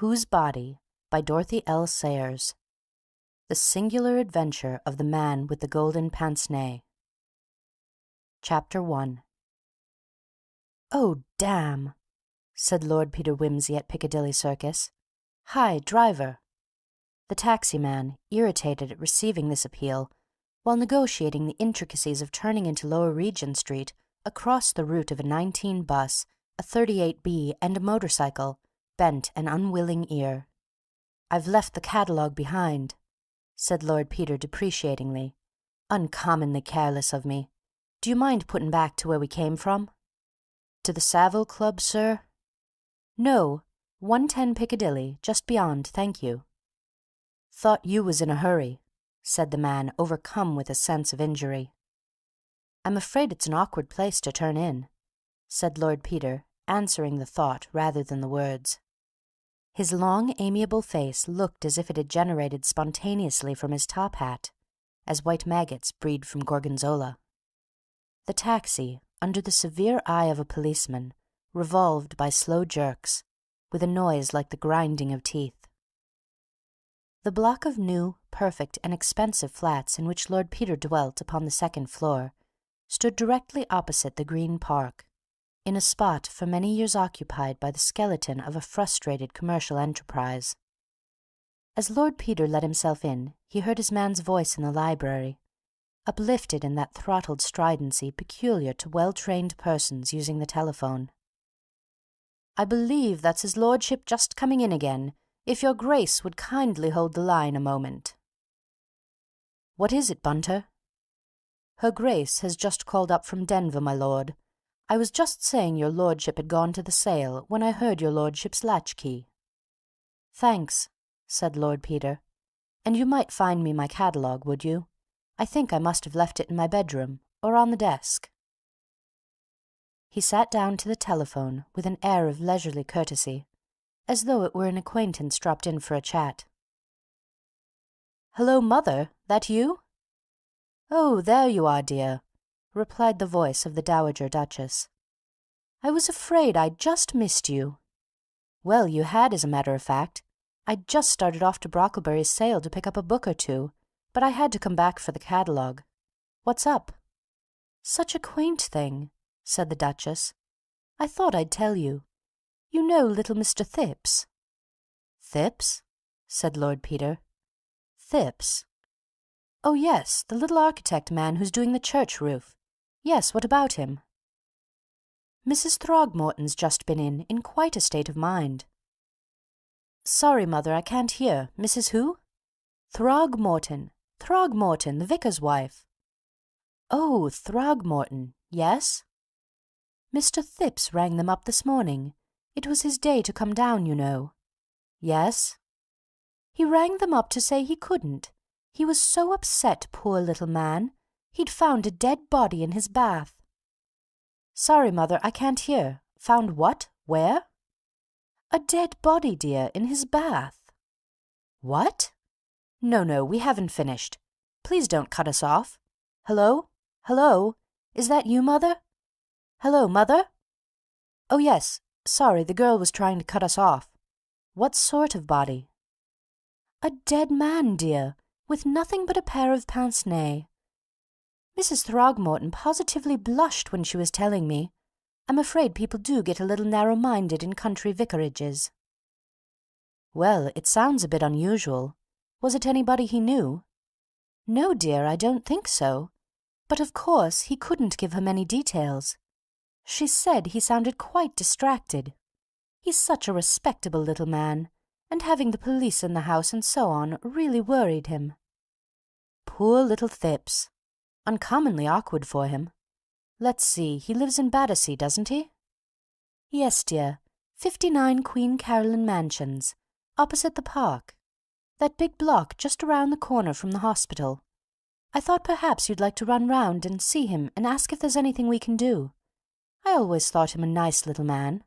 Whose Body by Dorothy L. Sayers. The Singular Adventure of the Man with the Golden Pince-Nez. Chapter 1. "Oh, damn!" said Lord Peter Wimsey at Piccadilly Circus. "Hi, driver!" The taxi-man, irritated at receiving this appeal, while negotiating the intricacies of turning into Lower Regent Street across the route of a 19 bus, a 38B, and a motorcycle, bent an unwilling ear. "I've left the catalogue behind," said Lord Peter depreciatingly. "Uncommonly careless of me. Do you mind putting back to where we came from?" "To the Savile Club, sir?" "No, 110 Piccadilly, just beyond, thank you." "Thought you was in a hurry," said the man, overcome with a sense of injury. "I'm afraid it's an awkward place to turn in," said Lord Peter, answering the thought rather than the words. His long, amiable face looked as if it had generated spontaneously from his top hat, as white maggots breed from gorgonzola. The taxi, under the severe eye of a policeman, revolved by slow jerks, with a noise like the grinding of teeth. The block of new, perfect, and expensive flats in which Lord Peter dwelt upon the second floor stood directly opposite the Green Park, in a spot for many years occupied by the skeleton of a frustrated commercial enterprise. As Lord Peter let himself in, he heard his man's voice in the library, uplifted in that throttled stridency peculiar to well-trained persons using the telephone. "I believe that's his lordship just coming in again, if your grace would kindly hold the line a moment." "What is it, Bunter?" "Her grace has just called up from Denver, my lord. I was just saying your lordship had gone to the sale when I heard your lordship's latchkey." "Thanks," said Lord Peter. "And you might find me my catalogue, would you? I think I must have left it in my bedroom, or on the desk." He sat down to the telephone with an air of leisurely courtesy, as though it were an acquaintance dropped in for a chat. "Hello, Mother, that you?" "Oh, there you are, dear," replied the voice of the Dowager Duchess. "I was afraid I'd just missed you." "Well, you had, as a matter of fact. I'd just started off to Brocklebury's sale to pick up a book or two, but I had to come back for the catalogue. What's up?" "Such a quaint thing," said the Duchess. "I thought I'd tell you. You know little Mr. Thipps?" "Thipps?" said Lord Peter. "Thipps? Oh, yes, the little architect man who's doing the church roof. Yes, what about him?" "Mrs. Throgmorton's just been in quite a state of mind." "Sorry, Mother, I can't hear. Mrs. who?" "Throgmorton. Throgmorton, the vicar's wife." "Oh, Throgmorton. Yes?" "Mr. Thipps rang them up this morning. It was his day to come down, you know." "Yes?" "He rang them up to say he couldn't. He was so upset, poor little man. He'd found a dead body in his bath." "Sorry, Mother, I can't hear. Found what? Where?" "A dead body, dear, in his bath." "What? No, we haven't finished. Please don't cut us off. Hello? Hello? Is that you, Mother? Hello, Mother? Oh, yes. Sorry, the girl was trying to cut us off. What sort of body?" "A dead man, dear, with nothing but a pair of pince-nez. Mrs. Throgmorton positively blushed when she was telling me. I'm afraid people do get a little narrow-minded in country vicarages." "Well, it sounds a bit unusual. Was it anybody he knew?" "No, dear, I don't think so. But of course he couldn't give her many details. She said he sounded quite distracted. He's such a respectable little man, and having the police in the house and so on really worried him." "Poor little Thipps. Uncommonly awkward for him. Let's see, he lives in Battersea, doesn't he?" "Yes, dear. 59 Queen Caroline Mansions, opposite the park. That big block just around the corner from the hospital. I thought perhaps you'd like to run round and see him and ask if there's anything we can do. I always thought him a nice little man."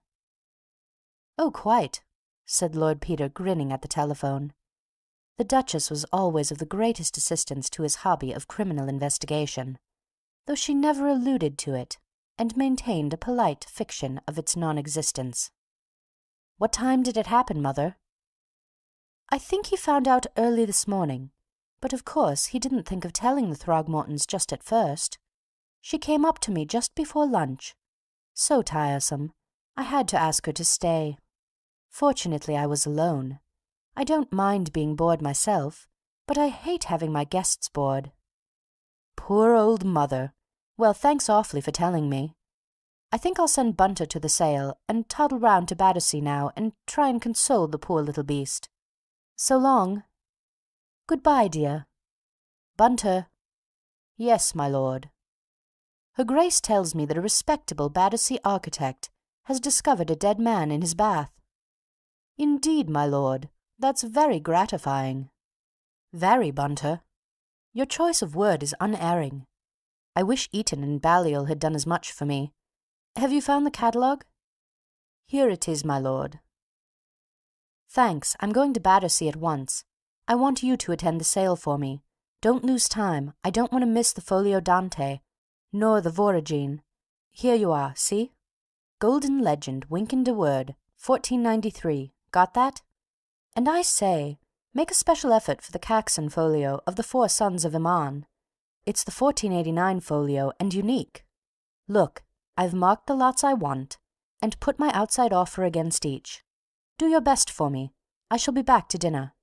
"Oh, quite," said Lord Peter, grinning at the telephone. The Duchess was always of the greatest assistance to his hobby of criminal investigation, though she never alluded to it, and maintained a polite fiction of its non-existence. "What time did it happen, Mother?" I think he found out early this morning, but of course he didn't think of telling the Throgmortons just at first. She came up to me just before lunch. So tiresome. I had to ask her to stay. Fortunately, I was alone. I don't mind being bored myself, but I hate having my guests bored. Poor old mother. Well, thanks awfully for telling me. I think I'll send Bunter to the sale and toddle round to Battersea now and try and console the poor little beast. So long. Good-bye, dear. Bunter. Yes, my lord. Her Grace tells me that a respectable Battersea architect has discovered a dead man in his bath. Indeed, my lord, that's very gratifying. Very, Bunter. Your choice of word is unerring. I wish Eton and Balliol had done as much for me. Have you found the catalogue? Here it is, my lord. Thanks, I'm going to Battersea at once. I want you to attend the sale for me. Don't lose time. I don't want to miss the Folio Dante, nor the Voragine. Here you are, see? Golden Legend, Wynkyn de Worde, 1493. Got that? And I say, make a special effort for the Caxon folio of the Four Sons of Iman. It's the 1489 folio and unique. Look, I've marked the lots I want, and put my outside offer against each. Do your best for me. I shall be back to dinner.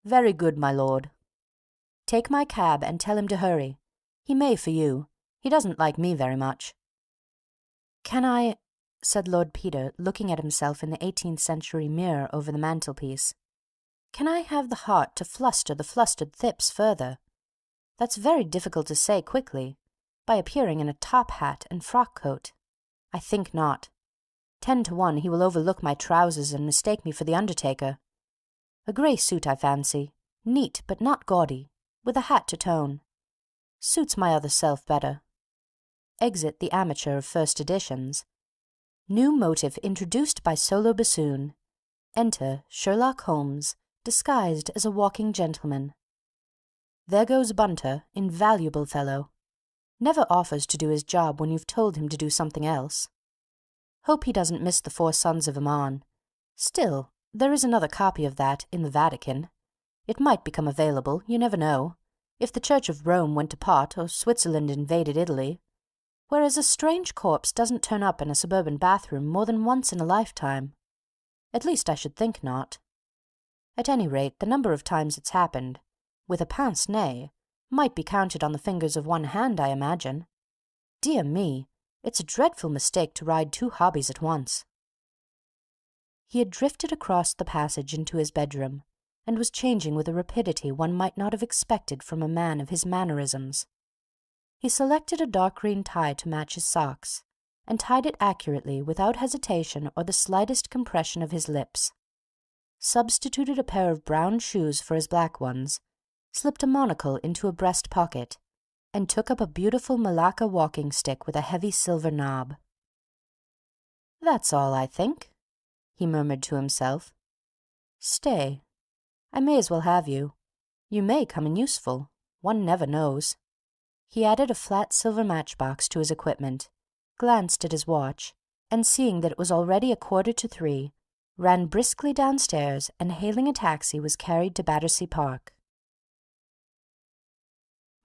Very good, my lord. Take my cab and tell him to hurry. He may for you. He doesn't like me very much. Can I, said Lord Peter, looking at himself in the 18th century mirror over the mantelpiece, can I have the heart to fluster the flustered Thipps further? That's very difficult to say quickly, by appearing in a top hat and frock coat. I think not. 10 to 1 he will overlook my trousers and mistake me for the undertaker. A grey suit, I fancy, neat but not gaudy, with a hat to tone. Suits my other self better. Exit the amateur of first editions. New motive introduced by solo bassoon. Enter Sherlock Holmes, disguised as a walking gentleman. There goes Bunter, invaluable fellow. Never offers to do his job when you've told him to do something else. Hope he doesn't miss the Four Sons of Iman. Still, there is another copy of that in the Vatican. It might become available, you never know, if the Church of Rome went to pot or Switzerland invaded Italy. Whereas a strange corpse doesn't turn up in a suburban bathroom more than once in a lifetime. At least I should think not. At any rate, the number of times it's happened, with a pince-nez, might be counted on the fingers of one hand, I imagine. Dear me, it's a dreadful mistake to ride 2 hobbies at once. He had drifted across the passage into his bedroom, and was changing with a rapidity one might not have expected from a man of his mannerisms. He selected a dark green tie to match his socks, and tied it accurately without hesitation or the slightest compression of his lips. Substituted a pair of brown shoes for his black ones, slipped a monocle into a breast pocket, and took up a beautiful Malacca walking stick with a heavy silver knob. "That's all, I think," he murmured to himself. "Stay. I may as well have you. You may come in useful. One never knows." He added a flat silver matchbox to his equipment, glanced at his watch, and seeing that it was already 2:45, ran briskly downstairs and hailing a taxi was carried to Battersea Park.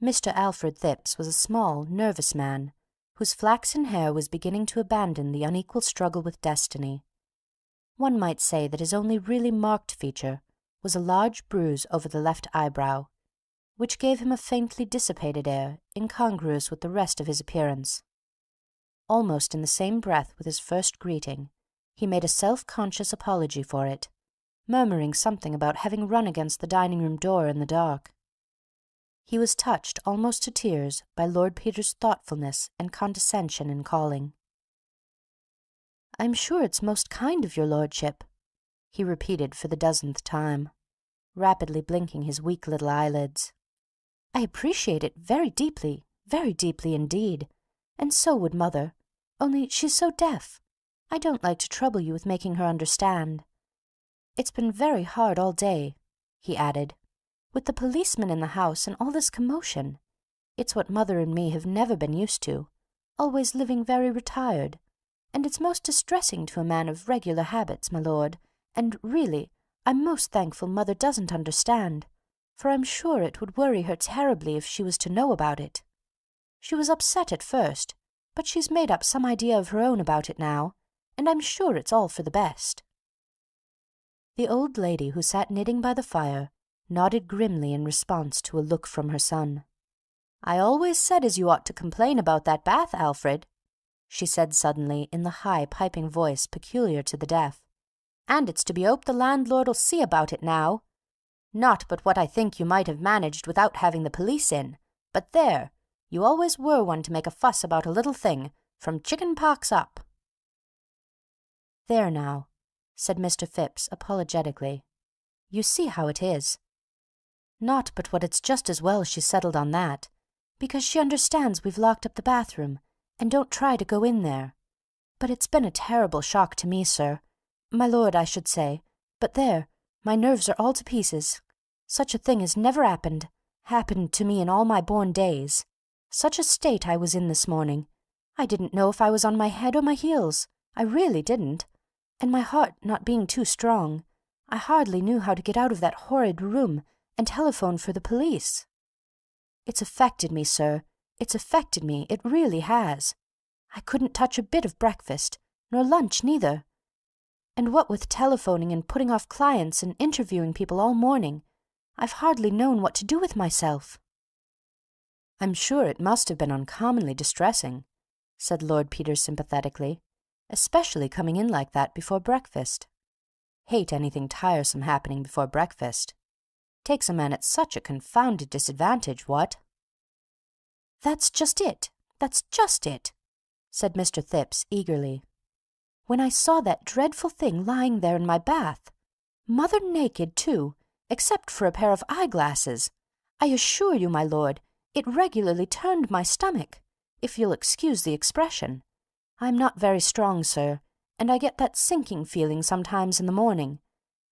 Mr. Alfred Thipps was a small, nervous man, whose flaxen hair was beginning to abandon the unequal struggle with destiny. One might say that his only really marked feature was a large bruise over the left eyebrow, which gave him a faintly dissipated air incongruous with the rest of his appearance. Almost in the same breath with his first greeting, he made a self-conscious apology for it, murmuring something about having run against the dining-room door in the dark. He was touched almost to tears by Lord Peter's thoughtfulness and condescension in calling. "I'm sure it's most kind of your lordship," he repeated for the 10th time, rapidly blinking his weak little eyelids. "I appreciate it very deeply indeed, and so would Mother, only she's so deaf. I don't like to trouble you with making her understand. It's been very hard all day," he added, "with the policeman in the house and all this commotion. It's what Mother and me have never been used to, always living very retired, and it's most distressing to a man of regular habits, my lord, and really, I'm most thankful Mother doesn't understand, for I'm sure it would worry her terribly if she was to know about it. She was upset at first, but she's made up some idea of her own about it now, and I'm sure it's all for the best." The old lady who sat knitting by the fire nodded grimly in response to a look from her son. "I always said as you ought to complain about that bath, Alfred," she said suddenly in the high, piping voice peculiar to the deaf. "And it's to be hoped the landlord'll see about it now. Not but what I think you might have managed without having the police in, but there, you always were one to make a fuss about a little thing, from chicken pox up." "There now," said Mr. Phipps apologetically. "You see how it is. Not but what it's just as well she settled on that, because she understands we've locked up the bathroom, and don't try to go in there. But it's been a terrible shock to me, sir. My lord, I should say. But there, my nerves are all to pieces. Such a thing has never happened to me in all my born days. Such a state I was in this morning. I didn't know if I was on my head or my heels. I really didn't. And my heart not being too strong, I hardly knew how to get out of that horrid room and telephone for the police. It's affected me, sir. It's affected me. It really has. I couldn't touch a bit of breakfast, nor lunch neither. And what with telephoning and putting off clients and interviewing people all morning, I've hardly known what to do with myself." "I'm sure it must have been uncommonly distressing," said Lord Peter sympathetically, "especially coming in like that before breakfast. Hate anything tiresome happening before breakfast. Takes a man at such a confounded disadvantage, what?" "That's just it, said Mr. Phipps eagerly. "When I saw that dreadful thing lying there in my bath, mother naked too, except for a pair of eyeglasses, I assure you, my lord, it regularly turned my stomach, if you'll excuse the expression. I'm not very strong, sir, and I get that sinking feeling sometimes in the morning,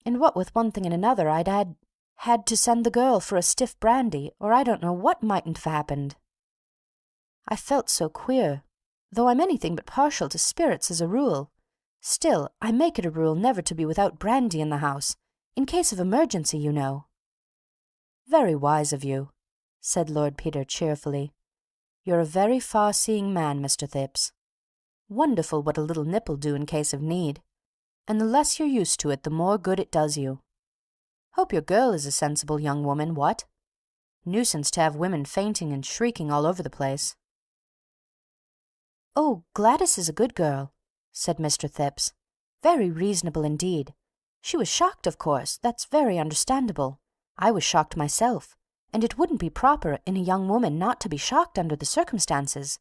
and what with one thing and another I'd had to send the girl for a stiff brandy, or I don't know what mightn't have happened. I felt so queer, though I'm anything but partial to spirits as a rule. Still, I make it a rule never to be without brandy in the house, in case of emergency, you know." "Very wise of you," said Lord Peter cheerfully. "You're a very far-seeing man, Mr. Phipps. Wonderful what a little nip'll do in case of need, and the less you're used to it the more good it does you. Hope your girl is a sensible young woman, what? Nuisance to have women fainting and shrieking all over the place." "Oh, Gladys is a good girl," said Mr. Phipps. "Very reasonable indeed. She was shocked, of course. That's very understandable. I was shocked myself, and it wouldn't be proper in a young woman not to be shocked under the circumstances.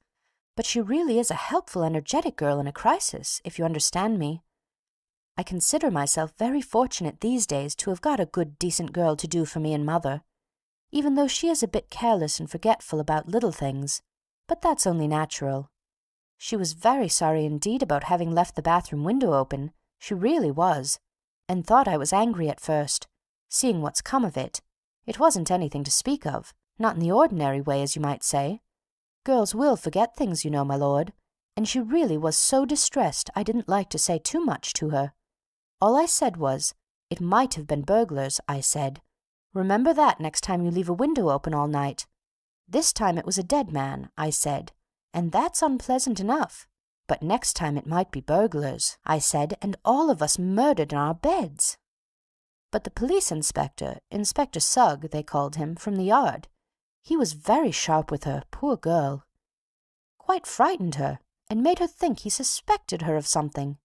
But she really is a helpful, energetic girl in a crisis, if you understand me. I consider myself very fortunate these days to have got a good, decent girl to do for me and mother, even though she is a bit careless and forgetful about little things, but that's only natural. She was very sorry indeed about having left the bathroom window open, she really was, and thought I was angry at first, seeing what's come of it. It wasn't anything to speak of, not in the ordinary way, as you might say. Girls will forget things, you know, my lord, and she really was so distressed I didn't like to say too much to her. All I said was, it might have been burglars, I said. Remember that next time you leave a window open all night. This time it was a dead man, I said, and that's unpleasant enough. But next time it might be burglars, I said, and all of us murdered in our beds. But the police inspector, Inspector Sugg, they called him, from the yard, he was very sharp with her, poor girl. Quite frightened her, and made her think he suspected her of something,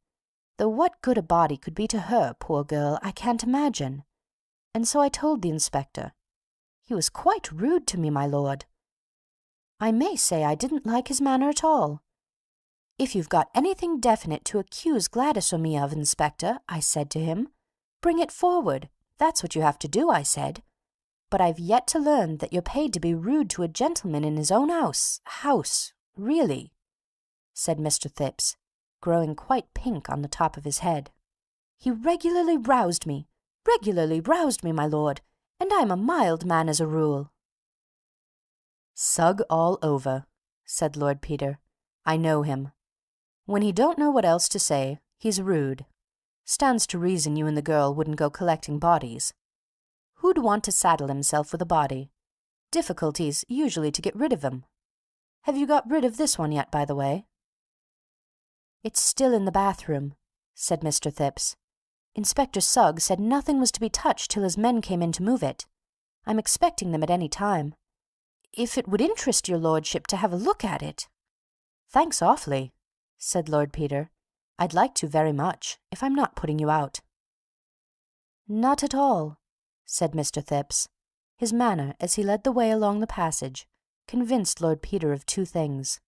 though what good a body could be to her, poor girl, I can't imagine. And so I told the inspector. He was quite rude to me, my lord. I may say I didn't like his manner at all. If you've got anything definite to accuse Gladys or me of, Inspector, I said to him, bring it forward. That's what you have to do, I said. But I've yet to learn that you're paid to be rude to a gentleman in his own house, really, said Mr. Phipps, growing quite pink on the top of his head. He regularly roused me, my lord, and I'm a mild man as a rule. Sugg all over, said Lord Peter. I know him. When he don't know what else to say, he's rude. Stands to reason you and the girl wouldn't go collecting bodies. Who'd want to saddle himself with a body? Difficulties usually to get rid of 'em. Have you got rid of this one yet, by the way?" "It's still in the bathroom," said Mr. Phipps. "Inspector Sugg said nothing was to be touched till his men came in to move it. I'm expecting them at any time. If it would interest your lordship to have a look at it—" "Thanks awfully," said Lord Peter. "I'd like to very much, if I'm not putting you out." "Not at all," said Mr. Phipps. His manner, as he led the way along the passage, convinced Lord Peter of two things.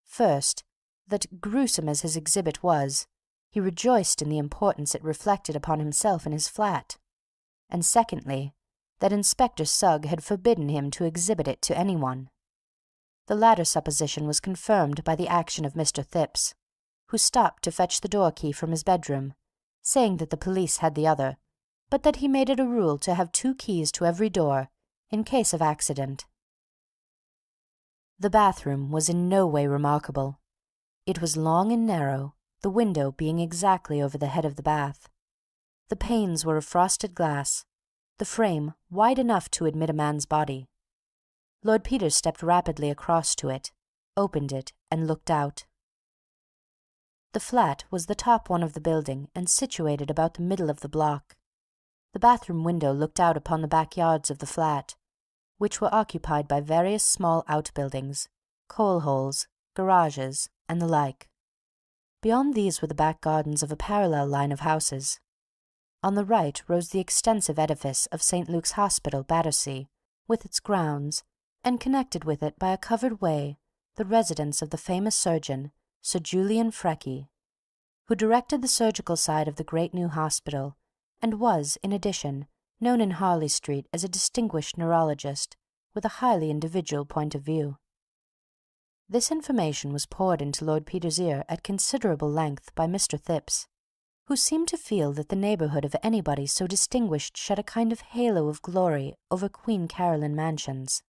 First, that, gruesome as his exhibit was, he rejoiced in the importance it reflected upon himself and his flat, and secondly, that Inspector Sugg had forbidden him to exhibit it to anyone. The latter supposition was confirmed by the action of Mr. Phipps, who stopped to fetch the door-key from his bedroom, saying that the police had the other, but that he made it a rule to have 2 keys to every door, in case of accident. The bathroom was in no way remarkable. It was long and narrow, the window being exactly over the head of the bath. The panes were of frosted glass, the frame wide enough to admit a man's body. Lord Peter stepped rapidly across to it, opened it, and looked out. The flat was the top one of the building and situated about the middle of the block. The bathroom window looked out upon the backyards of the flat, which were occupied by various small outbuildings, coal-holes, garages, and the like. Beyond these were the back gardens of a parallel line of houses. On the right rose the extensive edifice of St. Luke's Hospital, Battersea, with its grounds, and connected with it by a covered way the residence of the famous surgeon, Sir Julian Freckey, who directed the surgical side of the great new hospital, and was, in addition, known in Harley Street as a distinguished neurologist with a highly individual point of view. This information was poured into Lord Peter's ear at considerable length by Mr. Phipps, who seemed to feel that the neighbourhood of anybody so distinguished shed a kind of halo of glory over Queen Caroline mansions.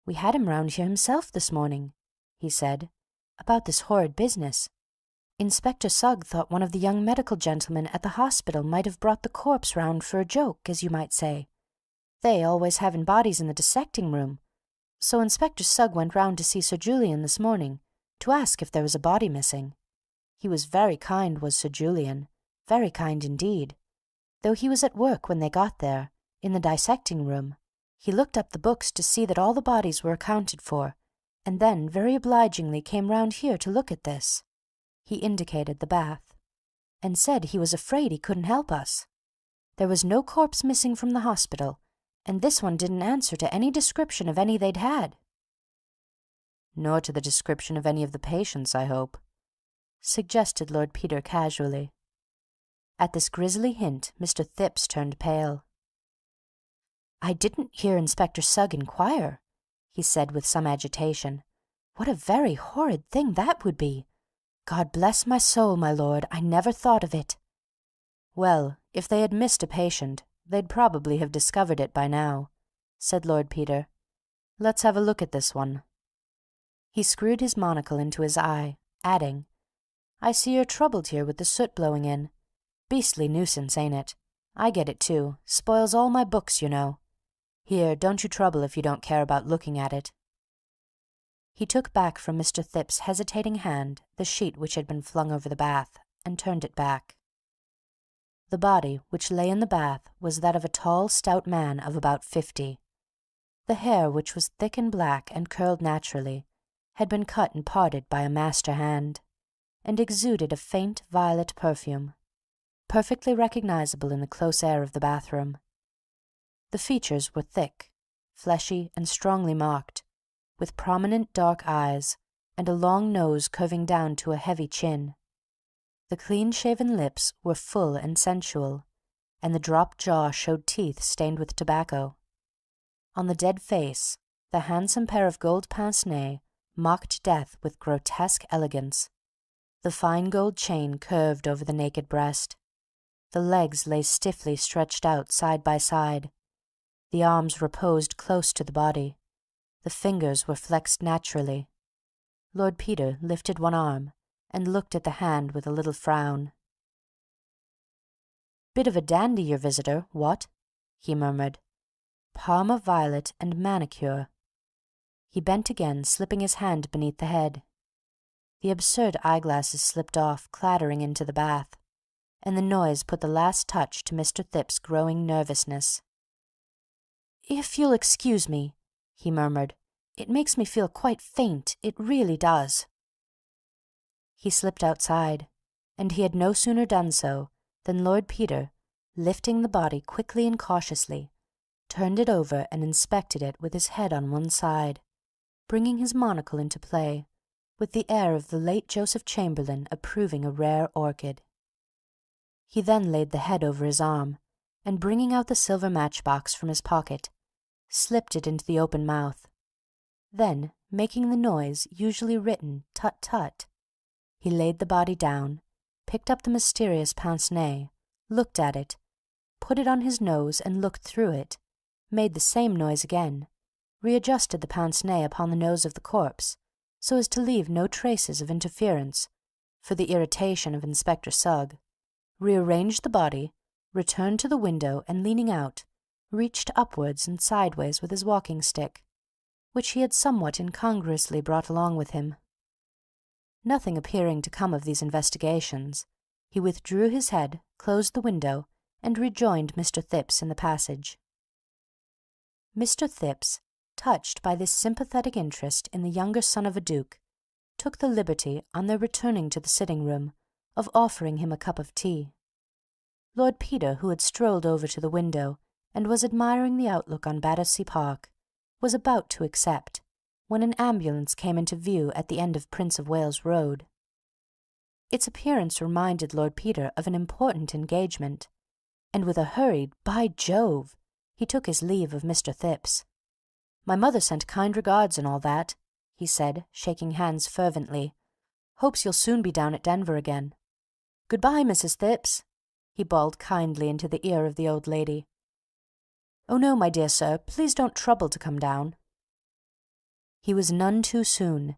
"We had him round here himself this morning," he said, "about this horrid business. Inspector Sugg thought one of the young medical gentlemen at the hospital might have brought the corpse round for a joke, as you might say. They always having bodies in the dissecting room, so Inspector Sugg went round to see Sir Julian this morning, to ask if there was a body missing. He was very kind, was Sir Julian, very kind indeed. Though he was at work when they got there, in the dissecting room, he looked up the books to see that all the bodies were accounted for, and then very obligingly came round here to look at this." He indicated the bath, "and said he was afraid he couldn't help us. There was no corpse missing from the hospital, and this one didn't answer to any description of any they'd had." "Nor to the description of any of the patients, I hope," suggested Lord Peter casually. At this grisly hint Mr. Phipps turned pale. "I didn't hear Inspector Sugg inquire," he said with some agitation. "What a very horrid thing that would be! God bless my soul, my lord, I never thought of it." "Well, if they had missed a patient, they'd probably have discovered it by now," said Lord Peter. "Let's have a look at this one." He screwed his monocle into his eye, adding, "I see you're troubled here with the soot blowing in. Beastly nuisance, ain't it? I get it too. Spoils all my books, you know. Here, don't you trouble if you don't care about looking at it." He took back from Mr. Phipps' hesitating hand the sheet which had been flung over the bath, and turned it back. The body which lay in the bath was that of a tall, stout man of about 50. The hair, which was thick and black and curled naturally, had been cut and parted by a master hand, and exuded a faint violet perfume, perfectly recognizable in the close air of the bathroom. The features were thick, fleshy, and strongly marked, with prominent dark eyes, and a long nose curving down to a heavy chin. The clean-shaven lips were full and sensual, and the dropped jaw showed teeth stained with tobacco. On the dead face, the handsome pair of gold pince-nez mocked death with grotesque elegance. The fine gold chain curved over the naked breast. The legs lay stiffly stretched out side by side. The arms reposed close to the body. The fingers were flexed naturally. Lord Peter lifted one arm and looked at the hand with a little frown. Bit of a dandy, your visitor, what? He murmured. Parma violet and manicure. He bent again, slipping his hand beneath the head. The absurd eyeglasses slipped off, clattering into the bath, and the noise put the last touch to Mr. Thipps's growing nervousness. "If you'll excuse me," he murmured, "it makes me feel quite faint, it really does." He slipped outside, and he had no sooner done so than Lord Peter, lifting the body quickly and cautiously, turned it over and inspected it with his head on one side, bringing his monocle into play, with the air of the late Joseph Chamberlain approving a rare orchid. He then laid the head over his arm, and bringing out the silver matchbox from his pocket, slipped it into the open mouth. Then, making the noise usually written tut-tut, he laid the body down, picked up the mysterious pince-nez, looked at it, put it on his nose and looked through it, made the same noise again, readjusted the pince-nez upon the nose of the corpse, so as to leave no traces of interference, for the irritation of Inspector Sugg, rearranged the body, returned to the window, and leaning out, reached upwards and sideways with his walking-stick, which he had somewhat incongruously brought along with him. Nothing appearing to come of these investigations, he withdrew his head, closed the window, and rejoined Mr. Thipps in the passage. Mr. Thipps, touched by this sympathetic interest in the younger son of a duke, took the liberty, on their returning to the sitting-room, of offering him a cup of tea. Lord Peter, who had strolled over to the window and was admiring the outlook on Battersea Park, was about to accept, when an ambulance came into view at the end of Prince of Wales Road. Its appearance reminded Lord Peter of an important engagement, and with a hurried "By Jove!" he took his leave of Mr. Thipps. "My mother sent kind regards and all that," he said, shaking hands fervently. "Hopes you'll soon be down at Denver again. Good-bye, Mrs. Thipps," he bawled kindly into the ear of the old lady. "Oh, no, my dear sir, please don't trouble to come down." He was none too soon.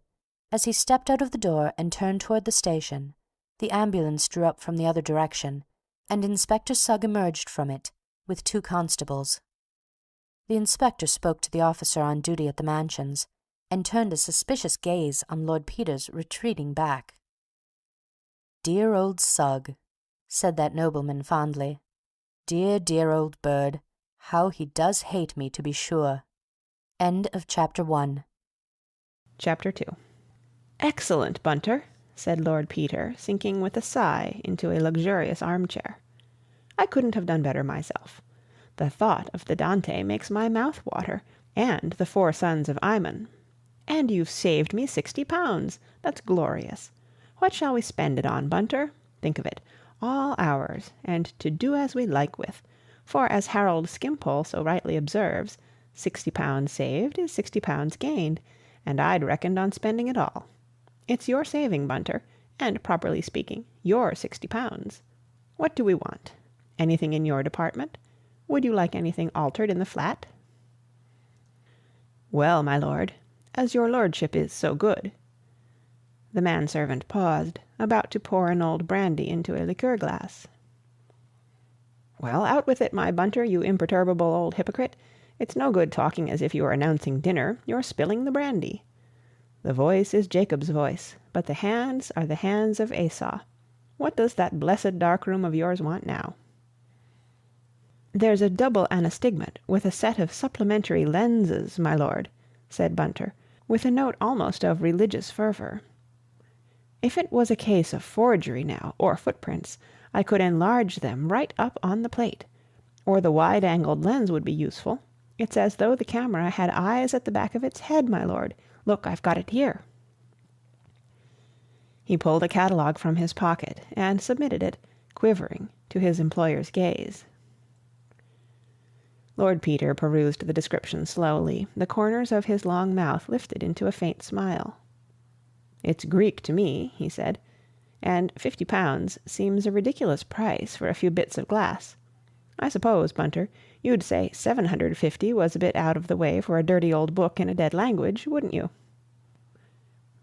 As he stepped out of the door and turned toward the station, the ambulance drew up from the other direction, and Inspector Sugg emerged from it, with 2 constables. The inspector spoke to the officer on duty at the mansions, and turned a suspicious gaze on Lord Peter's retreating back. "Dear old Sugg," said that nobleman fondly. "Dear, dear old bird! How he does hate me, to be sure." End of Chapter 1. Chapter 2. "Excellent, Bunter," said Lord Peter, sinking with a sigh into a luxurious armchair. "I couldn't have done better myself. The thought of the Dante makes my mouth water, and the 4 Sons of Aymon. And you've saved me £60. That's glorious. What shall we spend it on, Bunter? Think of it, all ours, and to do as we like with. For, as Harold Skimpole so rightly observes, £60 saved is £60 gained, and I'd reckoned on spending it all. It's your saving, Bunter, and, properly speaking, your £60. What do we want? Anything in your department? Would you like anything altered in the flat?" "Well, my lord, as your lordship is so good—" The manservant paused, about to pour an old brandy into a liqueur glass. "Well, out with it, my Bunter, you imperturbable old hypocrite. It's no good talking as if you were announcing dinner. You're spilling the brandy. The voice is Jacob's voice, but the hands are the hands of Esau. What does that blessed dark-room of yours want now?" "There's a double anastigmat with a set of supplementary lenses, my lord," said Bunter, with a note almost of religious fervour. "If it was a case of forgery now, or footprints, I could enlarge them right up on the plate. Or the wide-angled lens would be useful. It's as though the camera had eyes at the back of its head, my lord. Look, I've got it here." He pulled a catalogue from his pocket and submitted it, quivering, to his employer's gaze. Lord Peter perused the description slowly, the corners of his long mouth lifted into a faint smile. "It's Greek to me," he said, "and £50 seems a ridiculous price for a few bits of glass. I suppose, Bunter, you'd say 750 was a bit out of the way for a dirty old book in a dead language, wouldn't you?"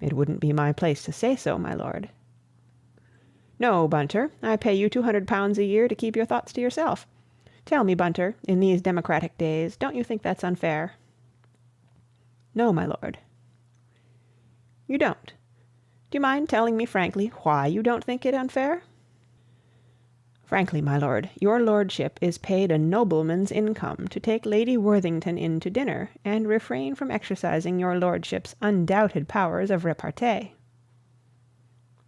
"It wouldn't be my place to say so, my lord." No, Bunter, I pay you £200 a year to keep your thoughts to yourself. Tell me, Bunter, in these democratic days, don't you think that's unfair?" "No, my lord." "You don't? Do you mind telling me frankly why you don't think it unfair?" "Frankly, my lord, your lordship is paid a nobleman's income to take Lady Worthington in to dinner, and refrain from exercising your lordship's undoubted powers of repartee."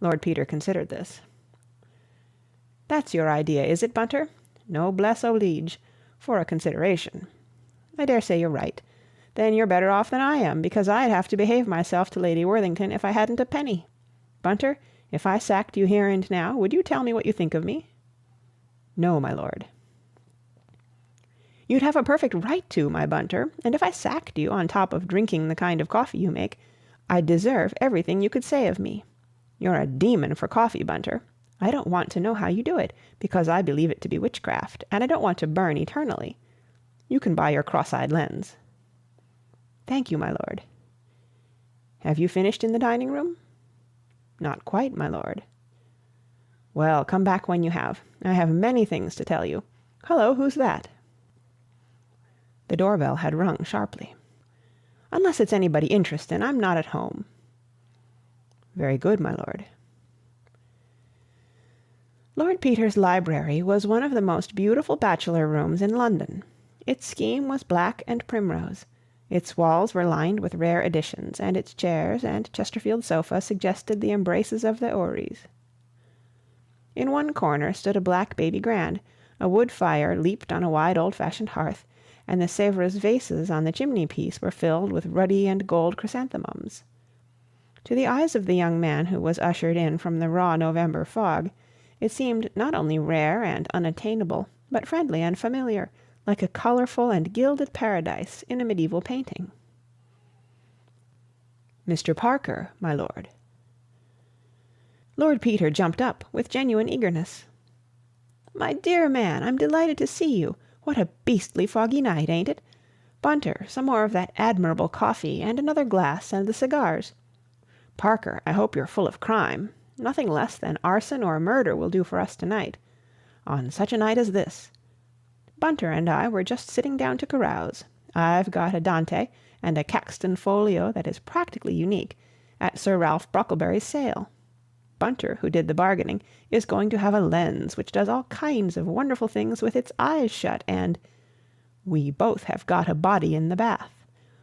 Lord Peter considered this. "That's your idea, is it, Bunter? Noblesse oblige. For a consideration. I dare say you're right. Then you're better off than I am, because I'd have to behave myself to Lady Worthington if I hadn't a penny. Bunter, if I sacked you here and now, would you tell me what you think of me?" "No, my lord." "You'd have a perfect right to, my Bunter, and if I sacked you on top of drinking the kind of coffee you make, I'd deserve everything you could say of me. You're a demon for coffee, Bunter. I don't want to know how you do it, because I believe it to be witchcraft, and I don't want to burn eternally. You can buy your cross-eyed lens." "Thank you, my lord." "Have you finished in the dining room?" "Not quite, my lord." "Well, come back when you have. I have many things to tell you. Hullo, who's that?" The doorbell had rung sharply. "Unless it's anybody interesting, I'm not at home." "Very good, my lord." Lord Peter's library was one of the most beautiful bachelor rooms in London. Its scheme was black and primrose. Its walls were lined with rare editions, and its chairs and Chesterfield sofa suggested the embraces of the houris. In one corner stood a black baby grand, a wood fire leaped on a wide old-fashioned hearth, and the Sèvres vases on the chimney-piece were filled with ruddy and gold chrysanthemums. To the eyes of the young man who was ushered in from the raw November fog, it seemed not only rare and unattainable, but friendly and familiar, like a colorful and gilded paradise in a medieval painting. "Mr. Parker, my lord." Lord Peter jumped up with genuine eagerness. "My dear man, I'm delighted to see you. What a beastly foggy night, ain't it? Bunter, some more of that admirable coffee, and another glass, and the cigars. Parker, I hope you're full of crime. Nothing less than arson or murder will do for us tonight. On such a night as this. Bunter and I were just sitting down to carouse. I've got a Dante and a Caxton folio that is practically unique, at Sir Ralph Brocklebury's sale. Bunter, who did the bargaining, is going to have a lens which does all kinds of wonderful things with its eyes shut, and we both have got a body in the bath.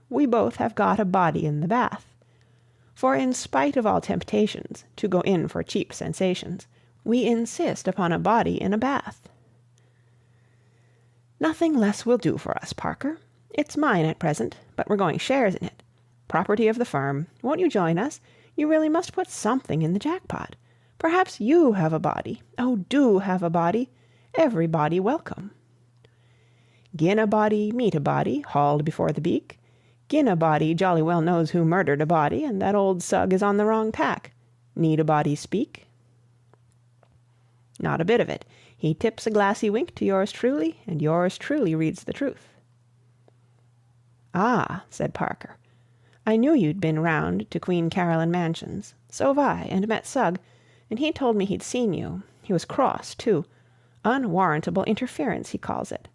We both have got a body in the bath. For in spite of all temptations to go in for cheap sensations, we insist upon a body in a bath. Nothing less will do for us, Parker. It's mine at present, but we're going shares in it. Property of the firm. Won't you join us? You really must put something in the jackpot. Perhaps you have a body. Oh, do have a body. Every body welcome. Gin a body, meet a body, hauled before the beak. Gin a body jolly well knows who murdered a body, and that old sug is on the wrong tack. Need a body speak? Not a bit of it. He tips a glassy wink to yours truly, and yours truly reads the truth. "Ah," said Parker. "I knew you'd been round to Queen Caroline Mansions. So've I, and met Sugg, and he told me he'd seen you. He was cross, too. Unwarrantable interference, he calls it."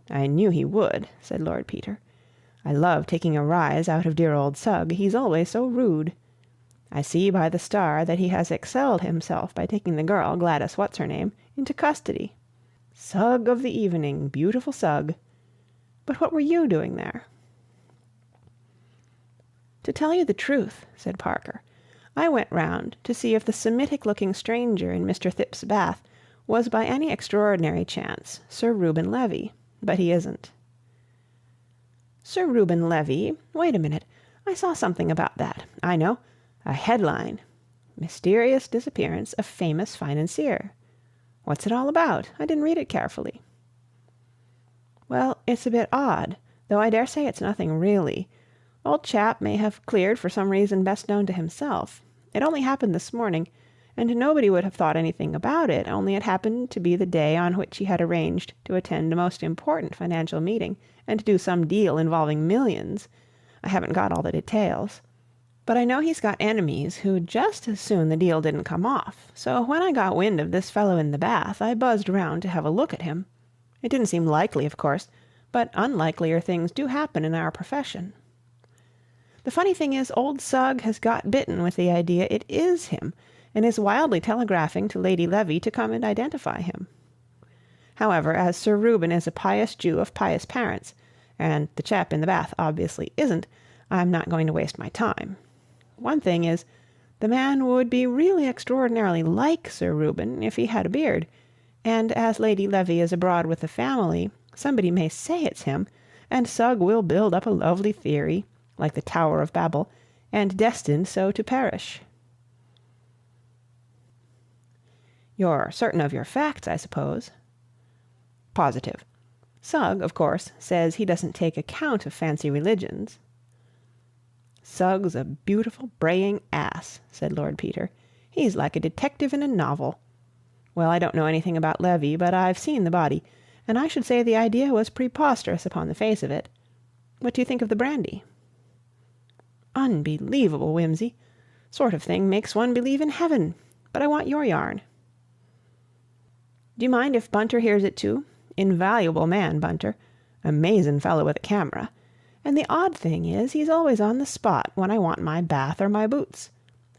"I knew he would," said Lord Peter. "I love taking a rise out of dear old Sugg. He's always so rude. I see by the star that he has excelled himself by taking the girl, Gladys What's-her-name, into custody. Sugg of the evening, beautiful Sugg. But what were you doing there?" "To tell you the truth," said Parker, "I went round to see if the Semitic-looking stranger in Mr. Thipp's bath was by any extraordinary chance Sir Reuben Levy, but he isn't." "Sir Reuben Levy? Wait a minute. I saw something about that. I know. A headline. Mysterious disappearance of famous financier. What's it all about? I didn't read it carefully." "Well, it's a bit odd, though I dare say it's nothing really. Old chap may have cleared for some reason best known to himself. It only happened this morning, and nobody would have thought anything about it, only it happened to be the day on which he had arranged to attend a most important financial meeting and do some deal involving millions. I haven't got all the details. But I know he's got enemies who'd just as soon the deal didn't come off, so when I got wind of this fellow in the bath, I buzzed round to have a look at him. It didn't seem likely, of course, but unlikelier things do happen in our profession. The funny thing is, old Sugg has got bitten with the idea it is him, and is wildly telegraphing to Lady Levy to come and identify him. However, as Sir Reuben is a pious Jew of pious parents, and the chap in the bath obviously isn't, I'm not going to waste my time. One thing is, the man would be really extraordinarily like Sir Reuben if he had a beard, and as Lady Levy is abroad with the family, somebody may say it's him, and Sugg will build up a lovely theory, like the Tower of Babel, and destined so to perish. You're certain of your facts, I suppose? Positive. Sugg, of course, says he doesn't take account of fancy religions. Sugg's a beautiful, braying ass, said Lord Peter. He's like a detective in a novel. Well, I don't know anything about Levy, but I've seen the body, and I should say the idea was preposterous upon the face of it. What do you think of the brandy? Unbelievable, Wimsey. Sort of thing makes one believe in heaven, but I want your yarn. Do you mind if Bunter hears it too? Invaluable man, Bunter. Amazin' fellow with a camera. And the odd thing is, he's always on the spot when I want my bath or my boots.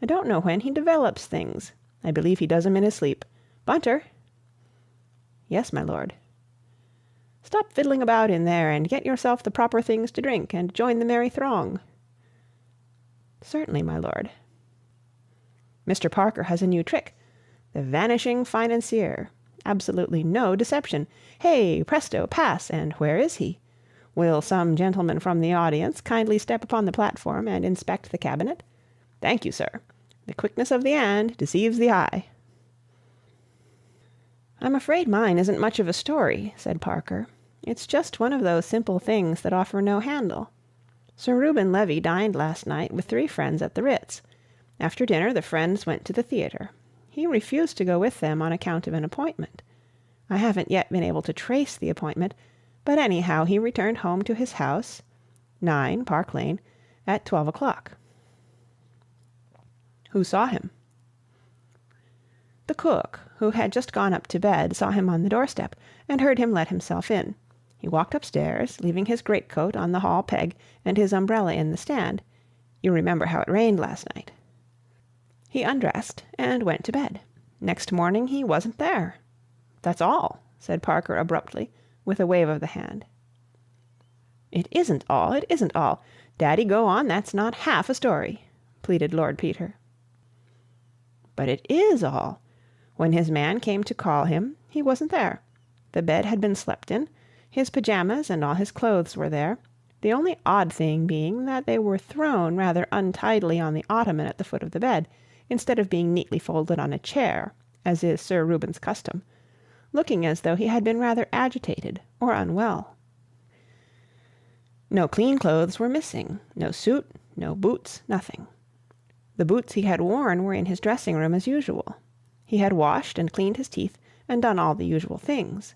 I don't know when he develops things. I believe he does 'em in his sleep. Bunter!" "Yes, my lord." "Stop fiddling about in there, and get yourself the proper things to drink, and join the merry throng." "Certainly, my lord." "Mr. Parker has a new trick. The vanishing financier. Absolutely no deception. Hey, presto, pass, and where is he? Will some gentleman from the audience kindly step upon the platform and inspect the cabinet? Thank you, sir. The quickness of the hand deceives the eye." "I'm afraid mine isn't much of a story," said Parker. "It's just one of those simple things that offer no handle. Sir Reuben Levy dined last night with 3 friends at the Ritz. After dinner the friends went to the theatre. He refused to go with them on account of an appointment. I haven't yet been able to trace the appointment, but anyhow he returned home to his house, 9 Park Lane, at 12 o'clock. "Who saw him?" "The cook, who had just gone up to bed, saw him on the doorstep, and heard him let himself in. He walked upstairs, leaving his greatcoat on the hall peg and his umbrella in the stand. You remember how it rained last night. He undressed and went to bed. Next morning he wasn't there. That's all," said Parker abruptly, with a wave of the hand. "It isn't all, it isn't all. Daddy, go on, that's not half a story," pleaded Lord Peter. "But it is all. When his man came to call him, he wasn't there. The bed had been slept in, his pajamas and all his clothes were there, the only odd thing being that they were thrown rather untidily on the ottoman at the foot of the bed, instead of being neatly folded on a chair, as is Sir Reuben's custom, looking as though he had been rather agitated or unwell. No clean clothes were missing, no suit, no boots, nothing. The boots he had worn were in his dressing-room as usual. He had washed and cleaned his teeth and done all the usual things.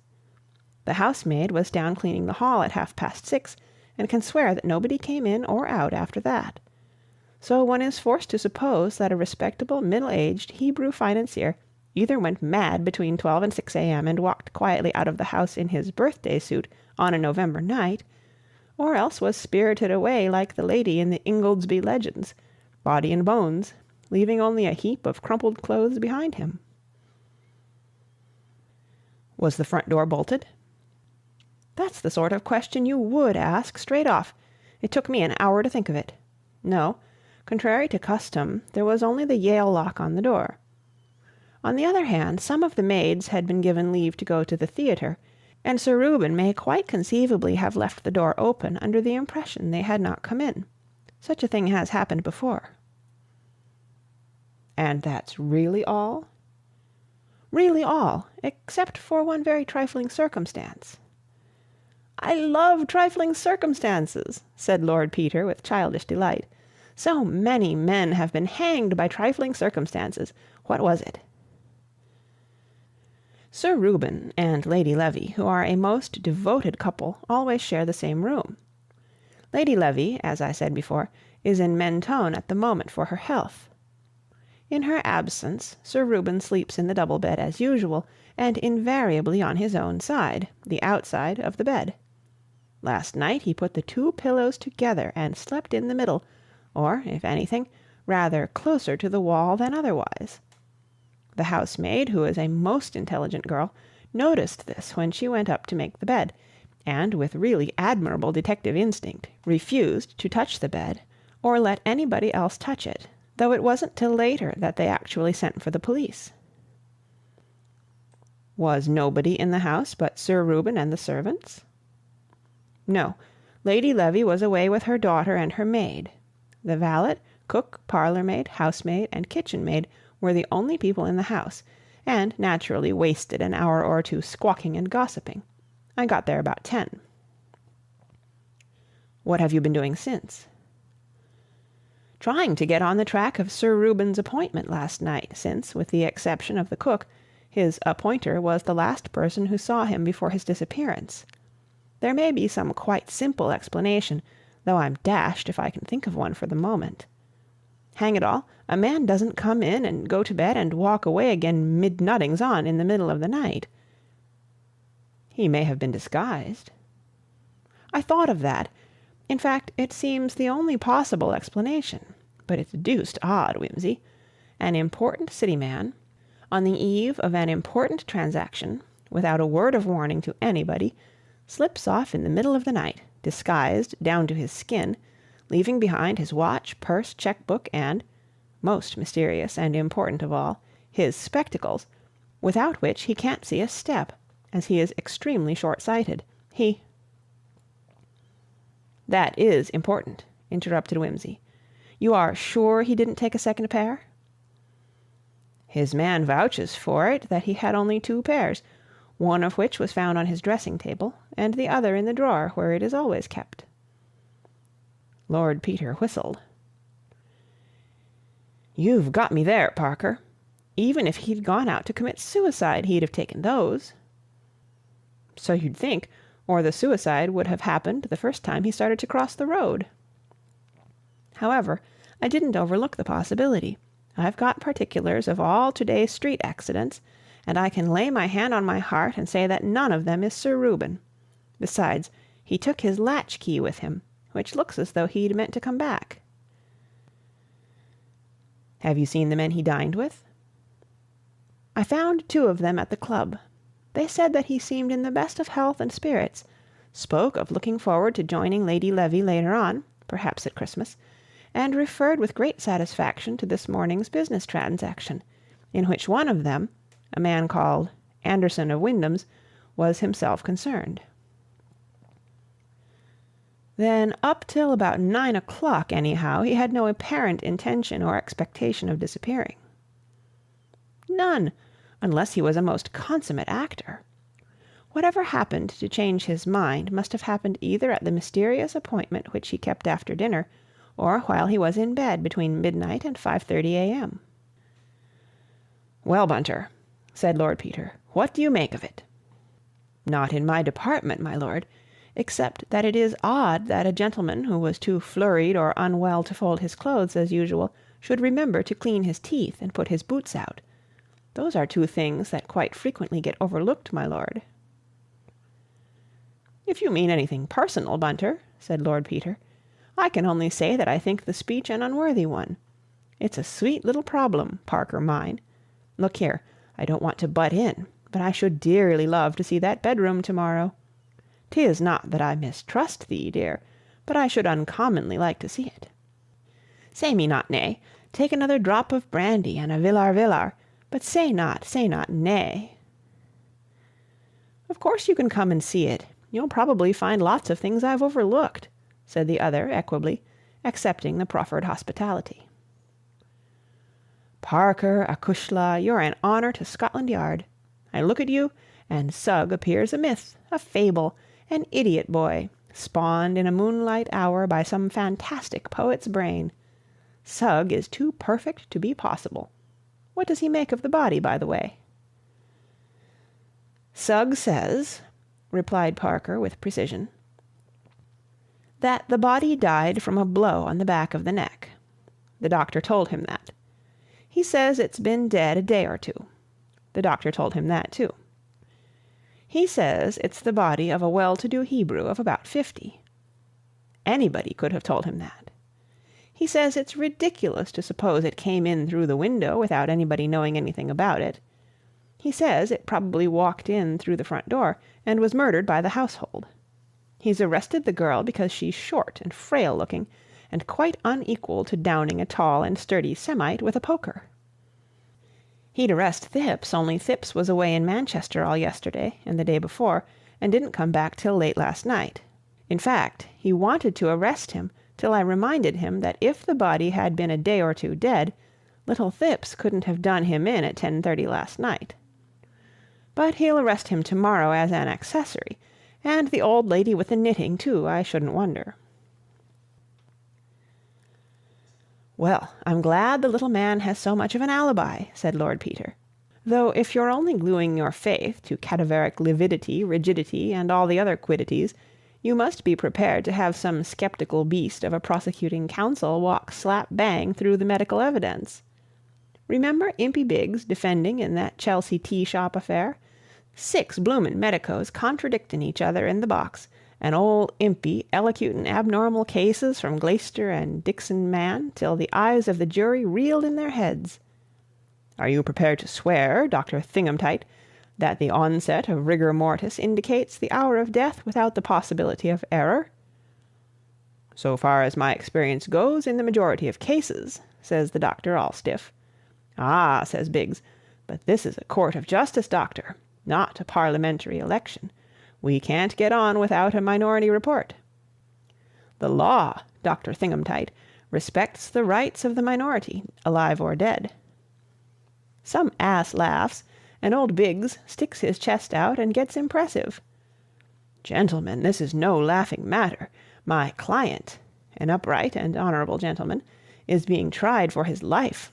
The housemaid was down cleaning the hall at 6:30, and can swear that nobody came in or out after that. So one is forced to suppose that a respectable, middle-aged Hebrew financier either went mad between 12 and 6 a.m. and walked quietly out of the house in his birthday suit on a November night, or else was spirited away like the lady in the Ingoldsby Legends, body and bones, leaving only a heap of crumpled clothes behind him. Was the front door bolted? That's the sort of question you would ask straight off. It took me an hour to think of it. No, contrary to custom, there was only the Yale lock on the door. On the other hand, some of the maids had been given leave to go to the theatre, and Sir Reuben may quite conceivably have left the door open under the impression they had not come in. Such a thing has happened before. And that's really all? Really all, except for one very trifling circumstance. "I love trifling circumstances," said Lord Peter with childish delight. "So many men have been hanged by trifling circumstances. What was it?" Sir Reuben and Lady Levy, who are a most devoted couple, always share the same room. Lady Levy, as I said before, is in Mentone at the moment for her health. In her absence, Sir Reuben sleeps in the double bed as usual, and invariably on his own side, the outside of the bed. Last night he put the two pillows together and slept in the middle, or, if anything, rather closer to the wall than otherwise. The housemaid, who is a most intelligent girl, noticed this when she went up to make the bed, and, with really admirable detective instinct, refused to touch the bed, or let anybody else touch it, though it wasn't till later that they actually sent for the police. Was nobody in the house but Sir Reuben and the servants? No, Lady Levy was away with her daughter and her maid. The valet, cook, parlour-maid, housemaid, and kitchen-maid were the only people in the house, and naturally wasted an hour or two squawking and gossiping. I got there about 10. What have you been doing since? Trying to get on the track of Sir Reuben's appointment last night, since, with the exception of the cook, his appointer was the last person who saw him before his disappearance. There may be some quite simple explanation, though I'm dashed if I can think of one for the moment. Hang it all, a man doesn't come in and go to bed and walk away again mid-noddings on in the middle of the night. He may have been disguised. I thought of that. In fact, it seems the only possible explanation, but it's deuced odd, Wimsey. An important city man, on the eve of an important transaction, without a word of warning to anybody, slips off in the middle of the night, disguised down to his skin, leaving behind his watch, purse, cheque-book, and, most mysterious and important of all, his spectacles, without which he can't see a step, as he is extremely short-sighted. That is important, interrupted Wimsey. You are sure he didn't take a second pair? His man vouches for it that he had only 2 pairs, one of which was found on his dressing-table, and the other in the drawer where it is always kept. Lord Peter whistled. You've got me there, Parker. Even if he'd gone out to commit suicide, he'd have taken those. So you'd think, or the suicide would have happened the first time he started to cross the road. However, I didn't overlook the possibility. I've got particulars of all today's street accidents, and I can lay my hand on my heart and say that none of them is Sir Reuben. Besides, he took his latch-key with him, which looks as though he'd meant to come back. Have you seen the men he dined with? I found 2 of them at the club. They said that he seemed in the best of health and spirits, spoke of looking forward to joining Lady Levy later on, perhaps at Christmas, and referred with great satisfaction to this morning's business transaction, in which one of them, a man called Anderson of Wyndham's, was himself concerned. Then up till about 9 o'clock, anyhow, he had no apparent intention or expectation of disappearing. None, unless he was a most consummate actor. Whatever happened to change his mind must have happened either at the mysterious appointment which he kept after dinner, or while he was in bed between midnight and 5:30 a.m. Well, Bunter, said Lord Peter, what do you make of it? Not in my department, my lord, except that it is odd that a gentleman who was too flurried or unwell to fold his clothes as usual should remember to clean his teeth and put his boots out. Those are 2 things that quite frequently get overlooked, my lord. If you mean anything personal, Bunter, said Lord Peter, I can only say that I think the speech an unworthy one. It's a sweet little problem, Parker mine. Look here, I don't want to butt in, but I should dearly love to see that bedroom tomorrow. 'Tis not that I mistrust thee, dear, but I should uncommonly like to see it. Say me not nay. Take another drop of brandy and a villar, but say not nay. Of course you can come and see it. You'll probably find lots of things I've overlooked, said the other equably, accepting the proffered hospitality. Parker, acushla, you're an honour to Scotland Yard. I look at you, and Sugg appears a myth, a fable, an idiot boy, spawned in a moonlight hour by some fantastic poet's brain. Sugg is too perfect to be possible. What does he make of the body, by the way? Sugg says, replied Parker with precision, That the body died from a blow on the back of the neck. The doctor told him that. He says it's been dead a day or two. The doctor told him that, too. He says it's the body of a well-to-do Hebrew of about 50. Anybody could have told him that. He says it's ridiculous to suppose it came in through the window without anybody knowing anything about it. He says it probably walked in through the front door and was murdered by the household. He's arrested the girl because she's short and frail-looking and quite unequal to downing a tall and sturdy Semite with a poker. He'd arrest Thipps, only Thipps was away in Manchester all yesterday and the day before, and didn't come back till late last night. In fact, he wanted to arrest him till I reminded him that if the body had been a day or two dead, little Thipps couldn't have done him in at 10:30 last night. But he'll arrest him tomorrow as an accessory, and the old lady with the knitting, too, I shouldn't wonder. "Well, I'm glad the little man has so much of an alibi," said Lord Peter. "Though if you're only gluing your faith to cadaveric lividity, rigidity, and all the other quiddities, you must be prepared to have some skeptical beast of a prosecuting counsel walk slap-bang through the medical evidence. Remember Impey Biggs defending in that Chelsea tea-shop affair? 6 bloomin' medicos contradictin' each other in the box, and old Impey elocutin' abnormal cases from Gleister and Dixon man till the eyes of the jury reeled in their heads. Are you prepared to swear, Dr. Thingamtight, that the onset of rigor mortis indicates the hour of death without the possibility of error?" "So far as my experience goes in the majority of cases," says the doctor all stiff. "Ah," says Biggs, "but this is a court of justice, doctor, not a parliamentary election. We can't get on without a minority report." "The law, Dr. Thingamtight, respects the rights of the minority, alive or dead." Some ass laughs, and old Biggs sticks his chest out and gets impressive. "Gentlemen, this is no laughing matter. My client, an upright and honorable gentleman, is being tried for his life,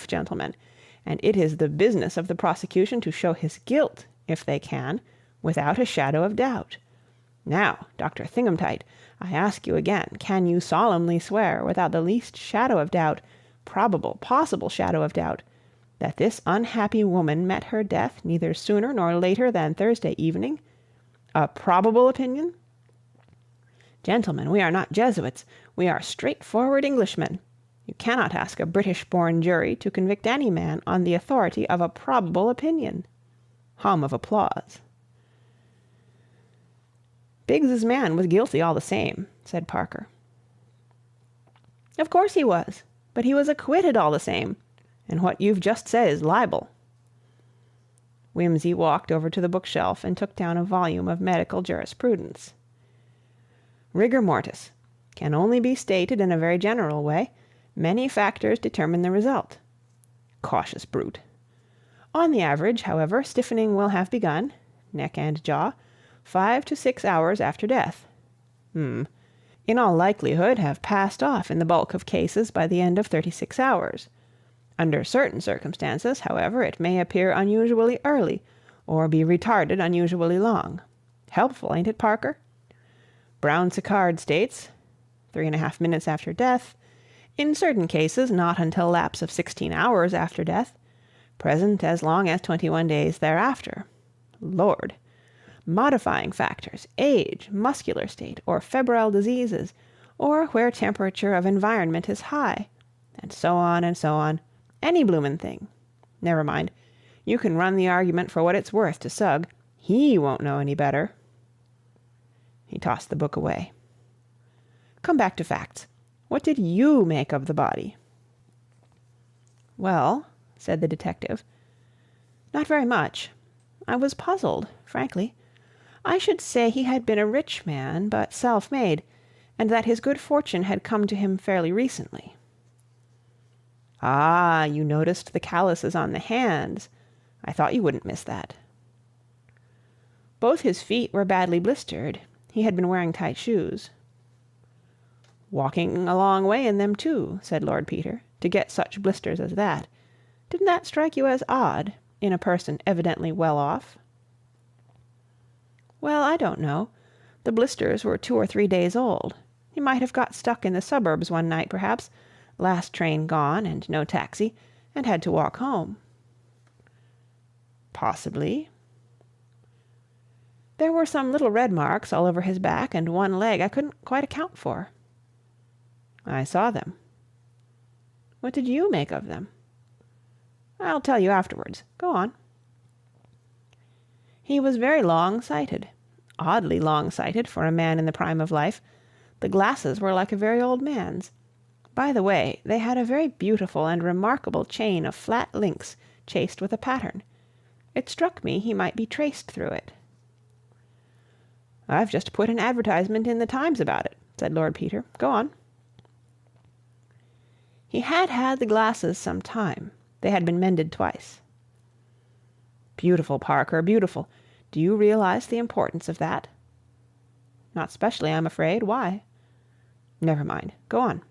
gentlemen, and it is the business of the prosecution to show his guilt, if they can, without a shadow of doubt. Now, Dr. Thingamtight, I ask you again, can you solemnly swear, without the least shadow of doubt, probable, possible shadow of doubt, that this unhappy woman met her death neither sooner nor later than Thursday evening? A probable opinion? Gentlemen, we are not Jesuits. We are straightforward Englishmen. You cannot ask a British-born jury to convict any man on the authority of a probable opinion." Hum of applause. "Biggs's man was guilty all the same," said Parker. "Of course he was, but he was acquitted all the same. And what you've just said is libel." Wimsey walked over to the bookshelf and took down a volume of medical jurisprudence. "Rigor mortis can only be stated in a very general way. Many factors determine the result." Cautious brute. "On the average, however, stiffening will have begun, neck and jaw, 5 to 6 hours after death. In all likelihood have passed off in the bulk of cases by the end of 36 hours. Under certain circumstances, however, it may appear unusually early, or be retarded unusually long. Helpful, ain't it, Parker? Brown-Séquard states, 3½ minutes after death, in certain cases not until lapse of 16 hours after death, present as long as 21 days thereafter. Lord! Modifying factors, age, muscular state, or febrile diseases, or where temperature of environment is high, and so on and so on. Any bloomin' thing. Never mind. You can run the argument for what it's worth to Sugg. He won't know any better." He tossed the book away. "Come back to facts. What did you make of the body?" "Well," said the detective, "not very much. I was puzzled, frankly. I should say he had been a rich man, but self-made, and that his good fortune had come to him fairly recently." "Ah, you noticed the calluses on the hands. I thought you wouldn't miss that." "Both his feet were badly blistered. He had been wearing tight shoes." "Walking a long way in them, too," said Lord Peter, "to get such blisters as that. Didn't that strike you as odd, in a person evidently well off?" "Well, I don't know. The blisters were 2 or 3 days old. He might have got stuck in the suburbs one night, perhaps, last train gone and no taxi, and had to walk home. Possibly. There were some little red marks all over his back and one leg I couldn't quite account for. I saw them. What did you make of them? I'll tell you afterwards. Go on. He was very long-sighted, oddly long-sighted for a man in the prime of life. The glasses were like a very old man's. By the way, they had a very beautiful and remarkable chain of flat links chased with a pattern. It struck me he might be traced through it. I've just put an advertisement in the Times about it, said Lord Peter. Go on. He had had the glasses some time. They had been mended twice. Beautiful, Parker, beautiful. Do you realize the importance of that? Not specially, I'm afraid. Why? Never mind. Go on.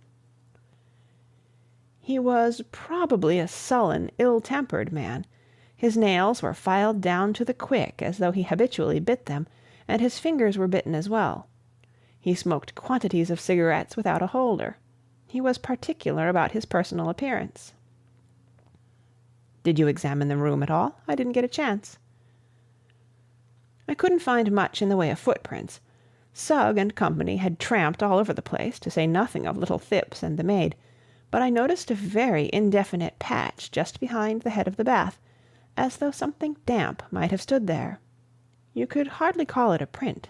He was probably a sullen, ill-tempered man. His nails were filed down to the quick, as though he habitually bit them, and his fingers were bitten as well. He smoked quantities of cigarettes without a holder. He was particular about his personal appearance. Did you examine the room at all? I didn't get a chance. I couldn't find much in the way of footprints. Sugg and company had tramped all over the place, to say nothing of little Phipps and the maid, but I noticed a very indefinite patch just behind the head of the bath, as though something damp might have stood there. You could hardly call it a print.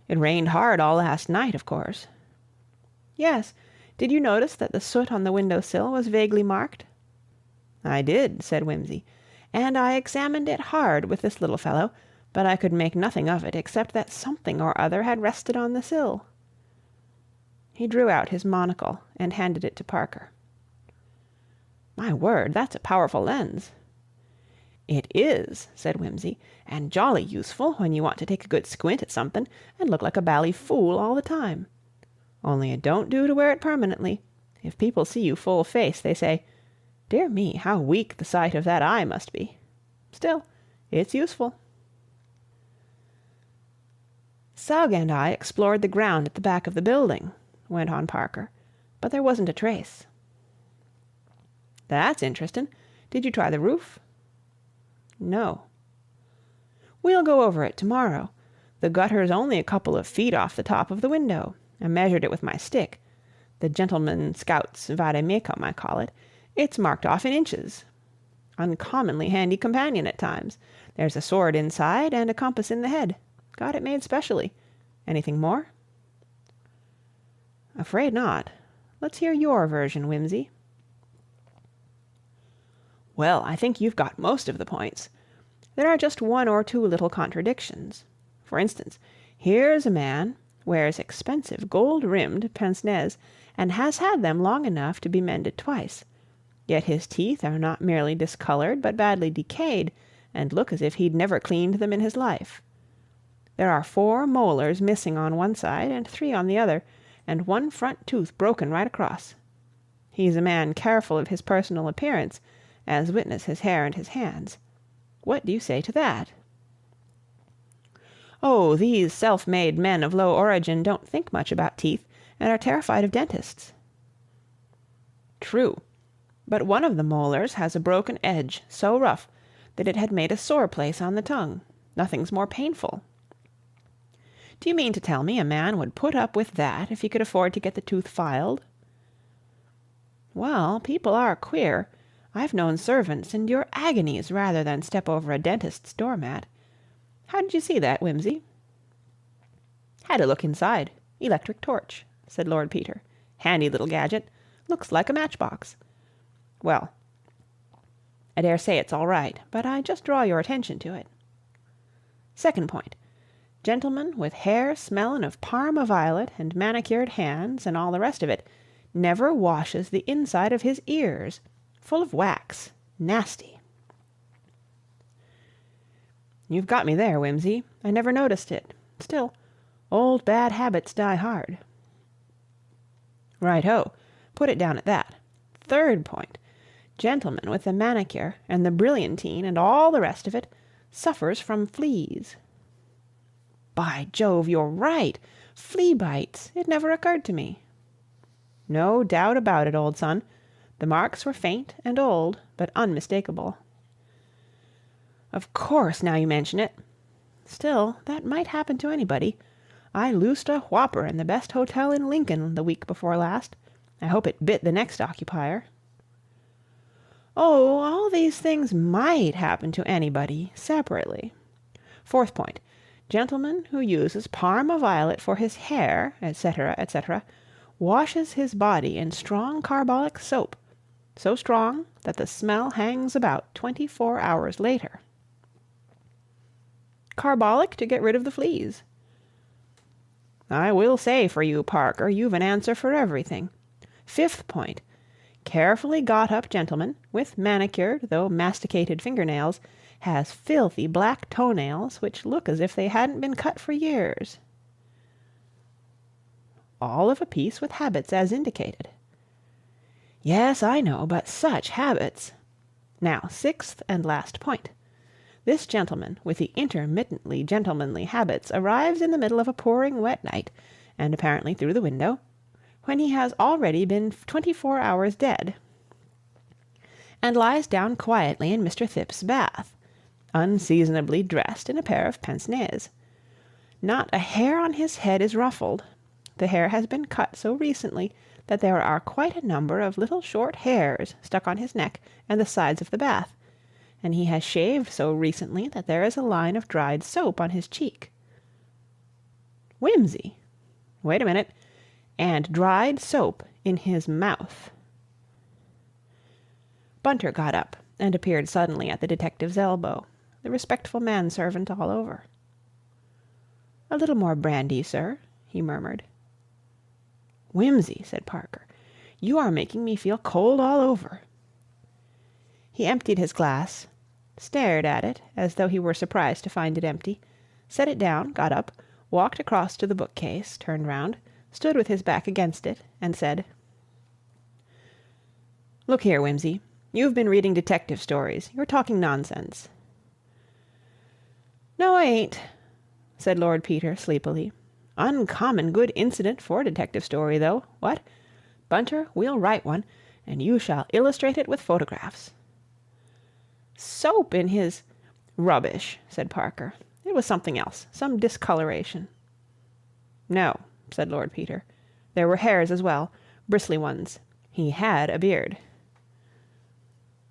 It rained hard all last night, of course. Yes. Did you notice that the soot on the window-sill was vaguely marked? I did, said Wimsey, and I examined it hard with this little fellow, but I could make nothing of it except that something or other had rested on the sill. He drew out his monocle and handed it to Parker. My word, that's a powerful lens. It is, said Wimsey, and jolly useful when you want to take a good squint at something and look like a bally fool all the time. Only it don't do to wear it permanently. If people see you full face, they say, "Dear me, how weak the sight of that eye must be." Still, it's useful. Sugg and I explored the ground at the back of the building, went on Parker, but there wasn't a trace. That's interesting. Did you try the roof? No. We'll go over it tomorrow. The gutter's only a couple of feet off the top of the window. I measured it with my stick. The gentleman scout's vade-mecum, I call it. It's marked off in inches. Uncommonly handy companion at times. There's a sword inside and a compass in the head. Got it made specially. Anything more? Afraid not. Let's hear your version, Wimsey. Well, I think you've got most of the points. There are just 1 or 2 little contradictions. For instance, here's a man, wears expensive gold-rimmed pince-nez, and has had them long enough to be mended twice. Yet his teeth are not merely discolored, but badly decayed, and look as if he'd never cleaned them in his life. There are 4 molars missing on one side and 3 on the other, and 1 front tooth broken right across. He's a man careful of his personal appearance, as witness his hair and his hands. What do you say to that? Oh, these self-made men of low origin don't think much about teeth and are terrified of dentists. True, but one of the molars has a broken edge so rough that it had made a sore place on the tongue. Nothing's more painful. Do you mean to tell me a man would put up with that if he could afford to get the tooth filed? Well, people are queer. I've known servants endure agonies rather than step over a dentist's doormat. How did you see that, Wimsey? Had a look inside. Electric torch, said Lord Peter. Handy little gadget. Looks like a matchbox. Well, I dare say it's all right, but I just draw your attention to it. Second point. Gentleman with hair smellin' of Parma violet and manicured hands and all the rest of it never washes the inside of his ears. Full of wax. Nasty. You've got me there, Wimsey. I never noticed it. Still, old bad habits die hard. Right-ho. Put it down at that. Third point. Gentleman with the manicure and the brilliantine and all the rest of it suffers from fleas. By Jove, you're right. Flea bites. It never occurred to me. No doubt about it, old son. The marks were faint and old, but unmistakable. Of course, now you mention it. Still, that might happen to anybody. I loosed a whopper in the best hotel in Lincoln the week before last. I hope it bit the next occupier. Oh, all these things might happen to anybody, separately. Fourth point. Gentleman who uses Parma violet for his hair, etc., etc., washes his body in strong carbolic soap, so strong that the smell hangs about 24 hours later. Carbolic to get rid of the fleas. I will say for you, Parker, you've an answer for everything. Fifth point. Carefully got-up gentleman, with manicured though masticated fingernails, has filthy black toenails which look as if they hadn't been cut for years. All of a piece with habits as indicated. Yes, I know, but such habits. Now, sixth and last point. This gentleman with the intermittently gentlemanly habits arrives in the middle of a pouring wet night, and apparently through the window, when he has already been 24 hours dead, and lies down quietly in Mr. Thipp's bath, unseasonably dressed in a pair of pince-nez. Not a hair on his head is ruffled. The hair has been cut so recently that there are quite a number of little short hairs stuck on his neck and the sides of the bath, and he has shaved so recently that there is a line of dried soap on his cheek. Wimsey. Wait a minute. And dried soap in his mouth. Bunter got up and appeared suddenly at the detective's elbow, the respectful manservant all over. "A little more brandy, sir," he murmured. "Wimsey," said Parker, "you are making me feel cold all over." He emptied his glass, stared at it as though he were surprised to find it empty, set it down, got up, walked across to the bookcase, turned round, stood with his back against it, and said, "Look here, Wimsey. You've been reading detective stories. You're talking nonsense." "No, I ain't," said Lord Peter sleepily. "Uncommon good incident for a detective story, though. What? Bunter, we'll write one, and you shall illustrate it with photographs." "Soap in his—" "Rubbish," said Parker. "It was something else, some discoloration." "No," said Lord Peter. "There were hairs as well, bristly ones. He had a beard."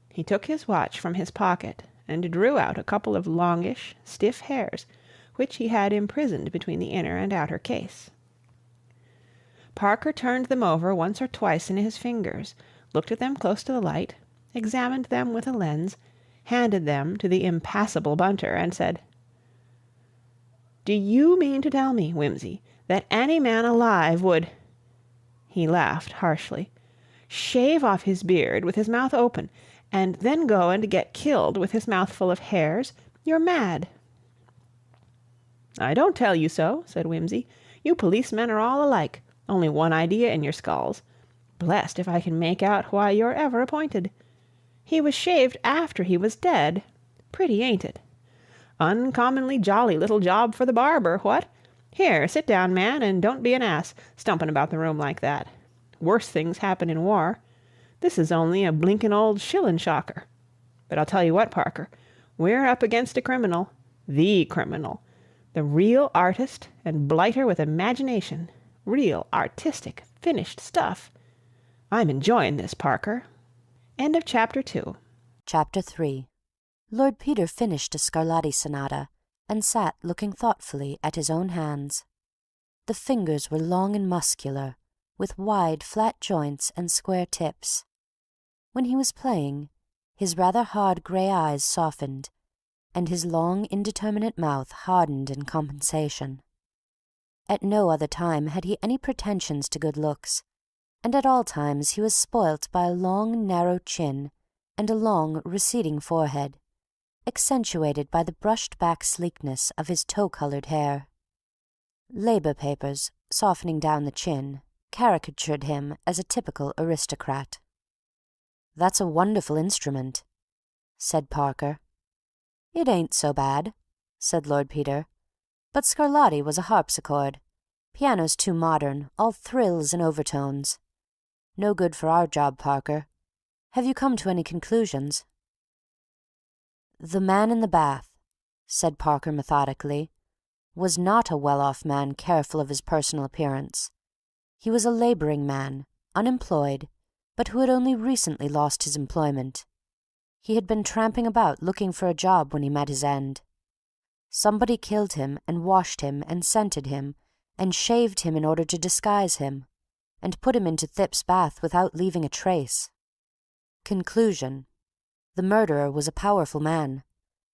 He took his watch from his pocket and drew out a couple of longish, stiff hairs, which he had imprisoned between the inner and outer case. Parker turned them over once or twice in his fingers, looked at them close to the light, examined them with a lens, handed them to the impassible Bunter, and said, "Do you mean to tell me, Wimsey, that any man alive would—" he laughed harshly, "shave off his beard with his mouth open, and then go and get killed with his mouth full of hairs? You're mad." "I don't tell you so," said Wimsey. "You policemen are all alike, only one idea in your skulls. Blest if I can make out why you're ever appointed. He was shaved after he was dead. Pretty, ain't it? Uncommonly jolly little job for the barber, what? Here, sit down, man, and don't be an ass, stumping about the room like that. Worse things happen in war. This is only a blinkin' old shillin' shocker. But I'll tell you what, Parker, we're up against a criminal, the real artist and blighter with imagination, real artistic, finished stuff. I'm enjoying this, Parker." End of Chapter 2. Chapter 3. Lord Peter finished a Scarlatti sonata and sat looking thoughtfully at his own hands. The fingers were long and muscular, with wide, flat joints and square tips. When he was playing, his rather hard grey eyes softened, and his long, indeterminate mouth hardened in compensation. At no other time had he any pretensions to good looks, and at all times he was spoilt by a long, narrow chin and a long, receding forehead, accentuated by the brushed-back sleekness of his tow-coloured hair. Labour papers, softening down the chin, caricatured him as a typical aristocrat. "That's a wonderful instrument," said Parker. "It ain't so bad," said Lord Peter. But Scarlatti was a harpsichord. Piano's too modern, all thrills and overtones. No good for our job, Parker. Have you come to any conclusions?" "The man in the bath," said Parker methodically, "was not a well-off man careful of his personal appearance. He was a labouring man, unemployed, but who had only recently lost his employment. He had been tramping about looking for a job when he met his end. Somebody killed him and washed him and scented him and shaved him in order to disguise him, and put him into Thip's bath without leaving a trace. Conclusion: the murderer was a powerful man,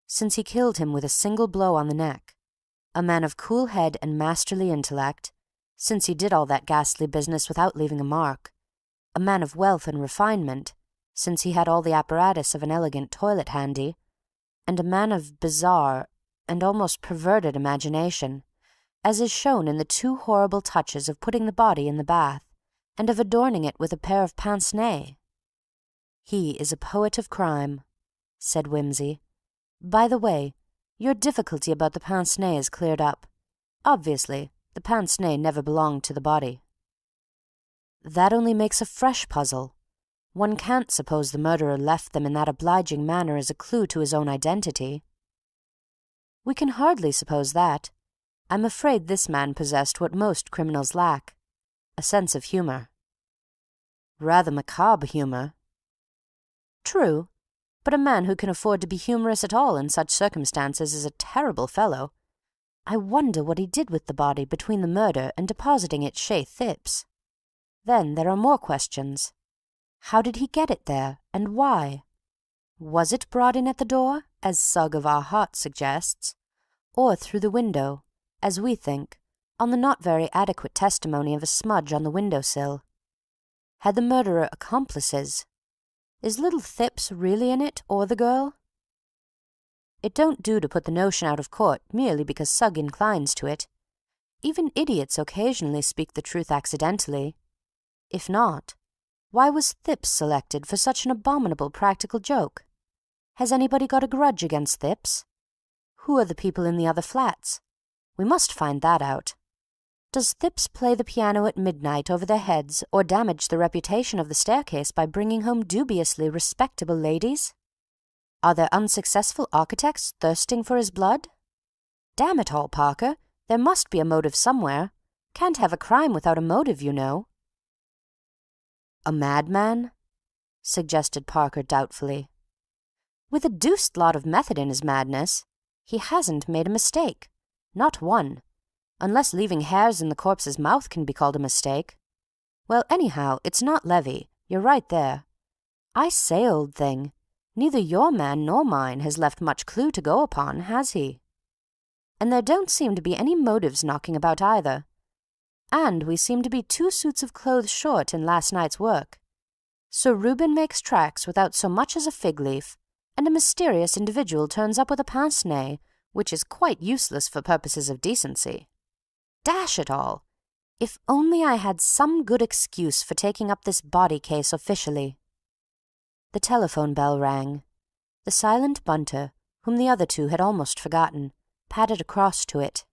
since he killed him with a single blow on the neck, a man of cool head and masterly intellect, since he did all that ghastly business without leaving a mark, a man of wealth and refinement, since he had all the apparatus of an elegant toilet handy, and a man of bizarre and almost perverted imagination, as is shown in the two horrible touches of putting the body in the bath and of adorning it with a pair of pince-nez. "He is a poet of crime," said Wimsey. "By the way, your difficulty about the pince-nez is cleared up. Obviously, the pince-nez never belonged to the body." "That only makes a fresh puzzle. One can't suppose the murderer left them in that obliging manner as a clue to his own identity." "We can hardly suppose that. I'm afraid this man possessed what most criminals lack, a sense of humour." "Rather macabre humour." "True, but a man who can afford to be humorous at all in such circumstances is a terrible fellow. I wonder what he did with the body between the murder and depositing it chez Thip's. Then there are more questions. How did he get it there, and why? Was it brought in at the door, as Sugg of our Heart suggests, or through the window, as we think, on the not very adequate testimony of a smudge on the window-sill? Had the murderer accomplices? Is little Thip's really in it, or the girl? It don't do to put the notion out of court merely because Sugg inclines to it. Even idiots occasionally speak the truth accidentally. If not, why was Thip's selected for such an abominable practical joke? Has anybody got a grudge against Thip's? Who are the people in the other flats? We must find that out. Does Thip's play the piano at midnight over their heads or damage the reputation of the staircase by bringing home dubiously respectable ladies? Are there unsuccessful architects thirsting for his blood? Damn it all, Parker, there must be a motive somewhere. Can't have a crime without a motive, you know." "A madman?" suggested Parker doubtfully. "With a deuced lot of method in his madness. He hasn't made a mistake. Not one. Unless leaving hairs in the corpse's mouth can be called a mistake. Well, anyhow, it's not Levy. You're right there. I say, old thing, neither your man nor mine has left much clue to go upon, has he? And there don't seem to be any motives knocking about either. And we seem to be 2 suits of clothes short in last night's work. Sir Reuben makes tracks without so much as a fig leaf, and a mysterious individual turns up with a pince-nez, which is quite useless for purposes of decency. Dash it all! If only I had some good excuse for taking up this body case officially." The telephone bell rang. The silent Bunter, whom the other two had almost forgotten, padded across to it.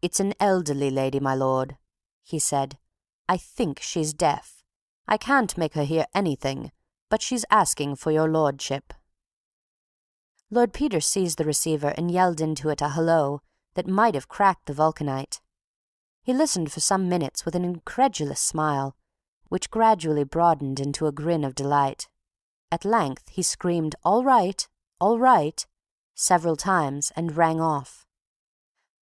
"It's an elderly lady, my lord," he said. "I think she's deaf. I can't make her hear anything, but she's asking for your lordship." Lord Peter seized the receiver and yelled into it a hello that might have cracked the vulcanite. He listened for some minutes with an incredulous smile, which gradually broadened into a grin of delight. At length he screamed, all right," several times, and rang off.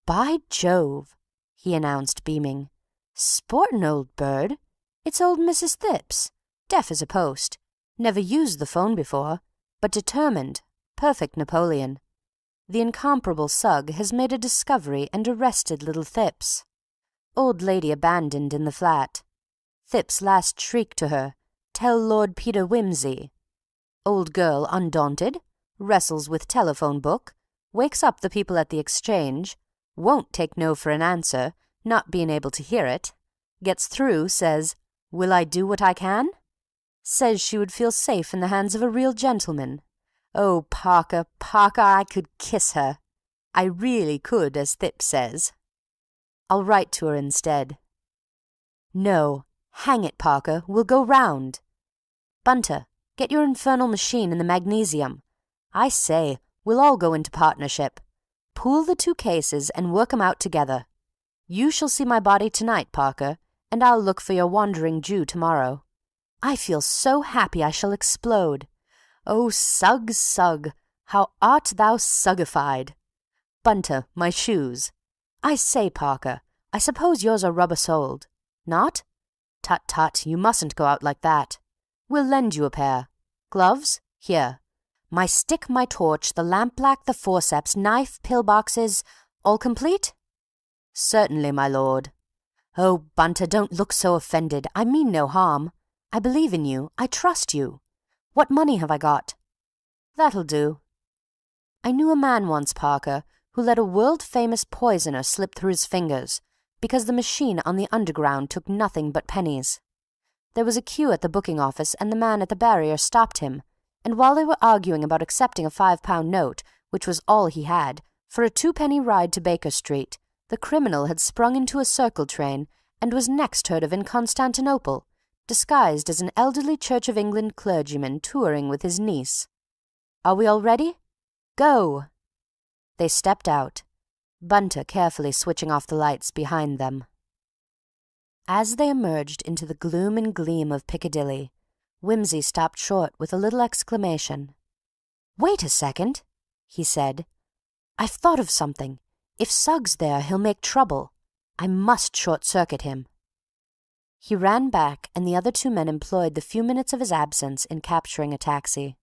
"By Jove!" he announced, beaming. "Sportin' old bird! It's old Mrs. Thip's, deaf as a post, never used the phone before, but determined, perfect Napoleon. The incomparable Sugg has made a discovery and arrested little Thip's. Old lady abandoned in the flat. Thip's last shriek to her, 'Tell Lord Peter Wimsey.' Old girl undaunted, wrestles with telephone book, wakes up the people at the exchange, won't take no for an answer, not being able to hear it, gets through, says, 'Will I do what I can?' Says she would feel safe in the hands of a real gentleman. Oh, Parker, Parker, I could kiss her. I really could, as Thipps says. I'll write to her instead. No, hang it, Parker, we'll go round. Bunter, get your infernal machine and the magnesium. I say, we'll all go into partnership. Pool the 2 cases and work 'em out together. You shall see my body tonight, Parker, and I'll look for your wandering Jew tomorrow. I feel so happy I shall explode. Oh, Sugg, Sugg, how art thou suggified! Bunter, my shoes. I say, Parker, I suppose yours are rubber-soled. Not? Tut, tut, you mustn't go out like that. We'll lend you a pair. Gloves? Here. My stick, my torch, the lampblack, the forceps, knife, pill-boxes, all complete? Certainly, my lord. Oh, Bunter, don't look so offended. I mean no harm. I believe in you. I trust you. What money have I got? That'll do. I knew a man once, Parker, who let a world-famous poisoner slip through his fingers because the machine on the Underground took nothing but pennies. There was a queue at the booking office and the man at the barrier stopped him, and while they were arguing about accepting a £5 note, which was all he had, for a 2-penny ride to Baker Street, the criminal had sprung into a circle train and was next heard of in Constantinople, disguised as an elderly Church of England clergyman touring with his niece. Are we all ready? Go! They stepped out, Bunter carefully switching off the lights behind them. As they emerged into the gloom and gleam of Piccadilly, Wimsey stopped short with a little exclamation. "Wait a second," he said. "I've thought of something. If Sugg's there, he'll make trouble. I must short-circuit him." He ran back, and the other 2 men employed the few minutes of his absence in capturing a taxi.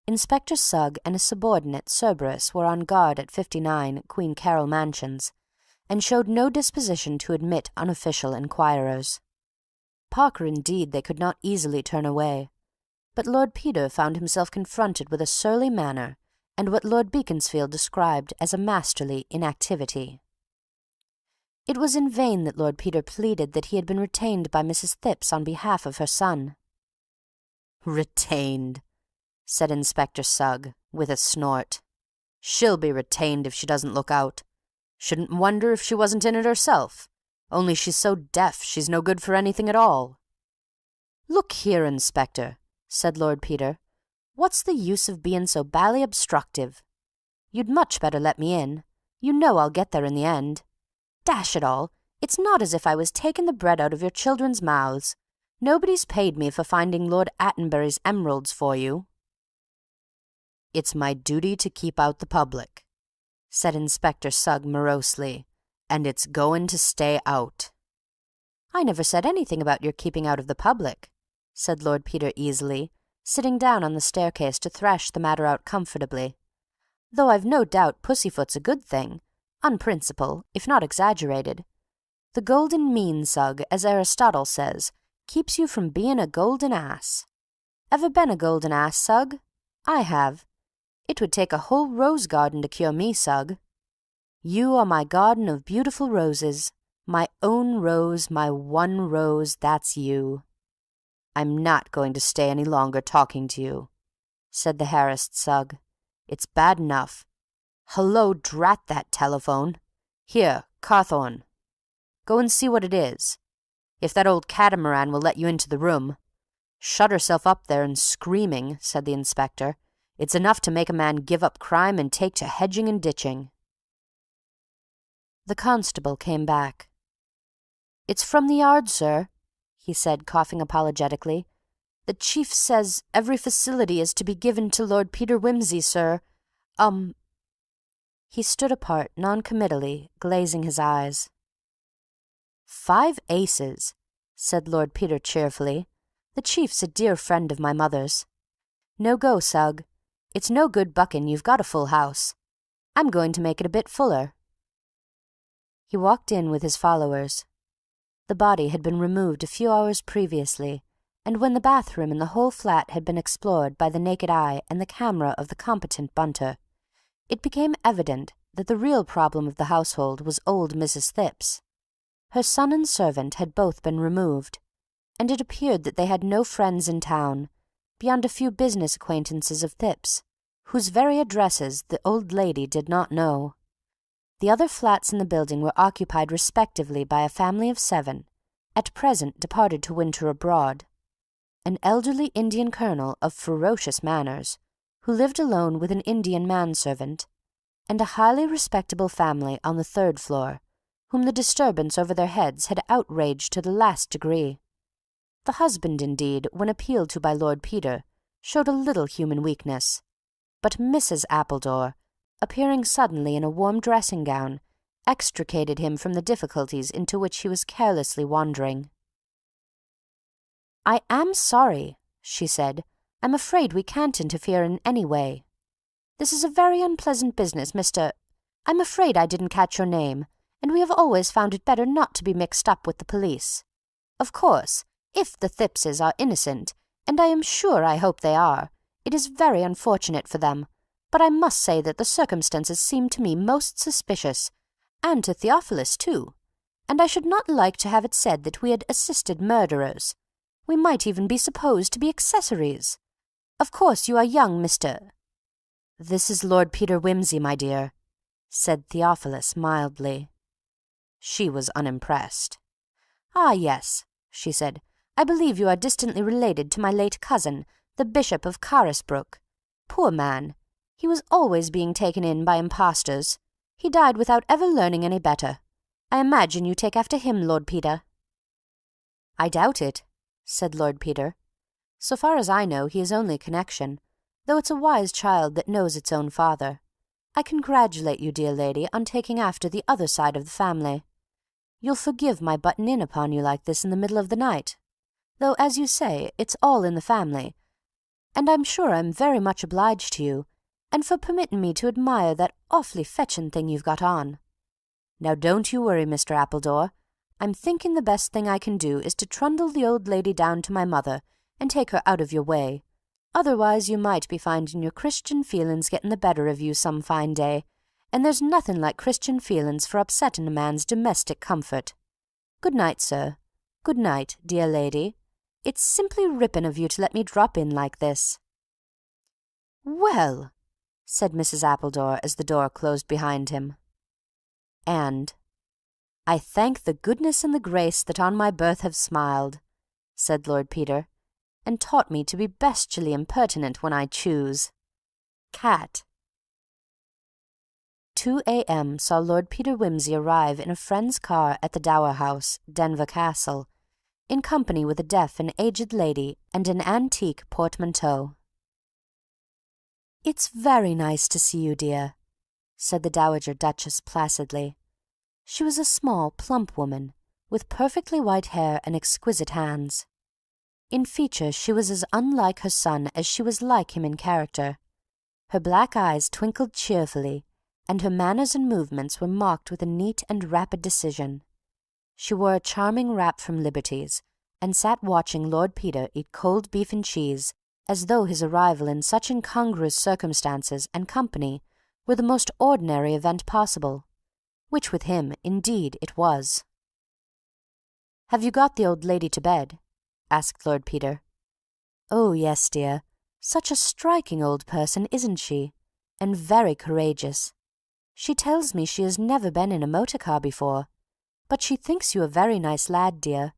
Inspector Sugg and his subordinate Cerberus were on guard at 59 Queen Carroll Mansions, and showed no disposition to admit unofficial inquirers. Parker, indeed, they could not easily turn away, but Lord Peter found himself confronted with a surly manner and what Lord Beaconsfield described as a masterly inactivity. It was in vain that Lord Peter pleaded that he had been retained by Mrs. Thipps on behalf of her son. "Retained," said Inspector Sugg, with a snort. "She'll be retained if she doesn't look out. Shouldn't wonder if she wasn't in it herself, only she's so deaf she's no good for anything at all." "Look here, Inspector," said Lord Peter, "what's the use of being so bally obstructive? You'd much better let me in. You know I'll get there in the end. Dash it all, it's not as if I was taking the bread out of your children's mouths. Nobody's paid me for finding Lord Attenbury's emeralds for you." "It's my duty to keep out the public," said Inspector Sugg morosely, "and it's going to stay out." "I never said anything about your keeping out of the public," said Lord Peter easily, sitting down on the staircase to thrash the matter out comfortably. "Though I've no doubt Pussyfoot's a good thing, on principle, if not exaggerated. The golden mean, Sugg, as Aristotle says, keeps you from being a golden ass. Ever been a golden ass, Sugg? I have. It would take a whole rose garden to cure me, Sugg. You are my garden of beautiful roses, my own rose, my one rose, that's you." "I'm not going to stay any longer talking to you," said the harassed Sugg. "It's bad enough. Hullo, drat that telephone. Here, Carthorne. Go and see what it is. If that old catamaran will let you into the room. Shut herself up there and screaming," said the inspector. "It's enough to make a man give up crime and take to hedging and ditching." The constable came back. "It's from the Yard, sir," he said, coughing apologetically. "The chief says every facility is to be given to Lord Peter Wimsey, sir. He stood apart non-committally, glazing his eyes. "5 aces," said Lord Peter cheerfully. "The chief's a dear friend of my mother's. No go, Sugg. It's no good bucking, you've got a full house. I'm going to make it a bit fuller." He walked in with his followers. The body had been removed a few hours previously, and when the bathroom and the whole flat had been explored by the naked eye and the camera of the competent Bunter, it became evident that the real problem of the household was old Mrs. Thipps. Her son and servant had both been removed, and it appeared that they had no friends in town, beyond a few business acquaintances of Thipps, whose very addresses the old lady did not know. The other flats in the building were occupied respectively by a family of 7, at present departed to winter abroad, an elderly Indian colonel of ferocious manners, who lived alone with an Indian manservant, and a highly respectable family on the 3rd floor, whom the disturbance over their heads had outraged to the last degree. The husband, indeed, when appealed to by Lord Peter, showed a little human weakness, but Mrs. Appledore, appearing suddenly in a warm dressing-gown, extricated him from the difficulties into which he was carelessly wandering. "I am sorry," she said. "I'm afraid we can't interfere in any way. This is a very unpleasant business, Mr. I'm afraid I didn't catch your name, and we have always found it better not to be mixed up with the police. Of course, if the Thippses are innocent, and I am sure I hope they are, it is very unfortunate for them, but I must say that the circumstances seem to me most suspicious, and to Theophilus too, and I should not like to have it said that we had assisted murderers. We might even be supposed to be accessories. Of course you are young, Mr. "This is Lord Peter Wimsey, my dear," said Theophilus mildly. She was unimpressed. "Ah, yes," she said. "I believe you are distantly related to my late cousin, the Bishop of Carisbrooke. Poor man! He was always being taken in by impostors. He died without ever learning any better. I imagine you take after him, Lord Peter." "I doubt it," said Lord Peter. "So far as I know, he is only a connection, though it's a wise child that knows its own father. I congratulate you, dear lady, on taking after the other side of the family. You'll forgive my butting in upon you like this in the middle of the night, though, as you say, it's all in the family, and I'm sure I'm very much obliged to you, and for permitting me to admire that awfully fetching thing you've got on. Now don't you worry, Mr. Appledore. I'm thinking the best thing I can do is to trundle the old lady down to my mother and take her out of your way. Otherwise you might be finding your Christian feelings getting the better of you some fine day, and there's nothing like Christian feelings for upsetting a man's domestic comfort. Good night, sir. Good night, dear lady. It's simply ripping of you to let me drop in like this." "Well," said Mrs. Appledore as the door closed behind him. "And I thank the goodness and the grace that on my birth have smiled," said Lord Peter, "and taught me to be bestially impertinent when I choose. Cat." 2 a.m. saw Lord Peter Wimsey arrive in a friend's car at the Dower House, Denver Castle, in company with a deaf and aged lady and an antique portmanteau. "It's very nice to see you, dear," said the Dowager Duchess placidly. She was a small, plump woman, with perfectly white hair and exquisite hands. In feature she was as unlike her son as she was like him in character. Her black eyes twinkled cheerfully, and her manners and movements were marked with a neat and rapid decision. She wore a charming wrap from Liberty's, and sat watching Lord Peter eat cold beef and cheese, as though his arrival in such incongruous circumstances and company were the most ordinary event possible, which with him, indeed, it was. "Have you got the old lady to bed?" asked Lord Peter. "Oh, yes, dear. Such a striking old person, isn't she? And very courageous. She tells me she has never been in a motor car before, but she thinks you a very nice lad, dear.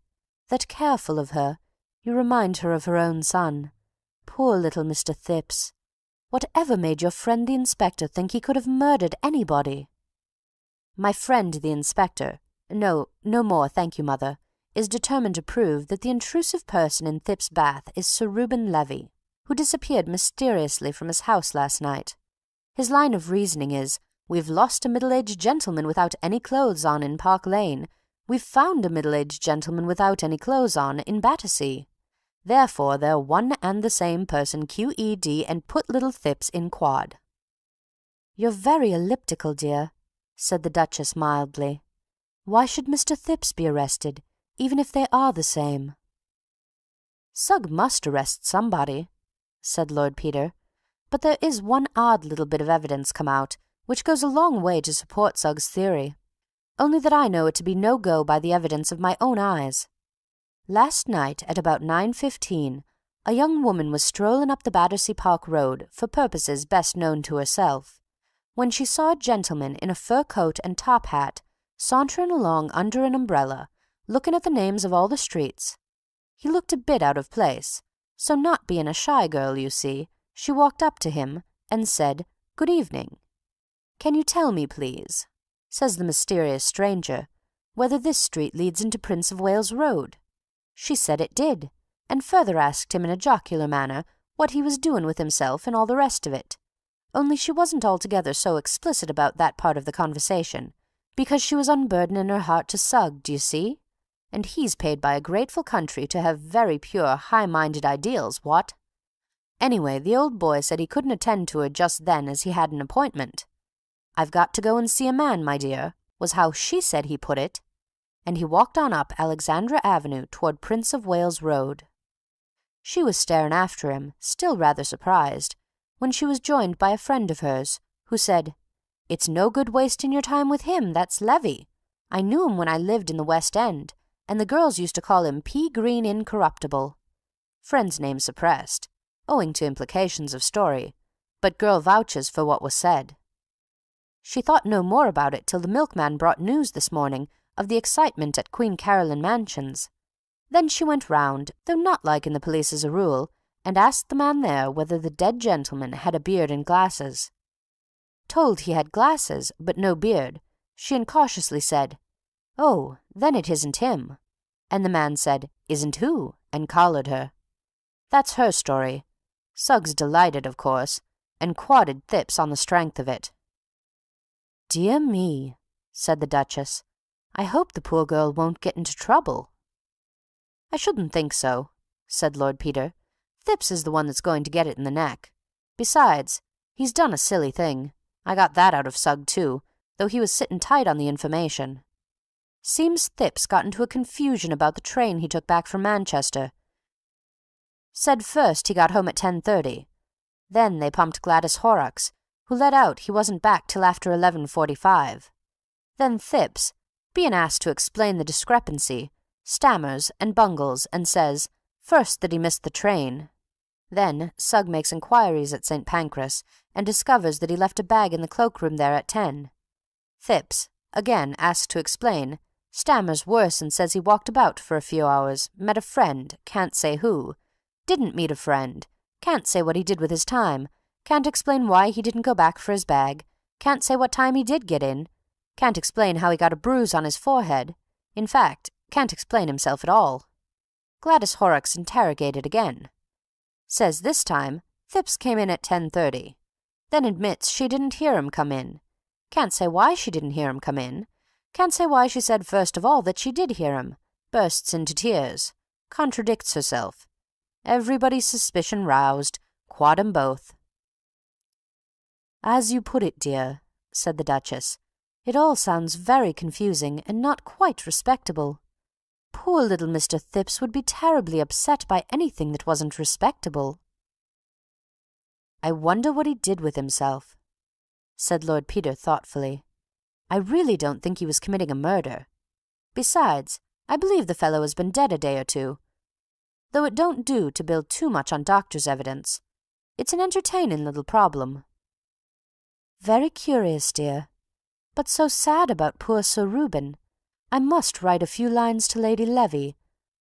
That careful of her, you remind her of her own son. Poor little Mr. Thipps. Whatever made your friend the inspector think he could have murdered anybody?" "My friend the inspector, no more, thank you, mother, is determined to prove that the intrusive person in Thipps' bath is Sir Reuben Levy, who disappeared mysteriously from his house last night. His line of reasoning is, we've lost a middle-aged gentleman without any clothes on in Park Lane. We've found a middle-aged gentleman without any clothes on in Battersea. Therefore they're one and the same person, QED, and put little Thipps in quad." "You're very elliptical, dear," said the Duchess mildly. "Why should Mr. Thipps be arrested, even if they are the same?" "Sugg must arrest somebody," said Lord Peter, "but there is one odd little bit of evidence come out, which goes a long way to support Sugg's theory, only that I know it to be no go by the evidence of my own eyes. Last night, at about 9:15, a young woman was strolling up the Battersea Park Road for purposes best known to herself, when she saw a gentleman in a fur coat and top hat sauntering along under an umbrella, looking at the names of all the streets. He looked a bit out of place, so not being a shy girl, you see, she walked up to him and said, "Good evening." "Can you tell me, please," says the mysterious stranger, "whether this street leads into Prince of Wales Road?" She said it did, and further asked him in a jocular manner what he was doing with himself and all the rest of it, only she wasn't altogether so explicit about that part of the conversation, because she was unburdening her heart to Sugg, do you see? And he's paid by a grateful country to have very pure, high-minded ideals, what? Anyway, the old boy said he couldn't attend to her just then as he had an appointment. "I've got to go and see a man, my dear," was how she said he put it, and he walked on up Alexandra Avenue toward Prince of Wales Road. She was staring after him, still rather surprised, when she was joined by a friend of hers, who said, "It's no good wasting your time with him, that's Levy. I knew him when I lived in the West End, and the girls used to call him Pea Green Incorruptible." Friend's name suppressed, owing to implications of story, but girl vouches for what was said. She thought no more about it till the milkman brought news this morning of the excitement at Queen Caroline Mansions. Then she went round, though not liking the police as a rule, and asked the man there whether the dead gentleman had a beard and glasses. Told he had glasses, but no beard, she incautiously said, "Oh, then it isn't him." And the man said, "Isn't who?" and collared her. That's her story. Sugg's delighted, of course, and quoted Thipps on the strength of it. "Dear me," said the Duchess. "I hope the poor girl won't get into trouble." "I shouldn't think so," said Lord Peter. "Thipps is the one that's going to get it in the neck. Besides, he's done a silly thing. I got that out of Sugg too, though he was sitting tight on the information. Seems Thipps got into a confusion about the train he took back from Manchester. Said first he got home at 10:30. Then they pumped Gladys Horrocks, who let out he wasn't back till after 11:45. Then Thipps, being asked to explain the discrepancy, stammers and bungles and says, first that he missed the train. Then Sugg makes inquiries at St. Pancras and discovers that he left a bag in the cloakroom there at 10. Thipps, again asked to explain, stammers worse and says he walked about for a few hours, met a friend, can't say who, didn't meet a friend, can't say what he did with his time, can't explain why he didn't go back for his bag, can't say what time he did get in, can't explain how he got a bruise on his forehead, in fact, can't explain himself at all. Gladys Horrocks interrogated again. Says this time Thipps came in at 10:30. Then admits she didn't hear him come in. Can't say why she didn't hear him come in. Can't say why she said first of all that she did hear him. Bursts into tears. Contradicts herself. Everybody's suspicion roused. Quad 'em both. "As you put it, dear," said the Duchess, "it all sounds very confusing and not quite respectable. Poor little Mr. Thipps would be terribly upset by anything that wasn't respectable." "I wonder what he did with himself," said Lord Peter thoughtfully. "I really don't think he was committing a murder. Besides, I believe the fellow has been dead a day or two, though it don't do to build too much on doctor's evidence. It's an entertaining little problem." "Very curious, dear, but so sad about poor Sir Reuben. I must write a few lines to Lady Levy.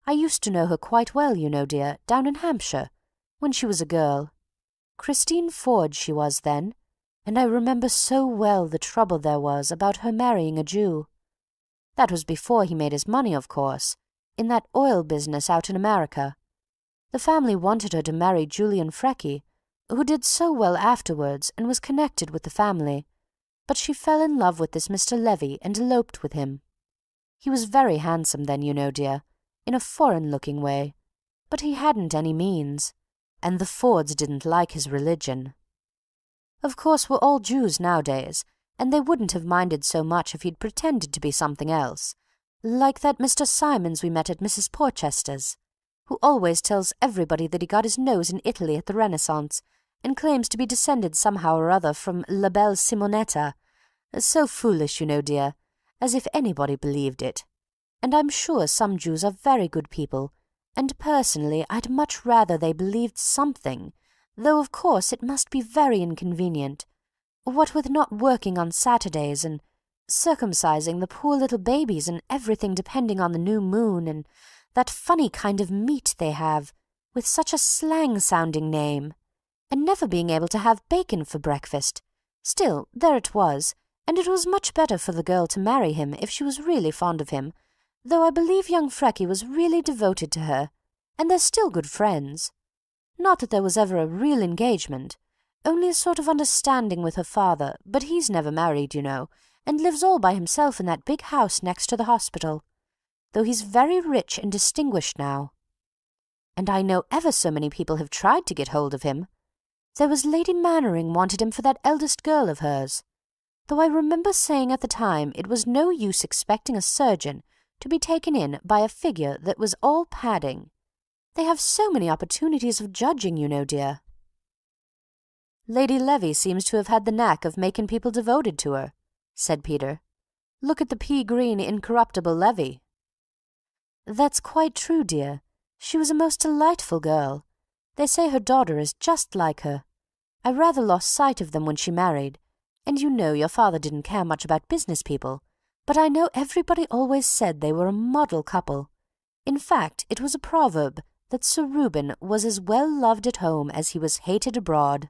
I used to know her quite well, you know, dear, down in Hampshire, when she was a girl. Christine Ford she was then, and I remember so well the trouble there was about her marrying a Jew. That was before he made his money, of course, in that oil business out in America. The family wanted her to marry Julian Freckey, who did so well afterwards and was connected with the family, but she fell in love with this Mr. Levy and eloped with him. He was very handsome then, you know, dear, in a foreign-looking way, but he hadn't any means, and the Fords didn't like his religion. Of course, we're all Jews nowadays, and they wouldn't have minded so much if he'd pretended to be something else, like that Mr. Simons we met at Mrs. Porchester's, who always tells everybody that he got his nose in Italy at the Renaissance, and claims to be descended somehow or other from La Belle Simonetta. So foolish, you know, dear, as if anybody believed it. And I'm sure some Jews are very good people, And personally I'd much rather they believed something, though of course it must be very inconvenient, what with not working on Saturdays and circumcising the poor little babies and everything depending on the new moon and that funny kind of meat they have, with such a slang-sounding name, and never being able to have bacon for breakfast. Still, there it was, and it was much better for the girl to marry him if she was really fond of him, though I believe young Freckey was really devoted to her, and they're still good friends. Not that there was ever a real engagement, only a sort of understanding with her father, but he's never married, you know, and lives all by himself in that big house next to the hospital, though he's very rich and distinguished now. And I know ever so many people have tried to get hold of him. There was Lady Mannering wanted him for that eldest girl of hers, though I remember saying at the time it was no use expecting a surgeon to be taken in by a figure that was all padding. They have so many opportunities of judging, you know, dear. Lady Levy seems to have had the knack of making people devoted to her, said Peter. Look at the pea-green incorruptible Levy. That's quite true, dear. She was a most delightful girl. They say her daughter is just like her. I rather lost sight of them when she married, and you know your father didn't care much about business people, but I know everybody always said they were a model couple. In fact, it was a proverb that Sir Reuben was as well loved at home as he was hated abroad.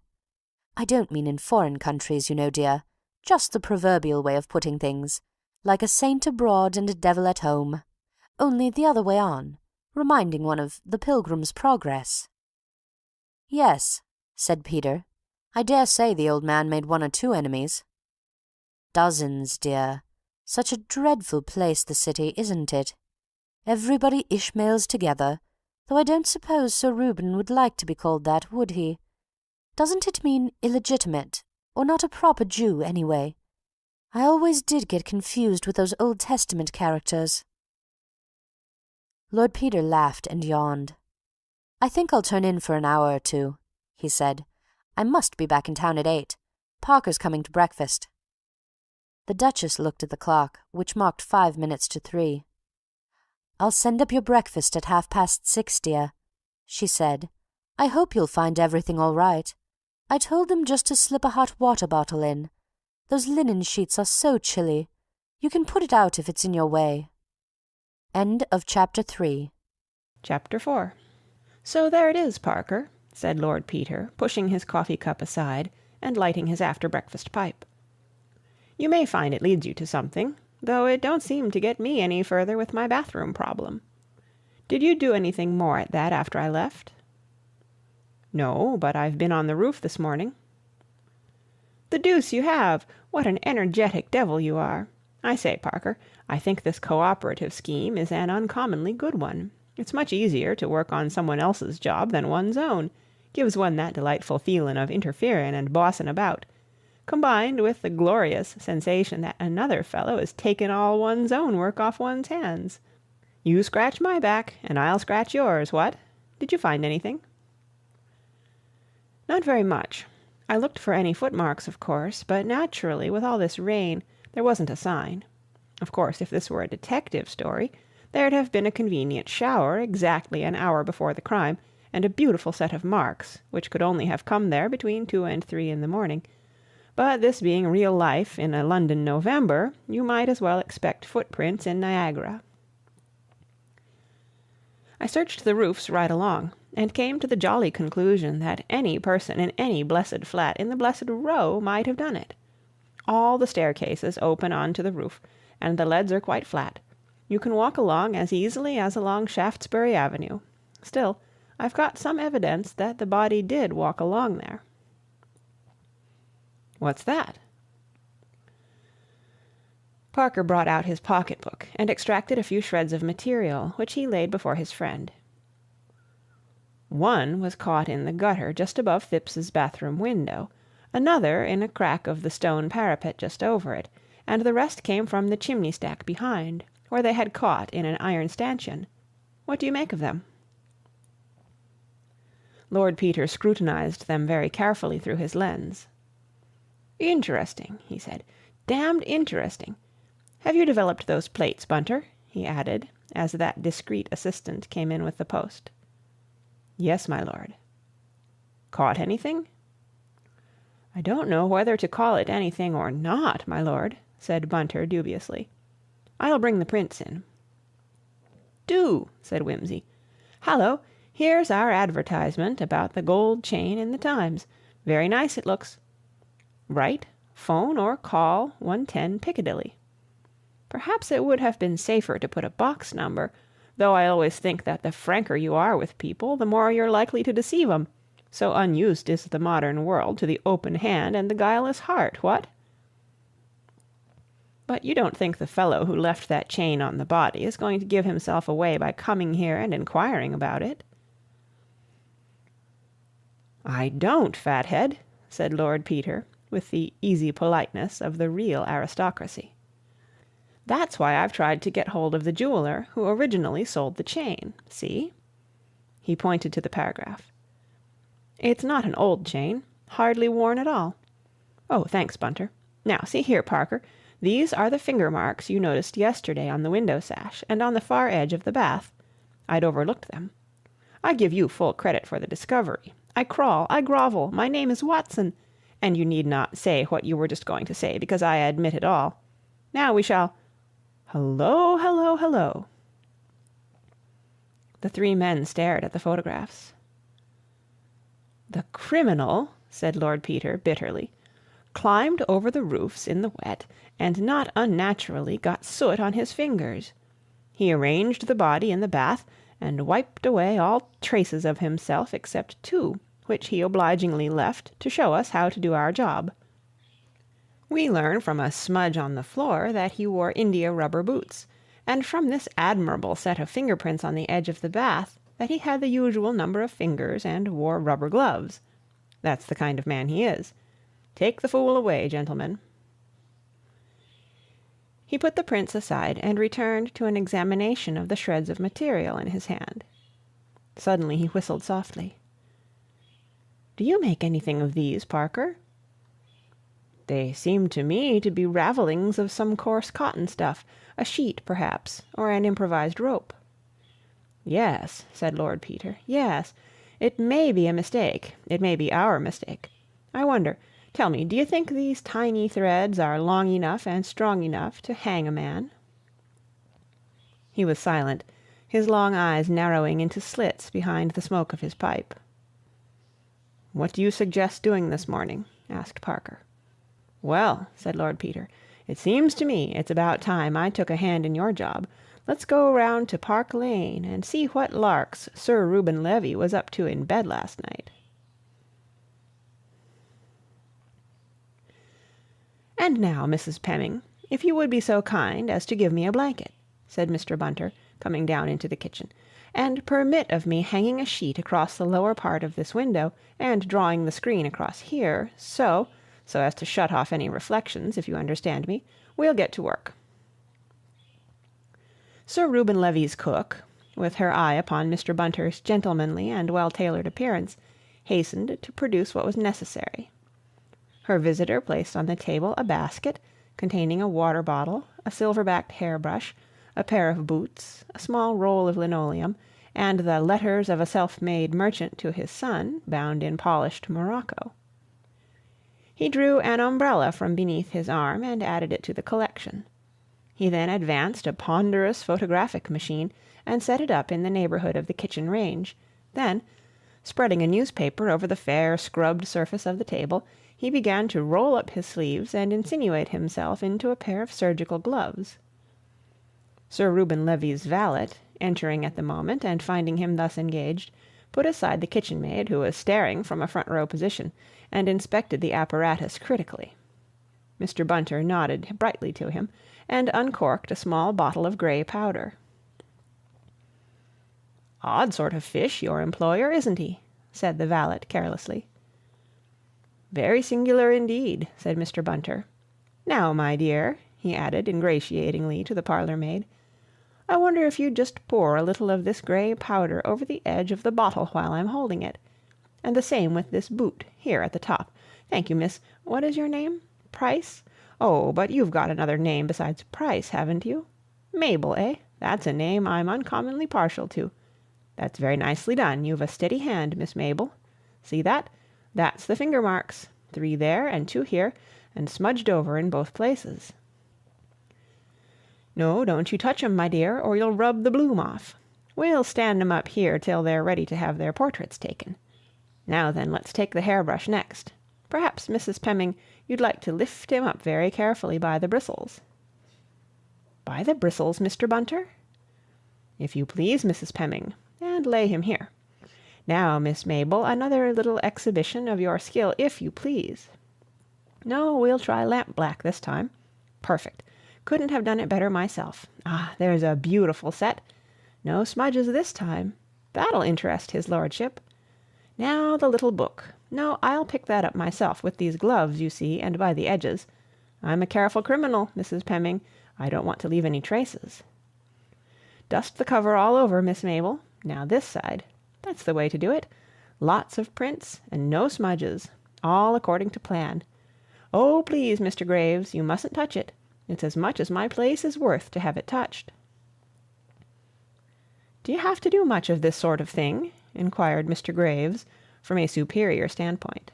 I don't mean in foreign countries, you know, dear, just the proverbial way of putting things, like a saint abroad and a devil at home, only the other way on, reminding one of the Pilgrim's Progress. Yes, said Peter. I dare say the old man made 1 or 2 enemies. Dozens, dear. Such a dreadful place, the city, isn't it? Everybody Ishmaels together, though I don't suppose Sir Reuben would like to be called that, would he? Doesn't it mean illegitimate, or not a proper Jew, anyway? I always did get confused with those Old Testament characters. Lord Peter laughed and yawned. I think I'll turn in for an hour or 2, he said. I must be back in town at 8. Parker's coming to breakfast. The Duchess looked at the clock, which marked 5 minutes to 3. I'll send up your breakfast at 6:30, dear, she said. I hope you'll find everything all right. I told them just to slip a hot water bottle in. Those linen sheets are so chilly. You can put it out if it's in your way. End of Chapter 3. Chapter 4. So there it is, Parker, said Lord Peter, pushing his coffee-cup aside and lighting his after-breakfast pipe. You may find it leads you to something, though it don't seem to get me any further with my bathroom problem. Did you do anything more at that after I left? No, but I've been on the roof this morning. The deuce you have! What an energetic devil you are! I say, Parker, I think this cooperative scheme is an uncommonly good one. It's much easier to work on someone else's job than one's own. Gives one that delightful feelin' of interferin' and bossin' about, combined with the glorious sensation that another fellow is taking all one's own work off one's hands. You scratch my back, and I'll scratch yours, what? Did you find anything? Not very much. I looked for any footmarks, of course, but naturally, with all this rain, there wasn't a sign. Of course, if this were a detective story, there'd have been a convenient shower exactly an hour before the crime, and a beautiful set of marks, which could only have come there between 2 and 3 in the morning. But this being real life in a London November, you might as well expect footprints in Niagara. I searched the roofs right along, and came to the jolly conclusion that any person in any blessed flat in the blessed row might have done it. All the staircases open on to the roof, and the leads are quite flat. You can walk along as easily as along Shaftesbury Avenue. Still, I've got some evidence that the body did walk along there. What's that? Parker brought out his pocketbook and extracted a few shreds of material, which he laid before his friend. One was caught in the gutter just above Phipps's bathroom window, another in a crack of the stone parapet just over it, and the rest came from the chimney stack behind, where they had caught in an iron stanchion. What do you make of them? Lord Peter scrutinized them very carefully through his lens. Interesting, he said. Damned interesting. Have you developed those plates, Bunter? He added, as that discreet assistant came in with the post. "Yes, my lord." "Caught anything?" "I don't know whether to call it anything or not, my lord," said Bunter dubiously. "I'll bring the prince in." "Do," said Wimsey. "Hallo, here's our advertisement about the gold chain in the Times. Very nice it looks. Write, phone or call 110 Piccadilly. Perhaps it would have been safer to put a box number, though I always think that the franker you are with people, the more you're likely to deceive 'em. So unused is the modern world to the open hand and the guileless heart, what? But you don't think the fellow who left that chain on the body is going to give himself away by coming here and inquiring about it?" "I don't, fathead," said Lord Peter, with the easy politeness of the real aristocracy. "That's why I've tried to get hold of the jeweler who originally sold the chain. See?" He pointed to the paragraph. "It's not an old chain, hardly worn at all. Oh, thanks, Bunter. Now, see here, Parker. These are the finger marks you noticed yesterday on the window sash and on the far edge of the bath. I'd overlooked them. I give you full credit for the discovery. I crawl, I grovel, my name is Watson, and you need not say what you were just going to say, because I admit it all. Now we shall... Hello, hello, hello." The three men stared at the photographs. "The criminal," said Lord Peter bitterly, "climbed over the roofs in the wet, and not unnaturally got soot on his fingers. He arranged the body in the bath, and wiped away all traces of himself except two, which he obligingly left to show us how to do our job. We learn from a smudge on the floor that he wore india-rubber boots, and from this admirable set of fingerprints on the edge of the bath that he had the usual number of fingers and wore rubber gloves. That's the kind of man he is. Take the fool away, gentlemen." He put the prints aside and returned to an examination of the shreds of material in his hand. Suddenly he whistled softly. "Do you make anything of these, Parker?" "They seem to me to be ravellings of some coarse cotton stuff, a sheet, perhaps, or an improvised rope." "Yes," said Lord Peter, "yes. It may be a mistake. It may be our mistake. I wonder, tell me, do you think these tiny threads are long enough and strong enough to hang a man?" He was silent, his long eyes narrowing into slits behind the smoke of his pipe. "What do you suggest doing this morning?" asked Parker. "Well," said Lord Peter, "it seems to me it's about time I took a hand in your job. Let's go round to Park Lane and see what larks Sir Reuben Levy was up to in bed last night." "And now, Mrs. Pemming, if you would be so kind as to give me a blanket," said Mr. Bunter, coming down into the kitchen, "and permit of me hanging a sheet across the lower part of this window and drawing the screen across here, so as to shut off any reflections, if you understand me, we'll get to work." Sir Reuben Levy's cook, with her eye upon Mr. Bunter's gentlemanly and well-tailored appearance, hastened to produce what was necessary. Her visitor placed on the table a basket containing a water bottle, a silver-backed hairbrush, a pair of boots, a small roll of linoleum, and the letters of a self-made merchant to his son, bound in polished morocco. He drew an umbrella from beneath his arm and added it to the collection. He then advanced a ponderous photographic machine and set it up in the neighborhood of the kitchen range. Then, spreading a newspaper over the fair scrubbed surface of the table, he began to roll up his sleeves and insinuate himself into a pair of surgical gloves. Sir Reuben Levy's valet, entering at the moment and finding him thus engaged, put aside the kitchen maid, who was staring from a front row position, and inspected the apparatus critically. Mr. Bunter nodded brightly to him, and uncorked a small bottle of grey powder. "Odd sort of fish, your employer, isn't he?" said the valet carelessly. "Very singular indeed," said Mr. Bunter. "Now, my dear," he added ingratiatingly to the parlour maid, "I wonder if you'd just pour a little of this grey powder over the edge of the bottle while I'm holding it. And the same with this boot, here at the top. Thank you, miss. What is your name? Price? Oh, but you've got another name besides Price, haven't you? Mabel, eh? That's a name I'm uncommonly partial to. That's very nicely done. You've a steady hand, Miss Mabel. See that? That's the finger marks. 3 there and 2 here, and smudged over in both places. No, don't you touch 'em, my dear, or you'll rub the bloom off. We'll stand 'em up here till they're ready to have their portraits taken. Now then, let's take the hairbrush next. Perhaps, Mrs. Pemming, you'd like to lift him up very carefully by the bristles." "By the bristles, Mr. Bunter?" "If you please, Mrs. Pemming, and lay him here. Now, Miss Mabel, another little exhibition of your skill, if you please. No, we'll try lampblack this time. Perfect. Couldn't have done it better myself. Ah, there's a beautiful set. No smudges this time. That'll interest his lordship. Now the little book. No, I'll pick that up myself with these gloves, you see, and by the edges. I'm a careful criminal, Mrs. Pemming. I don't want to leave any traces. Dust the cover all over, Miss Mabel. Now this side. That's the way to do it. Lots of prints and no smudges. All according to plan. Oh, please, Mr. Graves, you mustn't touch it. It's as much as my place is worth to have it touched." "Do you have to do much of this sort of thing?" inquired Mr. Graves, from a superior standpoint.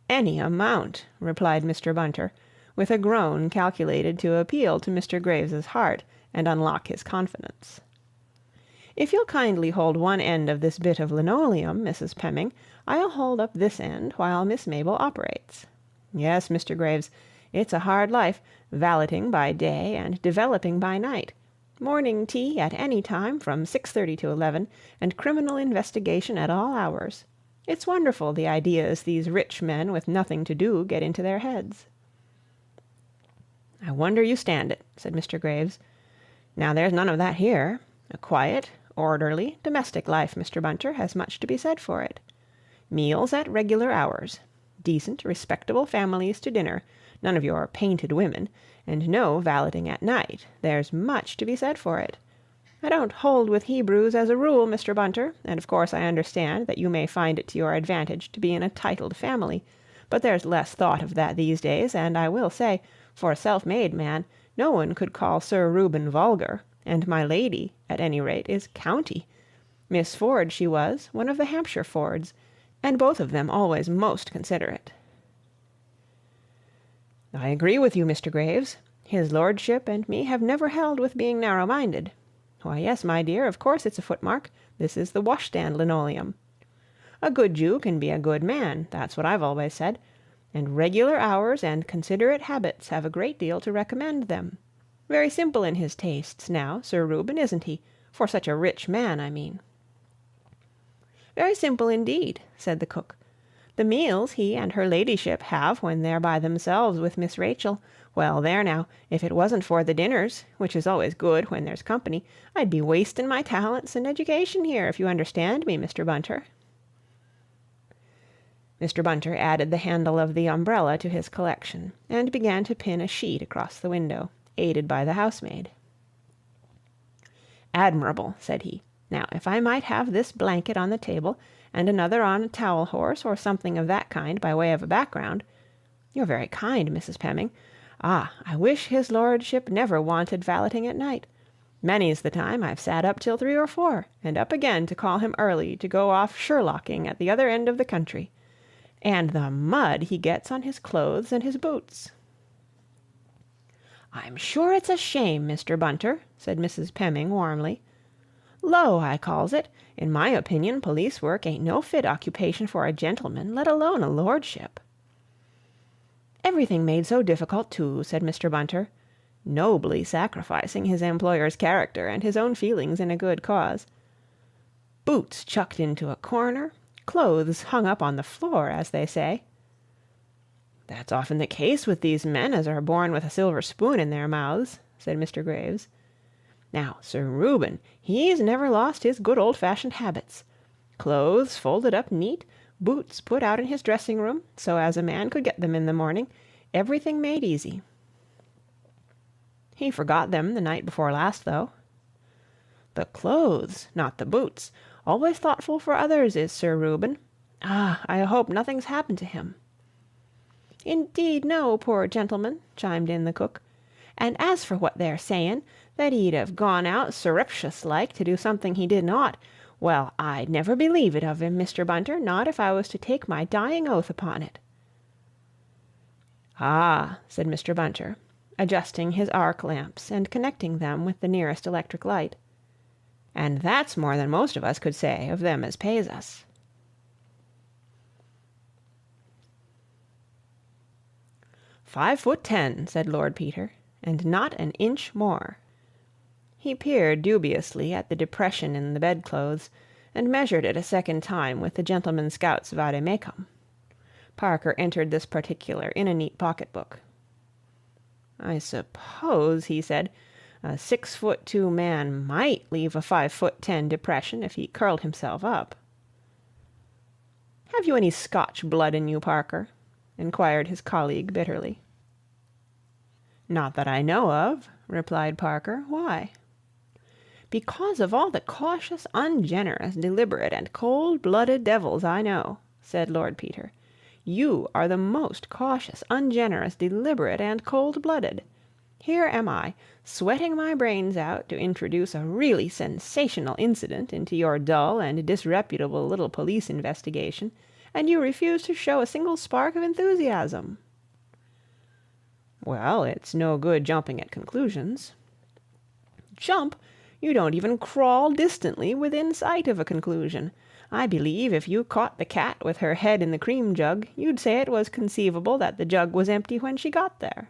"Any amount," replied Mr. Bunter, with a groan calculated to appeal to Mr. Graves's heart and unlock his confidence. "If you'll kindly hold one end of this bit of linoleum, Mrs. Pemming, I'll hold up this end while Miss Mabel operates. Yes, Mr. Graves, it's a hard life, valeting by day and developing by night. Morning tea at any time from 6:30 to 11, and criminal investigation at all hours. It's wonderful the ideas these rich men with nothing to do get into their heads." "I wonder you stand it," said Mr. Graves. "Now there's none of that here. A quiet, orderly, domestic life, Mr. Bunter, has much to be said for it. Meals at regular hours. Decent, respectable families to dinner. None of your painted women, and no valeting at night. There's much to be said for it. I don't hold with Hebrews as a rule, Mr. Bunter, and of course I understand that you may find it to your advantage to be in a titled family, but there's less thought of that these days, and I will say, for a self-made man, no one could call Sir Reuben vulgar, and my lady, at any rate, is county. Miss Ford she was, one of the Hampshire Fords, and both of them always most considerate." "I agree with you, Mr. Graves. His lordship and me have never held with being narrow-minded. Why, yes, my dear, of course it's a footmark. This is the washstand linoleum. A good Jew can be a good man, that's what I've always said, and regular hours and considerate habits have a great deal to recommend them. Very simple in his tastes now, Sir Reuben, isn't he? For such a rich man, I mean." "Very simple indeed," said the cook. "The meals he and her ladyship have when they're by themselves with Miss Rachel, well, there now, if it wasn't for the dinners, which is always good when there's company, I'd be wasting my talents and education here, if you understand me, Mr. Bunter." Mr. Bunter added the handle of the umbrella to his collection, and began to pin a sheet across the window, aided by the housemaid. "Admirable," said he. "Now, if I might have this blanket on the table, and another on a towel horse, or something of that kind by way of a background. You're very kind, Mrs. Pemming. Ah, I wish his lordship never wanted valeting at night. Many's the time I've sat up till 3 or 4, and up again to call him early to go off Sherlocking at the other end of the country. And the mud he gets on his clothes and his boots." "I'm sure it's a shame, Mr. Bunter," said Mrs. Pemming warmly. "Low, I calls it. In my opinion, police work ain't no fit occupation for a gentleman, let alone a lordship." "Everything made so difficult, too," said Mr. Bunter, nobly sacrificing his employer's character and his own feelings in a good cause. "Boots chucked into a corner, clothes hung up on the floor, as they say." "That's often the case with these men as are born with a silver spoon in their mouths," said Mr. Graves. "Now, Sir Reuben, he's never lost his good old-fashioned habits. Clothes folded up neat, boots put out in his dressing-room, so as a man could get them in the morning, everything made easy." "He forgot them the night before last, though." "The clothes, not the boots. Always thoughtful for others is Sir Reuben. Ah, I hope nothing's happened to him." "Indeed, no, poor gentleman," chimed in the cook. And as for what they're saying, that he'd have gone out surreptitious-like to do something he did not, well, I'd never believe it of him, Mr. Bunter, not if I was to take my dying oath upon it." "Ah," said Mr. Bunter, adjusting his arc lamps and connecting them with the nearest electric light. "And that's more than most of us could say of them as pays us." "5'10", said Lord Peter, "and not an inch more." He peered dubiously at the depression in the bedclothes, and measured it a second time with the gentleman scout's vade-mecum. Parker entered this particular in a neat pocketbook. "I suppose," he said, "a 6'2" man might leave a 5'10" depression if he curled himself up." "Have you any Scotch blood in you, Parker?" inquired his colleague bitterly. "Not that I know of," replied Parker. "Why?" "Because of all the cautious, ungenerous, deliberate, and cold-blooded devils I know," said Lord Peter. "You are the most cautious, ungenerous, deliberate, and cold-blooded. Here am I, sweating my brains out to introduce a really sensational incident into your dull and disreputable little police investigation, and you refuse to show a single spark of enthusiasm." "Well, it's no good jumping at conclusions." "Jump! You don't even crawl distantly within sight of a conclusion. I believe if you caught the cat with her head in the cream jug, you'd say it was conceivable that the jug was empty when she got there."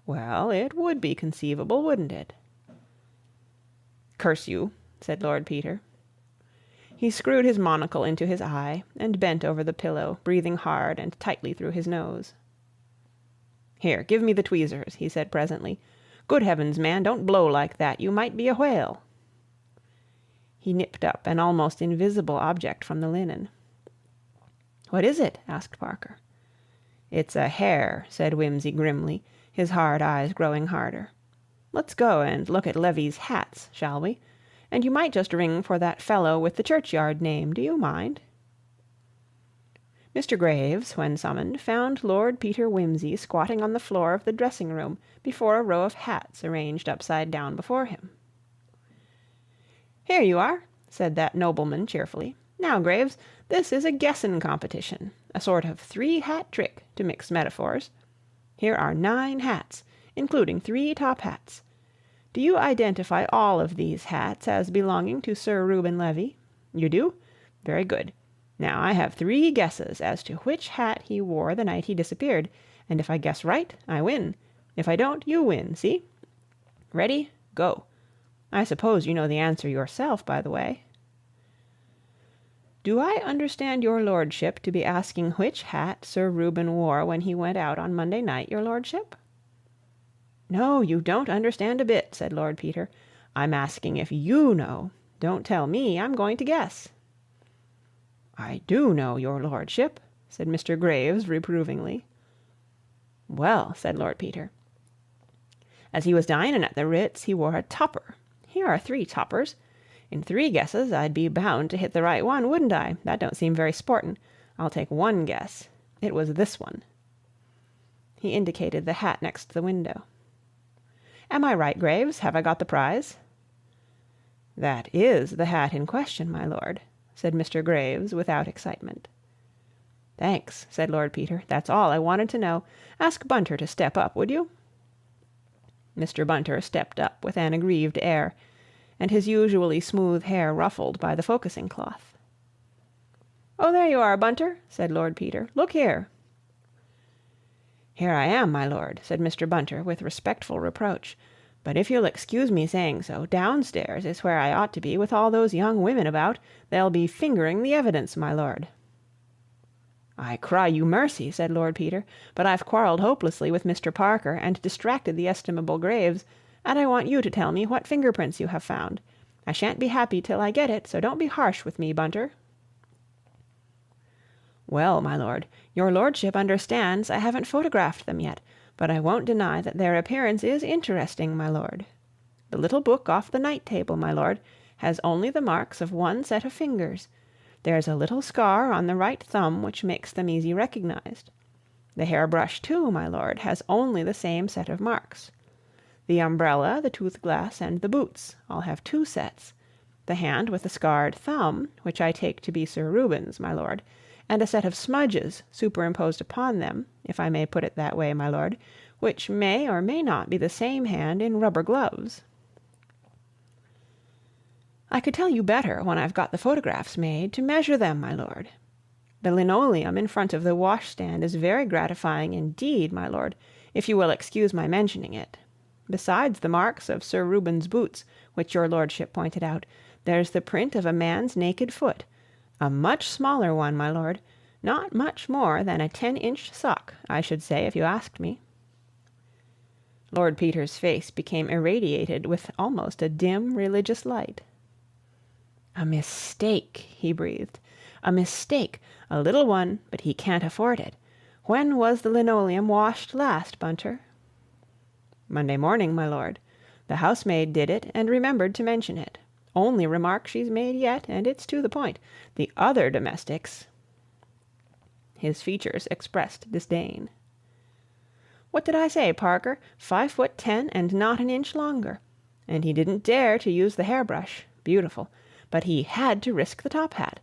"Well, it would be conceivable, wouldn't it?" "Curse you," said Lord Peter. He screwed his monocle into his eye and bent over the pillow, breathing hard and tightly through his nose. "Here, give me the tweezers," he said presently. "Good heavens, man, don't blow like that. You might be a whale." He nipped up an almost invisible object from the linen. "What is it?" asked Parker. "It's a hare," said Wimsey grimly, his hard eyes growing harder. "Let's go and look at Levy's hats, shall we? And you might just ring for that fellow with the churchyard name. Do you mind?" Mr. Graves, when summoned, found Lord Peter Wimsey squatting on the floor of the dressing-room before a row of hats arranged upside down before him. "Here you are," said that nobleman cheerfully. "Now, Graves, this is a guessin' competition, a sort of 3-hat trick, to mix metaphors. Here are 9 hats, including 3 top hats. Do you identify all of these hats as belonging to Sir Reuben Levy? You do? Very good. Now, I have 3 guesses as to which hat he wore the night he disappeared, and if I guess right, I win. If I don't, you win, see? Ready? Go. I suppose you know the answer yourself, by the way." "Do I understand your lordship to be asking which hat Sir Reuben wore when he went out on Monday night, your lordship?" "No, you don't understand a bit," said Lord Peter. "I'm asking if you know. Don't tell me. I'm going to guess." "I do know, your lordship," said Mr. Graves reprovingly. "Well," said Lord Peter, "as he was dinin' at the Ritz, he wore a topper. Here are 3 toppers. In 3 guesses I'd be bound to hit the right one, wouldn't I? That don't seem very sportin'. I'll take 1 guess. It was this one." He indicated the hat next the window. "Am I right, Graves? Have I got the prize?" "That is the hat in question, my lord," said Mr. Graves without excitement. "Thanks," said Lord Peter. "That's all I wanted to know. Ask Bunter to step up, would you?" Mr. Bunter stepped up with an aggrieved air, and his usually smooth hair ruffled by the focusing cloth. "Oh, there you are, Bunter," said Lord Peter. "Look here." "Here I am, my lord," said Mr. Bunter with respectful reproach. "But if you'll excuse me saying so, downstairs is where I ought to be with all those young women about. They'll be fingering the evidence, my lord." "I cry you mercy," said Lord Peter, "but I've quarrelled hopelessly with Mr. Parker and distracted the estimable Graves, and I want you to tell me what fingerprints you have found. I shan't be happy till I get it, so don't be harsh with me, Bunter." "Well, my lord, your lordship understands I haven't photographed them yet, but I won't deny that their appearance is interesting, my lord. The little book off the night-table, my lord, has only the marks of 1 set of fingers. There's a little scar on the right thumb which makes them easy recognized. The hairbrush, too, my lord, has only the same set of marks. The umbrella, the tooth-glass, and the boots all have 2 sets. The hand with the scarred thumb, which I take to be Sir Reuben's, my lord, and a set of smudges superimposed upon them, if I may put it that way, my lord, which may or may not be the same hand in rubber gloves. I could tell you better when I've got the photographs made to measure them, my lord. The linoleum in front of the washstand is very gratifying indeed, my lord, if you will excuse my mentioning it. Besides the marks of Sir Reuben's boots, which your lordship pointed out, there's the print of a man's naked foot, a much smaller one, my lord, not much more than a 10-inch sock, I should say, if you asked me. Lord Peter's face became irradiated with almost a dim religious light. "A mistake," he breathed. "A mistake. A little one, but he can't afford it. When was the linoleum washed last, Bunter?" "Monday morning, my lord. The housemaid did it and remembered to mention it. Only remark she's made yet, and it's to the point. The other domestics—" His features expressed disdain. "What did I say, Parker? 5'10" and not an inch longer. And he didn't dare to use the hairbrush. Beautiful. But he had to risk the top hat.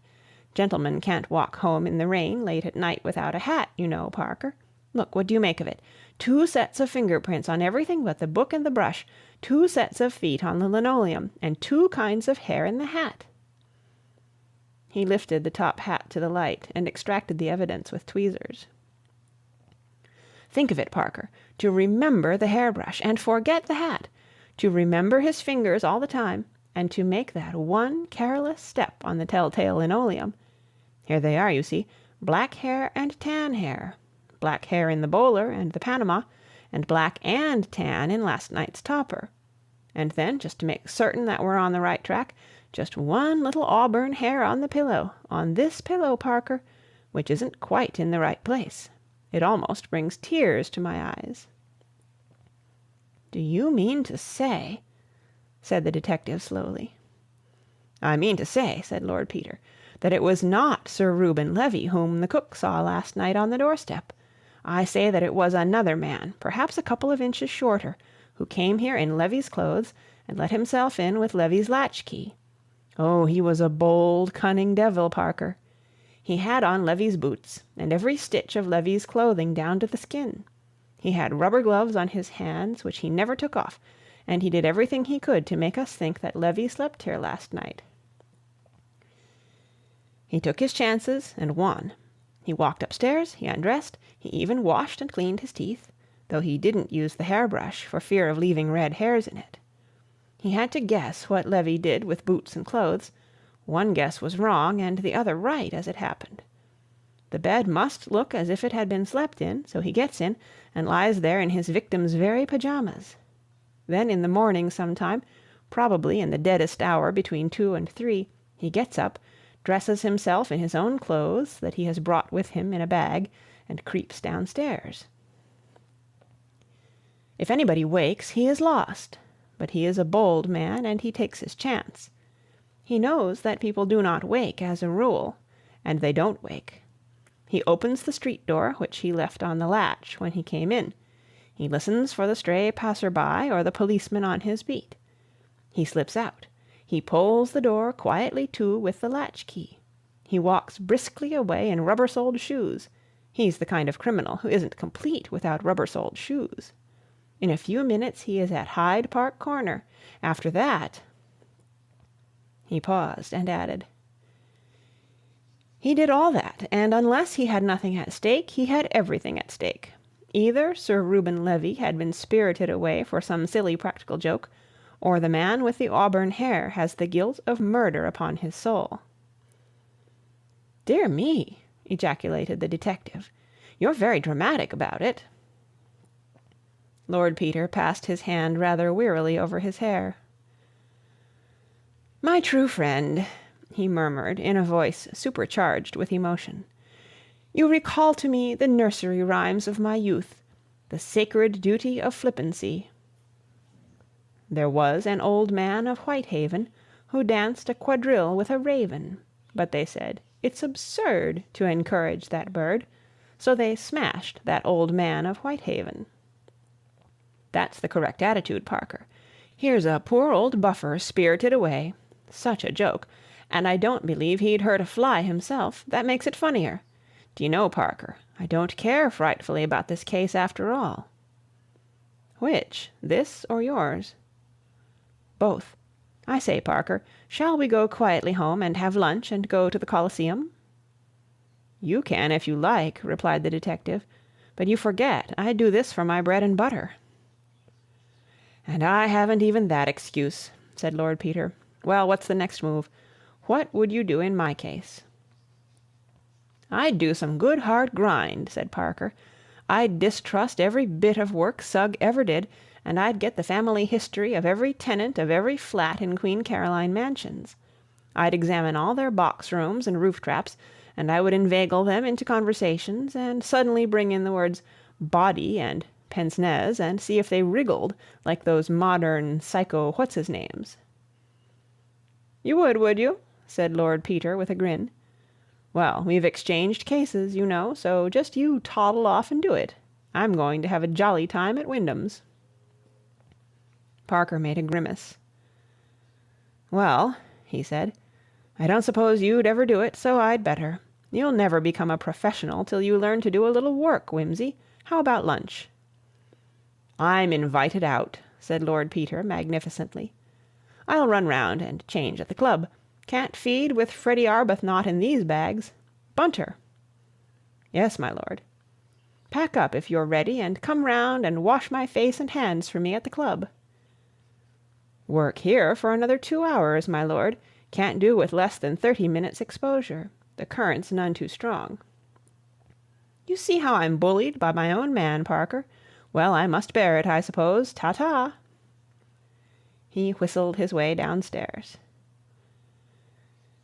Gentlemen can't walk home in the rain late at night without a hat, you know, Parker. Look, what do you make of it? 2 sets of fingerprints on everything but the book and the brush, 2 sets of feet on the linoleum, and 2 kinds of hair in the hat." He lifted the top hat to the light and extracted the evidence with tweezers. "Think of it, Parker. To remember the hairbrush and forget the hat. To remember his fingers all the time, and to make that one careless step on the telltale linoleum. Here they are, you see, black hair and tan hair. Black hair in the bowler and the Panama, and black and tan in last night's topper. And then, just to make certain that we're on the right track, just one little auburn hair on the pillow, on this pillow, Parker, which isn't quite in the right place. It almost brings tears to my eyes." "Do you mean to say—" said the detective slowly. "I mean to say," said Lord Peter, "that it was not Sir Reuben Levy whom the cook saw last night on the doorstep. I say that it was another man, perhaps a couple of inches shorter, who came here in Levy's clothes and let himself in with Levy's latchkey. Oh, he was a bold, cunning devil, Parker. He had on Levy's boots, and every stitch of Levy's clothing down to the skin. He had rubber gloves on his hands, which he never took off, and he did everything he could to make us think that Levy slept here last night. He took his chances and won. He walked upstairs, he undressed, he even washed and cleaned his teeth, though he didn't use the hairbrush for fear of leaving red hairs in it. He had to guess what Levy did with boots and clothes. One guess was wrong and the other right, as it happened. The bed must look as if it had been slept in, so he gets in and lies there in his victim's very pajamas. Then in the morning sometime, probably in the deadest hour between 2 and 3, he gets up, dresses himself in his own clothes that he has brought with him in a bag, and creeps downstairs. If anybody wakes, he is lost. But he is a bold man, and he takes his chance. He knows that people do not wake as a rule, and they don't wake. He opens the street door, which he left on the latch when he came in. He listens for the stray passer-by or the policeman on his beat. He slips out. He pulls the door quietly to with the latch-key. He walks briskly away in rubber-soled shoes. He's the kind of criminal who isn't complete without rubber-soled shoes. In a few minutes he is at Hyde Park Corner. After that... He paused and added, "He did all that, and unless he had nothing at stake, he had everything at stake. Either Sir Reuben Levy had been spirited away for some silly practical joke, or the man with the auburn hair has the guilt of murder upon his soul." "Dear me," ejaculated the detective. "You're very dramatic about it." Lord Peter passed his hand rather wearily over his hair. "My true friend," he murmured in a voice supercharged with emotion, "you recall to me the nursery rhymes of my youth, the sacred duty of flippancy. There was an old man of Whitehaven who danced a quadrille with a raven, but they said, 'It's absurd to encourage that bird. so they smashed that old man of Whitehaven. That's the correct attitude, Parker. Here's a poor old buffer spirited away. Such a joke. And I don't believe he'd hurt a fly himself. That makes it funnier. Do you know, Parker, I don't care frightfully about this case after all. Which, this or yours? Both. I say, Parker, shall we go quietly home and have lunch and go to the Colosseum? You can if you like, replied the detective, but you forget I do this for my bread and butter. And I haven't even that excuse, said Lord Peter. Well, what's the next move? What would you do in my case? I'd do some good hard grind, said Parker. I'd distrust every bit of work Sugg ever did, and I'd get the family history of every tenant of every flat in Queen Caroline Mansions. I'd examine all their box rooms and roof traps, and I would inveigle them into conversations, and suddenly bring in the words body and pince-nez, and see if they wriggled like those modern psycho-what's-his-names. You would you? Said Lord Peter with a grin. Well, we've exchanged cases, you know, so just you toddle off and do it. I'm going to have a jolly time at Wyndham's. Parker made a grimace. Well, he said, I don't suppose you'd ever do it, so I'd better. You'll never become a professional till you learn to do a little work, Wimsey. How about lunch? I'm invited out, said Lord Peter magnificently. I'll run round and change at the club. Can't feed with Freddie Arbuthnot in these bags. Bunter. Yes, my lord. Pack up if you're ready, and come round and wash my face and hands for me at the club. Work here for another 2 hours, my lord. Can't do with less than 30 minutes exposure. The current's none too strong. You see how I'm bullied by my own man, Parker. Well, I must bear it, I suppose. Ta-ta. He whistled his way downstairs.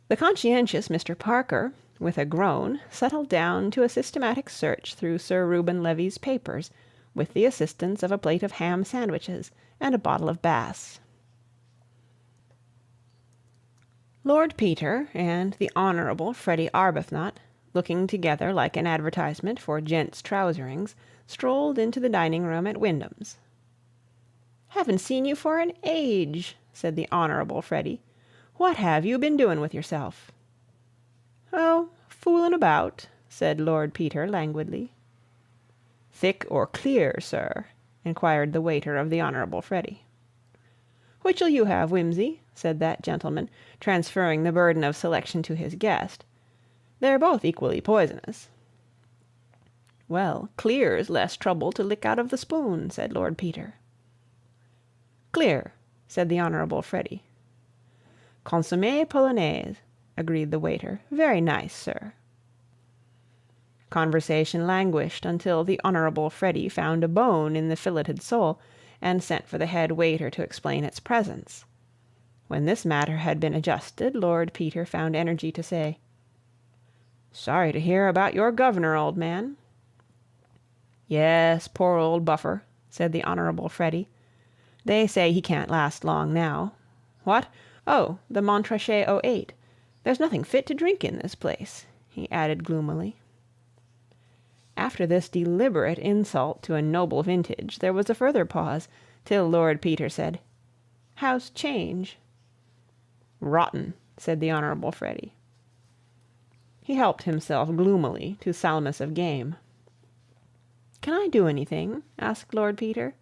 The conscientious Mr. Parker, with a groan, settled down to a systematic search through Sir Reuben Levy's papers, with the assistance of a plate of ham sandwiches and a bottle of Bass. Lord Peter and the Honourable Freddie Arbuthnot, looking together like an advertisement for gents' trouserings, strolled into the dining-room at Wyndham's. "Haven't seen you for an age," said the Honourable Freddie. "What have you been doing with yourself?" "Oh, fooling about," said Lord Peter languidly. "Thick or clear, sir?" inquired the waiter of the Honourable Freddie. "Which'll you have, Wimsey?" said that gentleman, transferring the burden of selection to his guest. "They're both equally poisonous." "Well, clear's less trouble to lick out of the spoon," said Lord Peter. "Clear," said the Honourable Freddie. "Consommé polonaise," agreed the waiter. "Very nice, sir." Conversation languished until the Honourable Freddie found a bone in the filleted sole, and sent for the head waiter to explain its presence. When this matter had been adjusted, Lord Peter found energy to say, "Sorry to hear about your governor, old man." "Yes, poor old buffer," said the Honourable Freddie. "They say he can't last long now. What? Oh, the Montrachet '08. There's nothing fit to drink in this place," he added gloomily. After this deliberate insult to a noble vintage, there was a further pause, till Lord Peter said, "How's change?" "Rotten," said the Honourable Freddie. He helped himself gloomily to salmis of game. "Can I do anything?" asked Lord Peter.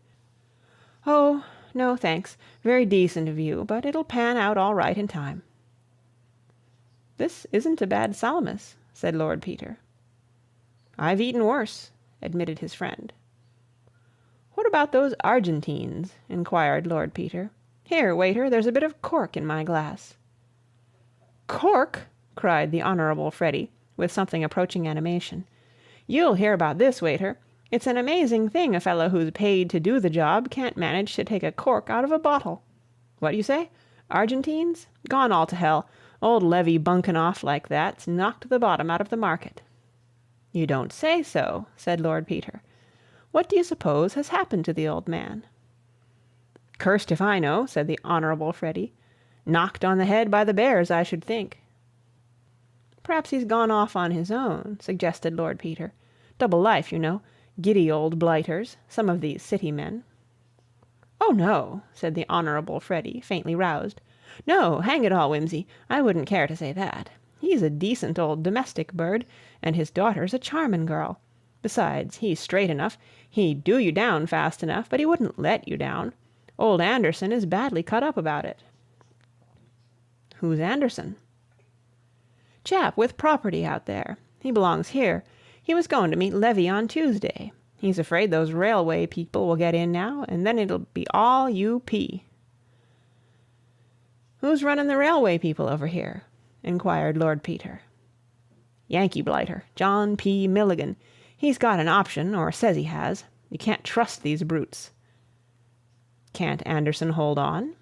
"Oh, no, thanks. Very decent of you, but it'll pan out all right in time." "This isn't a bad salmis," said Lord Peter. "I've eaten worse," admitted his friend. "What about those Argentines?" inquired Lord Peter. "Here, waiter, there's a bit of cork in my glass." "Cork!" cried the Honourable Freddie, with something approaching animation. "You'll hear about this, waiter. It's an amazing thing a fellow who's paid to do the job can't manage to take a cork out of a bottle. What do you say? Argentines? Gone all to hell. Old Levy bunkin' off like that's knocked the bottom out of the market." "You don't say so," said Lord Peter. "What do you suppose has happened to the old man?" "Cursed if I know," said the Honourable Freddie. "Knocked on the head by the bears, I should think." "Perhaps he's gone off on his own," suggested Lord Peter. Double life, you know. Giddy old blighters, some of these city men." "Oh, no," said the Honourable Freddy, faintly roused. "No, hang it all, Wimsey, I wouldn't care to say that. He's a decent old domestic bird, and his daughter's a charmin' girl. Besides, he's straight enough. He'd do you down fast enough, but he wouldn't let you down. Old Anderson is badly cut up about it." "Who's Anderson?" "Chap with property out there. He belongs here. He was going to meet Levy on Tuesday. He's afraid those railway people will get in now, and then it'll be all U.P." "Who's running the railway people over here?" inquired Lord Peter. "Yankee blighter, John P. Milligan. He's got an option, or says he has. You can't trust these brutes." "Can't Anderson hold on?"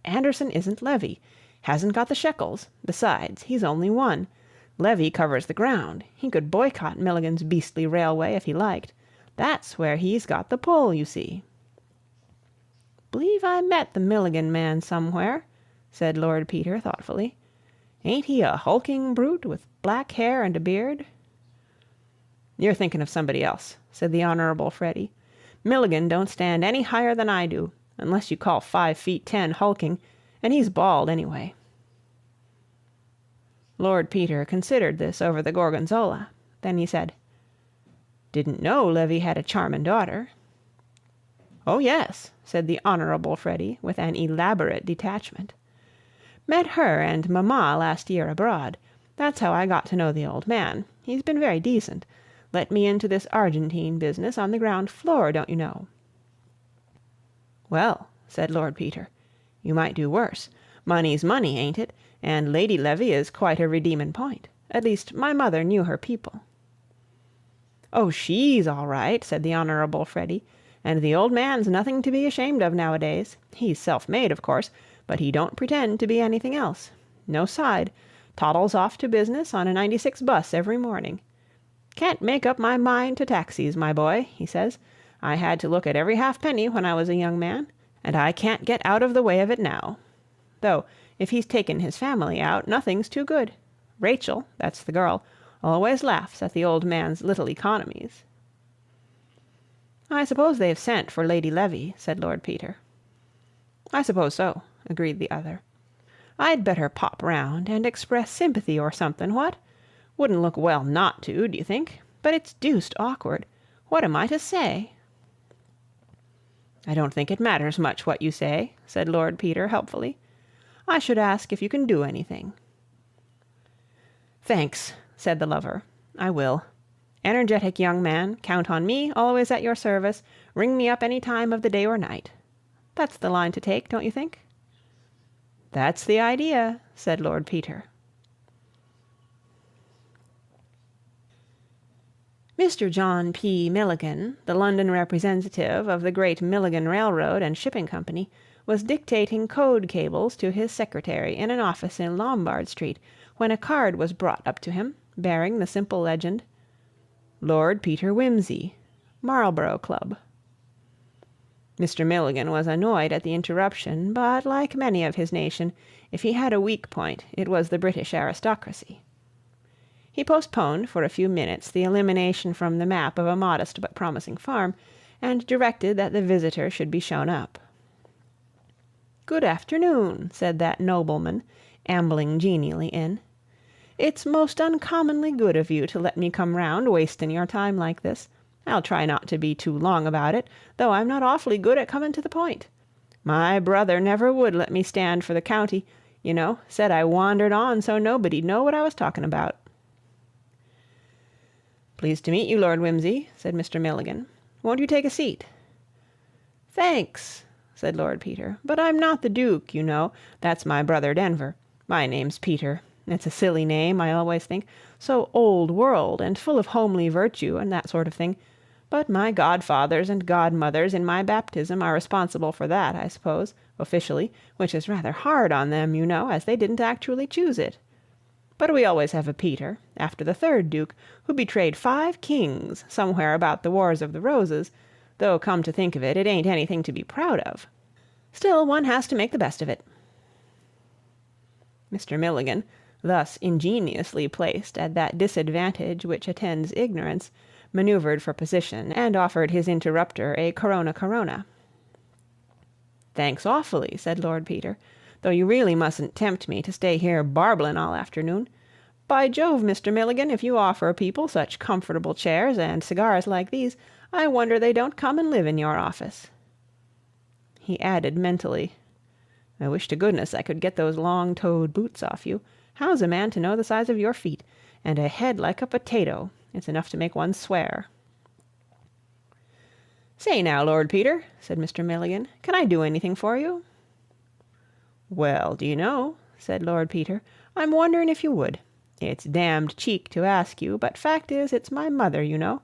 "Anderson isn't Levy. Hasn't got the shekels. Besides, he's only one. Levy covers the ground. He could boycott Milligan's beastly railway if he liked. That's where he's got the pull, you see." "B'lieve I met the Milligan man somewhere," said Lord Peter thoughtfully. "Ain't he a hulking brute with black hair and a beard?" "You're thinking of somebody else," said the Honourable Freddy. "Milligan don't stand any higher than I do, unless you call 5'10" hulking, and he's bald anyway." Lord Peter considered this over the Gorgonzola. Then he said, "Didn't know Levy had a charmin' daughter." "Oh, yes," said the Honourable Freddy, with an elaborate detachment. "Met her and mamma last year abroad. That's how I got to know the old man. He's been very decent. Let me into this Argentine business on the ground floor, don't you know." "Well," said Lord Peter, "you might do worse. Money's money, ain't it? And Lady Levy is quite a redeemin' point. At least, my mother knew her people." "Oh, she's all right," said the Honourable Freddy. "And the old man's nothing to be ashamed of nowadays. He's self-made, of course, but he don't pretend to be anything else. No side. Toddles off to business on a 96 bus every morning. 'Can't make up my mind to taxis, my boy,' he says. 'I had to look at every halfpenny when I was a young man, and I can't get out of the way of it now.' Though, if he's taken his family out, nothing's too good. Rachel, that's the girl, always laughs at the old man's little economies." "I suppose they've sent for Lady Levy," said Lord Peter. "I suppose so," agreed the other. "I'd better pop round and express sympathy or something, what? Wouldn't look well not to, do you think? But it's deuced awkward. What am I to say?" "I don't think it matters much what you say," said Lord Peter helpfully. "I should ask if you can do anything." "Thanks," said the lover. "I will. Energetic young man, count on me, always at your service. Ring me up any time of the day or night. That's the line to take, don't you think?" "That's the idea," said Lord Peter. Mr. John P. Milligan, the London representative of the Great Milligan Railroad and Shipping Company, was dictating code cables to his secretary in an office in Lombard Street when a card was brought up to him, bearing the simple legend, "Lord Peter Wimsey, Marlborough Club." Mr. Milligan was annoyed at the interruption, but, like many of his nation, if he had a weak point, it was the British aristocracy. He postponed for a few minutes the elimination from the map of a modest but promising farm, and directed that the visitor should be shown up. "Good afternoon," said that nobleman, ambling genially in. "It's most uncommonly good of you to let me come round wastin' your time like this. I'll try not to be too long about it, though I'm not awfully good at comin' to the point. My brother never would let me stand for the county, you know, said I wandered on so nobody'd know what I was talking about." "Pleased to meet you, Lord Wimsey," said Mr. Milligan. "Won't you take a seat?" "Thanks," said Lord Peter, "but I'm not the Duke, you know. That's my brother Denver. My name's Peter. It's a silly name, I always think, so old world and full of homely virtue and that sort of thing. But my godfathers and godmothers in my baptism are responsible for that, I suppose, officially, which is rather hard on them, you know, as they didn't actually choose it. But we always have a Peter, after the third Duke, who betrayed 5 kings somewhere about the Wars of the Roses, though come to think of it, it ain't anything to be proud of. Still, one has to make the best of it." Mr. Milligan, thus ingeniously placed at that disadvantage which attends ignorance, manoeuvred for position, and offered his interrupter a corona. "Thanks awfully," said Lord Peter, "though you really mustn't tempt me to stay here barblin' all afternoon. By Jove, Mr. Milligan, if you offer people such comfortable chairs and cigars like these, I wonder they don't come and live in your office." He added mentally, "I wish to goodness I could get those long-toed boots off you. How's a man to know the size of your feet? And a head like a potato. It's enough to make one swear." "Say now, Lord Peter," said Mr. Milligan, "can I do anything for you?" "Well, do you know," said Lord Peter, "I'm wondering if you would. It's damned cheek to ask you, but fact is, it's my mother, you know.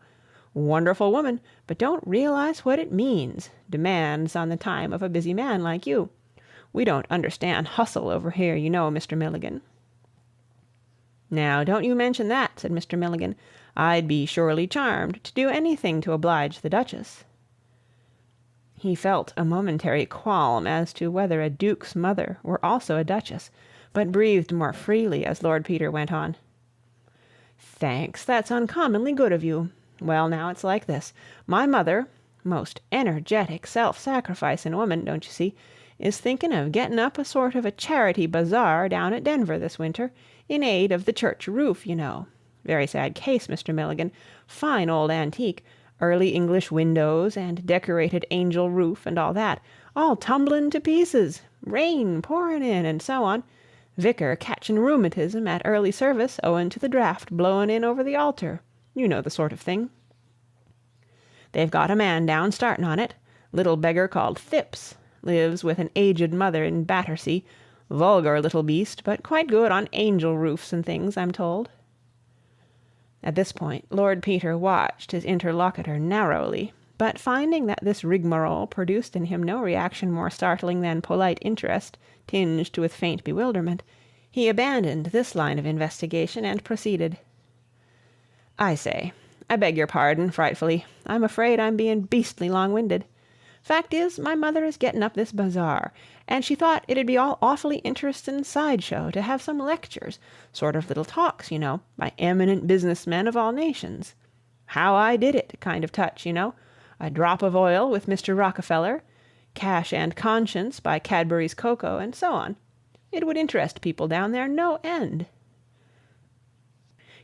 Wonderful woman, but don't realize what it means, demands on the time of a busy man like you. We don't understand hustle over here, you know, Mr. Milligan." "Now, don't you mention that," said Mr. Milligan. "I'd be surely charmed to do anything to oblige the Duchess." He felt a momentary qualm as to whether a duke's mother were also a duchess, but breathed more freely as Lord Peter went on. "Thanks, that's uncommonly good of you. Well, now, it's like this. My mother, most energetic, self-sacrificin' woman, don't you see, is thinking of getting up a sort of a charity bazaar down at Denver this winter, in aid of the church roof, you know. Very sad case, Mr. Milligan. Fine old antique, early English windows and decorated angel roof and all that, all tumbling to pieces, rain pouring in and so on, vicar catching rheumatism at early service owing to the draught blowing in over the altar. You know the sort of thing. They've got a man down starting on it, little beggar called Phipps, lives with an aged mother in Battersea, vulgar little beast, but quite good on angel roofs and things, I'm told." At this point, Lord Peter watched his interlocutor narrowly, but finding that this rigmarole produced in him no reaction more startling than polite interest tinged with faint bewilderment, he abandoned this line of investigation and proceeded. "I say, I beg your pardon frightfully. I'm afraid I'm being beastly long-winded. Fact is, my mother is getting up this bazaar, and she thought it'd be all awfully interesting sideshow to have some lectures, sort of little talks, you know, by eminent businessmen of all nations. How I did it kind of touch, you know. A drop of oil with Mr. Rockefeller, Cash and Conscience by Cadbury's Cocoa, and so on. It would interest people down there no end.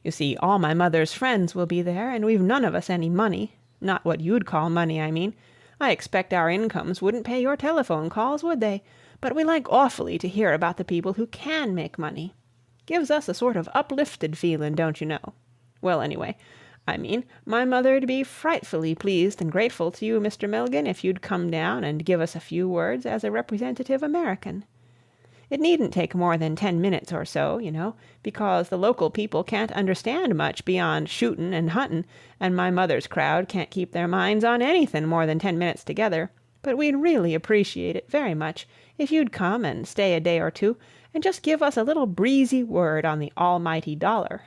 You see, all my mother's friends will be there, and we've none of us any money. Not what you'd call money, I mean. I expect our incomes wouldn't pay your telephone calls, would they? But we like awfully to hear about the people who can make money. Gives us a sort of uplifted feeling, don't you know? Well, anyway, I mean, my mother'd be frightfully pleased and grateful to you, Mr. Milligan, if you'd come down and give us a few words as a representative American. It needn't take more than 10 minutes or so, you know, because the local people can't understand much beyond shootin' and huntin', and my mother's crowd can't keep their minds on anything more than 10 minutes together, but we'd really appreciate it very much if you'd come and stay a day or two and just give us a little breezy word on the almighty dollar."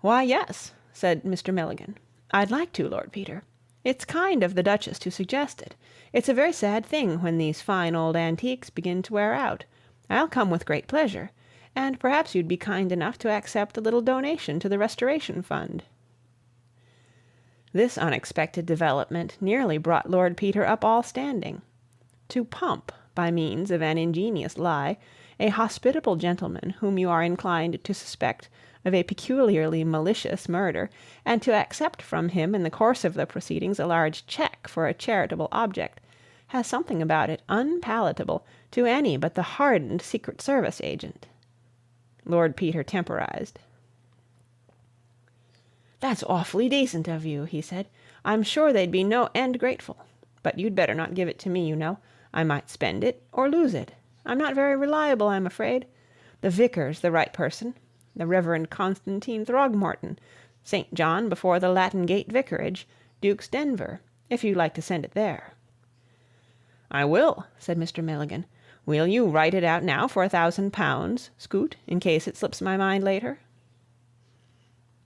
"Why, yes," said Mr. Milligan. "I'd like to, Lord Peter. It's kind of the Duchess to suggest it. It's a very sad thing when these fine old antiques begin to wear out. I'll come with great pleasure. And perhaps you'd be kind enough to accept a little donation to the Restoration Fund." This unexpected development nearly brought Lord Peter up all standing. To pump, by means of an ingenious lie, a hospitable gentleman whom you are inclined to suspect of a peculiarly malicious murder, and to accept from him in the course of the proceedings a large cheque for a charitable object, has something about it unpalatable to any but the hardened Secret Service agent. Lord Peter temporized. "That's awfully decent of you," he said. "I'm sure they'd be no end grateful. But you'd better not give it to me, you know. I might spend it or lose it. I'm not very reliable, I'm afraid. The vicar's the right person. The Reverend Constantine Throgmorton, St. John before the Latin Gate Vicarage, Duke's Denver, if you'd like to send it there." "I will," said Mr. Milligan. "Will you write it out now for £1,000, Scoot, in case it slips my mind later?"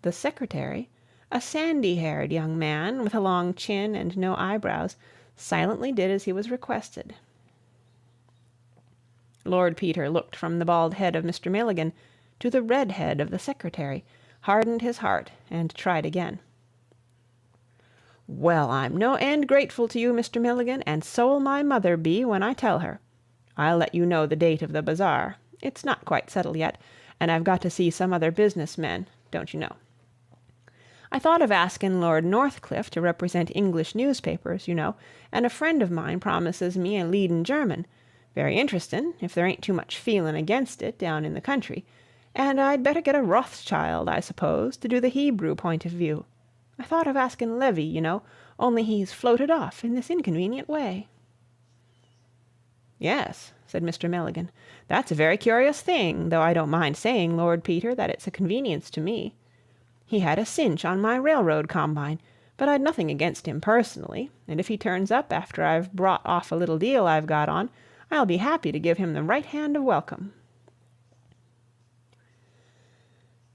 The secretary, a sandy-haired young man with a long chin and no eyebrows, silently did as he was requested. Lord Peter looked from the bald head of Mr. Milligan to the red head of the secretary, hardened his heart, and tried again. "Well, I'm no end grateful to you, Mr. Milligan, and so'll my mother be when I tell her. I'll let you know the date of the bazaar. It's not quite settled yet, and I've got to see some other business men, don't you know. I thought of asking Lord Northcliffe to represent English newspapers, you know, and a friend of mine promises me a leadin' German. Very interestin', if there ain't too much feelin' against it down in the country. And I'd better get a Rothschild, I suppose, to do the Hebrew point of view. I thought of asking Levy, you know, only he's floated off in this inconvenient way." "Yes," said Mr. Milligan, "that's a very curious thing, though I don't mind saying, Lord Peter, that it's a convenience to me. He had a cinch on my railroad combine, but I'd nothing against him personally, and if he turns up after I've brought off a little deal I've got on, I'll be happy to give him the right hand of welcome."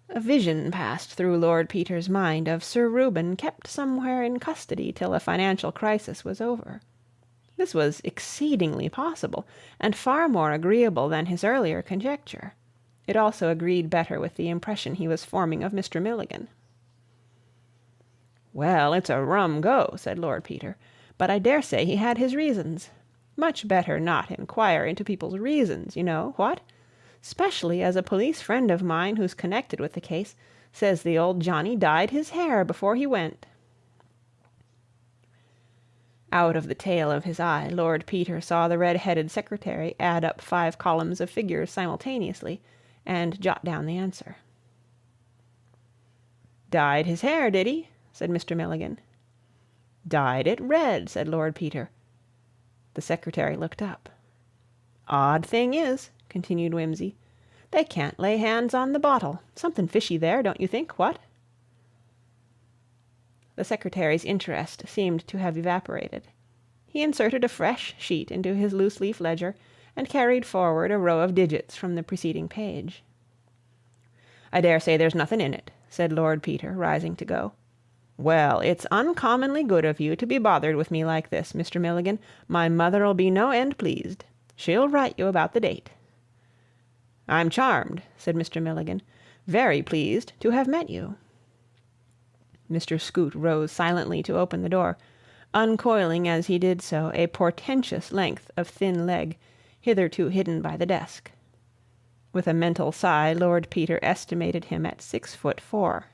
A vision passed through Lord Peter's mind of Sir Reuben kept somewhere in custody till a financial crisis was over. This was exceedingly possible, and far more agreeable than his earlier conjecture. It also agreed better with the impression he was forming of Mr. Milligan. "Well, it's a rum go," said Lord Peter, "but I dare say he had his reasons. Much better not inquire into people's reasons, you know, what? Specially as a police friend of mine who's connected with the case says the old Johnny dyed his hair before he went." Out of the tail of his eye, Lord Peter saw the red-headed secretary add up 5 columns of figures simultaneously, and jot down the answer. "Dyed his hair, did he?" said Mr. Milligan. "Dyed it red," said Lord Peter. The secretary looked up. "Odd thing is," continued Wimsey, "they can't lay hands on the bottle. Something fishy there, don't you think, what?" The secretary's interest seemed to have evaporated. He inserted a fresh sheet into his loose-leaf ledger and carried forward a row of digits from the preceding page. "I dare say there's nothing in it," said Lord Peter, rising to go. "Well, it's uncommonly good of you to be bothered with me like this, Mr. Milligan. My mother'll be no end pleased. She'll write you about the date." "I'm charmed," said Mr. Milligan. "Very pleased to have met you." Mr. Scoot rose silently to open the door, uncoiling as he did so a portentous length of thin leg, hitherto hidden by the desk. With a mental sigh, Lord Peter estimated him at 6'4".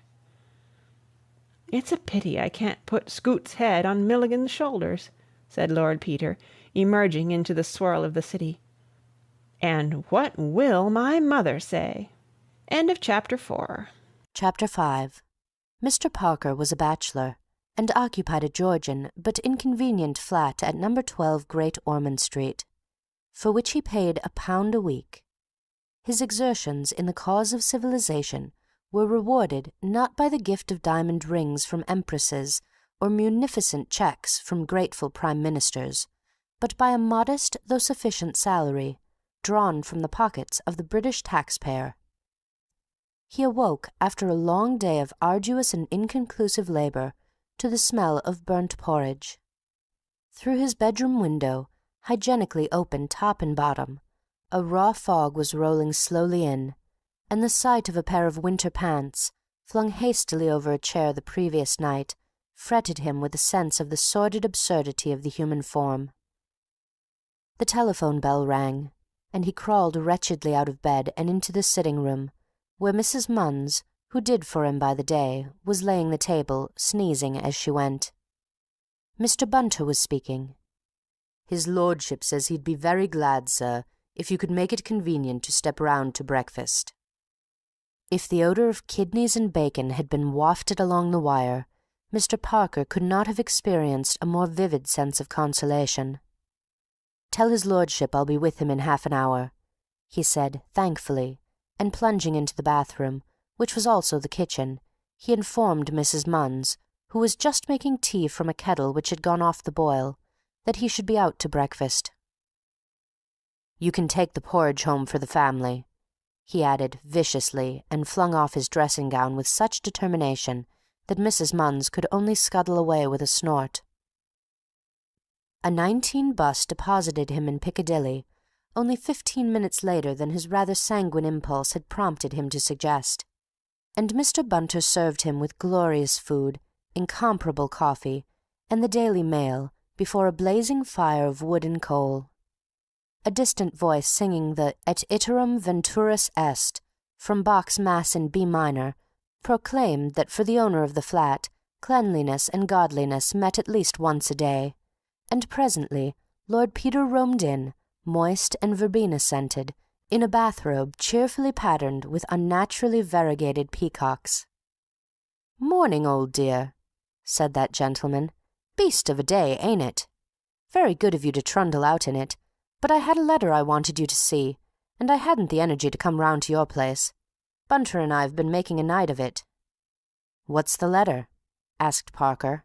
"It's a pity I can't put Scoot's head on Milligan's shoulders," said Lord Peter, emerging into the swirl of the city. "And what will my mother say?" End of Chapter 4. Chapter 5. Mr. Parker was a bachelor, and occupied a Georgian but inconvenient flat at No. 12 Great Ormond Street, for which he paid £1 a week. His exertions in the cause of civilization were rewarded not by the gift of diamond rings from empresses or munificent cheques from grateful prime ministers, but by a modest though sufficient salary, drawn from the pockets of the British taxpayer. He awoke after a long day of arduous and inconclusive labour to the smell of burnt porridge. Through his bedroom window, hygienically open top and bottom, a raw fog was rolling slowly in, and the sight of a pair of winter pants, flung hastily over a chair the previous night, fretted him with a sense of the sordid absurdity of the human form. The telephone bell rang, and he crawled wretchedly out of bed and into the sitting-room, where Mrs. Munns, who did for him by the day, was laying the table, sneezing as she went. Mr. Bunter was speaking. "His lordship says he'd be very glad, sir, if you could make it convenient to step round to breakfast." If the odour of kidneys and bacon had been wafted along the wire, Mr. Parker could not have experienced a more vivid sense of consolation. "Tell his lordship I'll be with him in half an hour," he said, thankfully, and plunging into the bathroom, which was also the kitchen, he informed Mrs. Munns, who was just making tea from a kettle which had gone off the boil, that he should be out to breakfast. "You can take the porridge home for the family," he added viciously, and flung off his dressing-gown with such determination that Mrs. Munns could only scuttle away with a snort. A 19 bus deposited him in Piccadilly only 15 minutes later than his rather sanguine impulse had prompted him to suggest, and Mr. Bunter served him with glorious food, incomparable coffee, and the Daily Mail before a blazing fire of wood and coal. A distant voice singing the Et iterum venturus est from Bach's Mass in B minor proclaimed that for the owner of the flat cleanliness and godliness met at least once a day, and presently Lord Peter roamed in, moist and verbena-scented, in a bathrobe cheerfully patterned with unnaturally variegated peacocks. "Morning, old dear," said that gentleman. "Beast of a day, ain't it? Very good of you to trundle out in it, but I had a letter I wanted you to see, and I hadn't the energy to come round to your place. Bunter and I have been making a night of it." "What's the letter?" asked Parker.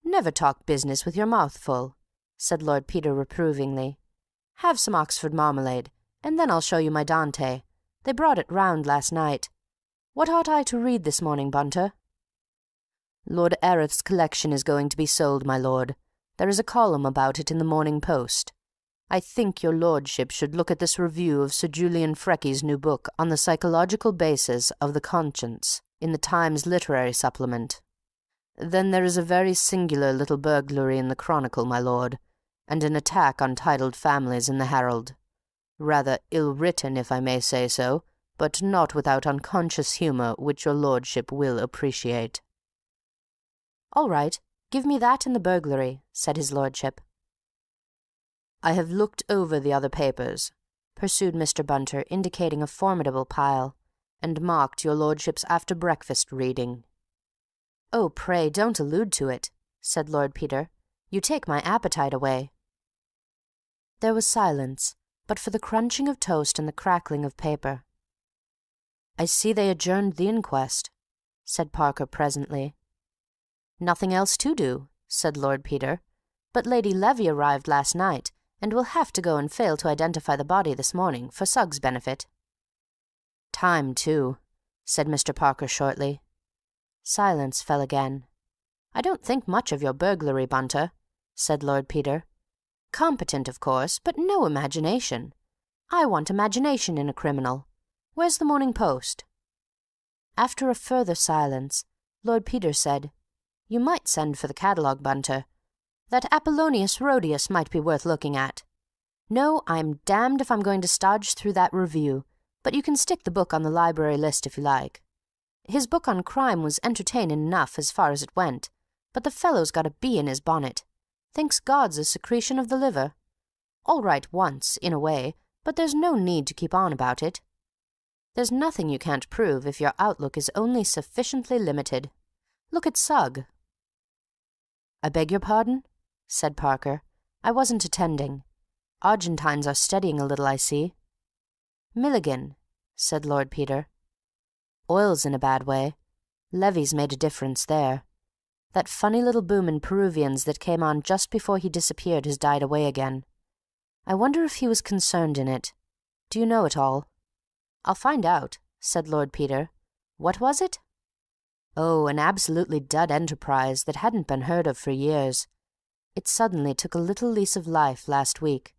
"Never talk business with your mouth full," said Lord Peter reprovingly. "Have some Oxford marmalade, and then I'll show you my Dante. They brought it round last night. What ought I to read this morning, Bunter?" "Lord Erith's collection is going to be sold, my lord. There is a column about it in the Morning Post. I think your lordship should look at this review of Sir Julian Frecky's new book on the psychological basis of the conscience in the Times Literary Supplement. Then there is a very singular little burglary in the Chronicle, my lord, and an attack on titled families in the Herald. Rather ill-written, if I may say so, but not without unconscious humour which your lordship will appreciate." "All right, give me that and the burglary," said his lordship. "I have looked over the other papers," pursued Mr. Bunter, indicating a formidable pile, "and marked your lordship's after-breakfast reading." "Oh, pray don't allude to it," said Lord Peter. "You take my appetite away." There was silence, but for the crunching of toast and the crackling of paper. "I see they adjourned the inquest," said Parker presently. "Nothing else to do," said Lord Peter. "But Lady Levy arrived last night, and will have to go and fail to identify the body this morning, for Suggs' benefit." "Time, too," said Mr. Parker shortly. Silence fell again. "I don't think much of your burglary, Bunter," said Lord Peter. "Competent, of course, but no imagination. I want imagination in a criminal. Where's the Morning Post?" After a further silence, Lord Peter said, "You might send for the catalogue, Bunter. That Apollonius Rhodius might be worth looking at. No, I'm damned if I'm going to stodge through that review, but you can stick the book on the library list if you like. His book on crime was entertaining enough as far as it went, but the fellow's got a bee in his bonnet. Thinks God's a secretion of the liver. All right once, in a way, but there's no need to keep on about it. There's nothing you can't prove if your outlook is only sufficiently limited. Look at Sugg." "I beg your pardon?" said Parker. "I wasn't attending. Argentines are studying a little, I see." "Milligan," said Lord Peter. "Oil's in a bad way. Levy's made a difference there. That funny little boom in Peruvians that came on just before he disappeared has died away again. I wonder if he was concerned in it. Do you know it all?" "I'll find out," said Lord Peter. "What was it?" "Oh, an absolutely dud enterprise that hadn't been heard of for years. It suddenly took a little lease of life last week.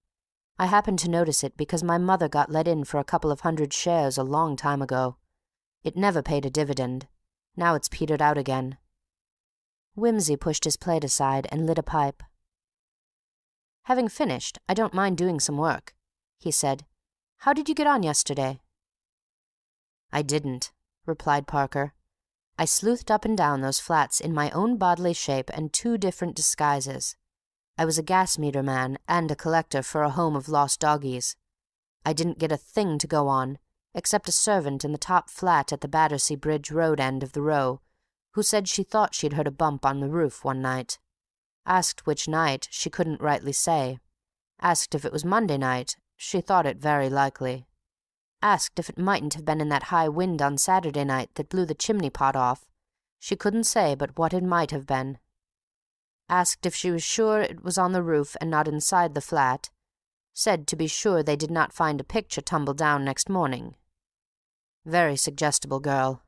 I happened to notice it because my mother got let in for a couple of 100 shares a long time ago. It never paid a dividend. Now it's petered out again." Wimsey pushed his plate aside and lit a pipe. "Having finished, I don't mind doing some work," he said. "How did you get on yesterday?" "I didn't," replied Parker. "I sleuthed up and down those flats in my own bodily shape and 2 different disguises. I was a gas-meter man and a collector for a home of lost doggies. I didn't get a thing to go on, except a servant in the top flat at the Battersea Bridge Road end of the row, who said she thought she'd heard a bump on the roof one night. Asked which night, she couldn't rightly say. Asked if it was Monday night, she thought it very likely. Asked if it mightn't have been in that high wind on Saturday night that blew the chimney-pot off. She couldn't say but what it might have been. Asked if she was sure it was on the roof and not inside the flat. Said to be sure they did not find a picture tumble down next morning. Very suggestible girl.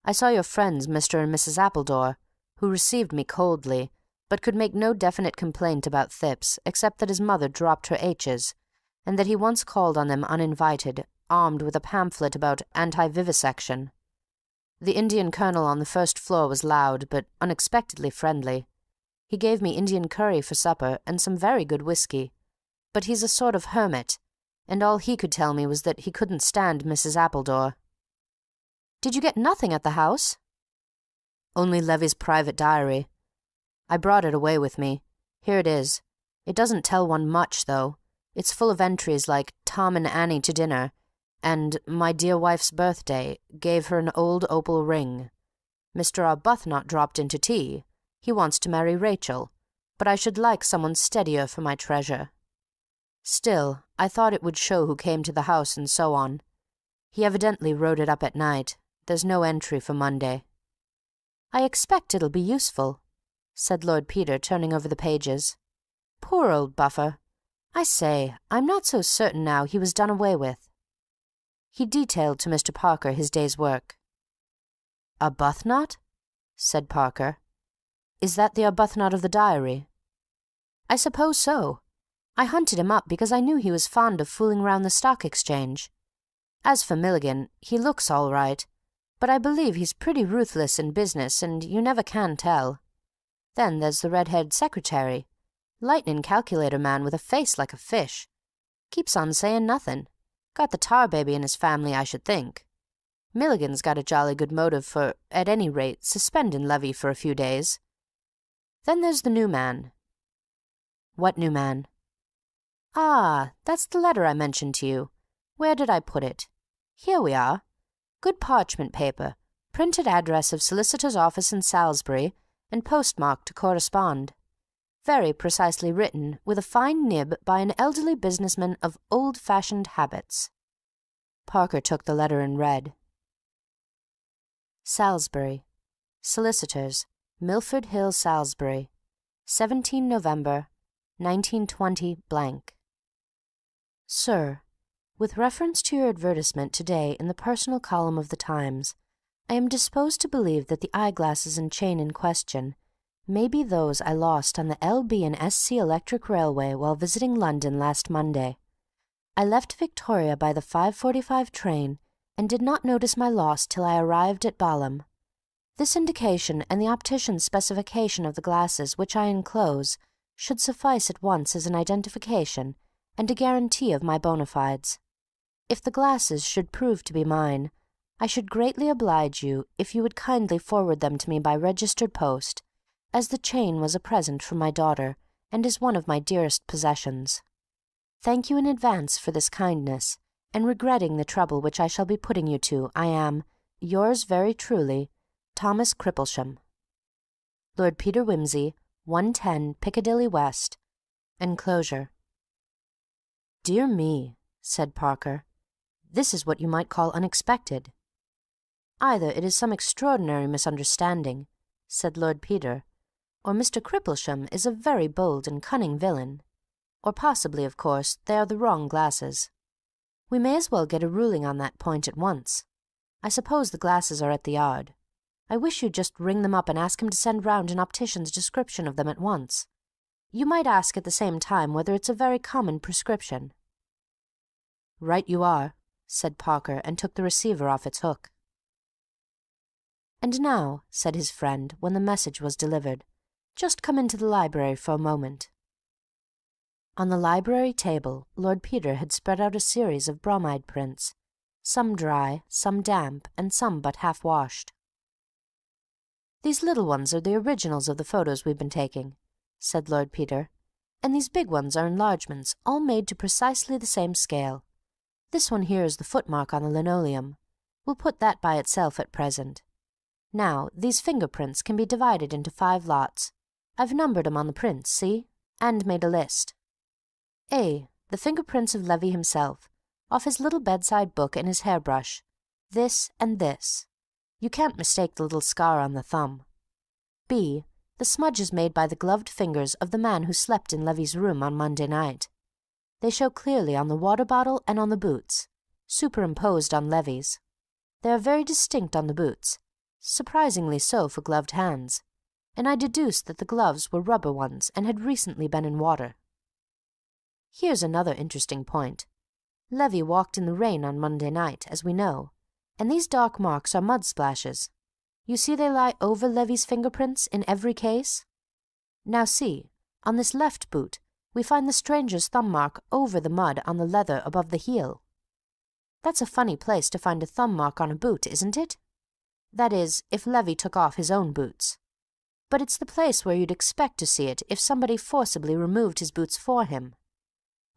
I saw your friends Mr. and Mrs. Appledore, who received me coldly, but could make no definite complaint about Thipps except that his mother dropped her H's, and that he once called on them uninvited, armed with a pamphlet about anti-vivisection. The Indian colonel on the first floor was loud, but unexpectedly friendly. He gave me Indian curry for supper and some very good whiskey, but he's a sort of hermit, and all he could tell me was that he couldn't stand Mrs. Appledore." "Did you get nothing at the house?" "Only Levy's private diary. I brought it away with me. Here it is. It doesn't tell one much, though. It's full of entries like 'Tom and Annie to dinner,' and 'My dear wife's birthday. Gave her an old opal ring.' Mr. Arbuthnot dropped in to tea. He wants to marry Rachel, but I should like someone steadier for my treasure. Still, I thought it would show who came to the house and so on. He evidently wrote it up at night. There's no entry for Monday." "I expect it'll be useful," said Lord Peter, turning over the pages. "Poor old Buffer! I say, I'm not so certain now he was done away with." He detailed to Mr. Parker his day's work. "Arbuthnot?" said Parker. "Is that the Arbuthnot of the diary?" "I suppose so. I hunted him up because I knew he was fond of fooling round the Stock Exchange. As for Milligan, he looks all right, but I believe he's pretty ruthless in business, and you never can tell. Then there's the red-haired secretary, lightning calculator man with a face like a fish. Keeps on saying nothing. Got the tar baby in his family, I should think. Milligan's got a jolly good motive for, at any rate, suspending Levy for a few days. Then there's the new man." "What new man?" "Ah, that's the letter I mentioned to you. Where did I put it? Here we are. Good parchment paper, printed address of solicitor's office in Salisbury, and postmark to correspond. Very precisely written, with a fine nib by an elderly businessman of old-fashioned habits." Parker took the letter and read. "Salisbury. Solicitors, Milford Hill, Salisbury. 17 November, 1920 blank. Sir, with reference to your advertisement today in the personal column of the Times, I am disposed to believe that the eyeglasses and chain in question may be those I lost on the L.B. and S.C. Electric Railway while visiting London last Monday. I left Victoria by the 5:45 train and did not notice my loss till I arrived at Balham. This indication and the optician's specification of the glasses which I enclose should suffice at once as an identification and a guarantee of my bona fides. If the glasses should prove to be mine, I should greatly oblige you if you would kindly forward them to me by registered post, as the chain was a present from my daughter and is one of my dearest possessions. Thank you in advance for this kindness, and regretting the trouble which I shall be putting you to, I am, yours very truly, Thomas Cripplesham. Lord Peter Wimsey, 110 Piccadilly West. Enclosure. "Dear me," said Parker. "This is what you might call unexpected." "Either it is some extraordinary misunderstanding," said Lord Peter, "or Mr. Cripplesham is a very bold and cunning villain. Or possibly, of course, they are the wrong glasses. We may as well get a ruling on that point at once. I suppose the glasses are at the Yard. I wish you'd just ring them up and ask him to send round an optician's description of them at once. You might ask at the same time whether it's a very common prescription." "Right you are," said Parker, and took the receiver off its hook. "And now," said his friend, when the message was delivered, "just come into the library for a moment." On the library table Lord Peter had spread out a series of bromide prints, some dry, some damp, and some but half washed. "These little ones are the originals of the photos we've been taking," said Lord Peter, "and these big ones are enlargements, all made to precisely the same scale. This one here is the footmark on the linoleum. We'll put that by itself at present. Now, these fingerprints can be divided into 5 lots. I've numbered 'em on the prints, see? And made a list. A. The fingerprints of Levy himself, off his little bedside book and his hairbrush. This and this. You can't mistake the little scar on the thumb. B. The smudges made by the gloved fingers of the man who slept in Levy's room on Monday night. They show clearly on the water bottle and on the boots, superimposed on Levy's. They are very distinct on the boots, surprisingly so for gloved hands, and I deduced that the gloves were rubber ones and had recently been in water. Here's another interesting point. Levy walked in the rain on Monday night, as we know, And these dark marks are mud splashes. You see they lie over Levy's fingerprints in every case? Now see, on this left boot, we find the stranger's thumb mark over the mud on the leather above the heel. That's a funny place to find a thumb mark on a boot, isn't it? That is, if Levy took off his own boots. But it's the place where you'd expect to see it if somebody forcibly removed his boots for him.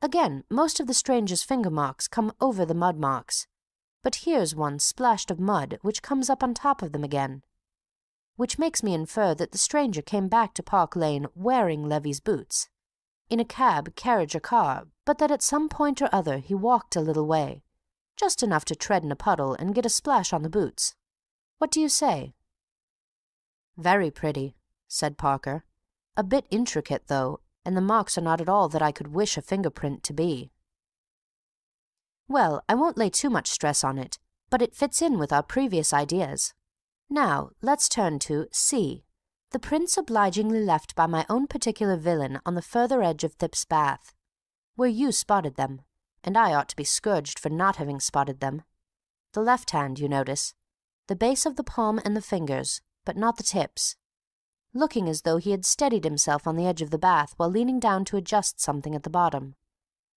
Again, most of the stranger's finger marks come over the mud marks, but here's one splashed of mud which comes up on top of them again, which makes me infer that the stranger came back to Park Lane wearing Levy's boots, in a cab, carriage, or car, but that at some point or other he walked a little way, just enough to tread in a puddle and get a splash on the boots. What do you say? Very pretty, said Parker. A bit intricate, though, and the marks are not at all that I could wish a fingerprint to be. Well, I won't lay too much stress on it, but it fits in with our previous ideas. Now, let's turn to C, the prints obligingly left by my own particular villain on the further edge of Thip's bath, where you spotted them, and I ought to be scourged for not having spotted them. The left hand, you notice, the base of the palm and the fingers, but not the tips, looking as though he had steadied himself on the edge of the bath while leaning down to adjust something at the bottom.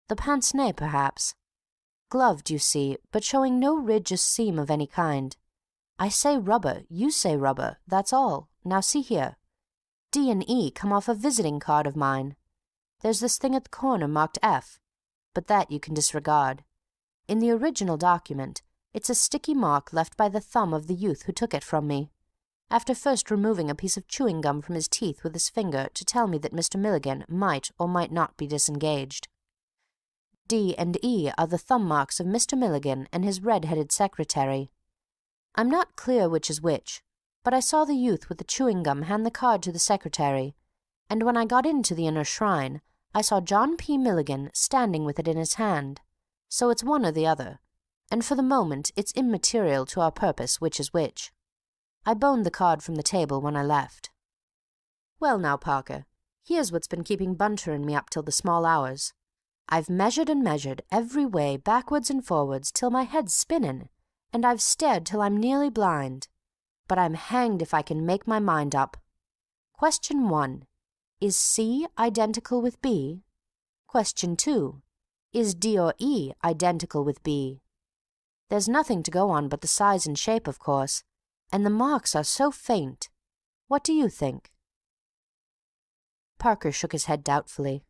The pince-nez, perhaps. Gloved, you see, but showing no ridge or seam of any kind. I say rubber, you say rubber, that's all. Now see here. D and E come off a visiting card of mine. There's this thing at the corner marked F, but that you can disregard. In the original document, it's a sticky mark left by the thumb of the youth who took it from me, after first removing a piece of chewing gum from his teeth with his finger to tell me that Mr. Milligan might or might not be disengaged. D and E are the thumb marks of Mr. Milligan and his red-headed secretary. I'm not clear which is which, but I saw the youth with the chewing gum hand the card to the secretary, and when I got into the inner shrine, I saw John P. Milligan standing with it in his hand, so it's one or the other, and for the moment it's immaterial to our purpose which is which. I boned the card from the table when I left. Well now, Parker, here's what's been keeping Bunter and me up till the small hours. I've measured and measured every way backwards and forwards till my head's spinning, and I've stared till I'm nearly blind, but I'm hanged if I can make my mind up. Question 1. Is C identical with B? Question 2. Is D or E identical with B? There's nothing to go on but the size and shape, of course, and the marks are so faint. What do you think? Parker shook his head doubtfully.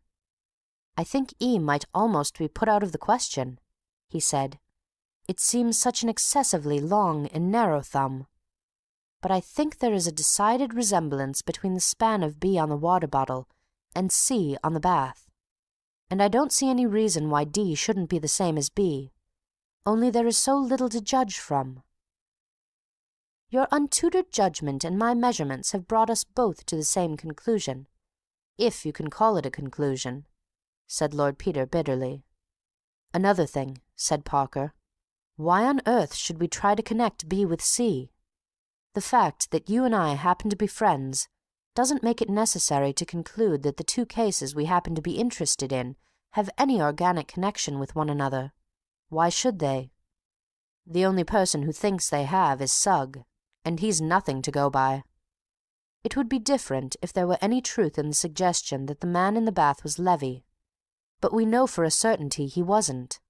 I think E might almost be put out of the question, he said. It seems such an excessively long and narrow thumb. But I think there is a decided resemblance between the span of B on the water bottle and C on the bath. And I don't see any reason why D shouldn't be the same as B, only there is so little to judge from. Your untutored judgment and my measurements have brought us both to the same conclusion, if you can call it a conclusion, said Lord Peter bitterly. Another thing, said Parker. Why on earth should we try to connect B with C? The fact that you and I happen to be friends doesn't make it necessary to conclude that the two cases we happen to be interested in have any organic connection with one another. Why should they? The only person who thinks they have is Sugg, and he's nothing to go by. It would be different if there were any truth in the suggestion that the man in the bath was Levy, but we know for a certainty he wasn't.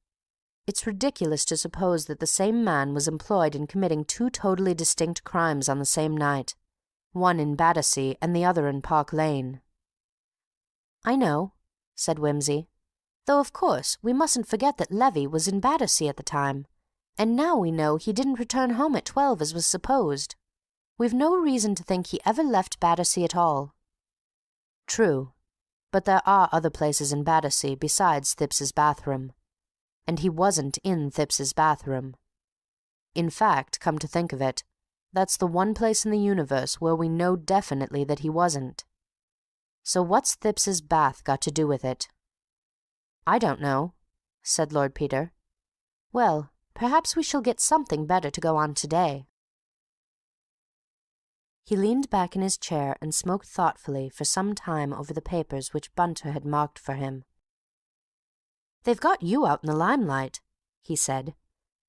It's ridiculous to suppose that the same man was employed in committing two totally distinct crimes on the same night, one in Battersea and the other in Park Lane. I know, said Wimsey, though of course we mustn't forget that Levy was in Battersea at the time, and now we know he didn't return home at 12 as was supposed. We've no reason to think he ever left Battersea at all. True, but there are other places in Battersea besides Thipps's bathroom, and he wasn't in Thipps's bathroom. In fact, come to think of it, that's the one place in the universe where we know definitely that he wasn't. So what's Thipps's bath got to do with it? I don't know, said Lord Peter. Well, perhaps we shall get something better to go on today. He leaned back in his chair and smoked thoughtfully for some time over the papers which Bunter had marked for him. They've got you out in the limelight, he said.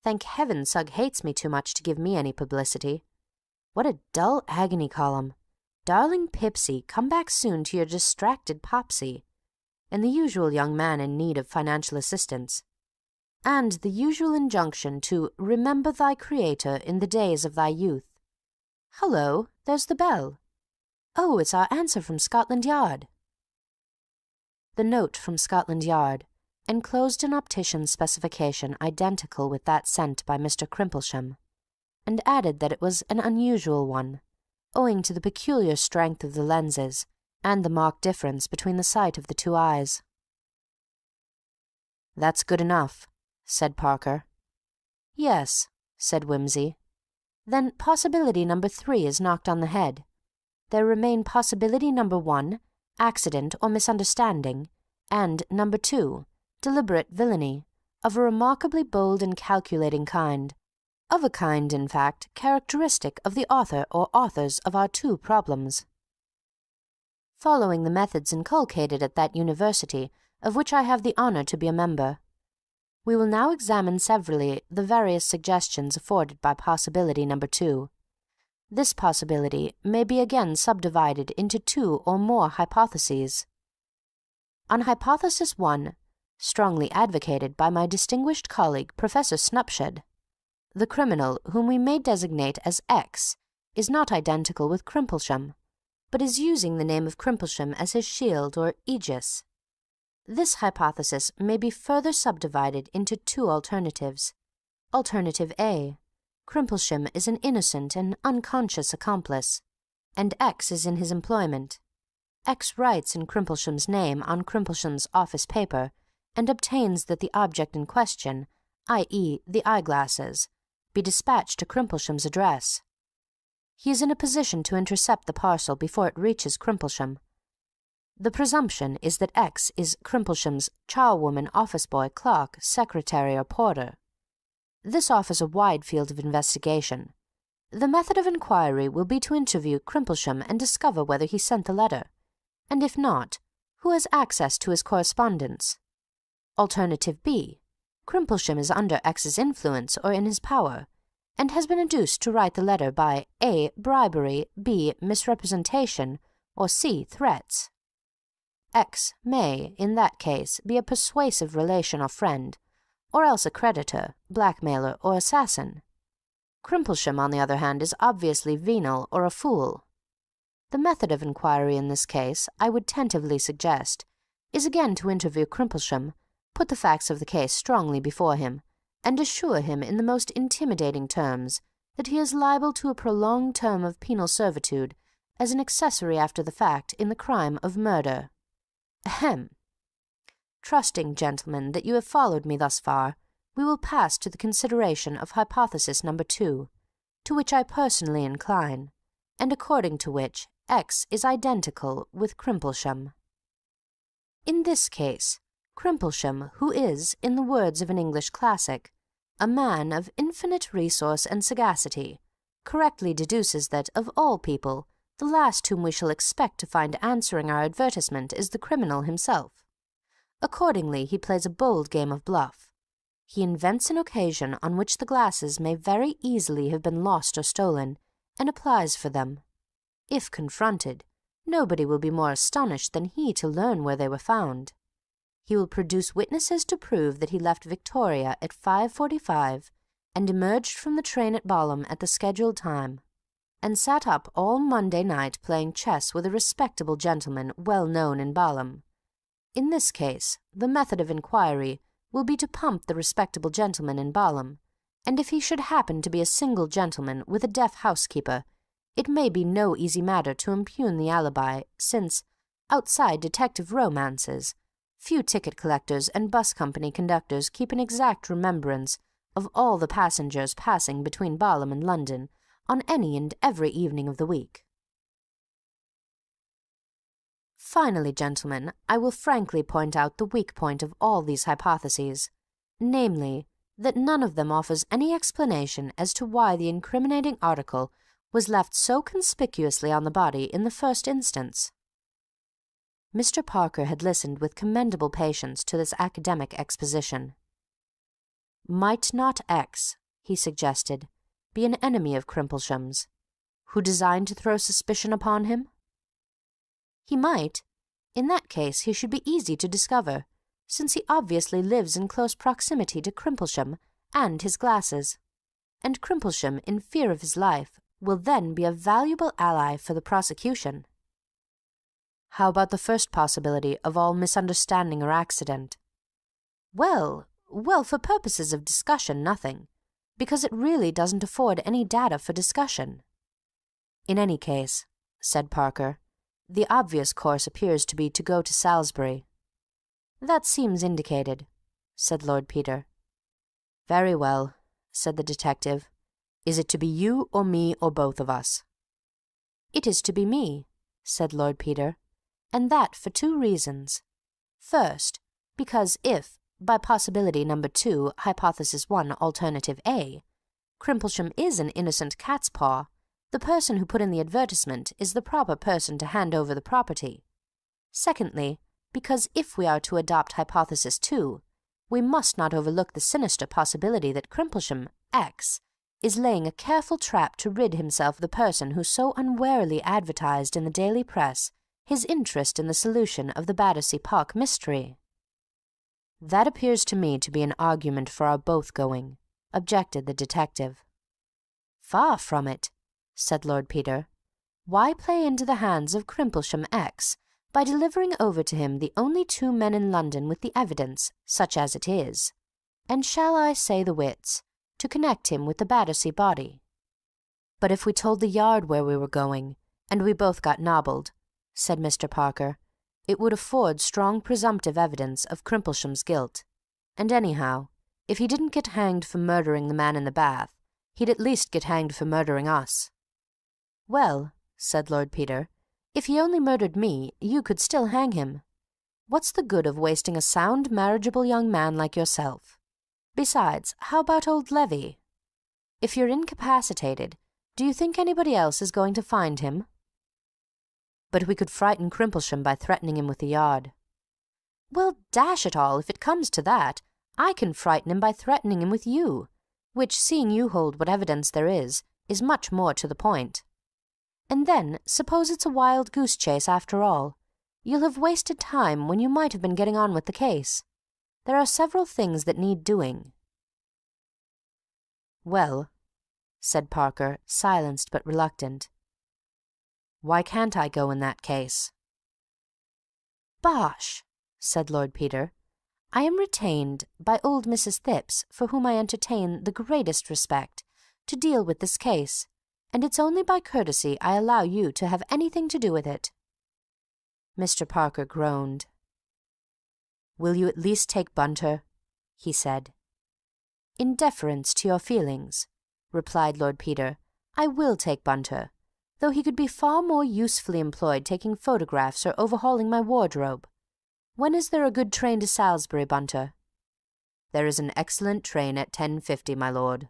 Thank heaven Sugg hates me too much to give me any publicity. What a dull agony column. Darling Pipsy, come back soon to your distracted Popsy. And the usual young man in need of financial assistance. And the usual injunction to remember thy Creator in the days of thy youth. Hullo, there's the bell. Oh, it's our answer from Scotland Yard. The note from Scotland Yard enclosed an optician's specification identical with that sent by Mr. Crimplesham, and added that it was an unusual one, owing to the peculiar strength of the lenses and the marked difference between the sight of the two eyes. "That's good enough," said Parker. "Yes," said Wimsey. "Then possibility number 3 is knocked on the head. There remain possibility number 1, accident or misunderstanding, and number 2, deliberate villainy, of a remarkably bold and calculating kind, of a kind, in fact, characteristic of the author or authors of our 2 problems. Following the methods inculcated at that university of which I have the honour to be a member, we will now examine severally the various suggestions afforded by possibility number 2. This possibility may be again subdivided into 2 or more hypotheses. On hypothesis 1, strongly advocated by my distinguished colleague Professor Snupshed, the criminal whom we may designate as X is not identical with Crimplesham, but is using the name of Crimplesham as his shield or aegis. This hypothesis may be further subdivided into 2 alternatives. Alternative A: Crimplesham is an innocent and unconscious accomplice, and X is in his employment. X writes in Crimplesham's name on Crimplesham's office paper, and obtains that the object in question, i.e. the eyeglasses, be dispatched to Crimplesham's address. He is in a position to intercept the parcel before it reaches Crimplesham. The presumption is that X is Crimplesham's charwoman, office boy, clerk, secretary, or porter. This offers a wide field of investigation. The method of inquiry will be to interview Crimplesham and discover whether he sent the letter, and if not, who has access to his correspondence. Alternative B: Crimplesham is under X's influence or in his power, and has been induced to write the letter by A. bribery, B. misrepresentation, or C. threats. X may, in that case, be a persuasive relation or friend, or else a creditor, blackmailer, or assassin. Crimplesham, on the other hand, is obviously venal or a fool. The method of inquiry in this case, I would tentatively suggest, is again to interview Crimplesham, put the facts of the case strongly before him, and assure him in the most intimidating terms that he is liable to a prolonged term of penal servitude as an accessory after the fact in the crime of murder. Ahem. Trusting, gentlemen, that you have followed me thus far, we will pass to the consideration of hypothesis number 2, to which I personally incline, and according to which X is identical with Crimplesham. In this case, Crimplesham, who is, in the words of an English classic, a man of infinite resource and sagacity, correctly deduces that, of all people, the last whom we shall expect to find answering our advertisement is the criminal himself. Accordingly, he plays a bold game of bluff. He invents an occasion on which the glasses may very easily have been lost or stolen, and applies for them. If confronted, nobody will be more astonished than he to learn where they were found. He will produce witnesses to prove that he left Victoria at 5:45 and emerged from the train at Balham at the scheduled time, and sat up all Monday night playing chess with a respectable gentleman well known in Balham. In this case, the method of inquiry will be to pump the respectable gentleman in Balham, and if he should happen to be a single gentleman with a deaf housekeeper, it may be no easy matter to impugn the alibi, since, outside detective romances, few ticket collectors and bus company conductors keep an exact remembrance of all the passengers passing between Balham and London on any and every evening of the week. Finally, gentlemen, I will frankly point out the weak point of all these hypotheses, namely, that none of them offers any explanation as to why the incriminating article was left so conspicuously on the body in the first instance. Mr. Parker had listened with commendable patience to this academic exposition. Might not X, he suggested, be an enemy of Crimplesham's, who designed to throw suspicion upon him? He might. In that case he should be easy to discover, since he obviously lives in close proximity to Crimplesham and his glasses, and Crimplesham, in fear of his life, will then be a valuable ally for the prosecution. How about the first possibility of all misunderstanding or accident? Well, for purposes of discussion, nothing, because it really doesn't afford any data for discussion. In any case, said Parker, the obvious course appears to be to go to Salisbury. That seems indicated, said Lord Peter. Very well, said the detective. Is it to be you or me or both of us? It is to be me, said Lord Peter, and that for two reasons. First, because if, by possibility number 2, hypothesis 1, alternative A, Crimplesham is an innocent cat's paw, the person who put in the advertisement is the proper person to hand over the property. Secondly, because if we are to adopt hypothesis 2, we must not overlook the sinister possibility that Crimplesham, X, is laying a careful trap to rid himself of the person who so unwarily advertised in the daily press his interest in the solution of the Battersea Park mystery. That appears to me to be an argument for our both going, objected the detective. Far from it, said Lord Peter. Why play into the hands of Crimplesham X by delivering over to him the only 2 men in London with the evidence, such as it is, and shall I say the wits, to connect him with the Battersea body? But if we told the Yard where we were going, and we both got nobbled, said Mr. Parker, it would afford strong presumptive evidence of Crimplesham's guilt, and anyhow, if he didn't get hanged for murdering the man in the bath, he'd at least get hanged for murdering us. Well, said Lord Peter, if he only murdered me, you could still hang him. What's the good of wasting a sound, marriageable young man like yourself? Besides, how about old Levy? If you're incapacitated, do you think anybody else is going to find him? But we could frighten Crimplesham by threatening him with the Yard. Well, dash it all, if it comes to that, I can frighten him by threatening him with you, which, seeing you hold what evidence there is much more to the point. And then, suppose it's a wild goose chase after all. You'll have wasted time when you might have been getting on with the case. There are several things that need doing. Well, said Parker, silenced but reluctant. Why can't I go in that case? Bosh, said Lord Peter. I am retained by old Mrs. Thipps, for whom I entertain the greatest respect, to deal with this case, and it's only by courtesy I allow you to have anything to do with it. Mr. Parker groaned. Will you at least take Bunter? He said. In deference to your feelings, replied Lord Peter, I will take Bunter, though he could be far more usefully employed taking photographs or overhauling my wardrobe. When is there a good train to Salisbury, Bunter? There is an excellent train at 10:50, my lord.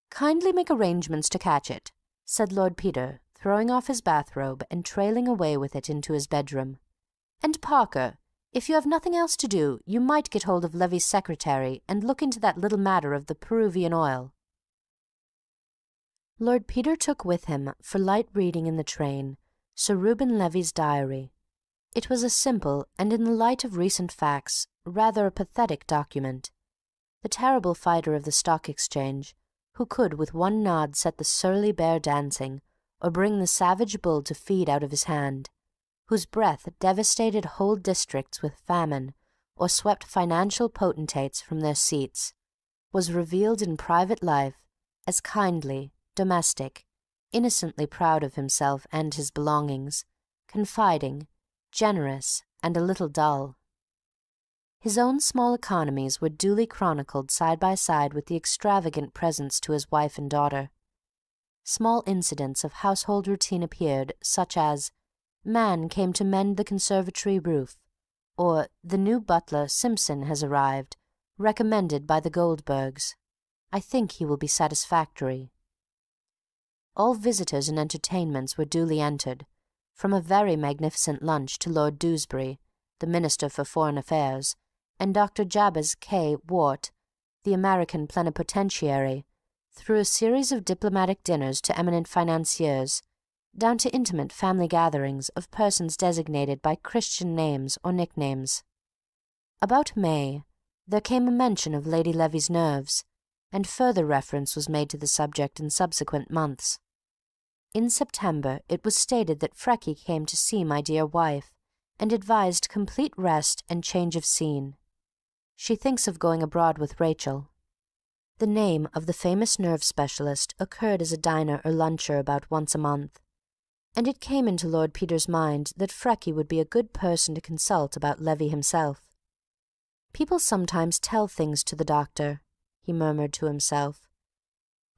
Kindly make arrangements to catch it, said Lord Peter, throwing off his bathrobe and trailing away with it into his bedroom. And Parker, if you have nothing else to do, you might get hold of Levy's secretary and look into that little matter of the Peruvian oil. Lord Peter took with him, for light reading in the train, Sir Reuben Levy's diary. It was a simple, and in the light of recent facts, rather a pathetic document. The terrible fighter of the Stock Exchange, who could with one nod set the surly bear dancing, or bring the savage bull to feed out of his hand, whose breath devastated whole districts with famine, or swept financial potentates from their seats, was revealed in private life as kindly, domestic, innocently proud of himself and his belongings, confiding, generous, and a little dull. His own small economies were duly chronicled side by side with the extravagant presents to his wife and daughter. Small incidents of household routine appeared, such as, Man came to mend the conservatory roof, or the new butler, Simpson, has arrived, recommended by the Goldbergs. I think he will be satisfactory. All visitors and entertainments were duly entered, from a very magnificent lunch to Lord Dewsbury, the Minister for Foreign Affairs, and Dr. Jabez K. Wart, the American plenipotentiary, through a series of diplomatic dinners to eminent financiers, down to intimate family gatherings of persons designated by Christian names or nicknames. About May, there came a mention of Lady Levy's nerves, and further reference was made to the subject in subsequent months. In September it was stated that Freckey came to see my dear wife, and advised complete rest and change of scene. She thinks of going abroad with Rachel. The name of the famous nerve specialist occurred as a diner or luncher about once a month, and it came into Lord Peter's mind that Freckey would be a good person to consult about Levy himself. People sometimes tell things to the doctor, he murmured to himself.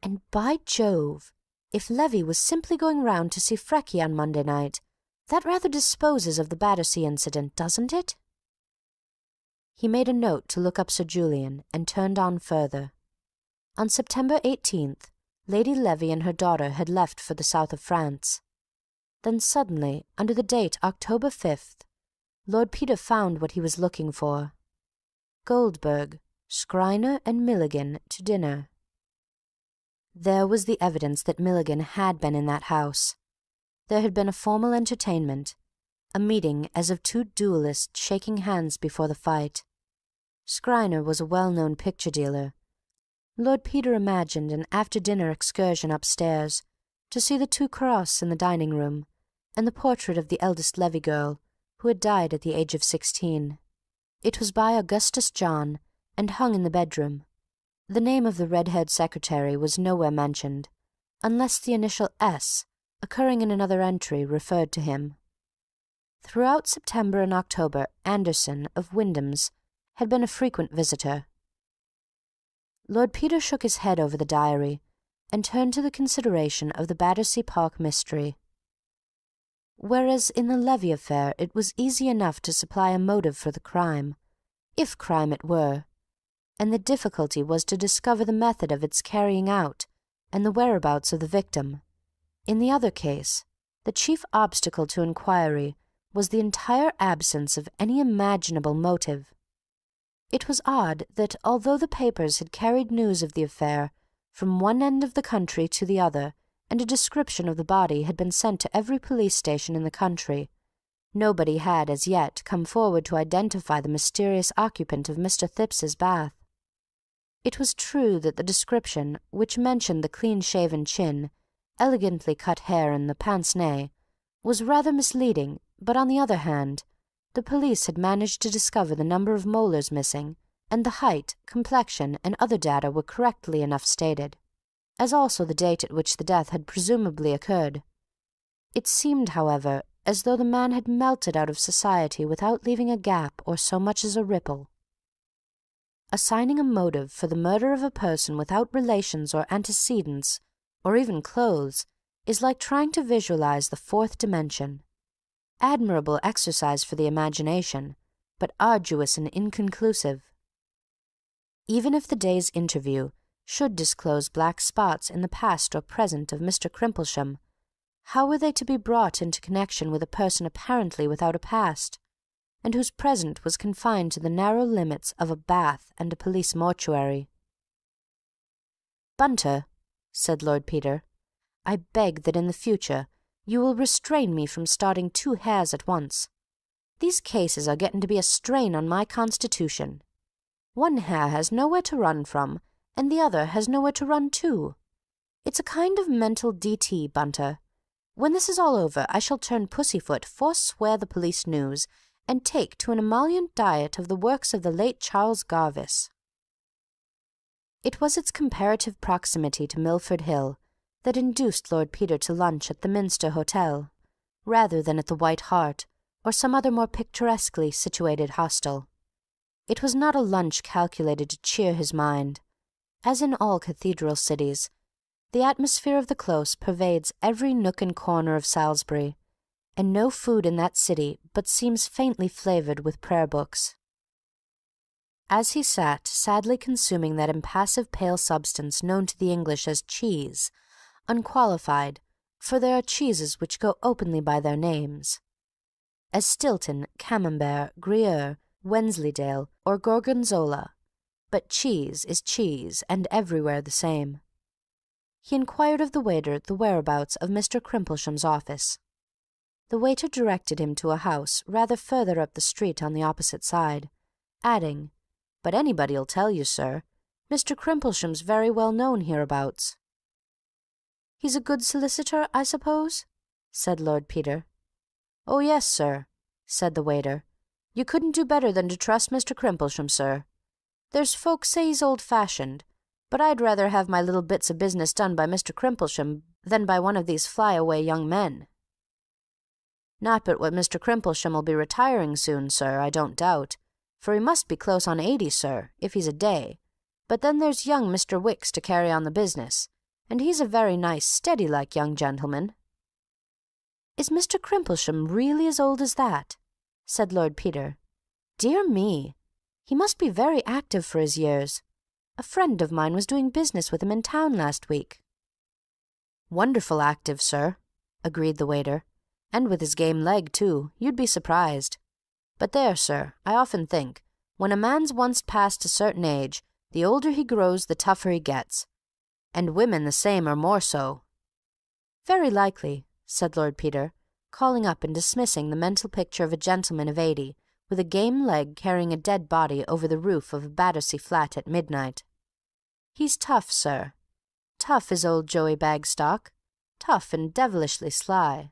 And by Jove, if Levy was simply going round to see Freckey on Monday night, that rather disposes of the Battersea incident, doesn't it? He made a note to look up Sir Julian, and turned on further. On September 18th, Lady Levy and her daughter had left for the south of France. Then suddenly, under the date October 5th, Lord Peter found what he was looking for. Goldberg, Skriner and Milligan to dinner. There was the evidence that Milligan had been in that house. There had been a formal entertainment, a meeting as of two duellists shaking hands before the fight. Skriner was a well-known picture dealer. Lord Peter imagined an after-dinner excursion upstairs to see the two crosses in the dining-room and the portrait of the eldest Levy girl, who had died at the age of 16. It was by Augustus John, and hung in the bedroom. The name of the red-haired secretary was nowhere mentioned, unless the initial S, occurring in another entry, referred to him. Throughout September and October, Anderson, of Wyndham's, had been a frequent visitor. Lord Peter shook his head over the diary, and turned to the consideration of the Battersea Park mystery. Whereas in the Levy affair it was easy enough to supply a motive for the crime, if crime it were, and the difficulty was to discover the method of its carrying out and the whereabouts of the victim. In the other case, the chief obstacle to inquiry was the entire absence of any imaginable motive. It was odd that, although the papers had carried news of the affair from one end of the country to the other, and a description of the body had been sent to every police station in the country, nobody had as yet come forward to identify the mysterious occupant of Mr. Thipps's bath. It was true that the description, which mentioned the clean-shaven chin, elegantly cut hair and the pince-nez, was rather misleading, but on the other hand, the police had managed to discover the number of molars missing, and the height, complexion, and other data were correctly enough stated, as also the date at which the death had presumably occurred. It seemed, however, as though the man had melted out of society without leaving a gap or so much as a ripple. Assigning a motive for the murder of a person without relations or antecedents, or even clothes, is like trying to visualize the fourth dimension. Admirable exercise for the imagination, but arduous and inconclusive. Even if the day's interview should disclose black spots in the past or present of Mr. Crimplesham, how were they to be brought into connection with a person apparently without a past, and whose present was confined to the narrow limits of a bath and a police mortuary? "Bunter," said Lord Peter, "I beg that in the future you will restrain me from starting two hares at once. These cases are getting to be a strain on my constitution. One hare has nowhere to run from, and the other has nowhere to run to. It's a kind of mental DT, Bunter. When this is all over, I shall turn pussyfoot, forswear the police news, and take to an emollient diet of the works of the late Charles Garvice." It was its comparative proximity to Milford Hill that induced Lord Peter to lunch at the Minster Hotel, rather than at the White Hart or some other more picturesquely situated hostel. It was not a lunch calculated to cheer his mind. As in all cathedral cities, the atmosphere of the Close pervades every nook and corner of Salisbury, and no food in that city but seems faintly flavoured with prayer-books. As he sat sadly consuming that impassive pale substance known to the English as cheese, unqualified, for there are cheeses which go openly by their names, as Stilton, Camembert, Gruyere, Wensleydale, or Gorgonzola, but cheese is cheese, and everywhere the same. He inquired of the waiter the whereabouts of Mr. Crimplesham's office. The waiter directed him to a house rather further up the street on the opposite side, adding, "But anybody'll tell you, sir. Mr. Crimplesham's very well known hereabouts." "He's a good solicitor, I suppose?" said Lord Peter. "Oh, yes, sir," said the waiter. "You couldn't do better than to trust Mr. Crimplesham, sir. There's folks say he's old-fashioned, but I'd rather have my little bits of business done by Mr. Crimplesham than by one of these fly-away young men." "Not but what Mr. Crimplesham'll be retiring soon, sir, I don't doubt, for he must be close on 80, sir, if he's a day. But then there's young Mr. Wicks to carry on the business, and he's a very nice, steady-like young gentleman." "Is Mr. Crimplesham really as old as that?" said Lord Peter. "Dear me! He must be very active for his years. A friend of mine was doing business with him in town last week." "Wonderful active, sir," agreed the waiter. "And with his game leg, too, you'd be surprised. But there, sir, I often think, when a man's once past a certain age, the older he grows the tougher he gets. And women the same or more so." "Very likely," said Lord Peter, calling up and dismissing the mental picture of a gentleman of 80, with a game leg carrying a dead body over the roof of a Battersea flat at midnight. "He's tough, sir. Tough is old Joey Bagstock. Tough and devilishly sly,"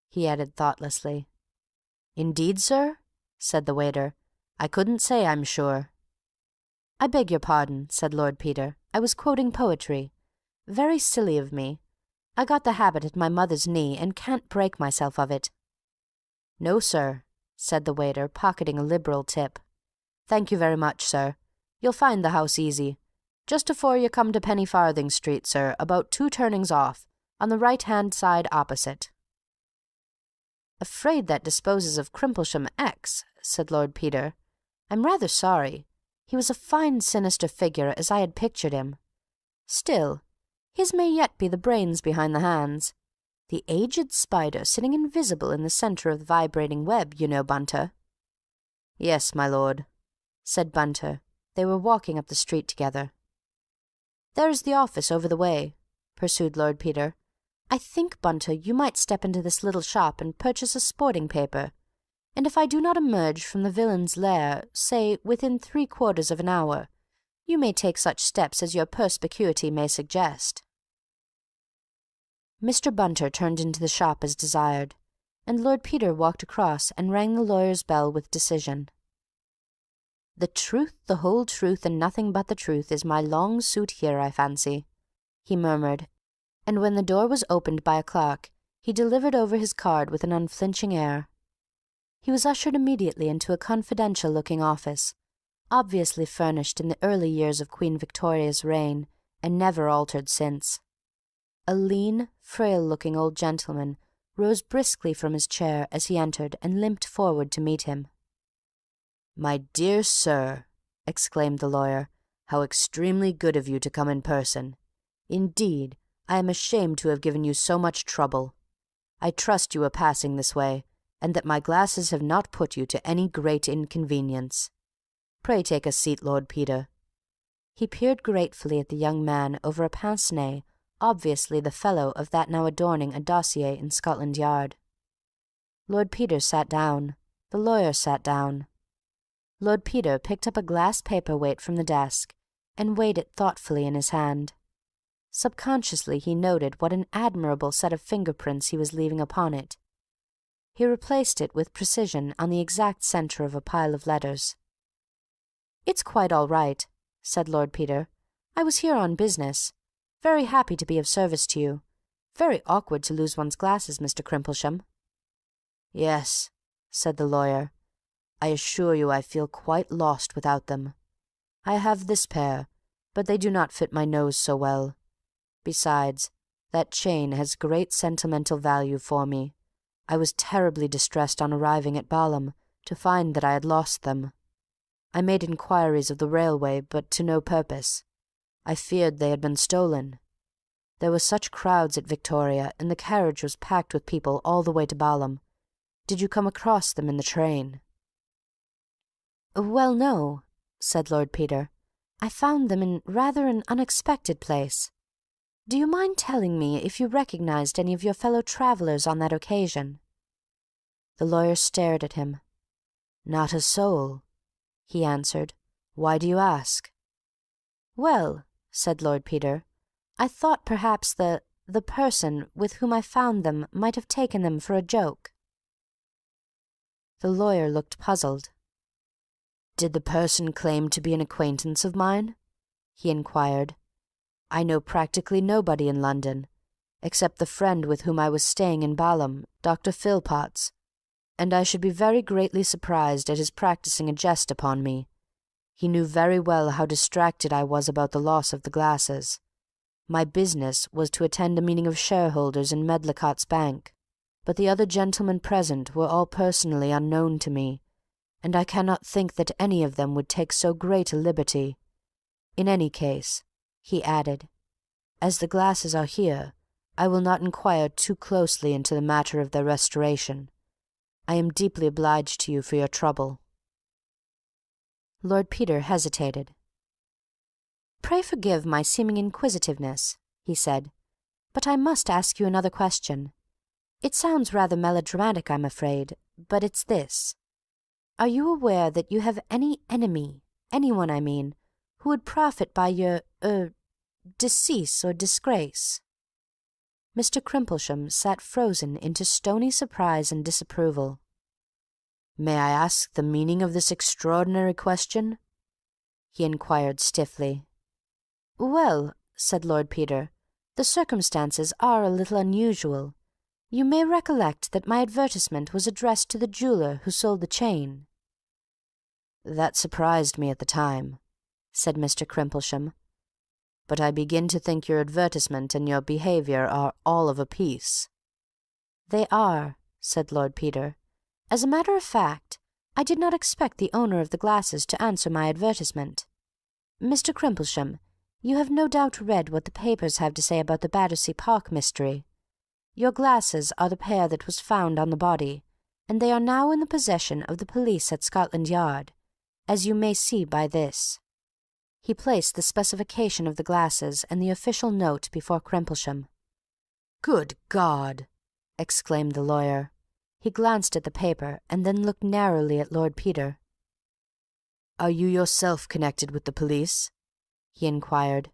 he added thoughtlessly. "Indeed, sir?" said the waiter. "I couldn't say, I'm sure." "I beg your pardon," said Lord Peter. "I was quoting poetry. Very silly of me. I got the habit at my mother's knee, and can't break myself of it." "No, sir," said the waiter, pocketing a liberal tip. "Thank you very much, sir. You'll find the house easy. Just afore you come to Pennyfarthing Street, sir, about 2 turnings off, on the right-hand side opposite." "Afraid that disposes of Crimplesham X," said Lord Peter. "I'm rather sorry. He was a fine sinister figure as I had pictured him. Still, his may yet be the brains behind the hands. The aged spider sitting invisible in the centre of the vibrating web, you know, Bunter." "Yes, my lord," said Bunter. They were walking up the street together. "There's the office over the way," pursued Lord Peter. "I think, Bunter, you might step into this little shop and purchase a sporting paper, and if I do not emerge from the villain's lair, say, within 3/4 of an hour, you may take such steps as your perspicuity may suggest." Mr. Bunter turned into the shop as desired, and Lord Peter walked across and rang the lawyer's bell with decision. "The truth, the whole truth, and nothing but the truth is my long suit here, I fancy," he murmured, and when the door was opened by a clerk, he delivered over his card with an unflinching air. He was ushered immediately into a confidential-looking office, obviously furnished in the early years of Queen Victoria's reign, and never altered since. A lean, frail-looking old gentleman rose briskly from his chair as he entered and limped forward to meet him. "My dear sir," exclaimed the lawyer, "how extremely good of you to come in person. Indeed, I am ashamed to have given you so much trouble. I trust you were passing this way, and that my glasses have not put you to any great inconvenience. Pray take a seat, Lord Peter." He peered gratefully at the young man over a pince-nez, obviously the fellow of that now adorning a dossier in Scotland Yard. Lord Peter sat down. The lawyer sat down. Lord Peter picked up a glass paper-weight from the desk and weighed it thoughtfully in his hand. Subconsciously he noted what an admirable set of fingerprints he was leaving upon it. He replaced it with precision on the exact centre of a pile of letters. "It's quite all right," said Lord Peter. "I was here on business. Very happy to be of service to you. Very awkward to lose one's glasses, Mr. Crimplesham." "Yes," said the lawyer. "I assure you I feel quite lost without them. I have this pair, but they do not fit my nose so well. Besides, that chain has great sentimental value for me. I was terribly distressed on arriving at Balham to find that I had lost them. I made inquiries of the railway, but to no purpose. I feared they had been stolen. There were such crowds at Victoria, and the carriage was packed with people all the way to Balham. Did you come across them in the train?" "Well, no," said Lord Peter. I found them in rather an unexpected place. Do you mind telling me if you recognized any of your fellow travellers on that occasion?" The lawyer stared at him. "Not a soul," he answered. "Why do you ask?" "Well," said Lord Peter, "I thought perhaps the person with whom I found them might have taken them for a joke." The lawyer looked puzzled. "Did the person claim to be an acquaintance of mine?" he inquired. "I know practically nobody in London, except the friend with whom I was staying in Balham, Dr. Philpotts, and I should be very greatly surprised at his practising a jest upon me. He knew very well how distracted I was about the loss of the glasses. My business was to attend a meeting of shareholders in Medlicott's bank, but the other gentlemen present were all personally unknown to me, and I cannot think that any of them would take so great a liberty. In any case," he added, "as the glasses are here, I will not inquire too closely into the matter of their restoration. I am deeply obliged to you for your trouble." Lord Peter hesitated. "Pray forgive my seeming inquisitiveness," he said, "but I must ask you another question. It sounds rather melodramatic, I'm afraid, but it's this. Are you aware that you have any enemy, anyone, I mean, who would profit by your, decease or disgrace?" Mr. Crimplesham sat frozen into stony surprise and disapproval. "May I ask the meaning of this extraordinary question?" he inquired stiffly. "Well," said Lord Peter, "the circumstances are a little unusual. You may recollect that my advertisement was addressed to the jeweller who sold the chain." "That surprised me at the time," said Mr. Crimplesham, "but I begin to think your advertisement and your behaviour are all of a piece." "They are," said Lord Peter. "As a matter of fact, I did not expect the owner of the glasses to answer my advertisement. Mr. Crimplesham, you have no doubt read what the papers have to say about the Battersea Park mystery. Your glasses are the pair that was found on the body, and they are now in the possession of the police at Scotland Yard, as you may see by this." He placed the specification of the glasses and the official note before Crimplesham. "Good God!" exclaimed the lawyer. He glanced at the paper and then looked narrowly at Lord Peter. "Are you yourself connected with the police?" he inquired.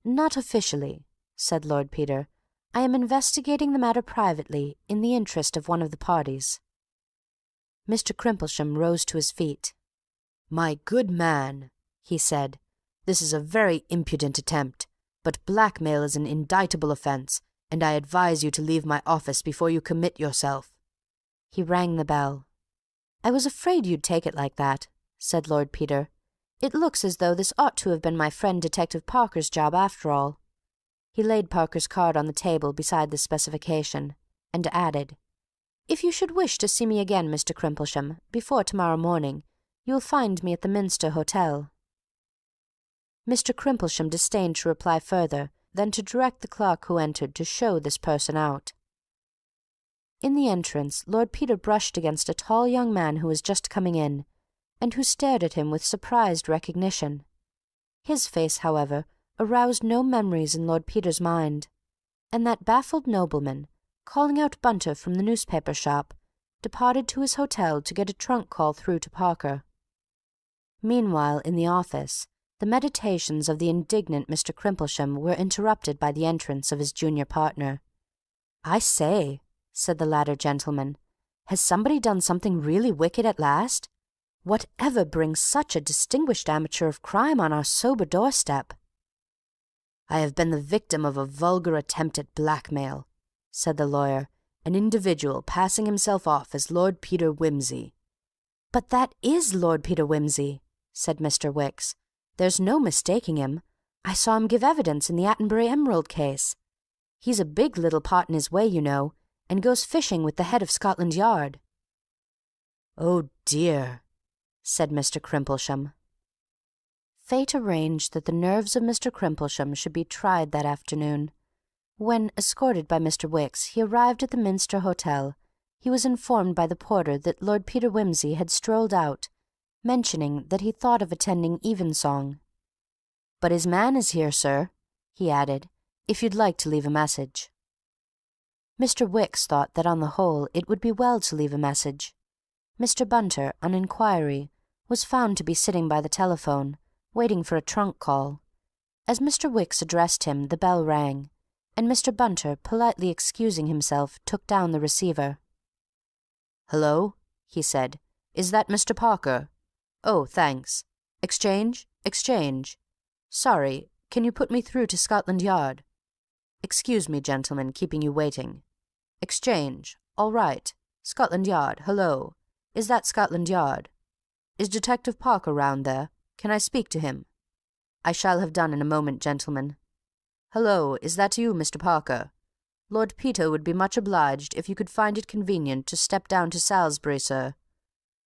"Not officially," said Lord Peter. "I am investigating the matter privately, in the interest of one of the parties." Mr. Crimplesham rose to his feet. "My good man," he said, "this is a very impudent attempt, but blackmail is an indictable offence, and I advise you to leave my office before you commit yourself." He rang the bell. "I was afraid you'd take it like that," said Lord Peter. "It looks as though this ought to have been my friend Detective Parker's job after all." He laid Parker's card on the table beside the specification, and added, "If you should wish to see me again, Mr. Crimplesham, before tomorrow morning, you will find me at the Minster Hotel." Mr. Crimplesham disdained to reply further than to direct the clerk who entered to show this person out. In the entrance, Lord Peter brushed against a tall young man who was just coming in, and who stared at him with surprised recognition. His face, however, aroused no memories in Lord Peter's mind, and that baffled nobleman, calling out Bunter from the newspaper shop, departed to his hotel to get a trunk call through to Parker. Meanwhile, in the office, the meditations of the indignant Mr. Crimplesham were interrupted by the entrance of his junior partner. "I say," said the latter gentleman, "has somebody done something really wicked at last? Whatever brings such a distinguished amateur of crime on our sober doorstep?" "I have been the victim of a vulgar attempt at blackmail," said the lawyer, "an individual passing himself off as Lord Peter Wimsey." "But that is Lord Peter Wimsey," said Mr. Wicks. "There's no mistaking him. I saw him give evidence in the Attenbury Emerald case. He's a big little pot in his way, you know, and goes fishing with the head of Scotland Yard." "Oh dear," said Mr. Crimplesham. Fate arranged that the nerves of Mr. Crimplesham should be tried that afternoon. When, escorted by Mr. Wicks, he arrived at the Minster Hotel, he was informed by the porter that Lord Peter Wimsey had strolled out, mentioning that he thought of attending evensong. "But his man is here, sir," he added, "if you'd like to leave a message." Mr. Wicks thought that on the whole it would be well to leave a message. Mr. Bunter, on inquiry, was found to be sitting by the telephone, waiting for a trunk call. As Mr. Wicks addressed him, the bell rang, and Mr. Bunter, politely excusing himself, took down the receiver. "Hello," he said. "Is that Mr. Parker? Oh, thanks. Exchange? Exchange. Sorry, can you put me through to Scotland Yard? Excuse me, gentlemen, keeping you waiting. Exchange. All right. Scotland Yard. Hello. Is that Scotland Yard? Is Detective Parker round there? Can I speak to him? I shall have done in a moment, gentlemen. Hello, is that you, Mr. Parker? Lord Peter would be much obliged if you could find it convenient to step down to Salisbury, sir.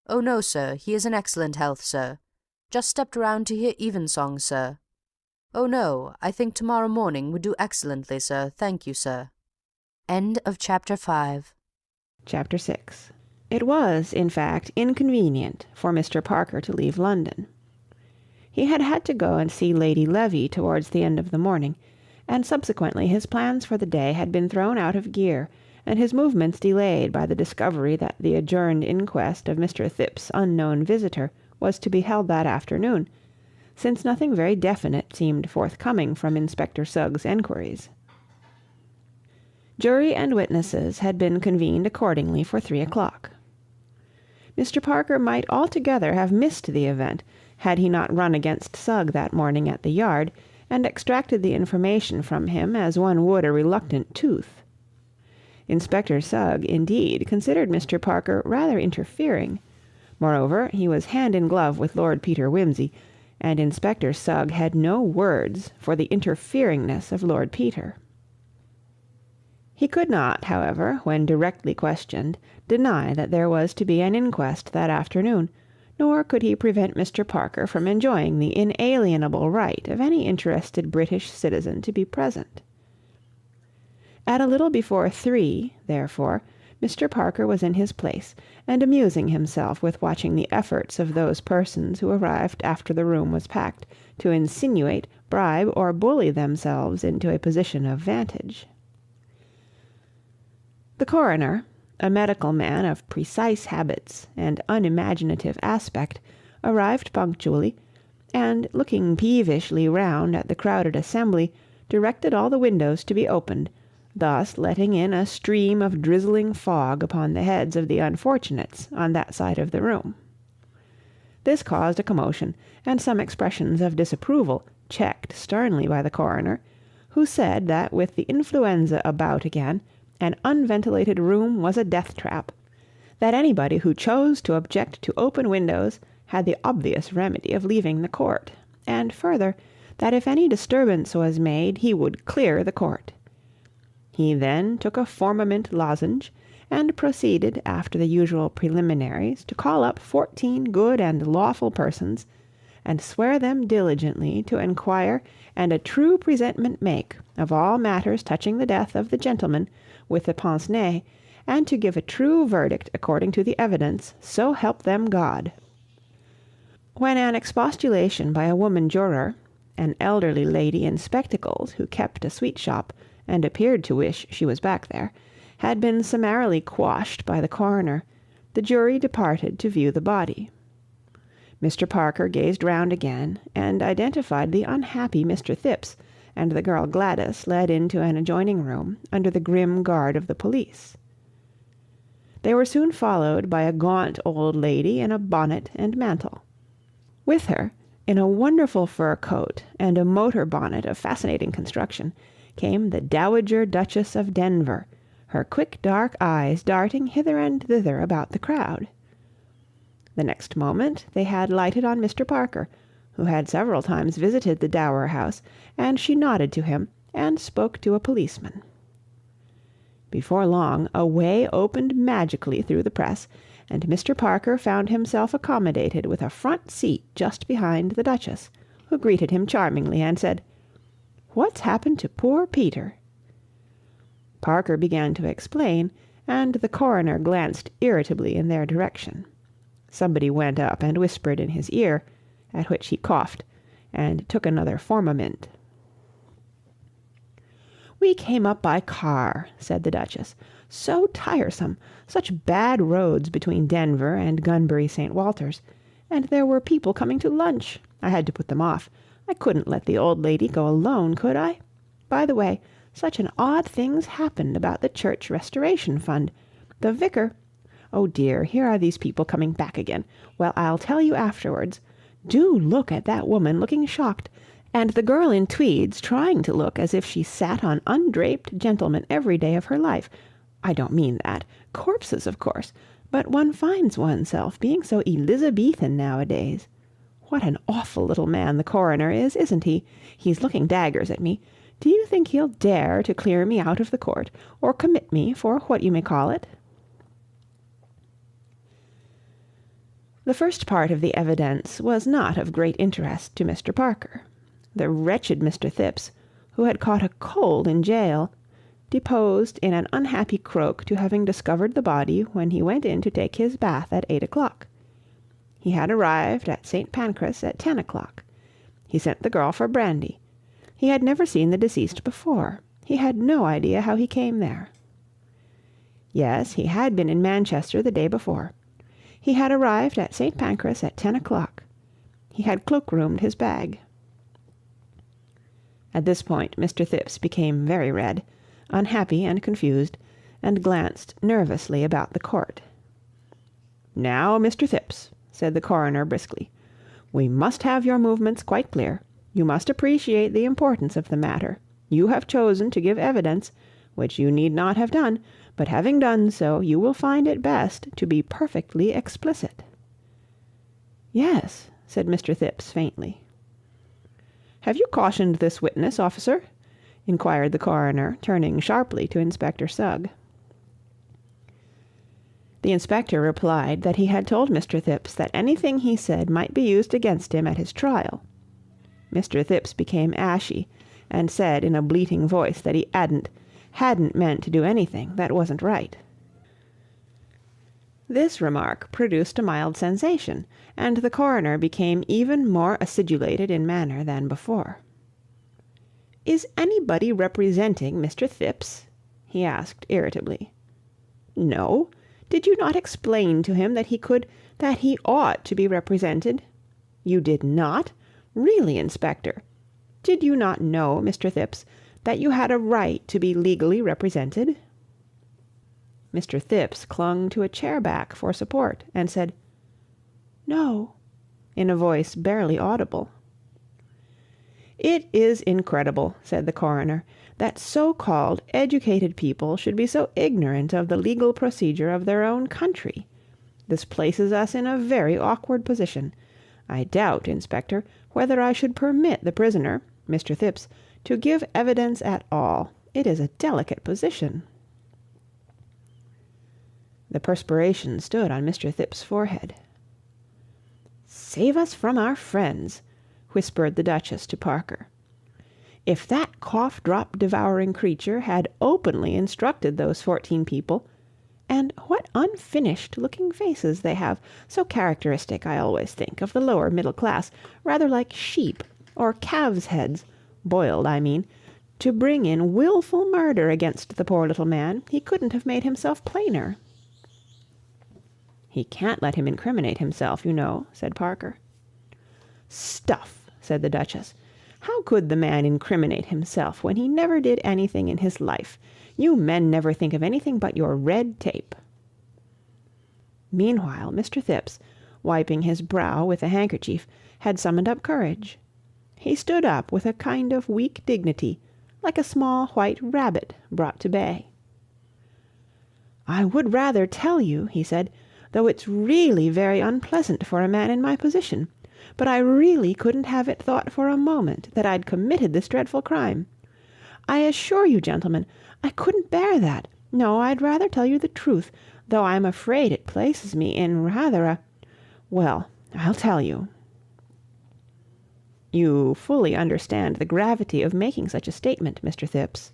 Oh, no, sir, he is in excellent health, sir. Just stepped round to hear evensong, sir. Oh, no, I think tomorrow morning would do excellently, sir. Thank you, sir." End of Chapter 5. Chapter 6. It was, in fact, inconvenient for Mr. Parker to leave London. He had had to go and see Lady Levy towards the end of the morning, and subsequently his plans for the day had been thrown out of gear, and his movements delayed by the discovery that the adjourned inquest of Mr. Thipps's unknown visitor was to be held that afternoon, since nothing very definite seemed forthcoming from Inspector Sugg's enquiries. Jury and witnesses had been convened accordingly for 3 o'clock. Mr. Parker might altogether have missed the event had he not run against Sugg that morning at the Yard, and extracted the information from him as one would a reluctant tooth. Inspector Sugg, indeed, considered Mr. Parker rather interfering. Moreover, he was hand in glove with Lord Peter Wimsey, and Inspector Sugg had no words for the interferingness of Lord Peter. He could not, however, when directly questioned, deny that there was to be an inquest that afternoon, nor could he prevent Mr. Parker from enjoying the inalienable right of any interested British citizen to be present. At a little before 3, therefore, Mr. Parker was in his place, and amusing himself with watching the efforts of those persons who arrived after the room was packed to insinuate, bribe, or bully themselves into a position of vantage. The coroner, a medical man of precise habits and unimaginative aspect, arrived punctually, and, looking peevishly round at the crowded assembly, directed all the windows to be opened, thus letting in a stream of drizzling fog upon the heads of the unfortunates on that side of the room. This caused a commotion, and some expressions of disapproval, checked sternly by the coroner, who said that with the influenza about again, an unventilated room was a death-trap, that anybody who chose to object to open windows had the obvious remedy of leaving the court, and further, that if any disturbance was made he would clear the court. He then took a formament lozenge, and proceeded, after the usual preliminaries, to call up 14 good and lawful persons, and swear them diligently to enquire and a true presentment make of all matters touching the death of the gentleman with the pince nez, and to give a true verdict according to the evidence, so help them God. When an expostulation by a woman juror, an elderly lady in spectacles who kept a sweet shop and appeared to wish she was back there, had been summarily quashed by the coroner, the jury departed to view the body. Mr. Parker gazed round again, and identified the unhappy Mr. Thipps, and the girl Gladys led into an adjoining room under the grim guard of the police. They were soon followed by a gaunt old lady in a bonnet and mantle. With her, in a wonderful fur coat and a motor bonnet of fascinating construction, came the Dowager Duchess of Denver, her quick dark eyes darting hither and thither about the crowd. The next moment they had lighted on Mr. Parker, who had several times visited the Dower House, and she nodded to him and spoke to a policeman. Before long a way opened magically through the press, and Mr. Parker found himself accommodated with a front seat just behind the Duchess, who greeted him charmingly and said, "What's happened to poor Peter?" Parker began to explain, and the coroner glanced irritably in their direction. Somebody went up and whispered in his ear, at which he coughed, and took another formamint. "We came up by car," said the Duchess. "So tiresome! Such bad roads between Denver and Gunbury St. Walters. And there were people coming to lunch. I had to put them off. I couldn't let the old lady go alone, could I? By the way, such an odd thing's happened about the Church Restoration Fund. The vicar... Oh dear, here are these people coming back again. Well, I'll tell you afterwards. Do look at that woman looking shocked, and the girl in tweeds trying to look as if she sat on undraped gentlemen every day of her life. I don't mean that. Corpses, of course. But one finds oneself being so Elizabethan nowadays. What an awful little man the coroner is, isn't he? He's looking daggers at me. Do you think he'll dare to clear me out of the court, or commit me for what you may call it?" The first part of the evidence was not of great interest to Mr. Parker. The wretched Mr. Thipps, who had caught a cold in jail, deposed in an unhappy croak to having discovered the body when he went in to take his bath at 8 o'clock. He had arrived at St. Pancras at 10 o'clock. He sent the girl for brandy. He had never seen the deceased before. He had no idea how he came there. Yes, he had been in Manchester the day before. He had arrived at St. Pancras at 10 o'clock. He had cloak-roomed his bag. At this point Mr. Thipps became very red, unhappy and confused, and glanced nervously about the court. "Now, Mr. Thipps," said the coroner briskly, "we must have your movements quite clear. You must appreciate the importance of the matter. You have chosen to give evidence, which you need not have done, but having done so, you will find it best to be perfectly explicit." "Yes," said Mr. Thipps faintly. "Have you cautioned this witness, officer?" inquired the coroner, turning sharply to Inspector Sugg. The inspector replied that he had told Mr. Thipps that anything he said might be used against him at his trial. Mr. Thipps became ashy, and said in a bleating voice that he hadn't meant to do anything that wasn't right. This remark produced a mild sensation, and the coroner became even more acidulated in manner than before. "Is anybody representing Mr. Thipps?" he asked irritably. "No. Did you not explain to him that he ought to be represented? You did not? Really, Inspector? Did you not know, Mr. Thipps, that you had a right to be legally represented?" Mr. Thipps clung to a chair-back for support, and said, "No," in a voice barely audible. "It is incredible," said the coroner, "that so-called educated people should be so ignorant of the legal procedure of their own country. This places us in a very awkward position. I doubt, Inspector, whether I should permit the prisoner, Mr. Thipps, to give evidence at all. It is a delicate position." The perspiration stood on Mr. Thipps's forehead. "Save us from our friends," whispered the Duchess to Parker. "If that cough-drop-devouring creature had openly instructed those 14 people... And what unfinished-looking faces they have, so characteristic, I always think, of the lower middle class, rather like sheep, or calves' heads, boiled, I mean. To bring in wilful murder against the poor little man, he couldn't have made himself plainer." "He can't let him incriminate himself, you know," said Parker. "Stuff!" said the Duchess. "How could the man incriminate himself when he never did anything in his life? You men never think of anything but your red tape." Meanwhile, Mr. Thipps, wiping his brow with a handkerchief, had summoned up courage. He stood up with a kind of weak dignity, like a small white rabbit brought to bay. "I would rather tell you," he said, "though it's really very unpleasant for a man in my position. But I really couldn't have it thought for a moment that I'd committed this dreadful crime. I assure you, gentlemen, I couldn't bear that. No, I'd rather tell you the truth, though I'm afraid it places me in rather a... Well, I'll tell you." "You fully understand the gravity of making such a statement, Mr. Thipps,"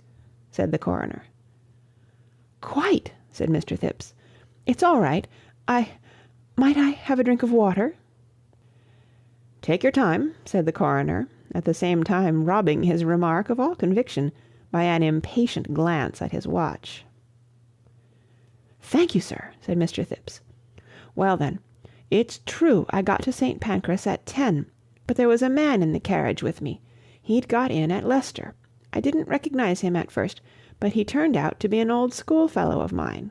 said the coroner. "Quite," said Mr. Thipps. "It's all right. Might I have a drink of water?" "Take your time," said the coroner, at the same time robbing his remark of all conviction by an impatient glance at his watch. "Thank you, sir," said Mr. Thipps. "Well, then, it's true I got to St. Pancras at 10, but there was a man in the carriage with me. He'd got in at Leicester. I didn't recognize him at first, but he turned out to be an old schoolfellow of mine."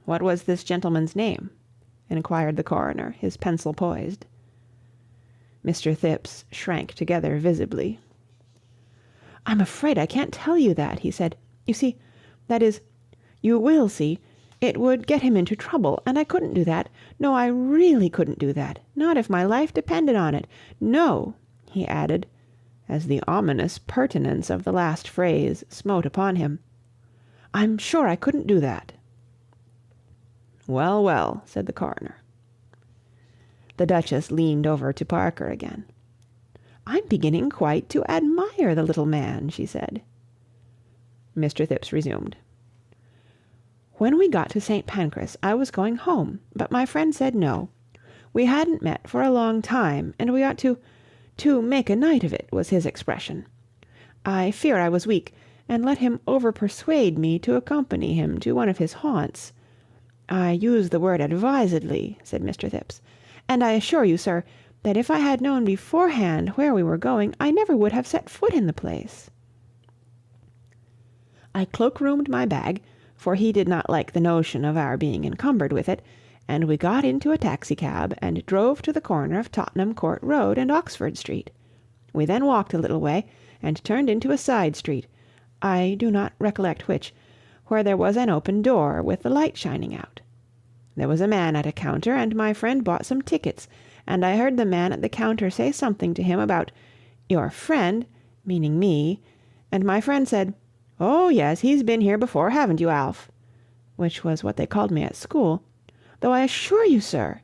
"What was this gentleman's name?" inquired the coroner, his pencil poised. Mr. Thipps shrank together visibly. "I'm afraid I can't tell you that," he said. "You see, that is, you will see, it would get him into trouble, and I couldn't do that. No, I really couldn't do that. Not if my life depended on it. No," he added, as the ominous pertinence of the last phrase smote upon him, "I'm sure I couldn't do that." "Well, well," said the coroner. The Duchess leaned over to Parker again. "I'm beginning quite to admire the little man," she said. Mr. Thipps resumed. "When we got to St. Pancras, I was going home, but my friend said no. We hadn't met for a long time, and we ought to make a night of it, was his expression. I fear I was weak, and let him over-persuade me to accompany him to one of his haunts. I use the word advisedly," said Mr. Thipps, "and I assure you, sir, that if I had known beforehand where we were going, I never would have set foot in the place. I cloak-roomed my bag, for he did not like the notion of our being encumbered with it, and we got into a taxicab and drove to the corner of Tottenham Court Road and Oxford Street. We then walked a little way and turned into a side street, I do not recollect which, where there was an open door with the light shining out. There was a man at a counter, and my friend bought some tickets, and I heard the man at the counter say something to him about 'your friend,' meaning me, and my friend said, 'Oh, yes, he's been here before, haven't you, Alf?' which was what they called me at school, though I assure you, sir,"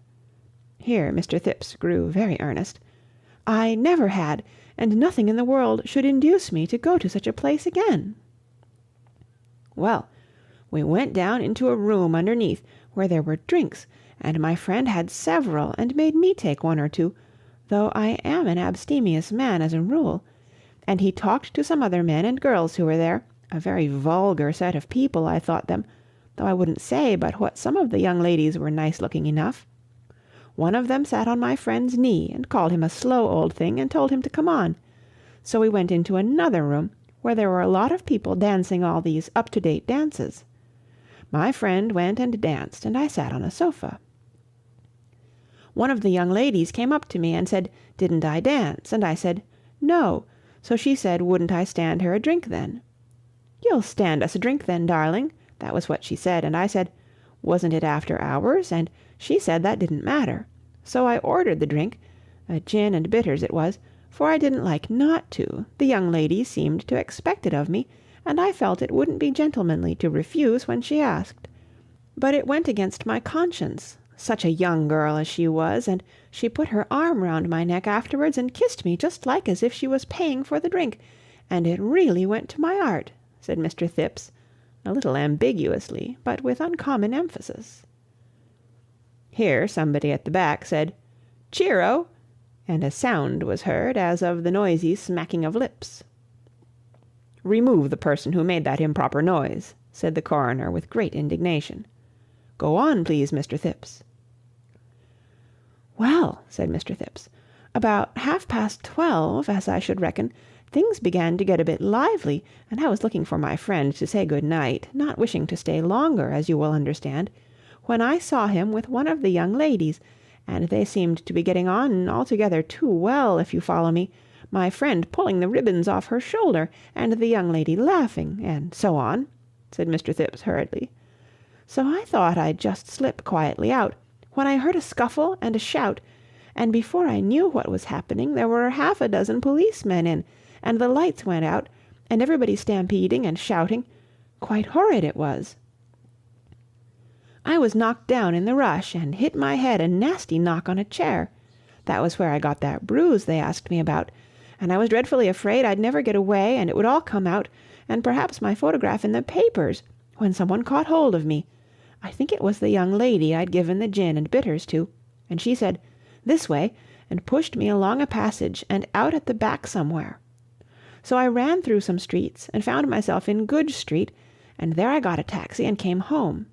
here Mr. Thipps grew very earnest, "I never had, and nothing in the world should induce me to go to such a place again." "Well, we went down into a room underneath where there were drinks, and my friend had several and made me take one or two, though I am an abstemious man as a rule, and he talked to some other men and girls who were there, a very vulgar set of people I thought them, though I wouldn't say but what some of the young ladies were nice-looking enough. One of them sat on my friend's knee and called him a slow old thing and told him to come on. So we went into another room where there were a lot of people dancing all these up-to-date dances. My friend went and danced, and I sat on a sofa. One of the young ladies came up to me and said, didn't I dance? And I said, no. So she said, wouldn't I stand her a drink then? "You'll stand us a drink then, darling," that was what she said, and I said, wasn't it after hours? And she said that didn't matter. So I ordered the drink, a gin and bitters it was, for I didn't like not to. The young lady seemed to expect it of me, and I felt it wouldn't be gentlemanly to refuse when she asked. But it went against my conscience, such a young girl as she was, and she put her arm round my neck afterwards and kissed me just like as if she was paying for the drink, and it really went to my heart," said Mr. Thipps, a little ambiguously, but with uncommon emphasis. Here somebody at the back said, "Cheero!" and a sound was heard as of the noisy smacking of lips. "Remove the person who made that improper noise," said the coroner with great indignation. "Go on, please, Mr. Thipps." "Well," said Mr. Thipps, "about 12:30, as I should reckon, things began to get a bit lively, and I was looking for my friend to say good night, not wishing to stay longer, as you will understand, when I saw him with one of the young ladies, and they seemed to be getting on altogether too well, if you follow me, my friend pulling the ribbons off her shoulder, and the young lady laughing, and so on," said Mr. Thipps hurriedly. "So I thought I'd just slip quietly out, when I heard a scuffle and a shout, and before I knew what was happening, there were 6 policemen in, and the lights went out, and everybody stampeding and shouting. Quite horrid it was. I was knocked down in the rush, and hit my head a nasty knock on a chair. That was where I got that bruise they asked me about, and I was dreadfully afraid I'd never get away, and it would all come out, and perhaps my photograph in the papers, when someone caught hold of me. I think it was the young lady I'd given the gin and bitters to, and she said, 'This way,' and pushed me along a passage and out at the back somewhere. So I ran through some streets and found myself in Goodge Street, and there I got a taxi and came home.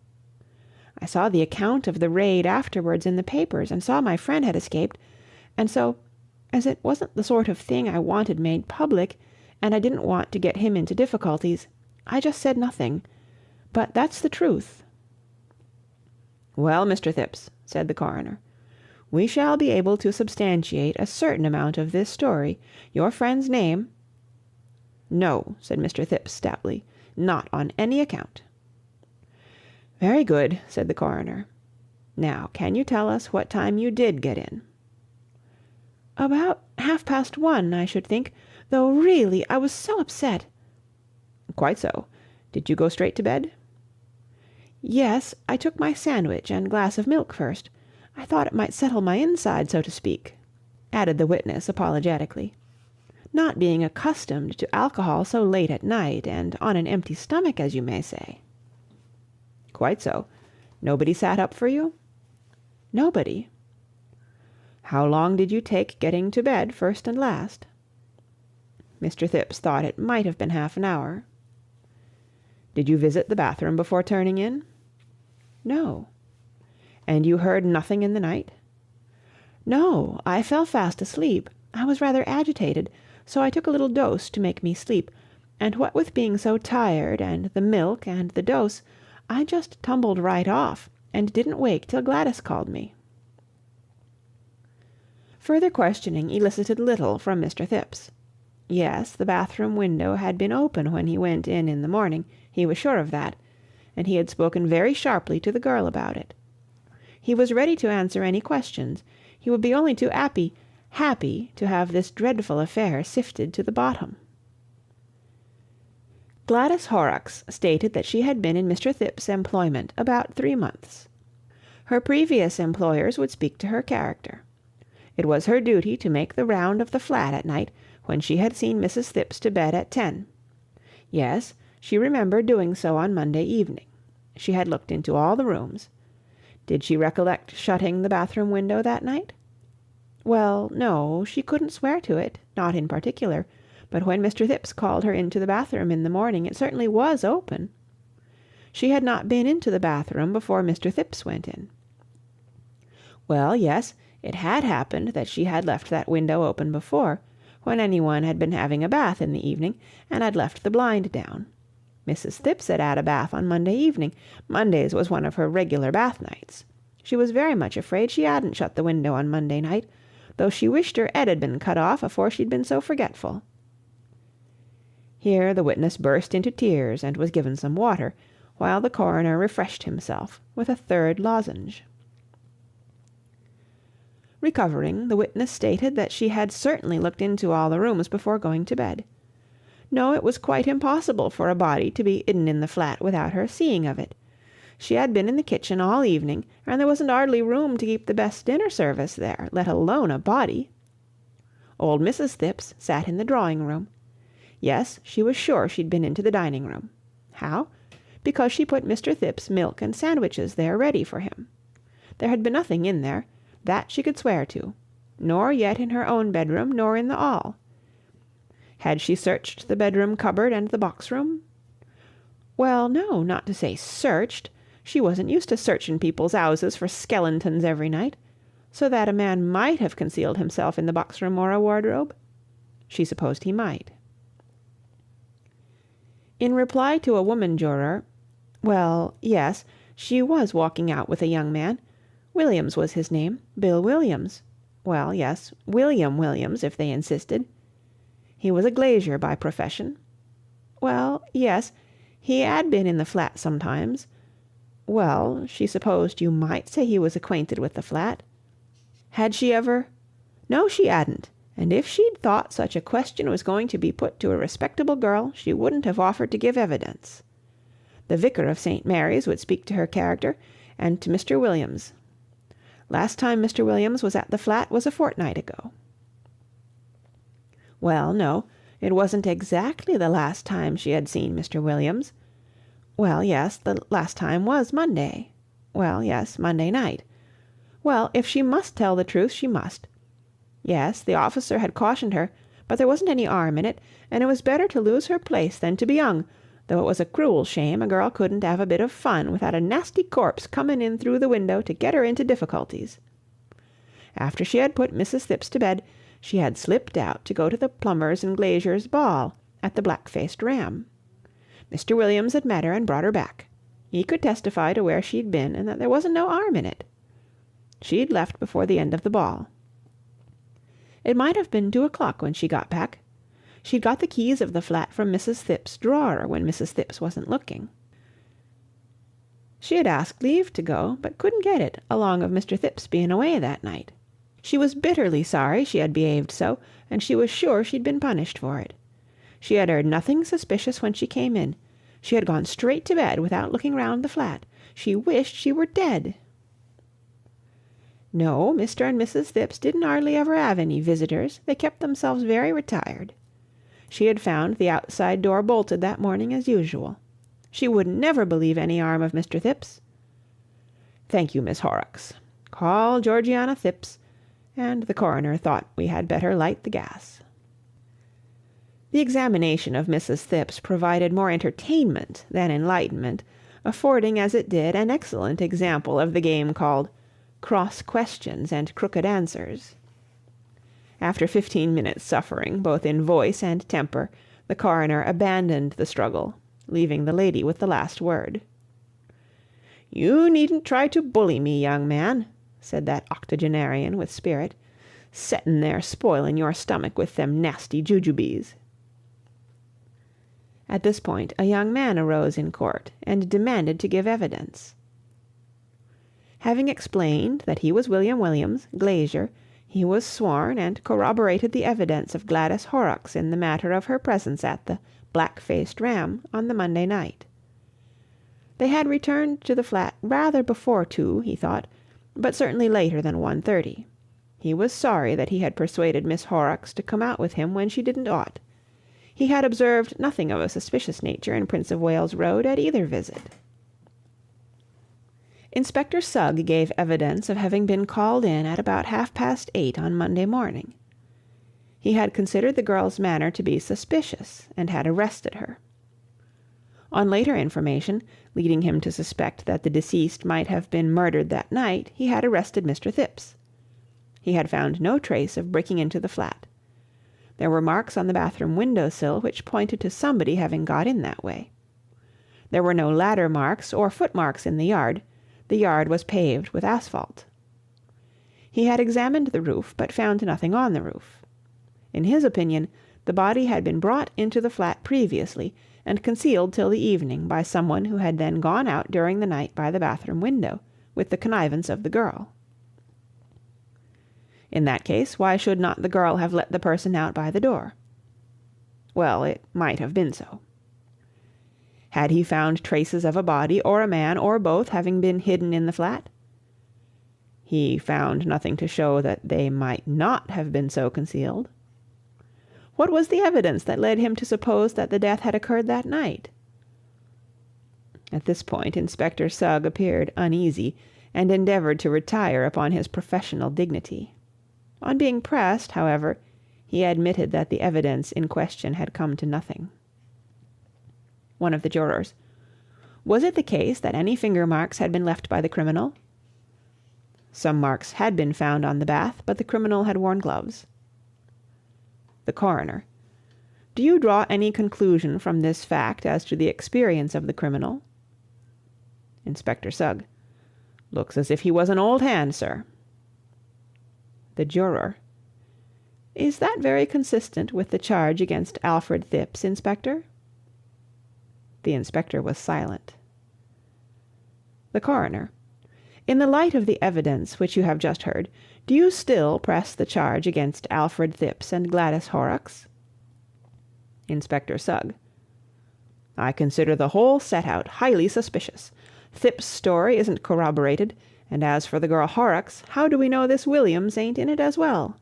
I saw the account of the raid afterwards in the papers and saw my friend had escaped, and so, as it wasn't the sort of thing I wanted made public, and I didn't want to get him into difficulties, I just said nothing. But that's the truth." "Well, Mr. Thipps," said the coroner, "we shall be able to substantiate a certain amount of this story. Your friend's name—" "No," said Mr. Thipps stoutly, "not on any account." "Very good," said the coroner. "Now, can you tell us what time you did get in?" "About 1:30, I should think, though really I was so upset—" "Quite so. Did you go straight to bed?" "Yes, I took my sandwich and glass of milk first. I thought it might settle my inside, so to speak," added the witness apologetically. "Not being accustomed to alcohol so late at night, and on an empty stomach, as you may say." "Quite so. Nobody sat up for you?" "Nobody." "How long did you take getting to bed first and last?" Mr. Thipps thought it might have been half an hour. "Did you visit the bathroom before turning in?" "No." "And you heard nothing in the night?" "No, I fell fast asleep. I was rather agitated, so I took a little dose to make me sleep, and what with being so tired, and the milk, and the dose, I just tumbled right off, and didn't wake till Gladys called me." Further questioning elicited little from Mr. Thipps. Yes, the bathroom window had been open when he went in the morning, he was sure of that, and he had spoken very sharply to the girl about it. He was ready to answer any questions. He would be only too happy to have this dreadful affair sifted to the bottom. Gladys Horrocks stated that she had been in Mr. Thipps's employment about 3 months. Her previous employers would speak to her character. It was her duty to make the round of the flat at night when she had seen Mrs. Thipps to bed at 10. Yes, she remembered doing so on Monday evening. She had looked into all the rooms. Did she recollect shutting the bathroom window that night? Well, no, she couldn't swear to it, not in particular, but when Mr. Thipps called her into the bathroom in the morning, it certainly was open. She had not been into the bathroom before Mr. Thipps went in. Well, yes, it had happened that she had left that window open before, when anyone had been having a bath in the evening, and had left the blind down. Mrs. Thipps had had a bath on Monday evening. Mondays was one of her regular bath nights. She was very much afraid she hadn't shut the window on Monday night, though she wished her 'ead had been cut off afore she'd been so forgetful. Here the witness burst into tears and was given some water, while the coroner refreshed himself with a third lozenge. Recovering, the witness stated that she had certainly looked into all the rooms before going to bed. No, it was quite impossible for a body to be hidden in the flat without her seeing of it. She had been in the kitchen all evening, and there wasn't hardly room to keep the best dinner service there, let alone a body. Old Mrs. Thipps sat in the drawing-room. Yes, she was sure she'd been into the dining-room. How? Because she put Mr. Thipps' milk and sandwiches there ready for him. There had been nothing in there, that she could swear to, nor yet in her own bedroom, nor in the hall. Had she searched the bedroom cupboard and the box-room? Well, no, not to say searched. She wasn't used to searching people's houses for skeletons every night, so that a man might have concealed himself in the box-room or a wardrobe. She supposed he might. In reply to a woman juror, well, yes, she was walking out with a young man. Williams was his name, Bill Williams. Well, yes, William Williams, if they insisted. He was a glazier by profession. Well, yes, he had been in the flat sometimes. Well, she supposed you might say he was acquainted with the flat. Had she ever? No, she hadn't. And if she'd thought such a question was going to be put to a respectable girl, she wouldn't have offered to give evidence. The vicar of St. Mary's would speak to her character, and to Mr. Williams. Last time Mr. Williams was at the flat was a fortnight ago. Well, no, it wasn't exactly the last time she had seen Mr. Williams. Well, yes, the last time was Monday. Well, yes, Monday night. Well, if she must tell the truth, she must. Yes, the officer had cautioned her, but there wasn't any 'arm in it, and it was better to lose her place than to be 'ung, though it was a cruel shame a girl couldn't 'ave a bit of fun without a nasty corpse comin' in through the window to get her into difficulties. After she had put Mrs. Thipps to bed, she had slipped out to go to the plumbers' and glaziers' ball at the Black-Faced Ram. Mr. Williams had met her and brought her back. He could testify to where she'd been and that there wasn't no 'arm in it. She'd left before the end of the ball. It might have been 2 o'clock when she got back. She'd got the keys of the flat from Mrs. Thipps' drawer when Mrs. Thipps wasn't looking. She had asked leave to go, but couldn't get it, along of Mr. Thipps being away that night. She was bitterly sorry she had behaved so, and she was sure she'd been punished for it. She had heard nothing suspicious when she came in. She had gone straight to bed without looking round the flat. She wished she were dead. No, Mr. and Mrs. Thipps didn't hardly ever have any visitors. They kept themselves very retired. She had found the outside door bolted that morning as usual. She wouldn't never believe any 'arm of Mr. Thipps. Thank you, Miss Horrocks. Call Georgiana Thipps, and the coroner thought we had better light the gas. The examination of Mrs. Thipps provided more entertainment than enlightenment, affording as it did an excellent example of the game called cross questions and crooked answers. After 15 minutes' suffering, both in voice and temper, the coroner abandoned the struggle, leaving the lady with the last word. "You needn't try to bully me, young man," said that octogenarian with spirit, "settin' there spoiling your stomach with them nasty jujubes." At this point a young man arose in court and demanded to give evidence. Having explained that he was William Williams, glazier, he was sworn and corroborated the evidence of Gladys Horrocks in the matter of her presence at the Black-Faced Ram on the Monday night. They had returned to the flat rather before 2, he thought, but certainly later than 1:30. He was sorry that he had persuaded Miss Horrocks to come out with him when she didn't ought. He had observed nothing of a suspicious nature in Prince of Wales Road at either visit. Inspector Sugg gave evidence of having been called in at about 8:30 on Monday morning. He had considered the girl's manner to be suspicious and had arrested her. On later information, leading him to suspect that the deceased might have been murdered that night, he had arrested Mr. Thipps. He had found no trace of breaking into the flat. There were marks on the bathroom window-sill which pointed to somebody having got in that way. There were no ladder marks or footmarks in the yard. The yard was paved with asphalt. He had examined the roof, but found nothing on the roof. In his opinion, the body had been brought into the flat previously and concealed till the evening by someone who had then gone out during the night by the bathroom window, with the connivance of the girl. In that case, why should not the girl have let the person out by the door? Well, it might have been so. Had he found traces of a body or a man or both having been hidden in the flat? He found nothing to show that they might not have been so concealed. What was the evidence that led him to suppose that the death had occurred that night? At this point Inspector Sugg appeared uneasy, and endeavoured to retire upon his professional dignity. On being pressed, however, he admitted that the evidence in question had come to nothing. One of the jurors: "Was it the case that any finger marks had been left by the criminal?" Some marks had been found on the bath, but the criminal had worn gloves. The coroner: "Do you draw any conclusion from this fact as to the experience of the criminal?" Inspector Sugg: "Looks as if he was an old hand, sir." The juror: "Is that very consistent with the charge against Alfred Thipps, Inspector?" The inspector was silent. The coroner: "In the light of the evidence which you have just heard, do you still press the charge against Alfred Thipps and Gladys Horrocks?" Inspector Sugg: "I consider the whole set-out highly suspicious. Thipps' story isn't corroborated, and as for the girl Horrocks, how do we know this Williams ain't in it as well?"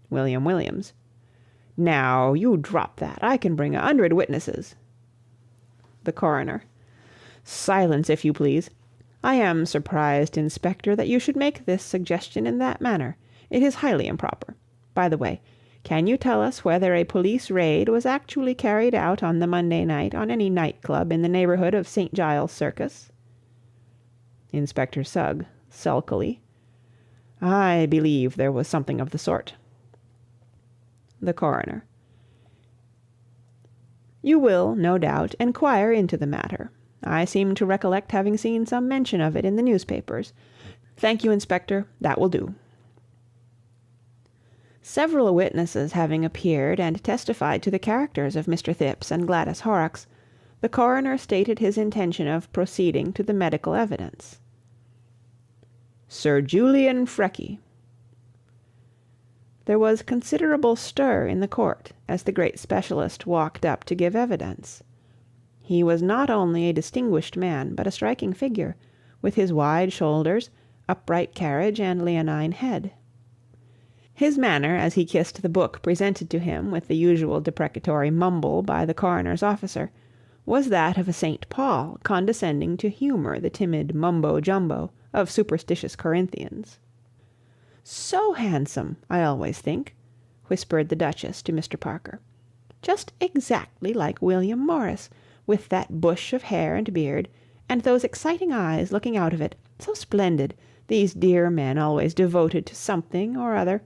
William Williams: "Now, you drop that. I can bring 100 witnesses." The coroner: "Silence, if you please. I am surprised, Inspector, that you should make this suggestion in that manner. It is highly improper. By the way, can you tell us whether a police raid was actually carried out on the Monday night on any nightclub in the neighborhood of St. Giles Circus? Inspector Sugg, sulkily. I believe there was something of the sort. The Coroner. You will, no doubt, enquire into the matter. I seem to recollect having seen some mention of it in the newspapers. Thank you, Inspector. That will do. Several witnesses having appeared and testified to the characters of Mr. Thipps and Gladys Horrocks, the coroner stated his intention of proceeding to the medical evidence. Sir Julian Freckey. There was considerable stir in the court as the great specialist walked up to give evidence. He was not only a distinguished man, but a striking figure, with his wide shoulders, upright carriage, and leonine head. His manner, as he kissed the book presented to him with the usual deprecatory mumble by the coroner's officer, was that of a St. Paul condescending to humour the timid mumbo-jumbo of superstitious Corinthians. "So handsome, I always think," whispered the Duchess to Mr. Parker. "Just exactly like William Morris, with that bush of hair and beard, and those exciting eyes looking out of it. So splendid, these dear men always devoted to something or other.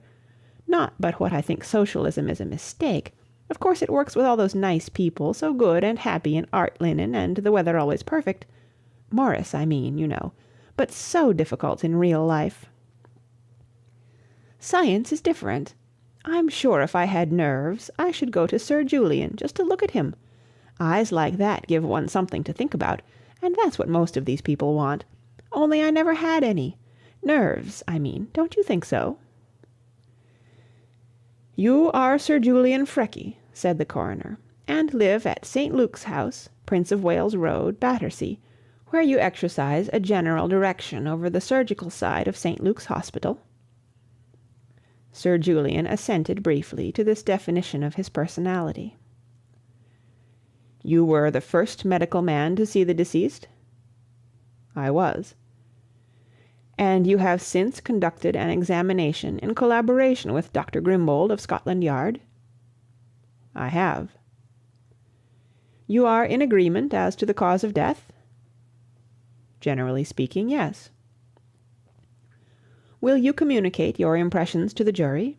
Not but what I think socialism is a mistake. Of course it works with all those nice people, so good and happy in art linen and the weather always perfect. Morris, I mean, you know, but so difficult in real life. Science is different. I'm sure if I had nerves, I should go to Sir Julian just to look at him. Eyes like that give one something to think about, and that's what most of these people want. Only I never had any. Nerves, I mean. Don't you think so?" "You are Sir Julian Freckey," said the coroner, "and live at St. Luke's House, Prince of Wales Road, Battersea, where you exercise a general direction over the surgical side of St. Luke's Hospital?" Sir Julian assented briefly to this definition of his personality. "You were the first medical man to see the deceased?" "I was." "And you have since conducted an examination in collaboration with Dr. Grimbold of Scotland Yard?" "I have." "You are in agreement as to the cause of death?" "Generally speaking, yes." "Will you communicate your impressions to the jury?"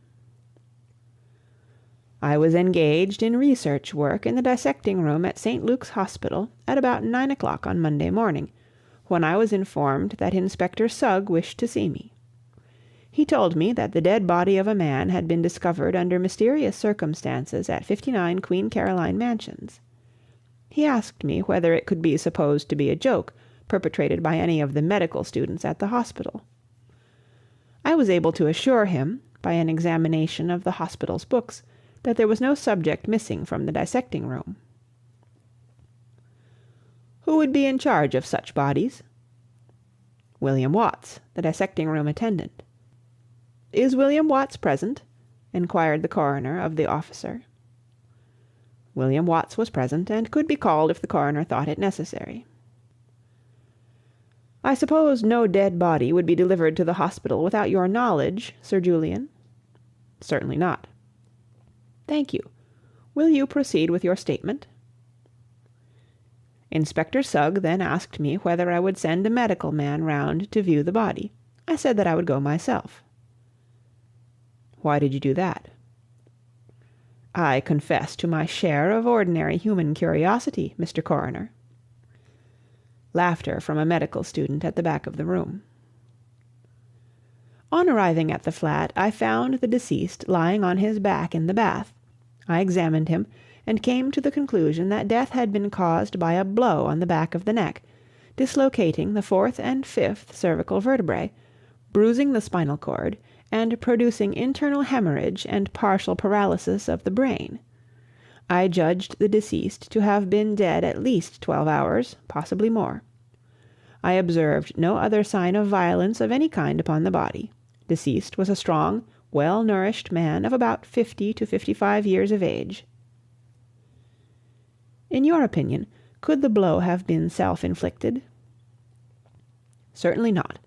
"I was engaged in research work in the dissecting room at St. Luke's Hospital at about 9 o'clock on Monday morning, when I was informed that Inspector Sugg wished to see me. He told me that the dead body of a man had been discovered under mysterious circumstances at 59 Queen Caroline Mansions. He asked me whether it could be supposed to be a joke perpetrated by any of the medical students at the hospital. I was able to assure him, by an examination of the hospital's books, that there was no subject missing from the dissecting room. "Who would be in charge of such bodies?" "William Watts, the dissecting room attendant." "Is William Watts present?" inquired the coroner of the officer. William Watts was present, and could be called if the coroner thought it necessary. "I suppose no dead body would be delivered to the hospital without your knowledge, Sir Julian?" "Certainly not." "Thank you. Will you proceed with your statement?" Inspector Sugg then asked me whether I would send a medical man round to view the body. I said that I would go myself. "Why did you do that?" "I confess to my share of ordinary human curiosity, Mr. Coroner." Laughter from a medical student at the back of the room. On arriving at the flat, I found the deceased lying on his back in the bath. I examined him, and came to the conclusion that death had been caused by a blow on the back of the neck, dislocating the 4th and 5th cervical vertebrae, bruising the spinal cord, and producing internal hemorrhage and partial paralysis of the brain. I judged the deceased to have been dead at least 12 hours, possibly more. I observed no other sign of violence of any kind upon the body. Deceased was a strong, well-nourished man of about 50 to 55 years of age. In your opinion, could the blow have been self-inflicted? Certainly not.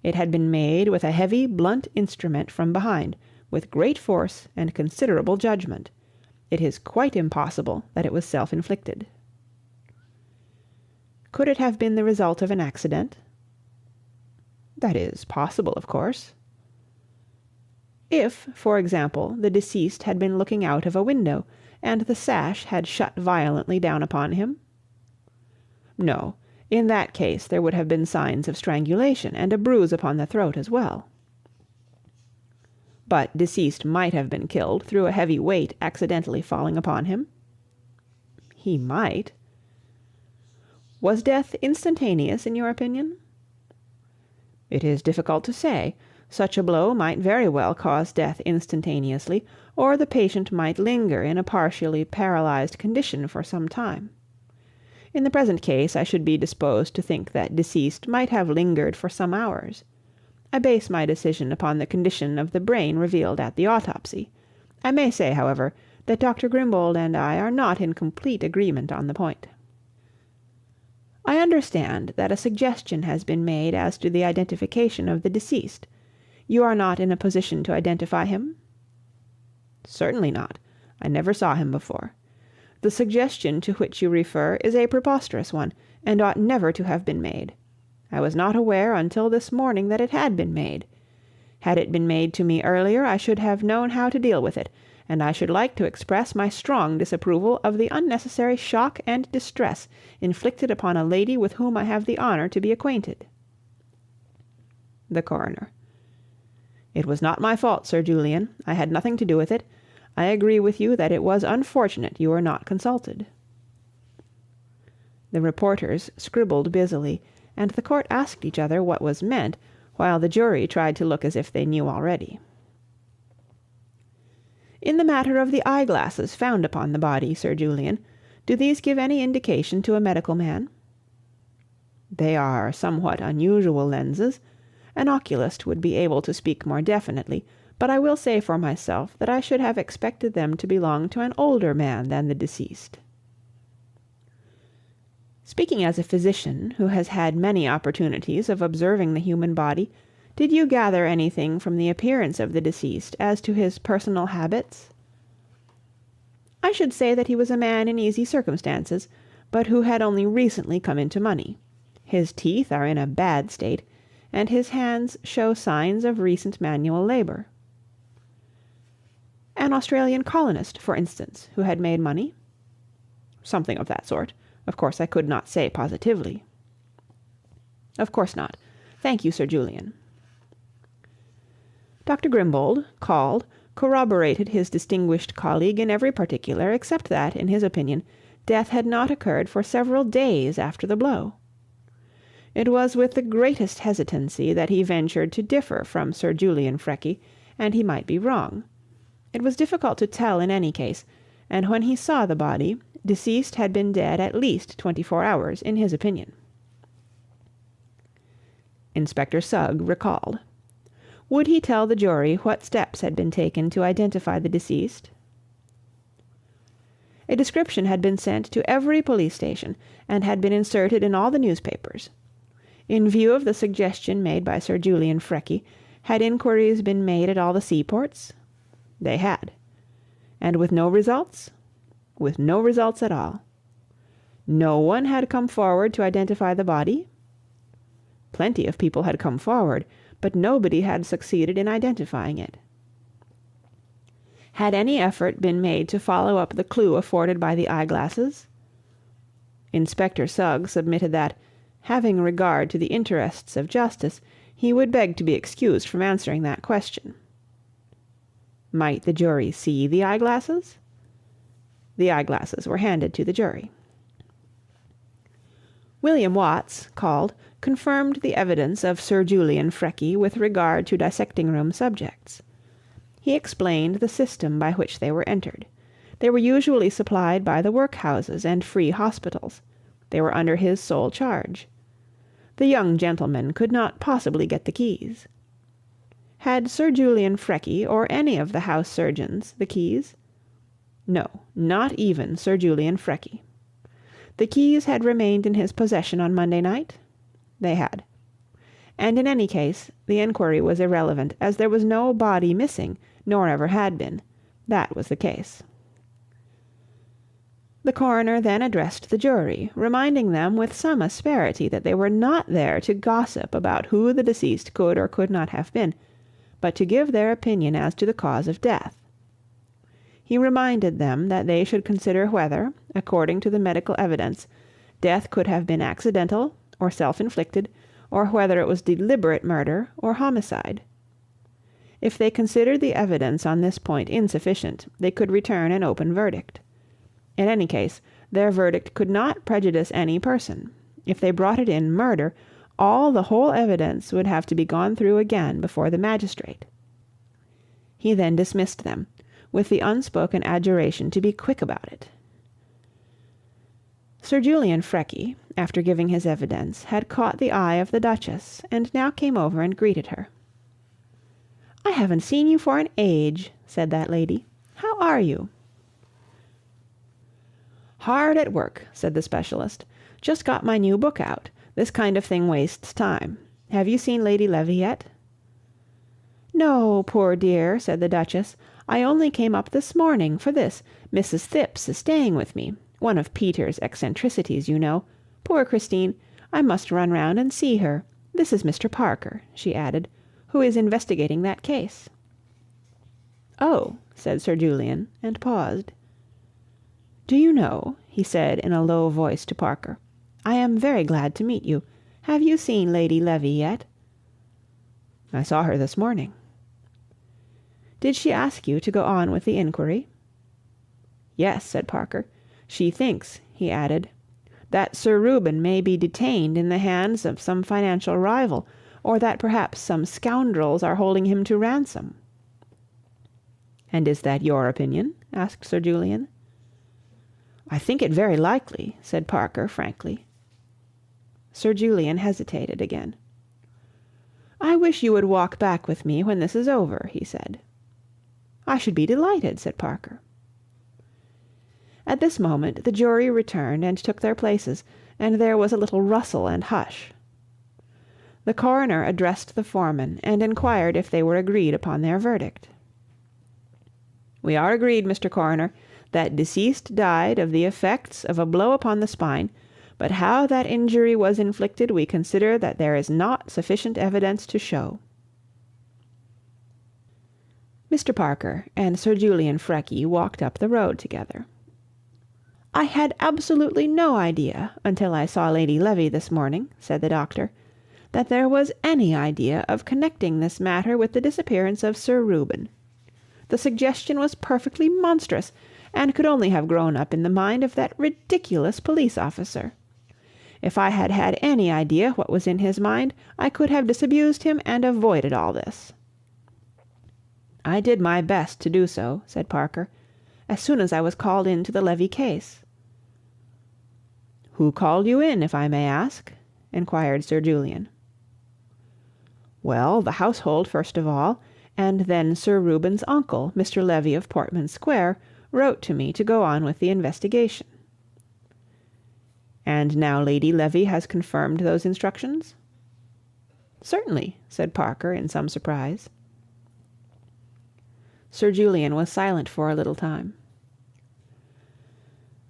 It had been made with a heavy, blunt instrument from behind, with great force and considerable judgment. It is quite impossible that it was self-inflicted. Could it have been the result of an accident? That is possible, of course. If, for example, the deceased had been looking out of a window, and the sash had shut violently down upon him? No, in that case there would have been signs of strangulation, and a bruise upon the throat as well. But deceased might have been killed through a heavy weight accidentally falling upon him? He might. Was death instantaneous, in your opinion? It is difficult to say. Such a blow might very well cause death instantaneously, or the patient might linger in a partially paralyzed condition for some time. In the present case, I should be disposed to think that deceased might have lingered for some hours. I base my decision upon the condition of the brain revealed at the autopsy. I may say, however, that Dr. Grimbold and I are not in complete agreement on the point. I understand that a suggestion has been made as to the identification of the deceased. You are not in a position to identify him? Certainly not. I never saw him before. The suggestion to which you refer is a preposterous one, and ought never to have been made. I was not aware until this morning that it had been made. Had it been made to me earlier, I should have known how to deal with it, and I should like to express my strong disapproval of the unnecessary shock and distress inflicted upon a lady with whom I have the honor to be acquainted. The Coroner. It was not my fault, Sir Julian. I had nothing to do with it. I agree with you that it was unfortunate you were not consulted. The reporters scribbled busily, and the court asked each other what was meant, while the jury tried to look as if they knew already. In the matter of the eyeglasses found upon the body, Sir Julian, do these give any indication to a medical man? They are somewhat unusual lenses. An oculist would be able to speak more definitely, but I will say for myself that I should have expected them to belong to an older man than the deceased. Speaking as a physician who has had many opportunities of observing the human body, did you gather anything from the appearance of the deceased as to his personal habits? I should say that he was a man in easy circumstances, but who had only recently come into money. His teeth are in a bad state, and his hands show signs of recent manual labor. An Australian colonist, for instance, who had made money? Something of that sort. Of course, I could not say positively. Of course not. Thank you, Sir Julian. Dr. Grimbold, called, corroborated his distinguished colleague in every particular, except that, in his opinion, death had not occurred for several days after the blow. It was with the greatest hesitancy that he ventured to differ from Sir Julian Freckey, and he might be wrong. It was difficult to tell in any case, and when he saw the body, deceased had been dead at least 24 hours, in his opinion. Inspector Sugg recalled. Would he tell the jury what steps had been taken to identify the deceased? A description had been sent to every police station, and had been inserted in all the newspapers. In view of the suggestion made by Sir Julian Freckey, had inquiries been made at all the seaports? They had. And with no results? With no results at all. No one had come forward to identify the body? Plenty of people had come forward, but nobody had succeeded in identifying it. Had any effort been made to follow up the clue afforded by the eyeglasses? Inspector Sugg submitted that, having regard to the interests of justice, he would beg to be excused from answering that question. Might the jury see the eyeglasses? The eyeglasses were handed to the jury. William Watts, called, confirmed the evidence of Sir Julian Freckey with regard to dissecting-room subjects. He explained the system by which they were entered. They were usually supplied by the workhouses and free hospitals. They were under his sole charge. The young gentleman could not possibly get the keys. Had Sir Julian Freckey or any of the house surgeons the keys? No, not even Sir Julian Freckey. The keys had remained in his possession on Monday night? They had. and in any case the inquiry was irrelevant, as there was no body missing, nor ever had been. That was the case. The coroner then addressed the jury, reminding them with some asperity that they were not there to gossip about who the deceased could or could not have been, but to give their opinion as to the cause of death. He reminded them that they should consider whether, according to the medical evidence, death could have been accidental or self-inflicted, or whether it was deliberate murder or homicide. If they considered the evidence on this point insufficient, they could return an open verdict. In any case, their verdict could not prejudice any person. If they brought it in murder, all the whole evidence would have to be gone through again before the magistrate. He then dismissed them, with the unspoken adjuration to be quick about it. Sir Julian Freckey, after giving his evidence, had caught the eye of the Duchess, and now came over and greeted her. "I haven't seen you for an age," said that lady. "How are you?" "Hard at work," said the specialist. "Just got my new book out. This kind of thing wastes time. Have you seen Lady Levy yet?" "No, poor dear," said the Duchess. "I only came up this morning for this. Mrs. Thipps is staying with me. One of Peter's eccentricities, you know. Poor Kristin. I must run round and see her. This is Mr. Parker," she added, "who is investigating that case." "Oh," said Sir Julian, and paused. "Do you know," he said in a low voice to Parker, "I am very glad to meet you. Have you seen Lady Levy yet?" "I saw her this morning." "Did she ask you to go on with the inquiry?" "Yes," said Parker. "She thinks," he added, "that Sir Reuben may be detained in the hands of some financial rival, or that perhaps some scoundrels are holding him to ransom." "And is that your opinion?" asked Sir Julian. "I think it very likely," said Parker frankly. Sir Julian hesitated again. "I wish you would walk back with me when this is over," he said. "I should be delighted," said Parker. At this moment the jury returned and took their places, and there was a little rustle and hush. The coroner addressed the foreman and inquired if they were agreed upon their verdict. "We are agreed, Mr. Coroner, that deceased died of the effects of a blow upon the spine, but how that injury was inflicted we consider that there is not sufficient evidence to show." Mr. Parker and Sir Julian Freckey walked up the road together. "I had absolutely no idea, until I saw Lady Levy this morning," said the doctor, "that there was any idea of connecting this matter with the disappearance of Sir Reuben. The suggestion was perfectly monstrous, and could only have grown up in the mind of that ridiculous police officer. If I had had any idea what was in his mind, I could have disabused him and avoided all this." "I did my best to do so," said Parker, "as soon as I was called in to the Levy case." "Who called you in, if I may ask?" inquired Sir Julian. "Well, the household first of all, and then Sir Reuben's uncle, Mr. Levy of Portman Square, wrote to me to go on with the investigation." "And now Lady Levy has confirmed those instructions?" "Certainly," said Parker in some surprise. Sir Julian was silent for a little time.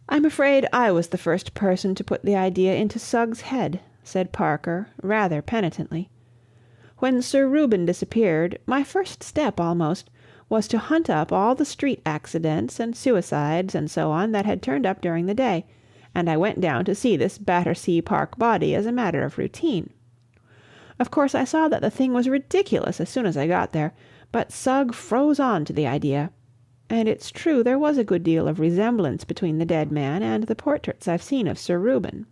"I'm afraid I was the first person to put the idea into Suggs' head," said Parker, rather penitently. "When Sir Reuben disappeared, my first step, almost, was to hunt up all the street accidents and suicides and so on that had turned up during the day, and I went down to see this Battersea Park body as a matter of routine. Of course I saw that the thing was ridiculous as soon as I got there, but Sugg froze on to the idea, and it's true there was a good deal of resemblance between the dead man and the portraits I've seen of Sir Reuben."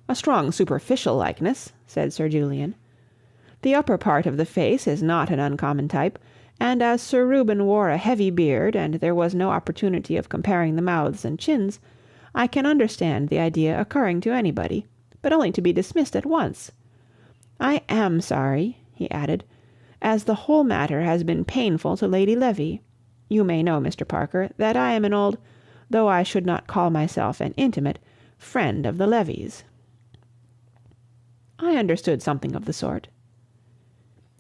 "A strong superficial likeness," said Sir Julian. "The upper part of the face is not an uncommon type, and as Sir Reuben wore a heavy beard and there was no opportunity of comparing the mouths and chins, I can understand the idea occurring to anybody, but only to be dismissed at once. I am sorry," he added, "as the whole matter has been painful to Lady Levy. You may know, Mr. Parker, that I am an old, though I should not call myself an intimate, friend of the Levys." I understood something of the sort.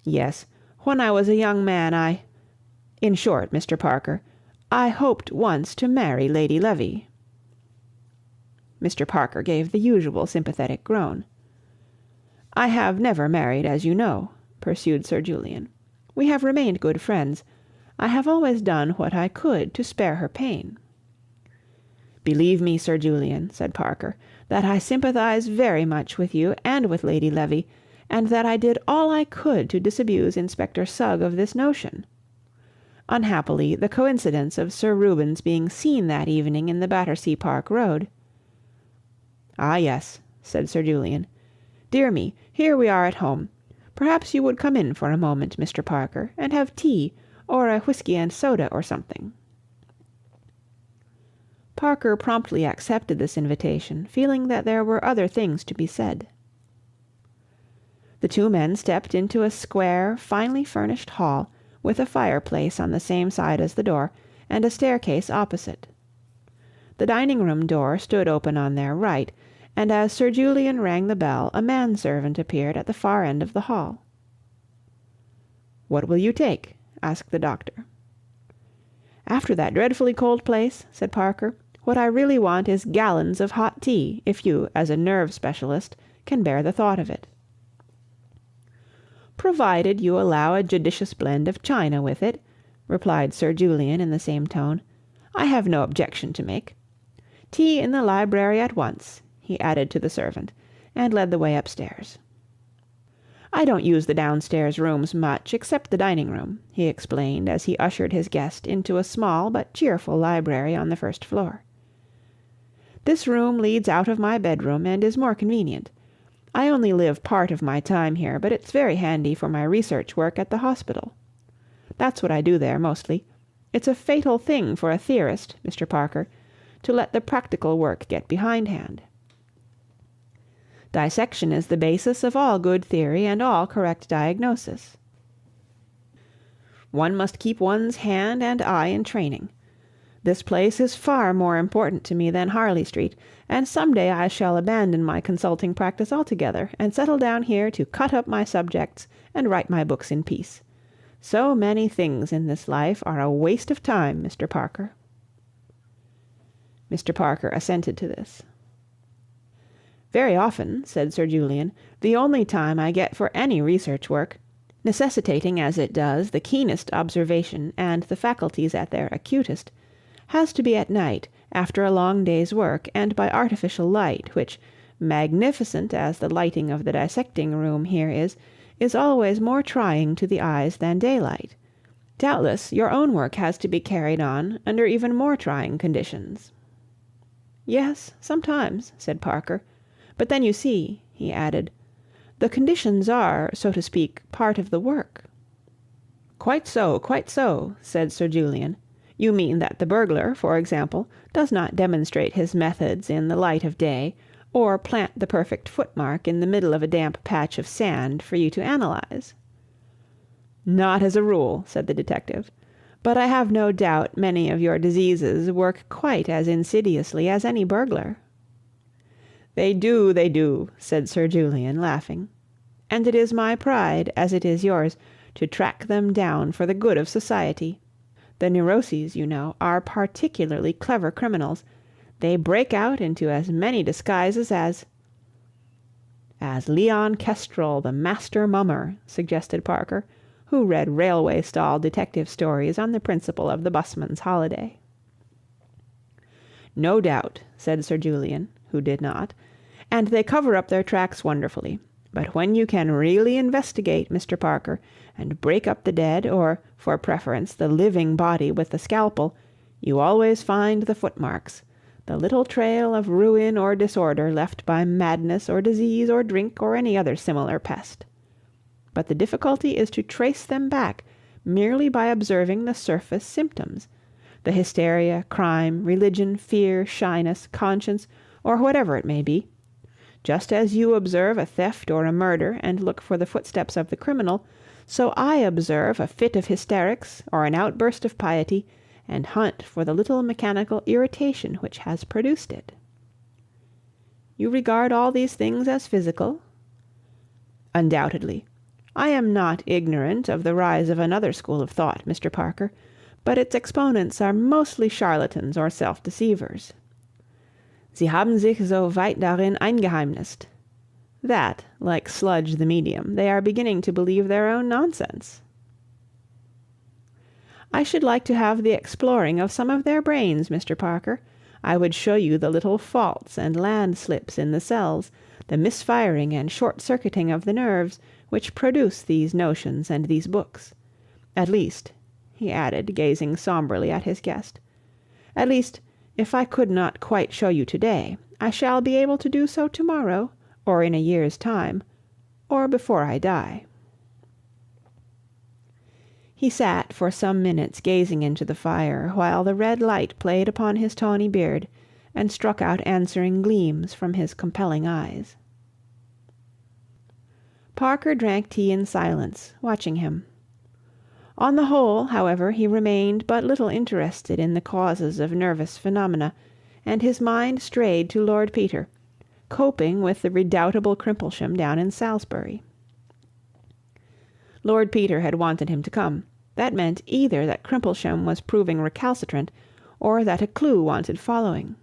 Yes, when I was a young man in short, Mr. Parker, I hoped once to marry Lady Levy." Mr. Parker gave the usual sympathetic groan. "I have never married, as you know," pursued Sir Julian. "We have remained good friends. I have always done what I could to spare her pain." "Believe me, Sir Julian," said Parker, "that I sympathize very much with you and with Lady Levy, and that I did all I could to disabuse Inspector Sugg of this notion. Unhappily, the coincidence of Sir Reuben's being seen that evening in the Battersea Park Road—" "Ah, yes," said Sir Julian. "Dear me, here we are at home. Perhaps you would come in for a moment, Mr. Parker, and have tea, or a whisky and soda or something." Parker promptly accepted this invitation, feeling that there were other things to be said. The two men stepped into a square, finely furnished hall, with a fireplace on the same side as the door, and a staircase opposite. The dining-room door stood open on their right, and as Sir Julian rang the bell, a manservant appeared at the far end of the hall. "What will you take?" asked the doctor. "After that dreadfully cold place," said Parker, "what I really want is gallons of hot tea, if you, as a nerve specialist, can bear the thought of it." "Provided you allow a judicious blend of China with it," replied Sir Julian in the same tone, "I have no objection to make. Tea in the library at once," he added to the servant, and led the way upstairs. "I don't use the downstairs rooms much, except the dining-room," he explained as he ushered his guest into a small but cheerful library on the first floor. "This room leads out of my bedroom and is more convenient. I only live part of my time here, but it's very handy for my research work at the hospital. That's what I do there, mostly. It's a fatal thing for a theorist, Mr. Parker, to let the practical work get behindhand. Dissection is the basis of all good theory and all correct diagnosis. One must keep one's hand and eye in training. This place is far more important to me than Harley Street, and some day I shall abandon my consulting practice altogether and settle down here to cut up my subjects and write my books in peace. So many things in this life are a waste of time, Mr. Parker." Mr. Parker assented to this. "Very often," said Sir Julian, "the only time I get for any research work, necessitating as it does the keenest observation and the faculties at their acutest, has to be at night, after a long day's work, and by artificial light, which, magnificent as the lighting of the dissecting-room here is always more trying to the eyes than daylight. Doubtless your own work has to be carried on under even more trying conditions." "Yes, sometimes," said Parker. "But then you see," he added, "the conditions are, so to speak, part of the work." Quite so," said Sir Julian. "You mean that the burglar, for example, does not demonstrate his methods in the light of day, or plant the perfect footmark in the middle of a damp patch of sand for you to analyze." "Not as a rule," said the detective. "But I have no doubt many of your diseases work quite as insidiously as any burglar." They do," said Sir Julian, laughing. "And it is my pride, as it is yours, to track them down for the good of society. The neuroses, you know, are particularly clever criminals. They break out into as many disguises as—" "As Leon Kestrel, the master mummer," suggested Parker, who read railway stall detective stories on the principle of the busman's holiday. "No doubt," said Sir Julian, who did not, "and they cover up their tracks wonderfully. But when you can really investigate, Mr. Parker, and break up the dead, or, for preference, the living body with the scalpel, you always find the footmarks, the little trail of ruin or disorder left by madness or disease or drink or any other similar pest. But the difficulty is to trace them back merely by observing the surface symptoms, the hysteria, crime, religion, fear, shyness, conscience, or whatever it may be. Just as you observe a theft or a murder and look for the footsteps of the criminal, so I observe a fit of hysterics or an outburst of piety, and hunt for the little mechanical irritation which has produced it." "You regard all these things as physical?" "Undoubtedly. I am not ignorant of the rise of another school of thought, Mr. Parker, but its exponents are mostly charlatans or self-deceivers. Sie haben sich so weit darin eingeheimnist. That, like Sludge the medium, they are beginning to believe their own nonsense. I should like to have the exploring of some of their brains, Mr. Parker. I would show you the little faults and land-slips in the cells, the misfiring and short-circuiting of the nerves, which produce these notions and these books. At least," he added, gazing sombrely at his guest, "at least, if I could not quite show you today, I shall be able to do so tomorrow, or in a year's time, or before I die." He sat for some minutes gazing into the fire, while the red light played upon his tawny beard and struck out answering gleams from his compelling eyes. Parker drank tea in silence, watching him. On the whole, however, he remained but little interested in the causes of nervous phenomena, and his mind strayed to Lord Peter, coping with the redoubtable Crimplesham down in Salisbury. Lord Peter had wanted him to come. That meant either that Crimplesham was proving recalcitrant, or that a clue wanted following.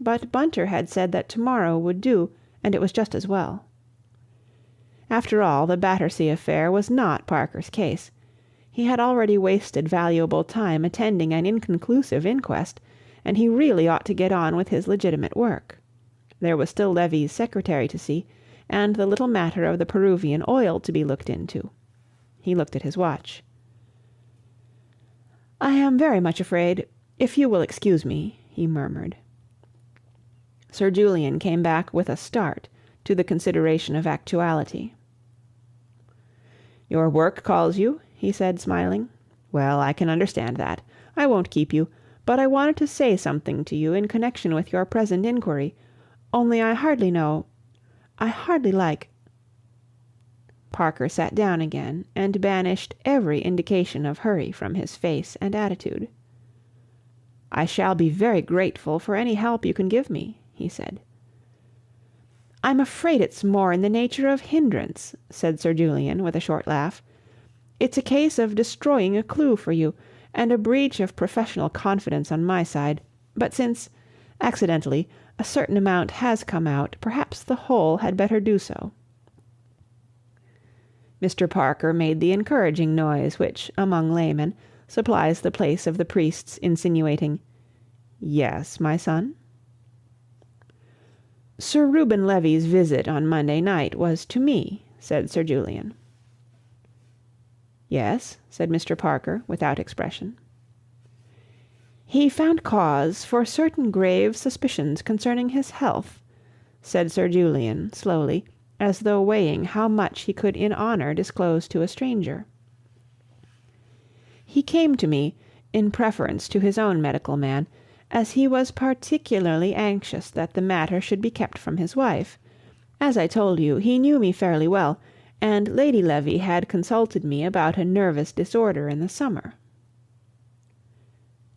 But Bunter had said that tomorrow would do, and it was just as well. After all, the Battersea affair was not Parker's case. He had already wasted valuable time attending an inconclusive inquest, and he really ought to get on with his legitimate work. There was still Levy's secretary to see, and the little matter of the Peruvian oil to be looked into. He looked at his watch. "I am very much afraid, if you will excuse me," he murmured. Sir Julian came back with a start to the consideration of actuality. "Your work calls you?" he said, smiling. "Well, I can understand that. I won't keep you, but I wanted to say something to you in connection with your present inquiry, only I hardly like—" Parker sat down again and banished every indication of hurry from his face and attitude. "I shall be very grateful for any help you can give me," he said. "I'm afraid it's more in the nature of hindrance," said Sir Julian with a short laugh. "It's a case of destroying a clue for you, and a breach of professional confidence on my side. But since, accidentally, a certain amount has come out, perhaps the whole had better do so." Mr. Parker made the encouraging noise which, among laymen, supplies the place of the priest's insinuating, "Yes, my son?" "Sir Reuben Levy's visit on Monday night was to me," said Sir Julian. "Yes," said Mr. Parker, without expression. "He found cause for certain grave suspicions concerning his health," said Sir Julian, slowly, as though weighing how much he could in honour disclose to a stranger. "He came to me, in preference to his own medical man, as he was particularly anxious that the matter should be kept from his wife. As I told you, he knew me fairly well, and Lady Levy had consulted me about a nervous disorder in the summer."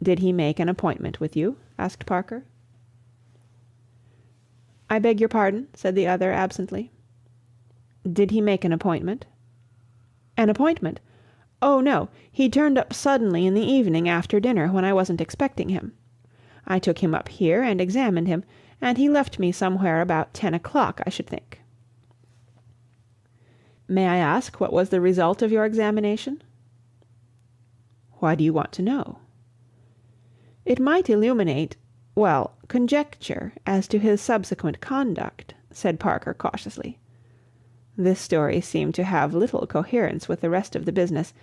"Did he make an appointment with you?" asked Parker. "I beg your pardon?" said the other absently. "Did he make an appointment?" "An appointment? Oh, no. He turned up suddenly in the evening after dinner when I wasn't expecting him. I took him up here and examined him, and he left me somewhere about 10 o'clock, I should think." "May I ask what was the result of your examination?" "Why do you want to know?" "It might illuminate, well, conjecture as to his subsequent conduct," said Parker cautiously. This story seemed to have little coherence with the rest of the business,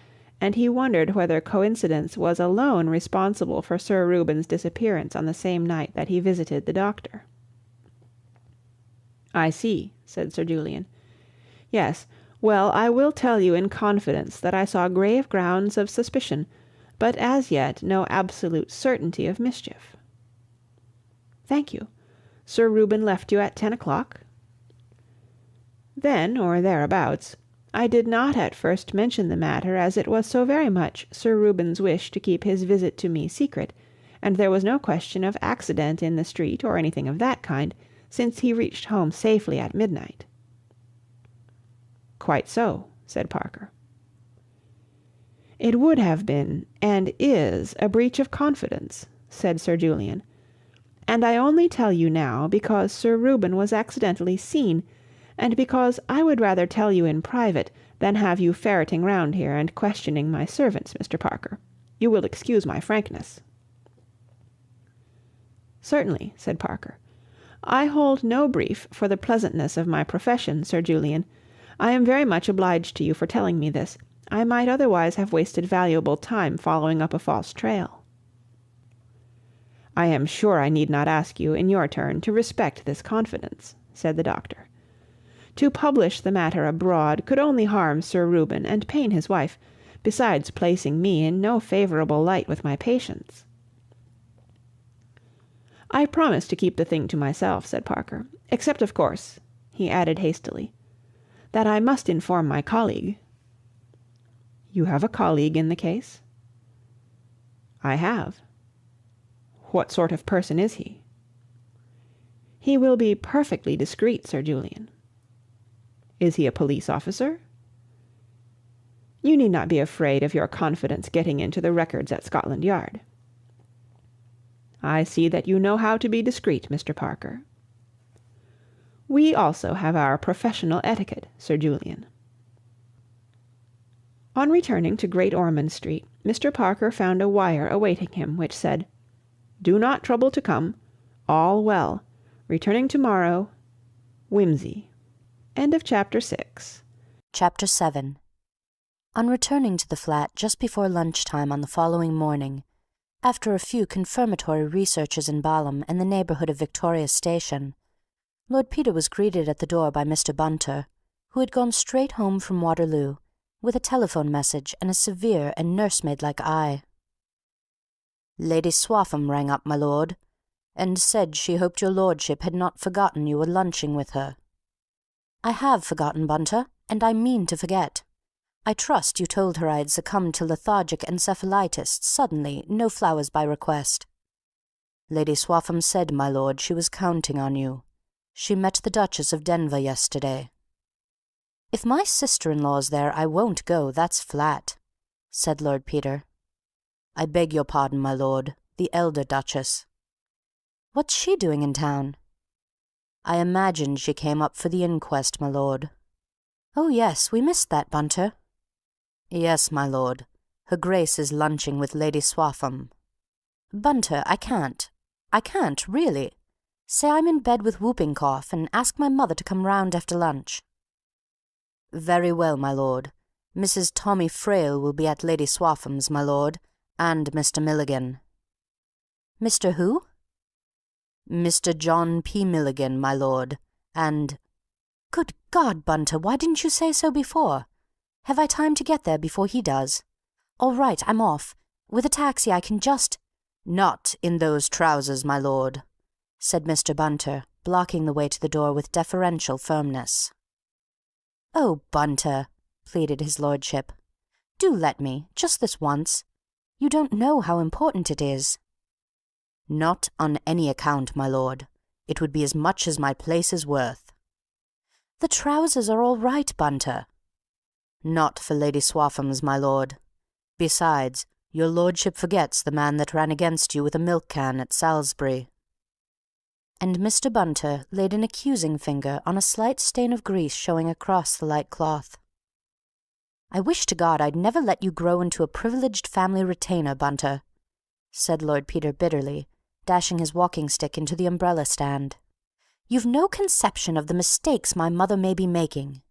and he wondered whether coincidence was alone responsible for Sir Reuben's disappearance on the same night that he visited the doctor. "I see," said Sir Julian. "Yes. Well, I will tell you in confidence that I saw grave grounds of suspicion, but as yet no absolute certainty of mischief." "Thank you. Sir Reuben left you at 10 o'clock?" "Then, or thereabouts. I did not at first mention the matter, as it was so very much Sir Reuben's wish to keep his visit to me secret, and there was no question of accident in the street or anything of that kind, since he reached home safely at midnight." "Quite so," said Parker. "It would have been, and is, a breach of confidence," said Sir Julian. "And I only tell you now because Sir Reuben was accidentally seen, and because I would rather tell you in private than have you ferreting round here and questioning my servants, Mr. Parker. You will excuse my frankness." "Certainly," said Parker. "I hold no brief for the pleasantness of my profession, Sir Julian. I am very much obliged to you for telling me this. I might otherwise have wasted valuable time following up a false trail." "I am sure I need not ask you, in your turn, to respect this confidence," said the doctor. "To publish the matter abroad could only harm Sir Reuben and pain his wife, besides placing me in no favourable light with my patients." "I promise to keep the thing to myself," said Parker, "except, of course," he added hastily, "that I must inform my colleague." "You have a colleague in the case?" "I have." "What sort of person is he?" "He will be perfectly discreet, Sir Julian." "Is he a police officer?" "You need not be afraid of your confidence getting into the records at Scotland Yard." "I see that you know how to be discreet, Mr. Parker." "We also have our professional etiquette, Sir Julian." On returning to Great Ormond Street, Mr. Parker found a wire awaiting him, which said, "Do not trouble to come. All well. Returning tomorrow. Wimsey." End of chapter 6. Chapter 7. On returning to the flat just before lunchtime on the following morning, after a few confirmatory researches in Balham and the neighbourhood of Victoria Station, Lord Peter was greeted at the door by Mr. Bunter, who had gone straight home from Waterloo, with a telephone message and a severe and nursemaid-like eye. "Lady Swaffham rang up, my lord, and said she hoped your lordship had not forgotten you were lunching with her." "I have forgotten, Bunter, and I mean to forget. I trust you told her I had succumbed to lethargic encephalitis suddenly, no flowers by request." "Lady Swaffham said, my lord, she was counting on you. She met the Duchess of Denver yesterday." "If my sister-in-law's there, I won't go, that's flat," said Lord Peter. "I beg your pardon, my lord, the elder Duchess." "What's she doing in town?" "I imagine she came up for the inquest, my lord." "Oh, yes, we missed that, Bunter." "Yes, my lord. Her Grace is lunching with Lady Swaffham." "Bunter, I can't, really. Say I'm in bed with whooping cough, and ask my mother to come round after lunch." "Very well, my lord. Mrs. Tommy Frail will be at Lady Swaffham's, my lord, and Mr. Milligan." "Mr. who?" "Mr. John P. Milligan, my lord, and—" "Good God, Bunter, why didn't you say so before? Have I time to get there before he does? All right, I'm off. With a taxi I can just—" "Not in those trousers, my lord," said Mr. Bunter, blocking the way to the door with deferential firmness. "Oh, Bunter," pleaded his lordship, "do let me, just this once. You don't know how important it is." "Not on any account, my lord. It would be as much as my place is worth." "The trousers are all right, Bunter." "Not for Lady Swaffham's, my lord. Besides, your lordship forgets the man that ran against you with a milk-can at Salisbury." And Mr. Bunter laid an accusing finger on a slight stain of grease showing across the light cloth. "I wish to God I'd never let you grow into a privileged family retainer, Bunter," said Lord Peter bitterly, dashing his walking-stick into the umbrella-stand. "You've no conception of the mistakes my mother may be making."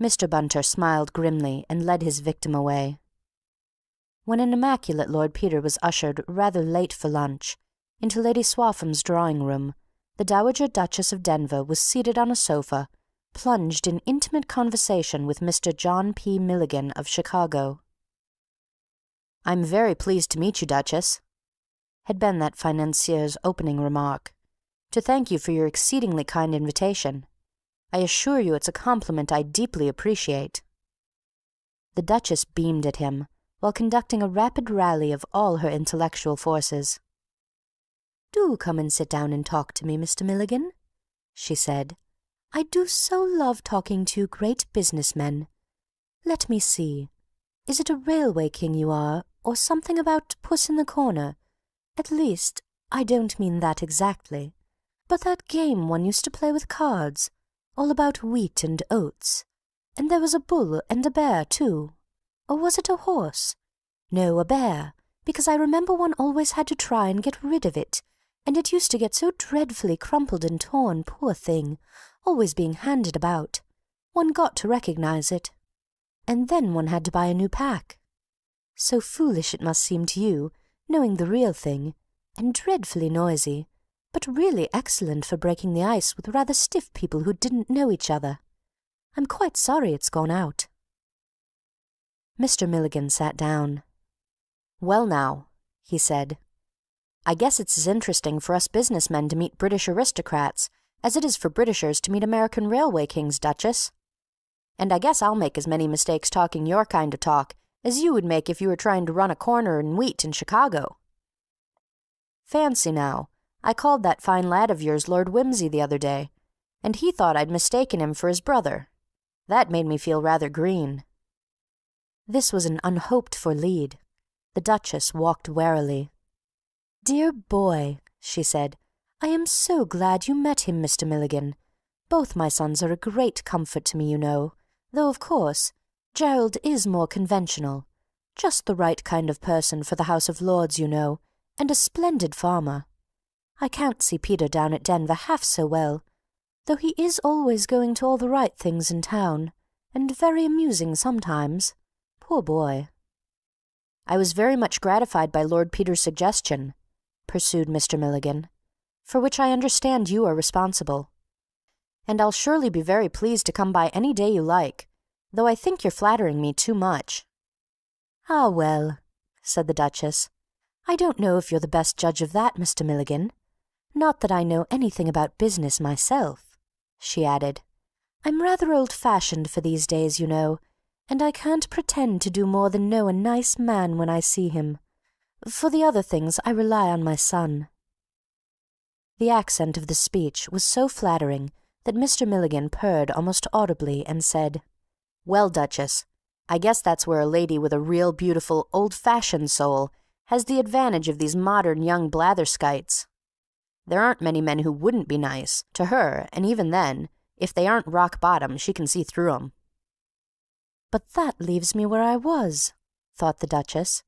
Mr. Bunter smiled grimly and led his victim away. When an immaculate Lord Peter was ushered, rather late for lunch, into Lady Swaffham's drawing-room, the Dowager Duchess of Denver was seated on a sofa, plunged in intimate conversation with Mr. John P. Milligan of Chicago. "I'm very pleased to meet you, Duchess," had been that financier's opening remark, "to thank you for your exceedingly kind invitation. I assure you it's a compliment I deeply appreciate." The Duchess beamed at him, while conducting a rapid rally of all her intellectual forces. "Do come and sit down and talk to me, Mr. Milligan," she said. I do so love talking to you great businessmen. Let me see. Is it a railway king you are, or something about Puss in the Corner? At least, I don't mean that exactly, but that game one used to play with cards, all about wheat and oats. And there was a bull and a bear, too. Or was it a horse? No, a bear, because I remember one always had to try and get rid of it, and it used to get so dreadfully crumpled and torn, poor thing, always being handed about. One got to recognize it. And then one had to buy a new pack. So foolish it must seem to you, knowing the real thing, and dreadfully noisy, but really excellent for breaking the ice with rather stiff people who didn't know each other. I'm quite sorry it's gone out. Mr. Milligan sat down. Well now, he said, I guess it's as interesting for us businessmen to meet British aristocrats as it is for Britishers to meet American railway kings, Duchess. And I guess I'll make as many mistakes talking your kind of talk as you would make if you were trying to run a corner in wheat in Chicago. Fancy now, I called that fine lad of yours Lord Wimsey the other day, and he thought I'd mistaken him for his brother. That made me feel rather green. This was an unhoped-for lead. The Duchess walked warily. Dear boy, she said, I am so glad you met him, Mr. Milligan. Both my sons are a great comfort to me, you know, though, of course, Gerald is more conventional. Just the right kind of person for the House of Lords, you know, and a splendid farmer. I can't see Peter down at Denver half so well, though he is always going to all the right things in town, and very amusing sometimes. Poor boy. I was very much gratified by Lord Peter's suggestion, pursued Mr. Milligan, for which I understand you are responsible. And I'll surely be very pleased to come by any day you like, though I think you're flattering me too much. Ah, well, said the Duchess, I don't know if you're the best judge of that, Mr. Milligan. Not that I know anything about business myself, she added. I'm rather old-fashioned for these days, you know, and I can't pretend to do more than know a nice man when I see him. For the other things I rely on my son. The accent of the speech was so flattering that Mr. Milligan purred almost audibly and said, Well, Duchess, I guess that's where a lady with a real beautiful, old-fashioned soul has the advantage of these modern young blatherskites. There aren't many men who wouldn't be nice, to her, and even then, if they aren't rock-bottom, she can see through 'em. But that leaves me where I was, thought the Duchess.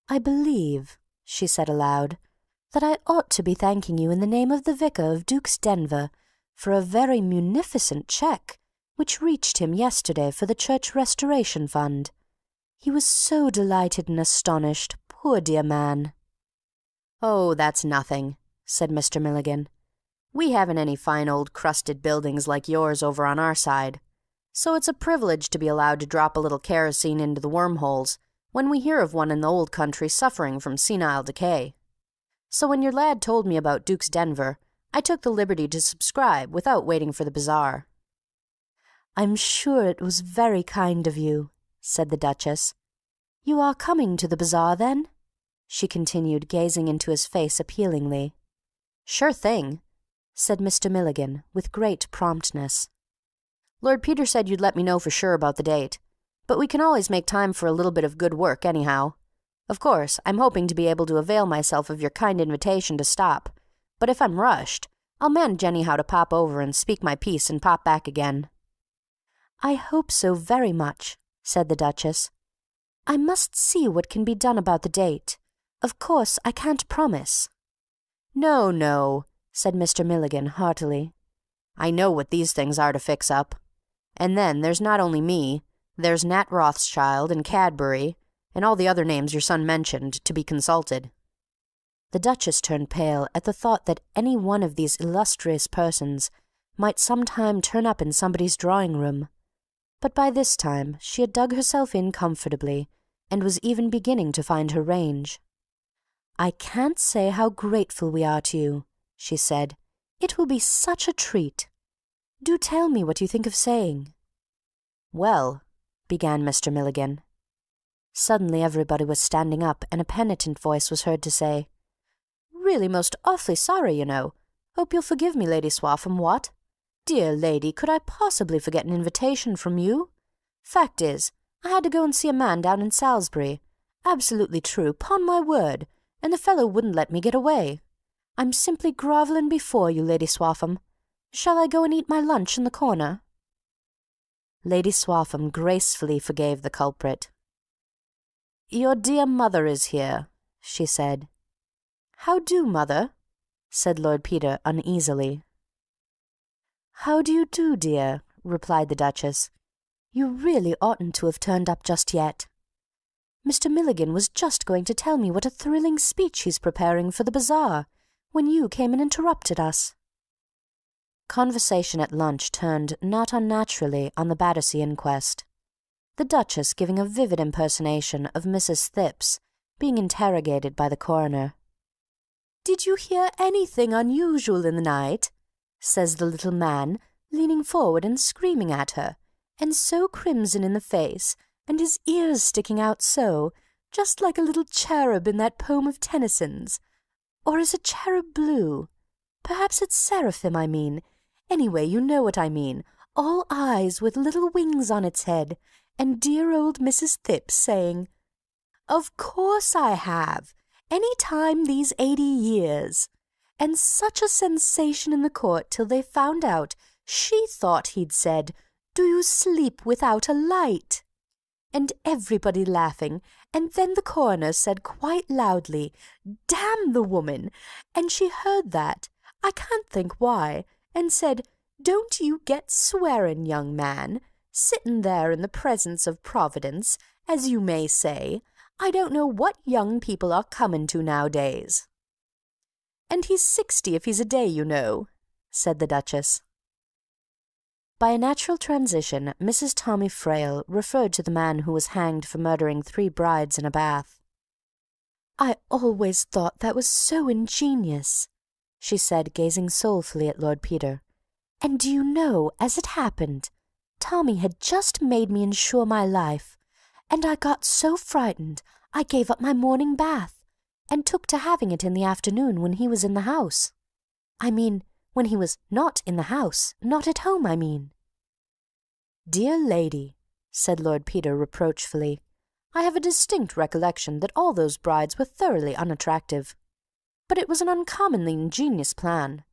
I believe, she said aloud, that I ought to be thanking you in the name of the Vicar of Duke's Denver for a very munificent cheque which reached him yesterday for the Church Restoration Fund. He was so delighted and astonished, poor dear man. Oh, that's nothing, said Mr. Milligan. We haven't any fine old crusted buildings like yours over on our side, so it's a privilege to be allowed to drop a little kerosene into the wormholes when we hear of one in the old country suffering from senile decay. So when your lad told me about Duke's Denver, I took the liberty to subscribe without waiting for the bazaar. I'm sure it was very kind of you, said the Duchess. You are coming to the bazaar, then? She continued, gazing into his face appealingly. Sure thing, said Mr. Milligan, with great promptness. Lord Peter said you'd let me know for sure about the date, but we can always make time for a little bit of good work anyhow. Of course, I'm hoping to be able to avail myself of your kind invitation to stop, but if I'm rushed, I'll manage anyhow to pop over and speak my piece and pop back again. I hope so very much, said the Duchess. I must see what can be done about the date. Of course, I can't promise. No, no, said Mr. Milligan heartily. I know what these things are to fix up. And then there's not only me, there's Nat Rothschild and Cadbury, and all the other names your son mentioned, to be consulted. The Duchess turned pale at the thought that any one of these illustrious persons might some time turn up in somebody's drawing-room. But by this time she had dug herself in comfortably, and was even beginning to find her range. I can't say how grateful we are to you, she said. It will be such a treat. Do tell me what you think of saying. Well, began Mr. Milligan. Suddenly everybody was standing up, and a penitent voice was heard to say, Really most awfully sorry, you know. Hope you'll forgive me, Lady Swaffham, what? Dear lady, could I possibly forget an invitation from you? Fact is, I had to go and see a man down in Salisbury. Absolutely true, 'pon my word, and the fellow wouldn't let me get away. I'm simply grovelling before you, Lady Swaffham. Shall I go and eat my lunch in the corner?" Lady Swaffham gracefully forgave the culprit. "Your dear mother is here," she said. "How do, mother?" said Lord Peter uneasily. "How do you do, dear?" replied the Duchess. "You really oughtn't to have turned up just yet. Mr. Milligan was just going to tell me what a thrilling speech he's preparing for the bazaar, when you came and interrupted us." Conversation at lunch turned not unnaturally on the Battersea inquest, the Duchess giving a vivid impersonation of Mrs. Thipps being interrogated by the coroner. "Did you hear anything unusual in the night?" says the little man, leaning forward and screaming at her, and so crimson in the face, and his ears sticking out so, just like a little cherub in that poem of Tennyson's. Or is a cherub blue? Perhaps it's seraphim, I mean. Anyway, you know what I mean. All eyes with little wings on its head, and dear old Mrs. Thipps saying, 'Of course I have. Any time these 80 years.' And such a sensation in the court till they found out she thought he'd said, 'Do you sleep without a light?' And everybody laughing, and then the coroner said quite loudly, 'Damn the woman!' And she heard that, I can't think why, and said, 'Don't you get swearing, young man, sitting there in the presence of Providence, as you may say. I don't know what young people are coming to nowadays.' And he's 60 if he's a day, you know," said the Duchess. By a natural transition, Mrs. Tommy Frayle referred to the man who was hanged for murdering 3 brides in a bath. "I always thought that was so ingenious," she said, gazing soulfully at Lord Peter. "And do you know, as it happened, Tommy had just made me insure my life, and I got so frightened I gave up my morning bath, and took to having it in the afternoon when he was in the house. I mean, when he was not in the house, not at home, I mean." "Dear lady," said Lord Peter reproachfully, "I have a distinct recollection that all those brides were thoroughly unattractive. But it was an uncommonly ingenious plan.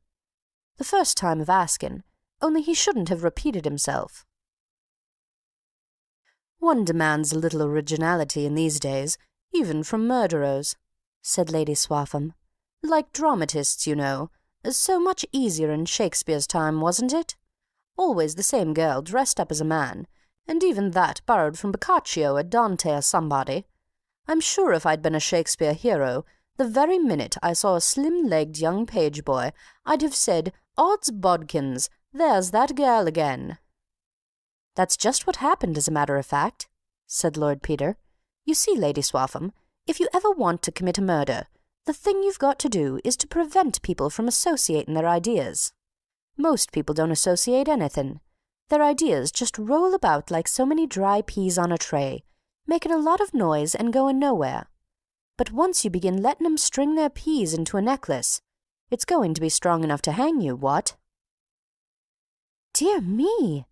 The first time of asking, only he shouldn't have repeated himself." "One demands a little originality in these days, even from murderers," said Lady Swaffham. "Like dramatists, you know. So much easier in Shakespeare's time, wasn't it? Always the same girl dressed up as a man, and even that borrowed from Boccaccio or Dante or somebody. I'm sure if I'd been a Shakespeare hero, the very minute I saw a slim-legged young page boy, I'd have said, 'Odds bodkins, there's that girl again.'" "That's just what happened, as a matter of fact," said Lord Peter. "You see, Lady Swaffham, if you ever want to commit a murder, the thing you've got to do is to prevent people from associating their ideas. Most people don't associate anything. Their ideas just roll about like so many dry peas on a tray, making a lot of noise and going nowhere. But once you begin letting 'em string their peas into a necklace, it's going to be strong enough to hang you, what?" "Dear me,"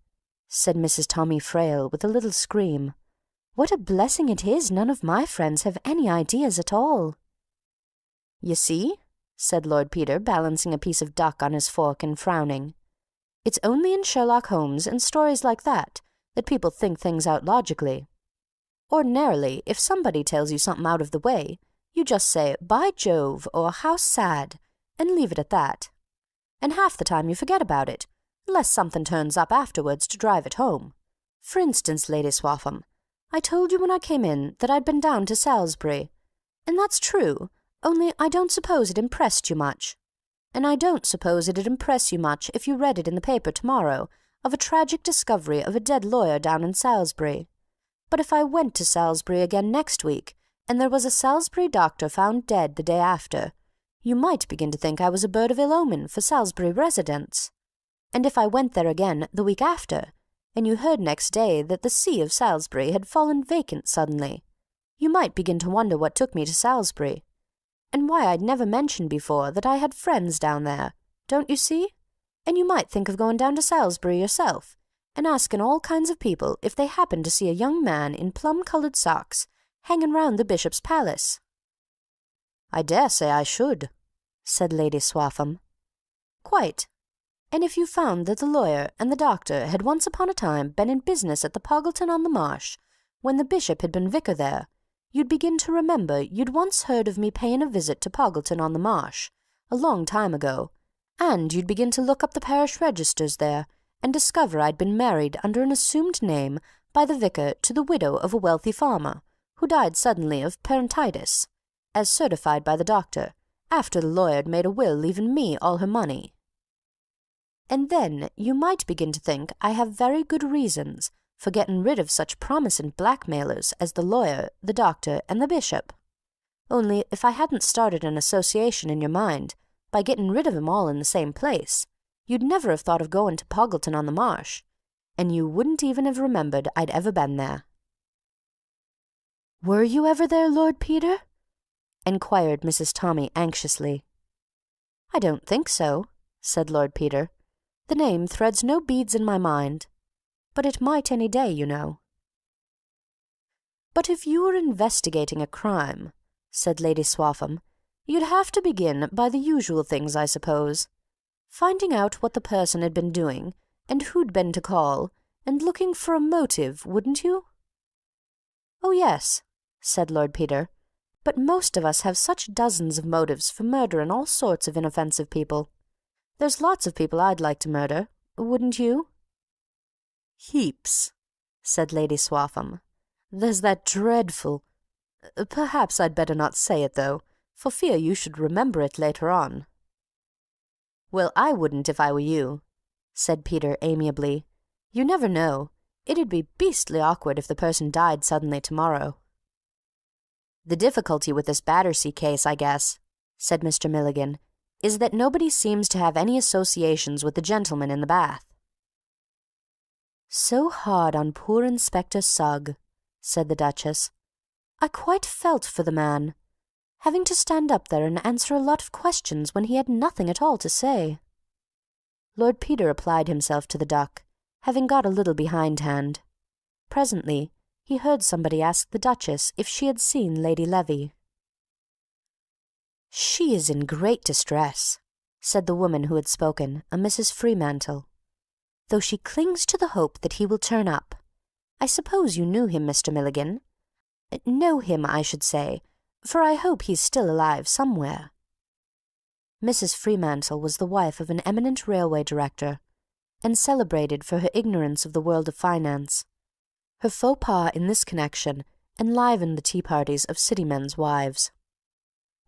said Mrs. Tommy Frayle with a little scream. "What a blessing it is none of my friends have any ideas at all." "You see," said Lord Peter, balancing a piece of duck on his fork and frowning. "It's only in Sherlock Holmes and stories like that people think things out logically. Ordinarily, if somebody tells you something out of the way, you just say, 'By Jove,' or 'How sad,' and leave it at that. And half the time you forget about it, unless something turns up afterwards to drive it home. For instance, Lady Swaffham, I told you when I came in that I'd been down to Salisbury, and that's true, only I don't suppose it impressed you much. And I don't suppose it'd impress you much if you read it in the paper tomorrow of a tragic discovery of a dead lawyer down in Salisbury. But if I went to Salisbury again next week, and there was a Salisbury doctor found dead the day after, you might begin to think I was a bird of ill omen for Salisbury residents. And if I went there again the week after, and you heard next day that the See of Salisbury had fallen vacant suddenly, you might begin to wonder what took me to Salisbury, and why I'd never mentioned before that I had friends down there, don't you see? And you might think of going down to Salisbury yourself and asking all kinds of people if they happened to see a young man in plum-coloured socks hanging round the bishop's palace." "I dare say I should," said Lady Swaffham. "Quite. And if you found that the lawyer and the doctor had once upon a time been in business at the Poggleton-on-the-Marsh when the bishop had been vicar there, you'd begin to remember you'd once heard of me paying a visit to Poggleton-on-the-Marsh a long time ago, and you'd begin to look up the parish registers there and discover I'd been married under an assumed name by the vicar to the widow of a wealthy farmer who died suddenly of parentitis, as certified by the doctor, after the lawyer had made a will leaving me all her money. And then you might begin to think I have very good reasons for getting rid of such promising blackmailers as the lawyer, the doctor, and the bishop. Only if I hadn't started an association in your mind by getting rid of 'em all in the same place, you'd never have thought of going to Poggleton-on-the-Marsh, and you wouldn't even have remembered I'd ever been there." "Were you ever there, Lord Peter?" enquired Mrs. Tommy anxiously. "I don't think so," said Lord Peter. "The name threads no beads in my mind, but it might any day, you know." "But if you were investigating a crime," said Lady Swaffham, "you'd have to begin by the usual things, I suppose. Finding out what the person had been doing, and who'd been to call, and looking for a motive, wouldn't you?" "Oh, yes," said Lord Peter, "but most of us have such dozens of motives for murdering all sorts of inoffensive people. There's lots of people I'd like to murder, wouldn't you?" "Heaps," said Lady Swaffham. "There's that dreadful— Perhaps I'd better not say it, though, for fear you should remember it later on." "Well, I wouldn't if I were you," said Peter amiably. "You never know. It'd be beastly awkward if the person died suddenly tomorrow." "The difficulty with this Battersea case, I guess," said Mr. Milligan, "is that nobody seems to have any associations with the gentleman in the bath." "So hard on poor Inspector Sugg," said the Duchess. "I quite felt for the man, having to stand up there and answer a lot of questions when he had nothing at all to say." Lord Peter applied himself to the duck, having got a little behindhand. Presently he heard somebody ask the Duchess if she had seen Lady Levy. "She is in great distress," said the woman who had spoken, a Mrs. Freemantle, "though she clings to the hope that he will turn up. I suppose you knew him, Mr. Milligan? Know him, I should say, for I hope he's still alive somewhere." Mrs. Freemantle was the wife of an eminent railway director, and celebrated for her ignorance of the world of finance. Her faux pas in this connection enlivened the tea-parties of city men's wives.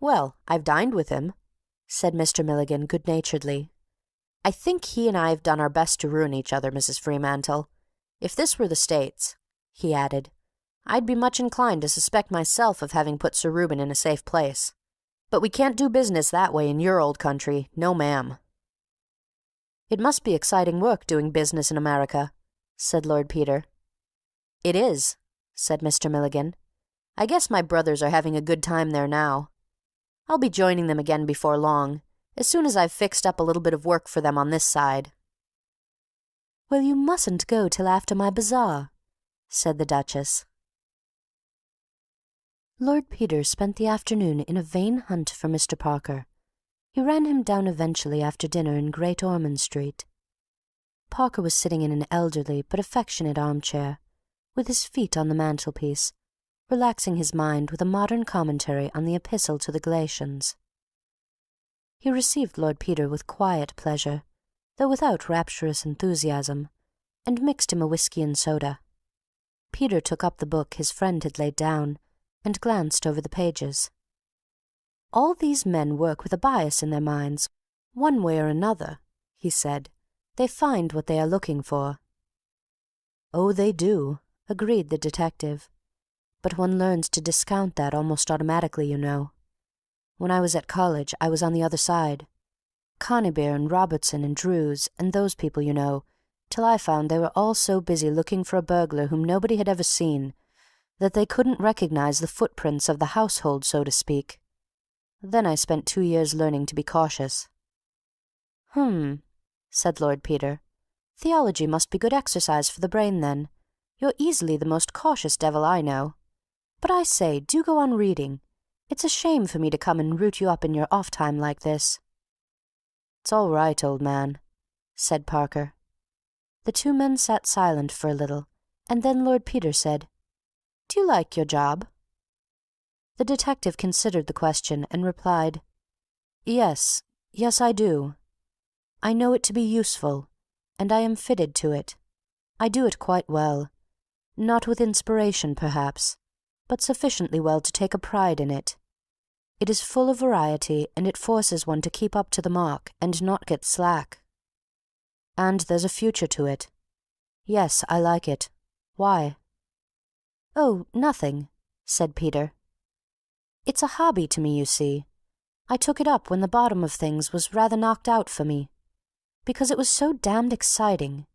"Well, I've dined with him," said Mr. Milligan good-naturedly. "I think he and I have done our best to ruin each other, Mrs. Freemantle. If this were the States," he added, "I'd be much inclined to suspect myself of having put Sir Reuben in a safe place. But we can't do business that way in your old country, no ma'am." "It must be exciting work doing business in America," said Lord Peter. "It is," said Mr. Milligan. "I guess my brothers are having a good time there now. I'll be joining them again before long, as soon as I've fixed up a little bit of work for them on this side." "Well, you mustn't go till after my bazaar," said the Duchess. Lord Peter spent the afternoon in a vain hunt for Mr. Parker. He ran him down eventually after dinner in Great Ormond Street. Parker was sitting in an elderly but affectionate armchair, with his feet on the mantelpiece, relaxing his mind with a modern commentary on the Epistle to the Galatians. He received Lord Peter with quiet pleasure, though without rapturous enthusiasm, and mixed him a whisky and soda. Peter took up the book his friend had laid down, and glanced over the pages. "All these men work with a bias in their minds. One way or another," he said, "they find what they are looking for." "Oh, they do," agreed the detective. "But one learns to discount that almost automatically, you know. When I was at college I was on the other side. Conybeare and Robertson and Drews and those people, you know, till I found they were all so busy looking for a burglar whom nobody had ever seen that they couldn't recognize the footprints of the household, so to speak. Then I spent 2 years learning to be cautious." said Lord Peter. "Theology must be good exercise for the brain, then. You're easily the most cautious devil I know. But I say, do go on reading. It's a shame for me to come and root you up in your off-time like this." "It's all right, old man," said Parker. The two men sat silent for a little, and then Lord Peter said, "Do you like your job?" The detective considered the question and replied, "Yes, I do. I know it to be useful, and I am fitted to it. I do it quite well. Not with inspiration, perhaps, but sufficiently well to take a pride in it. It is full of variety, and it forces one to keep up to the mark and not get slack. And there's a future to it. Yes, I like it. Why?" "Oh, nothing," said Peter. "It's a hobby to me, you see. I took it up when the bottom of things was rather knocked out for me, because it was so damned exciting,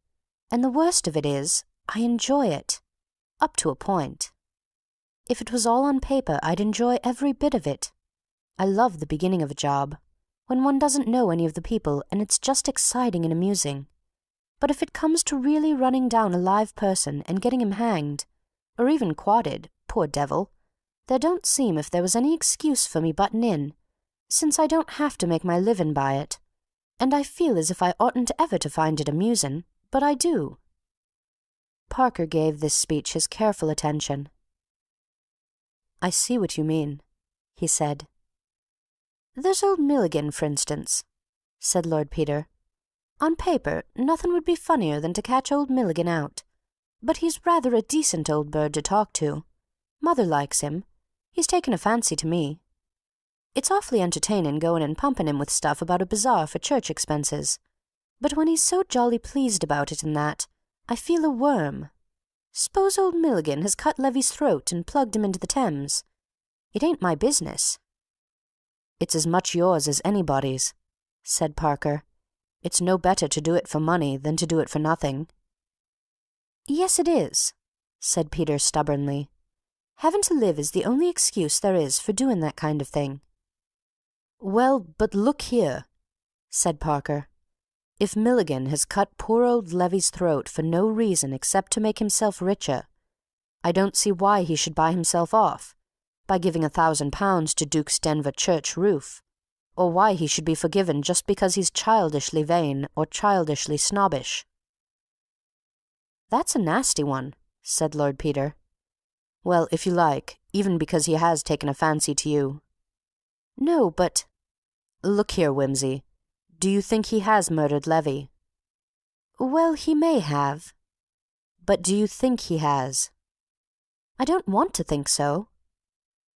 and the worst of it is, I enjoy it, up to a point. If it was all on paper, I'd enjoy every bit of it. I love the beginning of a job, when one doesn't know any of the people and it's just exciting and amusing. But if it comes to really running down a live person and getting him hanged, or even quodded, poor devil, there don't seem if there was any excuse for me butting in, since I don't have to make my living by it, and I feel as if I oughtn't ever to find it amusing, but I do." Parker gave this speech his careful attention. "I see what you mean," he said. "There's old Milligan, for instance," said Lord Peter. "On paper, nothing would be funnier than to catch old Milligan out, but he's rather a decent old bird to talk to. Mother likes him. He's taken a fancy to me. It's awfully entertainin' going and pumping him with stuff about a bazaar for church expenses, but when he's so jolly pleased about it and that, I feel a worm. S'pose old Milligan has cut Levy's throat and plugged him into the Thames. It ain't my business." "It's as much yours as anybody's," said Parker. "It's no better to do it for money than to do it for nothing." "Yes, it is," said Peter stubbornly. "Having to live is the only excuse there is for doing that kind of thing." "Well, but look here," said Parker. "If Milligan has cut poor old Levy's throat for no reason except to make himself richer, I don't see why he should buy himself off by giving £1,000 to Duke's Denver church roof, or why he should be forgiven just because he's childishly vain or childishly snobbish." "That's a nasty one," said Lord Peter. "Well, if you like, even because he has taken a fancy to you." "No, but—" "Look here, Wimsey. Do you think he has murdered Levy?" "Well, he may have." "But do you think he has?" "I don't want to think so."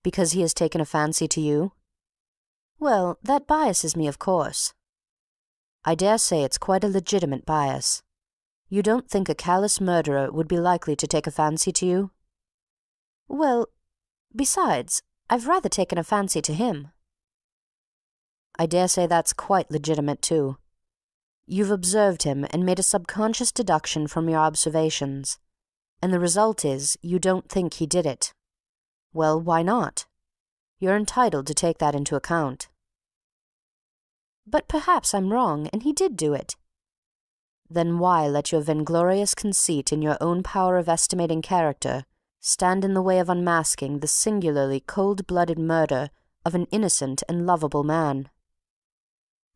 "Because he has taken a fancy to you?" "Well, that biases me, of course." "I dare say it's quite a legitimate bias. You don't think a callous murderer would be likely to take a fancy to you?" "Well, besides, I've rather taken a fancy to him." "I dare say that's quite legitimate, too. You've observed him and made a subconscious deduction from your observations, and the result is you don't think he did it. Well, why not? You're entitled to take that into account." "But perhaps I'm wrong, and he did do it." "Then why let your vainglorious conceit in your own power of estimating character stand in the way of unmasking the singularly cold-blooded murder of an innocent and lovable man?"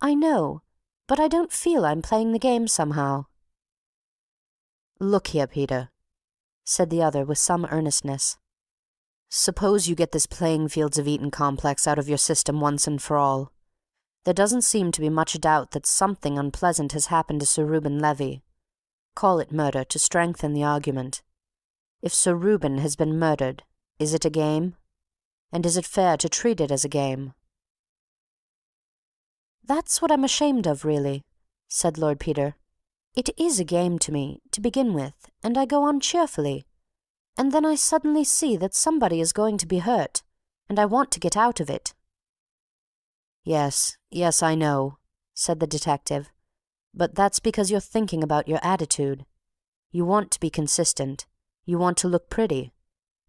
"I know, but I don't feel I'm playing the game somehow." "Look here, Peter," said the other with some earnestness. "Suppose you get this playing fields of Eton complex out of your system once and for all. There doesn't seem to be much doubt that something unpleasant has happened to Sir Reuben Levy. Call it murder to strengthen the argument. If Sir Reuben has been murdered, is it a game? And is it fair to treat it as a game?" "That's what I'm ashamed of, really," said Lord Peter. "It is a game to me, to begin with, and I go on cheerfully. And then I suddenly see that somebody is going to be hurt, and I want to get out of it." Yes, I know," said the detective. "But that's because you're thinking about your attitude. You want to be consistent. You want to look pretty.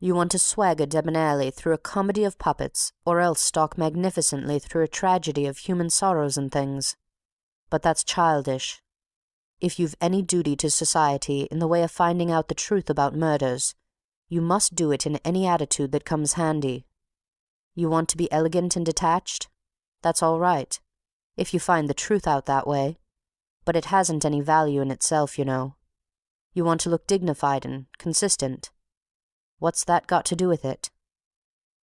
You want to swagger debonairly through a comedy of puppets, or else stalk magnificently through a tragedy of human sorrows and things. But that's childish. if you've any duty to society in the way of finding out the truth about murders, you must do it in any attitude that comes handy. You want to be elegant and detached? That's all right, if you find the truth out that way, but it hasn't any value in itself, you know. You want to look dignified and consistent. What's that got to do with it?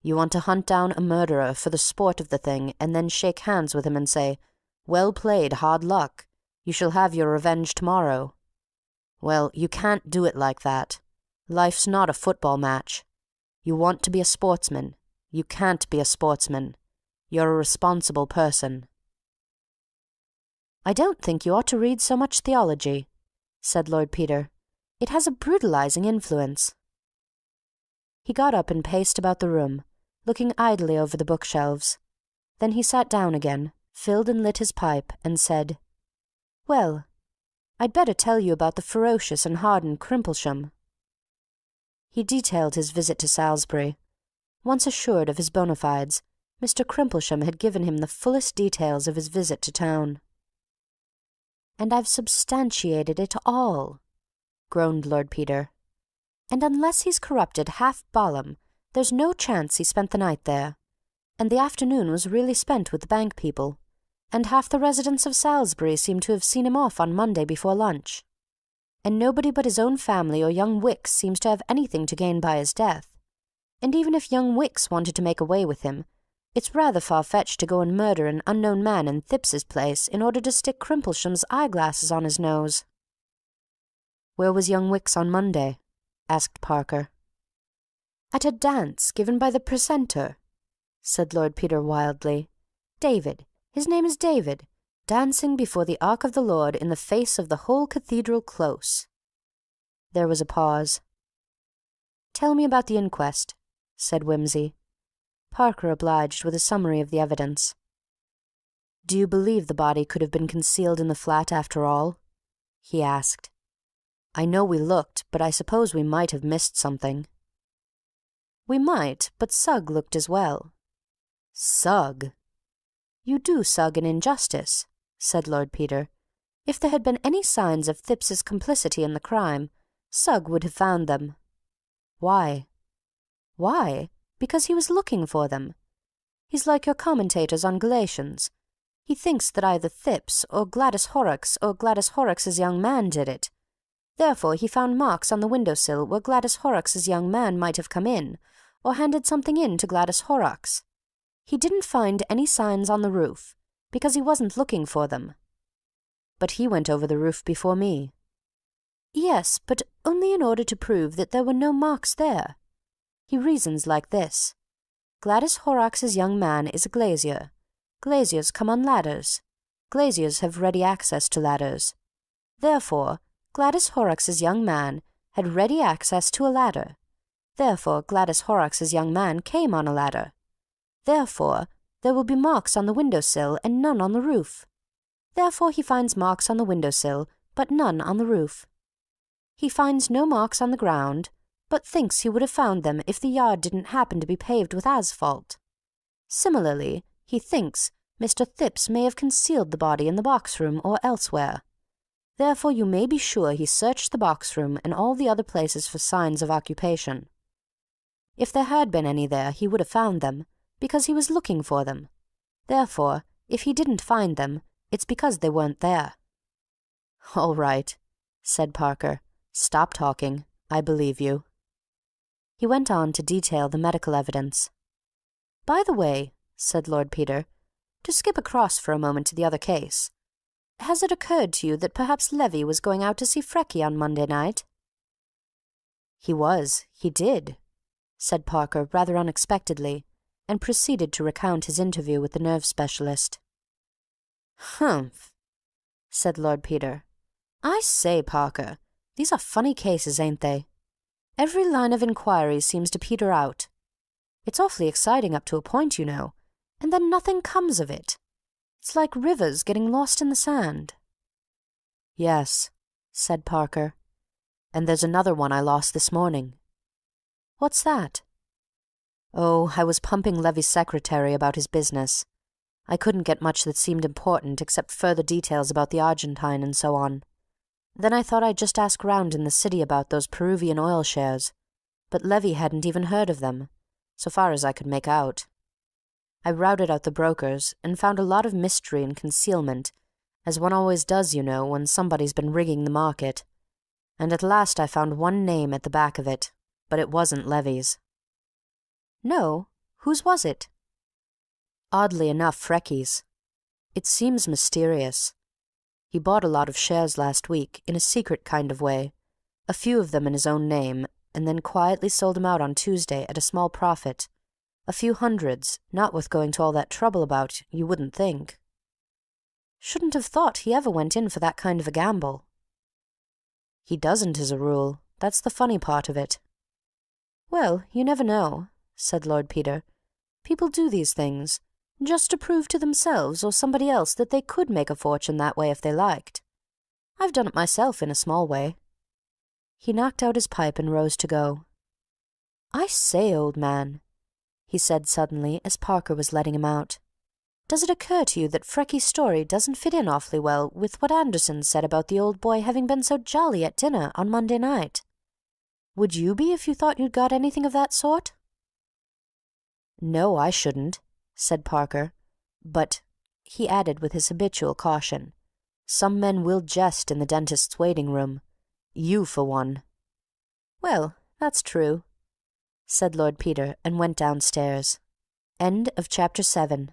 You want to hunt down a murderer for the sport of the thing and then shake hands with him and say, "Well played, hard luck. You shall have your revenge tomorrow." Well, you can't do it like that. Life's not a football match. You want to be a sportsman. You can't be a sportsman. You're a responsible person. "I don't think you ought to read so much theology," said Lord Peter. "It has a brutalizing influence." He got up and paced about the room, looking idly over the bookshelves. Then he sat down again, filled and lit his pipe, and said, "Well, I'd better tell you about the ferocious and hardened Crimplesham." He detailed his visit to Salisbury. Once assured of his bona fides, Mr. Crimplesham had given him the fullest details of his visit to town. "And I've substantiated it all," groaned Lord Peter. "And unless he's corrupted half Balham, there's no chance he spent the night there. And the afternoon was really spent with the bank people, and half the residents of Salisbury seem to have seen him off on Monday before lunch. And nobody but his own family or young Wicks seems to have anything to gain by his death. And even if young Wicks wanted to make away with him, it's rather far-fetched to go and murder an unknown man in Thipps's place in order to stick Crimplesham's eyeglasses on his nose." "Where was young Wicks on Monday?" asked Parker. "At a dance given by the precentor," said Lord Peter wildly. "David, his name is David, dancing before the Ark of the Lord in the face of the whole cathedral close." There was a pause. "Tell me about the inquest," said Wimsey. Parker obliged with a summary of the evidence. "Do you believe the body could have been concealed in the flat after all?" he asked. "I know we looked, but I suppose we might have missed something." "We might, but Sugg looked as well." "Sugg?" "You do Sugg an injustice," said Lord Peter. "If there had been any signs of Thipps's complicity in the crime, Sugg would have found them." "Why?" "Why? Because he was looking for them. He's like your commentators on Galatians. He thinks that either Thipps or Gladys Horrocks or Gladys Horrocks's young man did it. Therefore he found marks on the window-sill where Gladys Horrocks's young man might have come in, or handed something in to Gladys Horrocks. He didn't find any signs on the roof, because he wasn't looking for them." "But he went over the roof before me." "Yes, but only in order to prove that there were no marks there. He reasons like this. Gladys Horrocks's young man is a glazier. Glaziers come on ladders. Glaziers have ready access to ladders. Therefore, Gladys Horrocks's young man had ready access to a ladder. Therefore, Gladys Horrocks's young man came on a ladder. Therefore, there will be marks on the window-sill and none on the roof. Therefore, he finds marks on the window-sill, but none on the roof. He finds no marks on the ground, but thinks he would have found them if the yard didn't happen to be paved with asphalt. Similarly, he thinks Mr. Thipps may have concealed the body in the box-room or elsewhere. Therefore, you may be sure he searched the box-room and all the other places for signs of occupation. If there had been any there, he would have found them, because he was looking for them. Therefore, if he didn't find them, it's because they weren't there." "All right," said Parker. "Stop talking. I believe you." He went on to detail the medical evidence. "By the way," said Lord Peter, "to skip across for a moment to the other case, has it occurred to you that perhaps Levy was going out to see Freckey on Monday night?" He did," said Parker rather unexpectedly, and proceeded to recount his interview with the nerve specialist. "Humph," said Lord Peter. "I say, Parker, these are funny cases, ain't they? Every line of inquiry seems to peter out. It's awfully exciting up to a point, you know, and then nothing comes of it. It's like rivers getting lost in the sand." "Yes," said Parker. "And there's another one I lost this morning." "What's that?" "Oh, I was pumping Levy's secretary about his business. I couldn't get much that seemed important except further details about the Argentine and so on. Then I thought I'd just ask round in the city about those Peruvian oil shares, but Levy hadn't even heard of them, so far as I could make out. I routed out the brokers and found a lot of mystery and concealment, as one always does, you know, when somebody's been rigging the market, and at last I found one name at the back of it, but it wasn't Levy's. No? Whose was it? Oddly enough, Frecky's. It seems mysterious. He bought a lot of shares last week, in a secret kind of way, a few of them in his own name, and then quietly sold them out on Tuesday at a small profit. A few hundreds, not worth going to all that trouble about, you wouldn't think. Shouldn't have thought he ever went in for that kind of a gamble. He doesn't as a rule. That's the funny part of it. Well, you never know, said Lord Peter. People do these things, just to prove to themselves or somebody else that they could make a fortune that way if they liked. I've done it myself in a small way. He knocked out his pipe and rose to go. I say, old man, he said suddenly as Parker was letting him out. Does it occur to you that Frecky's story doesn't fit in awfully well with what Anderson said about the old boy having been so jolly at dinner on Monday night? Would you be if you thought you'd got anything of that sort? No, I shouldn't, said Parker. But, he added with his habitual caution, some men will jest in the dentist's waiting room. You for one. Well, that's true, said Lord Peter, and went downstairs. End of Chapter 7.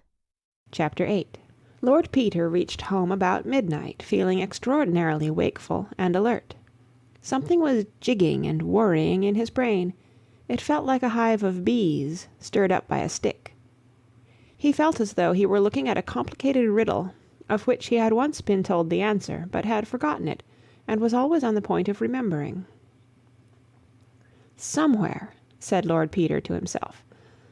Chapter 8. Lord Peter reached home about midnight, feeling extraordinarily wakeful and alert. Something was jigging and worrying in his brain. It felt like a hive of bees, stirred up by a stick. He felt as though he were looking at a complicated riddle, of which he had once been told the answer, but had forgotten it, and was always on the point of remembering. Somewhere, said Lord Peter to himself,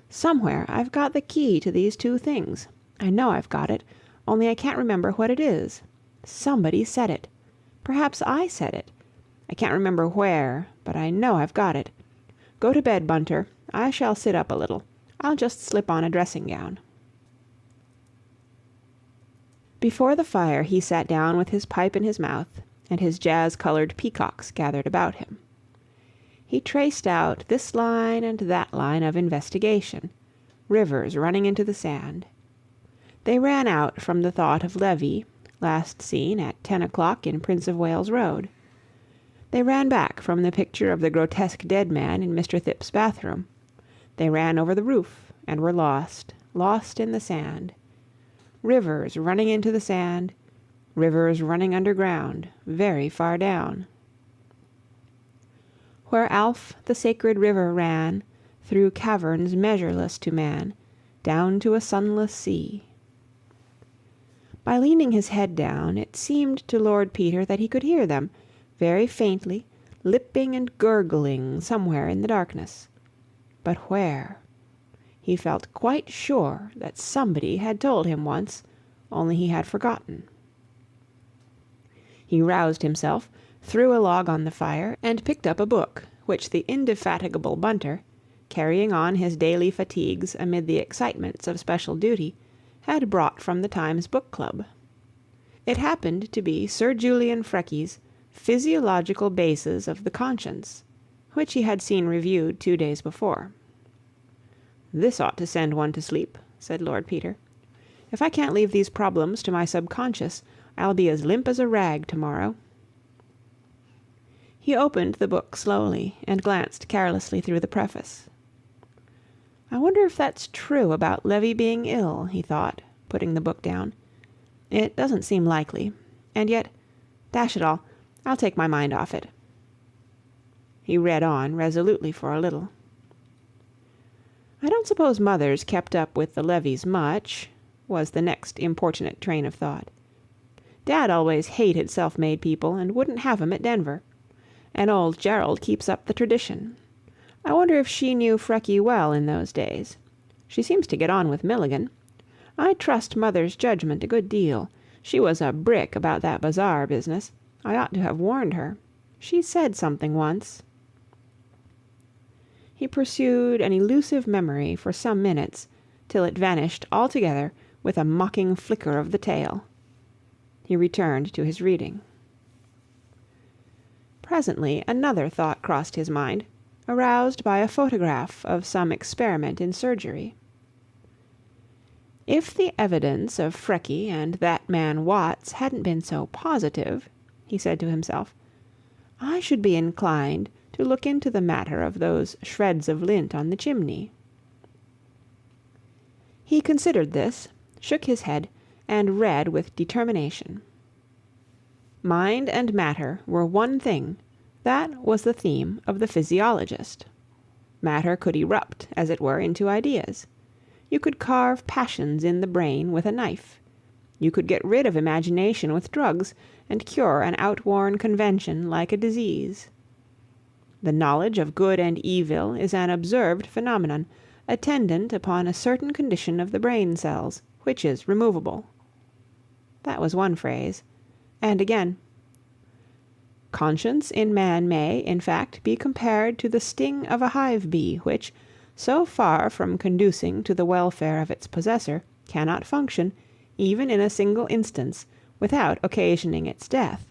somewhere I've got the key to these two things. I know I've got it, only I can't remember what it is. Somebody said it. Perhaps I said it. I can't remember where, but I know I've got it. Go to bed, Bunter. I shall sit up a little. I'll just slip on a dressing-gown. Before the fire he sat down with his pipe in his mouth, and his jazz-coloured peacocks gathered about him. He traced out this line and that line of investigation, rivers running into the sand. They ran out from the thought of Levy, last seen at 10 o'clock in Prince of Wales Road. They ran back from the picture of the grotesque dead man in Mr. Thipp's bathroom. They ran over the roof, and were lost, lost in the sand. Rivers running into the sand, rivers running underground, very far down. Where Alph the sacred river ran, through caverns measureless to man, down to a sunless sea. By leaning his head down, it seemed to Lord Peter that he could hear them, very faintly, lipping and gurgling somewhere in the darkness. But where? He felt quite sure that somebody had told him once, only he had forgotten. He roused himself, threw a log on the fire, and picked up a book, which the indefatigable Bunter, carrying on his daily fatigues amid the excitements of special duty, had brought from the Times Book Club. It happened to be Sir Julian Frecky's Physiological Bases of the Conscience, which he had seen reviewed 2 days before. "This ought to send one to sleep," said Lord Peter. "If I can't leave these problems to my subconscious, I'll be as limp as a rag tomorrow." He opened the book slowly and glanced carelessly through the preface. "I wonder if that's true about Levy being ill," he thought, putting the book down. "It doesn't seem likely. And yet, dash it all, I'll take my mind off it." He read on resolutely for a little. "I don't suppose Mother's kept up with the Levys much," was the next importunate train of thought. "Dad always hated self-made people and wouldn't have 'em at Denver. And old Gerald keeps up the tradition. I wonder if she knew Frecky well in those days. She seems to get on with Milligan. I trust Mother's judgment a good deal. She was a brick about that bazaar business. I ought to have warned her. She said something once." He pursued an elusive memory for some minutes, till it vanished altogether with a mocking flicker of the tail. He returned to his reading. Presently another thought crossed his mind, aroused by a photograph of some experiment in surgery. If the evidence of Freckey and that man Watts hadn't been so positive, he said to himself, I should be inclined to look into the matter of those shreds of lint on the chimney. He considered this, shook his head, and read with determination. Mind and matter were one thing. That was the theme of the physiologist. Matter could erupt, as it were, into ideas. You could carve passions in the brain with a knife. You could get rid of imagination with drugs, and cure an outworn convention like a disease. The knowledge of good and evil is an observed phenomenon, attendant upon a certain condition of the brain cells, which is removable. That was one phrase. And again, conscience in man may, in fact, be compared to the sting of a hive bee, which, so far from conducing to the welfare of its possessor, cannot function, even in a single instance, without occasioning its death.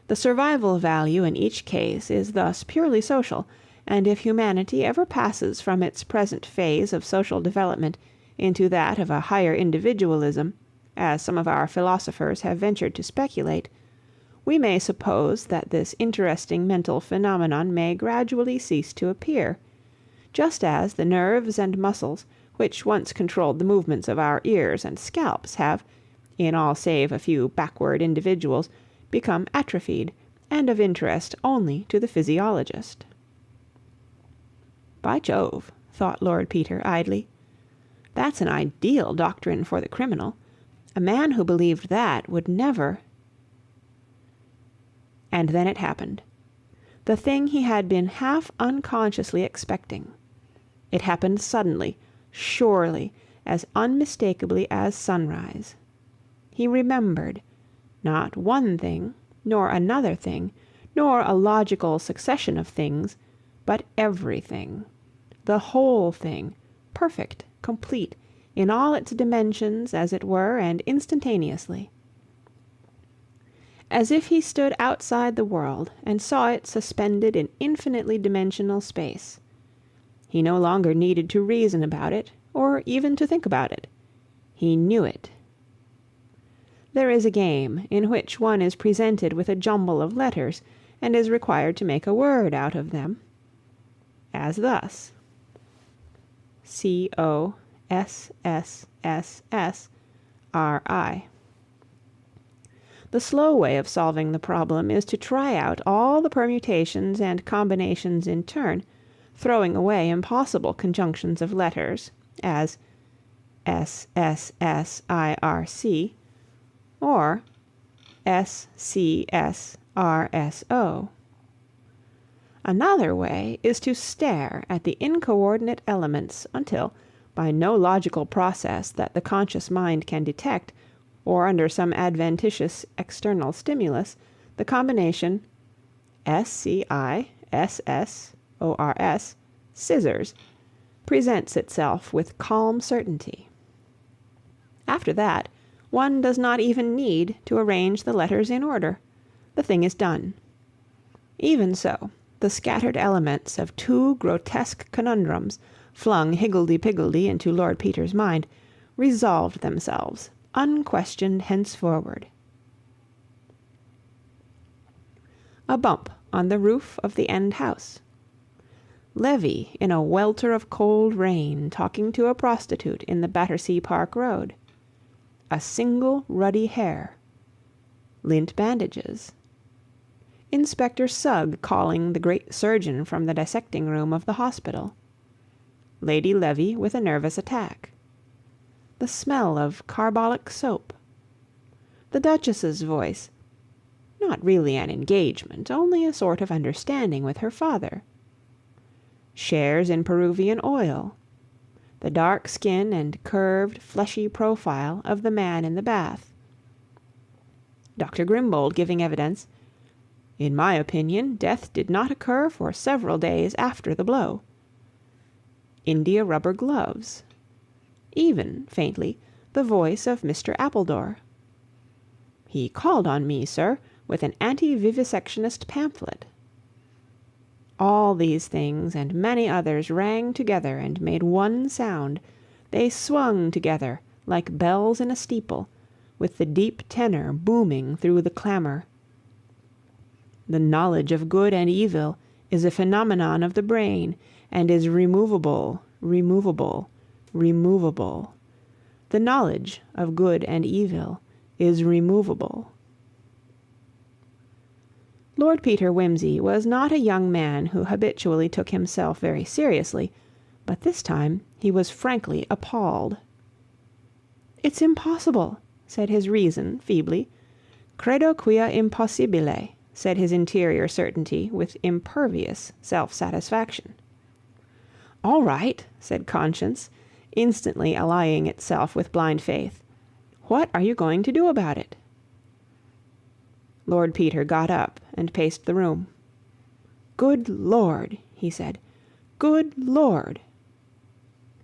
The survival value in each case is thus purely social, and if humanity ever passes from its present phase of social development into that of a higher individualism, as some of our philosophers have ventured to speculate, we may suppose that this interesting mental phenomenon may gradually cease to appear, just as the nerves and muscles which once controlled the movements of our ears and scalps have, in all save a few backward individuals, become atrophied and of interest only to the physiologist. By Jove, thought Lord Peter idly, that's an ideal doctrine for the criminal. A man who believed that would never... And then it happened. The thing he had been half unconsciously expecting. It happened suddenly, surely, as unmistakably as sunrise. He remembered, not one thing, nor another thing, nor a logical succession of things, but everything. The whole thing, perfect, complete, in all its dimensions, as it were, and instantaneously. As if he stood outside the world and saw it suspended in infinitely dimensional space. He no longer needed to reason about it, or even to think about it. He knew it. There is a game in which one is presented with a jumble of letters and is required to make a word out of them, as thus: COSSSSRI. The slow way of solving the problem is to try out all the permutations and combinations in turn, throwing away impossible conjunctions of letters, as SSSIRC or SCSRSO. Another way is to stare at the incoordinate elements until, by no logical process that the conscious mind can detect, or under some adventitious external stimulus, the combination SCISSORS, scissors, presents itself with calm certainty. After that, one does not even need to arrange the letters in order. The thing is done. Even so, the scattered elements of two grotesque conundrums, flung higgledy-piggledy into Lord Peter's mind, resolved themselves, unquestioned henceforward. A bump on the roof of the end house. Levy in a welter of cold rain talking to a prostitute in the Battersea Park Road. A single ruddy hair. Lint bandages. Inspector Sugg calling the great surgeon from the dissecting room of the hospital. Lady Levy with a nervous attack. The smell of carbolic soap. The Duchess's voice. Not really an engagement, only a sort of understanding with her father. Shares in Peruvian oil. The dark skin and curved, fleshy profile of the man in the bath. Dr. Grimbold giving evidence. In my opinion, death did not occur for several days after the blow. India rubber gloves. Even, faintly, the voice of Mr. Appledore. He called on me, sir, with an anti-vivisectionist pamphlet. All these things and many others rang together and made one sound. They swung together like bells in a steeple, with the deep tenor booming through the clamor. The knowledge of good and evil is a phenomenon of the brain, and is removable, removable, removable. The knowledge of good and evil is removable. Lord Peter Wimsey was not a young man who habitually took himself very seriously, but this time he was frankly appalled. "It's impossible," said his reason feebly. "Credo quia impossibile," said his interior certainty with impervious self-satisfaction. "All right," said conscience, instantly allying itself with blind faith. "What are you going to do about it?" Lord Peter got up and paced the room. "Good Lord," he said. "Good Lord."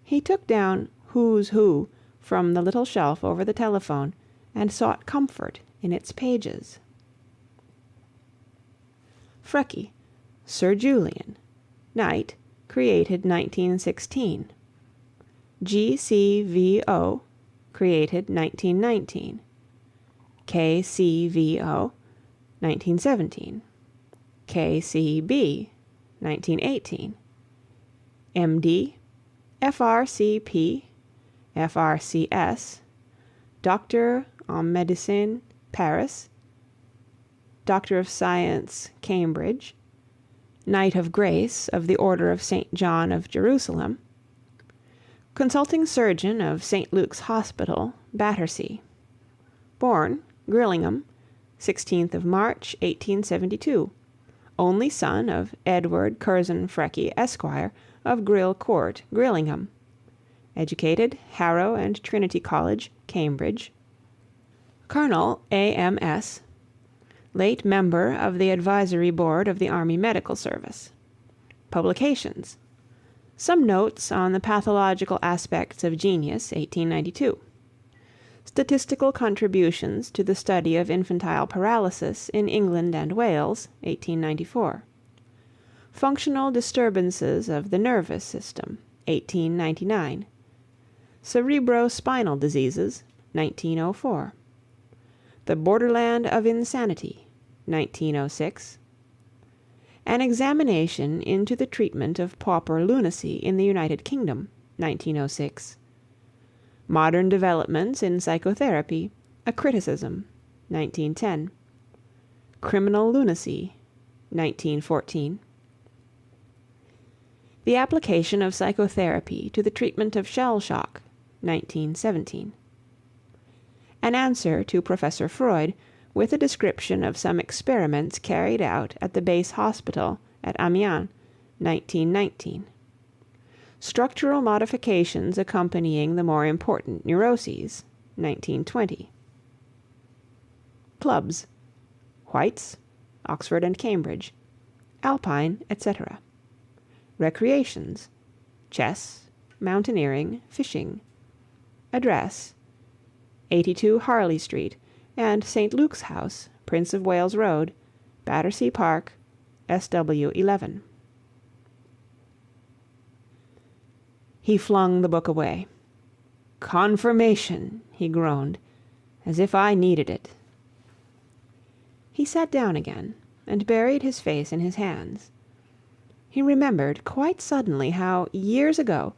He took down Who's Who from the little shelf over the telephone and sought comfort in its pages. Frecky, Sir Julian. Knight, created 1916. GCVO, created 1919. KCVO, 1917. KCB, 1918. MD, FRCP, FRCS, Doctor en Médecine, Paris, Doctor of Science, Cambridge, Knight of Grace of the Order of St. John of Jerusalem, Consulting Surgeon of St. Luke's Hospital, Battersea. Born, Grillingham, 16th of March, 1872. Only son of Edward Curzon Frecky, Esquire, of Grill Court, Grillingham. Educated, Harrow and Trinity College, Cambridge. Colonel A.M.S. Late member of the Advisory Board of the Army Medical Service. Publications: Some Notes on the Pathological Aspects of Genius, 1892. Statistical Contributions to the Study of Infantile Paralysis in England and Wales, 1894. Functional Disturbances of the Nervous System, 1899. Cerebro-Spinal Diseases, 1904. The Borderland of Insanity, 1906. An Examination into the Treatment of Pauper Lunacy in the United Kingdom, 1906. Modern Developments in Psychotherapy, a Criticism, 1910. Criminal Lunacy, 1914. The Application of Psychotherapy to the Treatment of Shell Shock, 1917. An answer to Professor Freud, with a description of some experiments carried out at the base hospital at Amiens, 1919. Structural modifications accompanying the more important neuroses, 1920. Clubs: White's, Oxford and Cambridge, Alpine, etc. Recreations: chess, mountaineering, fishing. Address: 82 Harley Street and St. Luke's House, Prince of Wales Road, Battersea Park, SW 11. He flung the book away. "Confirmation," he groaned, "as if I needed it." He sat down again and buried his face in his hands. He remembered quite suddenly how, years ago,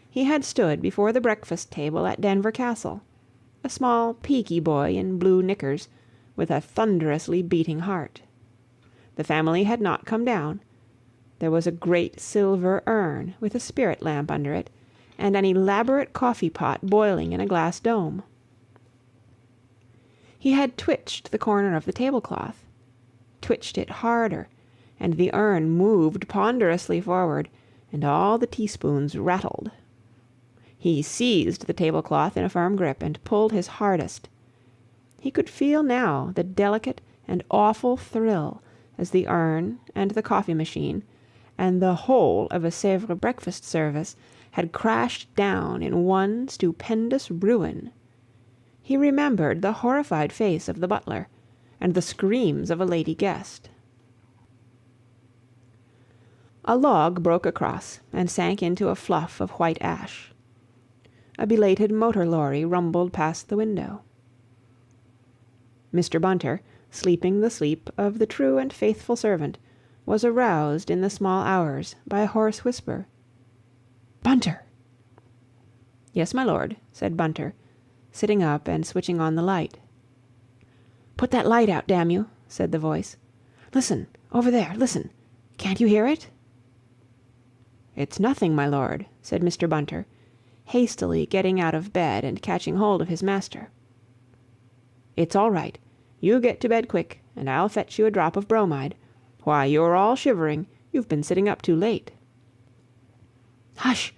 he had stood before the breakfast table at Denver Castle, a small, peaky boy in blue knickers, with a thunderously beating heart. The family had not come down. There was a great silver urn with a spirit lamp under it, and an elaborate coffee pot boiling in a glass dome. He had twitched the corner of the tablecloth, twitched it harder, and the urn moved ponderously forward, and all the teaspoons rattled. He seized the tablecloth in a firm grip and pulled his hardest. He could feel now the delicate and awful thrill as the urn and the coffee machine and the whole of a Sèvres breakfast service had crashed down in one stupendous ruin. He remembered the horrified face of the butler, and the screams of a lady guest. A log broke across and sank into a fluff of white ash. A belated motor lorry rumbled past the window. Mr. Bunter, sleeping the sleep of the true and faithful servant, was aroused in the small hours by a hoarse whisper. "Bunter!" "Yes, my lord," said Bunter, sitting up and switching on the light. "Put that light out, damn you," said the voice. "Listen, over there, listen. Can't you hear it?" "It's nothing, my lord," said Mr. Bunter, hastily getting out of bed and catching hold of his master. "It's all right. You get to bed quick, and I'll fetch you a drop of bromide. Why, you're all shivering. You've been sitting up too late." "Hush!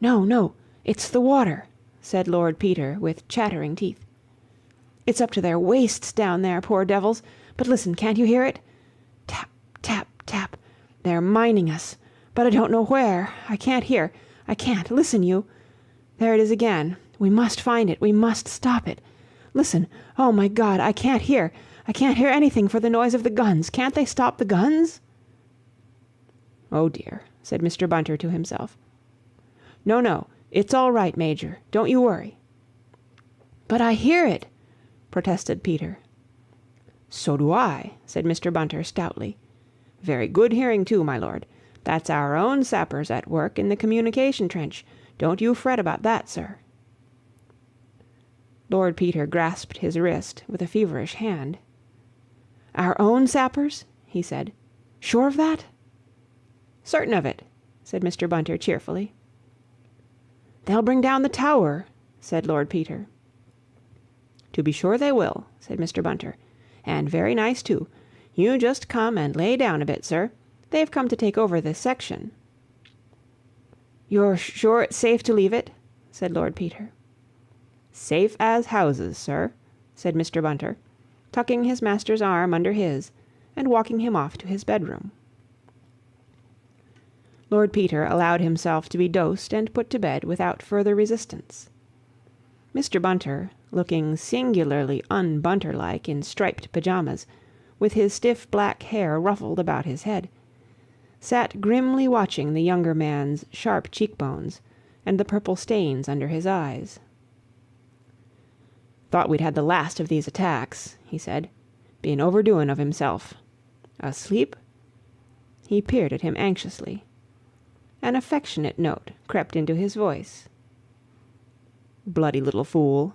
No, no, it's the water," said Lord Peter, with chattering teeth. "It's up to their waists down there, poor devils. But listen, can't you hear it? Tap, tap, tap. They're mining us, but I don't know where. I can't hear. I can't. Listen, you. There it is again. We must find it. We must stop it. Listen. Oh, my God, I can't hear. I can't hear anything for the noise of the guns. Can't they stop the guns?" "Oh, dear," said Mr. Bunter to himself. "No, no, it's all right, Major. Don't you worry." "But I hear it," protested Peter. "So do I," said Mr. Bunter stoutly. "Very good hearing, too, my lord. That's our own sappers at work in the communication trench. Don't you fret about that, sir." Lord Peter grasped his wrist with a feverish hand. "Our own sappers?" he said. "Sure of that?" "Certain of it," said Mr. Bunter cheerfully. "They'll bring down the tower," said Lord Peter. "To be sure they will," said Mr. Bunter. "And very nice, too. You just come and lay down a bit, sir. They've come to take over this section." "You're sure it's safe to leave it?" said Lord Peter. "Safe as houses, sir," said Mr. Bunter, tucking his master's arm under his, and walking him off to his bedroom. Lord Peter allowed himself to be dosed and put to bed without further resistance. Mr. Bunter, looking singularly un-Bunter-like in striped pyjamas, with his stiff black hair ruffled about his head, sat grimly watching the younger man's sharp cheekbones and the purple stains under his eyes. "Thought we'd had the last of these attacks," he said. "Been overdoing of himself. Asleep?" He peered at him anxiously. An affectionate note crept into his voice. "Bloody little fool,"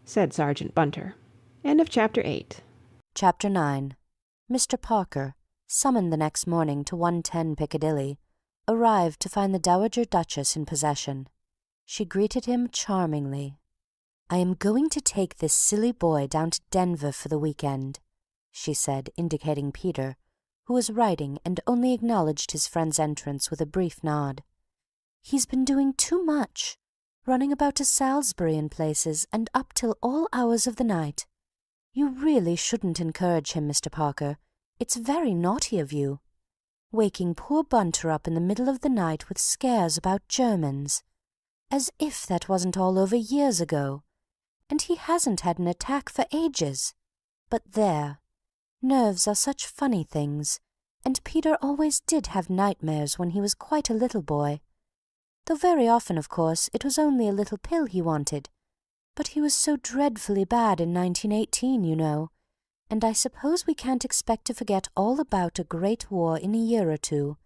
said Sergeant Bunter. End of chapter 8. Chapter 9. Mr. Parker, summoned the next morning to 110 Piccadilly, arrived to find the Dowager Duchess in possession. She greeted him charmingly. "I am going to take this silly boy down to Denver for the week-end," she said, indicating Peter, who was writing and only acknowledged his friend's entrance with a brief nod. "He's been doing too much, running about to Salisbury and places, and up till all hours of the night. You really shouldn't encourage him, Mr. Parker. It's very naughty of you. Waking poor Bunter up in the middle of the night with scares about Germans. As if that wasn't all over years ago. And he hasn't had an attack for ages. But there. Nerves are such funny things, and Peter always did have nightmares when he was quite a little boy. Though very often, of course, it was only a little pill he wanted. But he was so dreadfully bad in 1918, you know, and I suppose we can't expect to forget all about a great war in a year or two.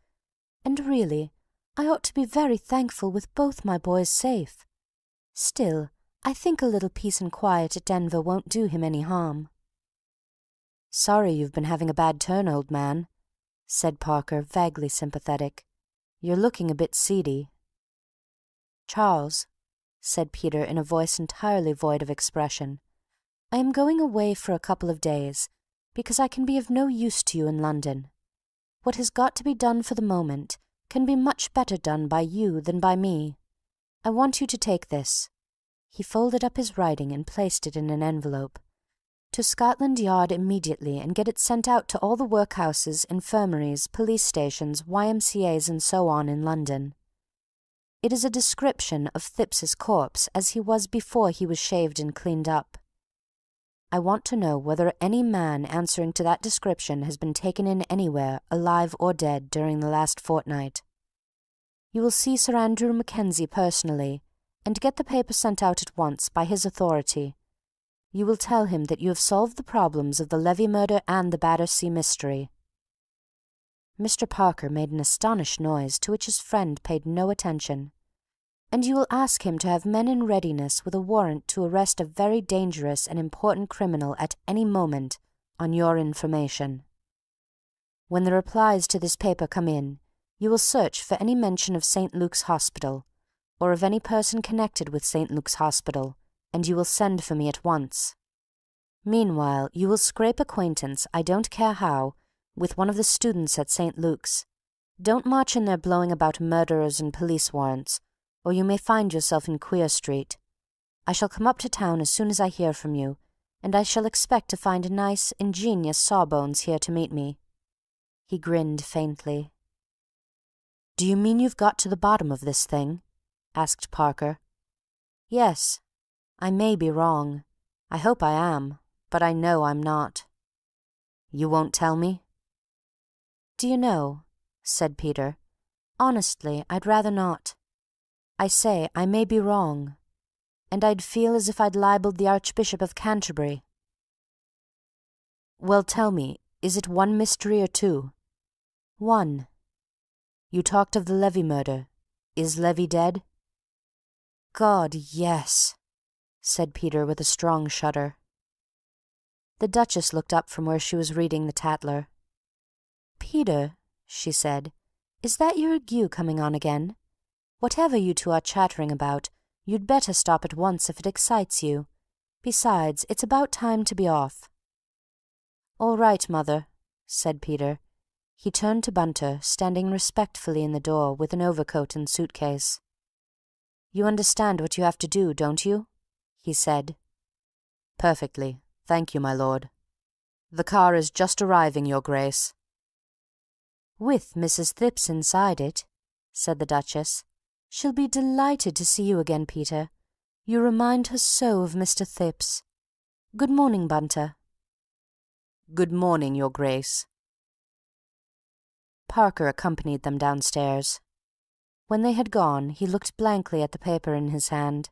And really, I ought to be very thankful with both my boys safe. Still, I think a little peace and quiet at Denver won't do him any harm." "Sorry you've been having a bad turn, old man," said Parker, vaguely sympathetic. "You're looking a bit seedy." "Charles," said Peter in a voice entirely void of expression, "I am going away for a couple of days, because I can be of no use to you in London. What has got to be done for the moment can be much better done by you than by me. I want you to take this." He folded up his writing and placed it in an envelope. "To Scotland Yard immediately, and get it sent out to all the workhouses, infirmaries, police stations, YMCAs, and so on in London. It is a description of Thipps's corpse as he was before he was shaved and cleaned up. I want to know whether any man answering to that description has been taken in anywhere, alive or dead, during the last fortnight. You will see Sir Andrew Mackenzie personally, and get the paper sent out at once by his authority. You will tell him that you have solved the problems of the Levy murder and the Battersea mystery." Mr. Parker made an astonished noise to which his friend paid no attention. "And you will ask him to have men in readiness with a warrant to arrest a very dangerous and important criminal at any moment, on your information. When the replies to this paper come in, you will search for any mention of St. Luke's Hospital, or of any person connected with St. Luke's Hospital, and you will send for me at once. Meanwhile, you will scrape acquaintance, I don't care how, with one of the students at St. Luke's. Don't march in there blowing about murderers and police warrants, or you may find yourself in Queer Street. I shall come up to town as soon as I hear from you, and I shall expect to find nice, ingenious Sawbones here to meet me." He grinned faintly. "Do you mean you've got to the bottom of this thing?" asked Parker. "Yes. I may be wrong. I hope I am, but I know I'm not." "You won't tell me?" "Do you know," said Peter, "honestly, I'd rather not. I say I may be wrong, and I'd feel as if I'd libelled the Archbishop of Canterbury." "Well, tell me, is it one mystery or two?" "One." "You talked of the Levy murder. Is Levy dead?" "God, yes," said Peter with a strong shudder. The Duchess looked up from where she was reading the Tatler. "Peter," she said, "is that your ague coming on again? Whatever you two are chattering about, you'd better stop at once if it excites you. Besides, it's about time to be off." "All right, Mother," said Peter. He turned to Bunter, standing respectfully in the door with an overcoat and suitcase. "You understand what you have to do, don't you?" he said. "Perfectly. Thank you, my lord. The car is just arriving, your grace." "With Mrs. Thipps inside it," said the Duchess. "She'll be delighted to see you again, Peter. You remind her so of Mr. Thipps. Good morning, Bunter." "Good morning, your grace." Parker accompanied them downstairs. When they had gone, he looked blankly at the paper in his hand.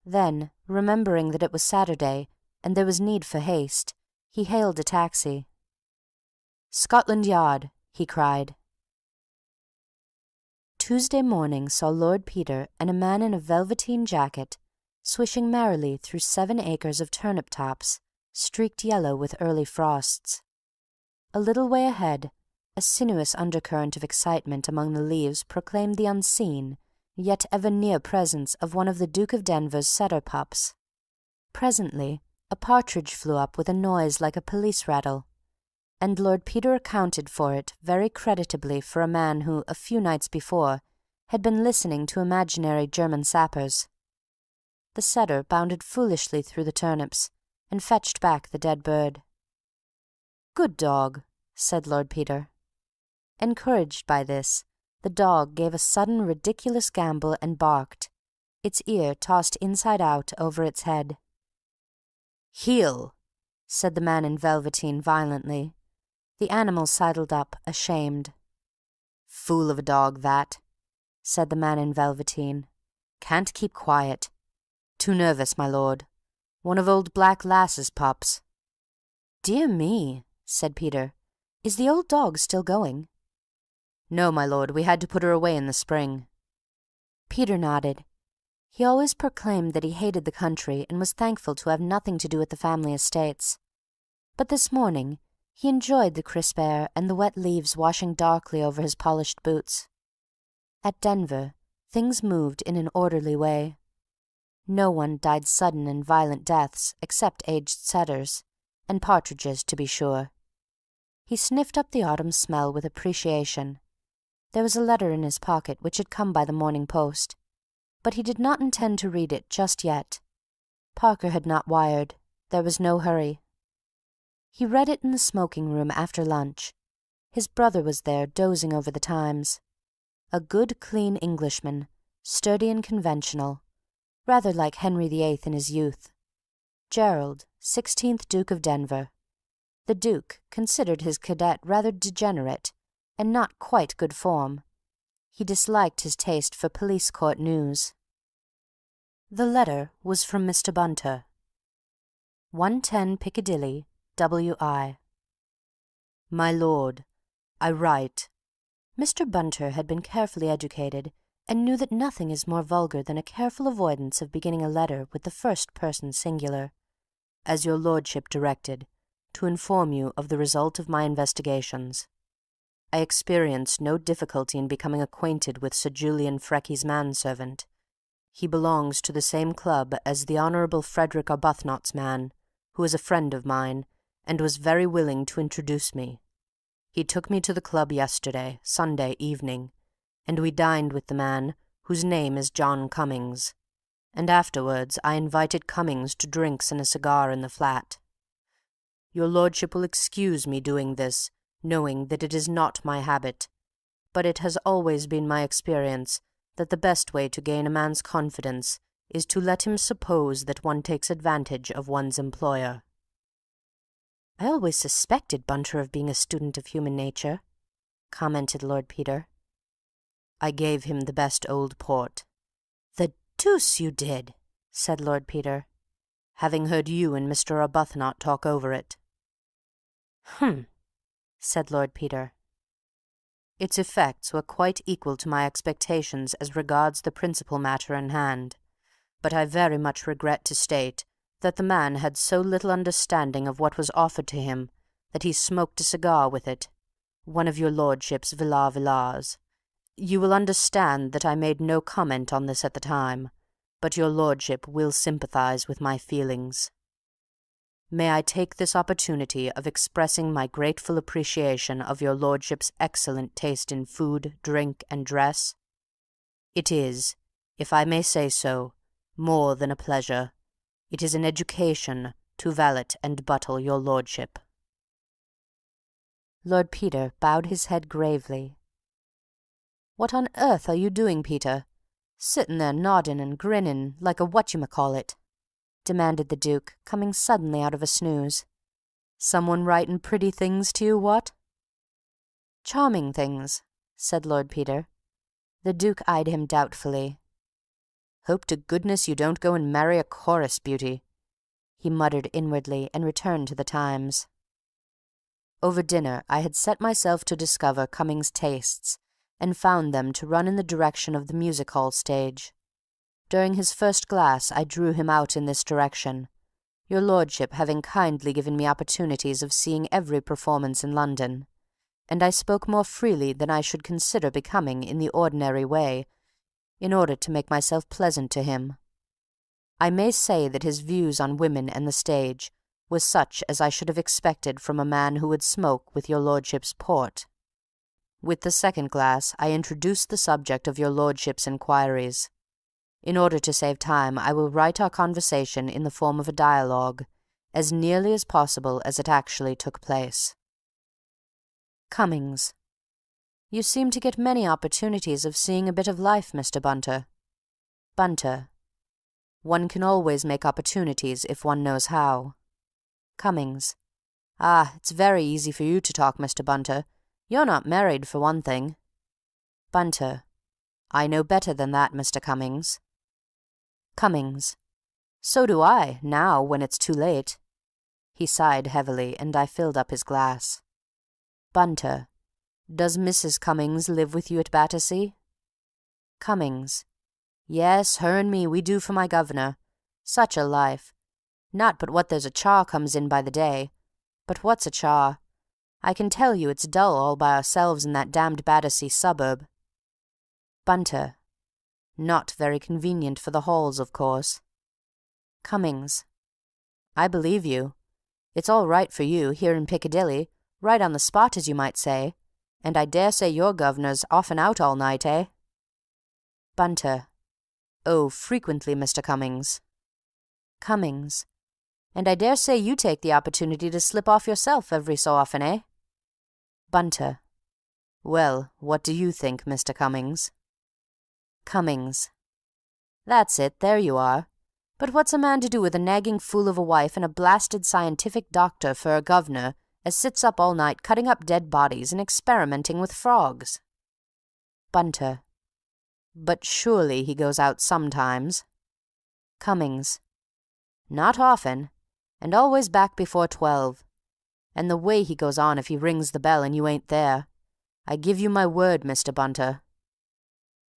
Then, remembering that it was Saturday and there was need for haste, he hailed a taxi. "Scotland Yard!" he cried. Tuesday morning saw Lord Peter and a man in a velveteen jacket swishing merrily through 7 acres of turnip tops streaked yellow with early frosts. A little way ahead, a sinuous undercurrent of excitement among the leaves proclaimed the unseen, yet ever near presence of one of the Duke of Denver's setter pups. Presently, a partridge flew up with a noise like a police rattle, and Lord Peter accounted for it very creditably for a man who, a few nights before, had been listening to imaginary German sappers. The setter bounded foolishly through the turnips, and fetched back the dead bird. "Good dog," said Lord Peter. Encouraged by this, the dog gave a sudden ridiculous gambol and barked, its ear tossed inside out over its head. "Heel!" said the man in velveteen violently. The animal sidled up, ashamed. "Fool of a dog, that," said the man in velveteen. "Can't keep quiet. Too nervous, my lord. One of old Black Lass's pups." "Dear me," said Peter. "Is the old dog still going?" "No, my lord, we had to put her away in the spring." Peter nodded. He always proclaimed that he hated the country and was thankful to have nothing to do with the family estates. But this morning he enjoyed the crisp air and the wet leaves washing darkly over his polished boots. At Denver, things moved in an orderly way. No one died sudden and violent deaths except aged setters, and partridges, to be sure. He sniffed up the autumn smell with appreciation. There was a letter in his pocket which had come by the morning post, but he did not intend to read it just yet. Parker had not wired. There was no hurry. He read it in the smoking-room after lunch. His brother was there, dozing over the Times. A good, clean Englishman, sturdy and conventional, rather like Henry VIII in his youth. Gerald, 16th Duke of Denver. The Duke considered his cadet rather degenerate and not quite good form. He disliked his taste for police court news. The letter was from Mr. Bunter. 110 Piccadilly, W.I. My lord, I write. Mr. Bunter had been carefully educated, and knew that nothing is more vulgar than a careful avoidance of beginning a letter with the first person singular. As your lordship directed, to inform you of the result of my investigations. I experienced no difficulty in becoming acquainted with Sir Julian Freckey's manservant. He belongs to the same club as the Honourable Frederick Arbuthnot's man, who is a friend of mine, and was very willing to introduce me. He took me to the club yesterday, Sunday evening, and we dined with the man, whose name is John Cummings, and afterwards I invited Cummings to drinks and a cigar in the flat. Your lordship will excuse me doing this, knowing that it is not my habit, but it has always been my experience that the best way to gain a man's confidence is to let him suppose that one takes advantage of one's employer. I always suspected Bunter of being a student of human nature, commented Lord Peter. I gave him the best old port. The deuce you did, said Lord Peter, having heard you and Mr. Arbuthnot talk over it. Said Lord Peter. Its effects were quite equal to my expectations as regards the principal matter in hand, but I very much regret to state that the man had so little understanding of what was offered to him that he smoked a cigar with it, one of your lordship's villars. You will understand that I made no comment on this at the time, but your lordship will sympathize with my feelings. May I take this opportunity of expressing my grateful appreciation of your lordship's excellent taste in food, drink, and dress? It is, if I may say so, more than a pleasure. It is an education to valet and buttle your lordship. Lord Peter bowed his head gravely. What on earth are you doing, Peter? Sittin' there nodding and grinning like a whatchamacallit? Demanded the Duke, coming suddenly out of a snooze. Someone writing pretty things to you, what? Charming things, said Lord Peter. The Duke eyed him doubtfully. Hope to goodness you don't go and marry a chorus beauty, he muttered inwardly, and returned to the Times. Over dinner I had set myself to discover Cummings' tastes, and found them to run in the direction of the music-hall stage. During his first glass I drew him out in this direction, your lordship having kindly given me opportunities of seeing every performance in London, and I spoke more freely than I should consider becoming in the ordinary way, in order to make myself pleasant to him. I may say that his views on women and the stage were such as I should have expected from a man who would smoke with your lordship's port. With the second glass I introduced the subject of your lordship's inquiries. In order to save time, I will write our conversation in the form of a dialogue, as nearly as possible as it actually took place. Cummings. You seem to get many opportunities of seeing a bit of life, Mr. Bunter. Bunter. One can always make opportunities if one knows how. Cummings. Ah, it's very easy for you to talk, Mr. Bunter. You're not married, for one thing. Bunter. I know better than that, Mr. Cummings. Cummings. So do I, now, when it's too late. He sighed heavily, and I filled up his glass. Bunter. Does Mrs. Cummings live with you at Battersea? Cummings. Yes, her and me, we do for my governor. Such a life. Not but what there's a char comes in by the day. But what's a char? I can tell you it's dull all by ourselves in that damned Battersea suburb. Bunter. Not very convenient for the halls, of course. Cummings. I believe you. It's all right for you, here in Piccadilly, right on the spot, as you might say, and I dare say your governor's often out all night, eh? Bunter. Oh, frequently, Mr. Cummings. Cummings. And I dare say you take the opportunity to slip off yourself every so often, eh? Bunter. Well, what do you think, Mr. Cummings? Cummings. That's it, there you are. But what's a man to do with a nagging fool of a wife and a blasted scientific doctor for a governor as sits up all night cutting up dead bodies and experimenting with frogs? Bunter: But surely he goes out sometimes. Cummings: Not often, and always back before 12. And the way he goes on if he rings the bell and you ain't there. I give you my word, Mr. Bunter.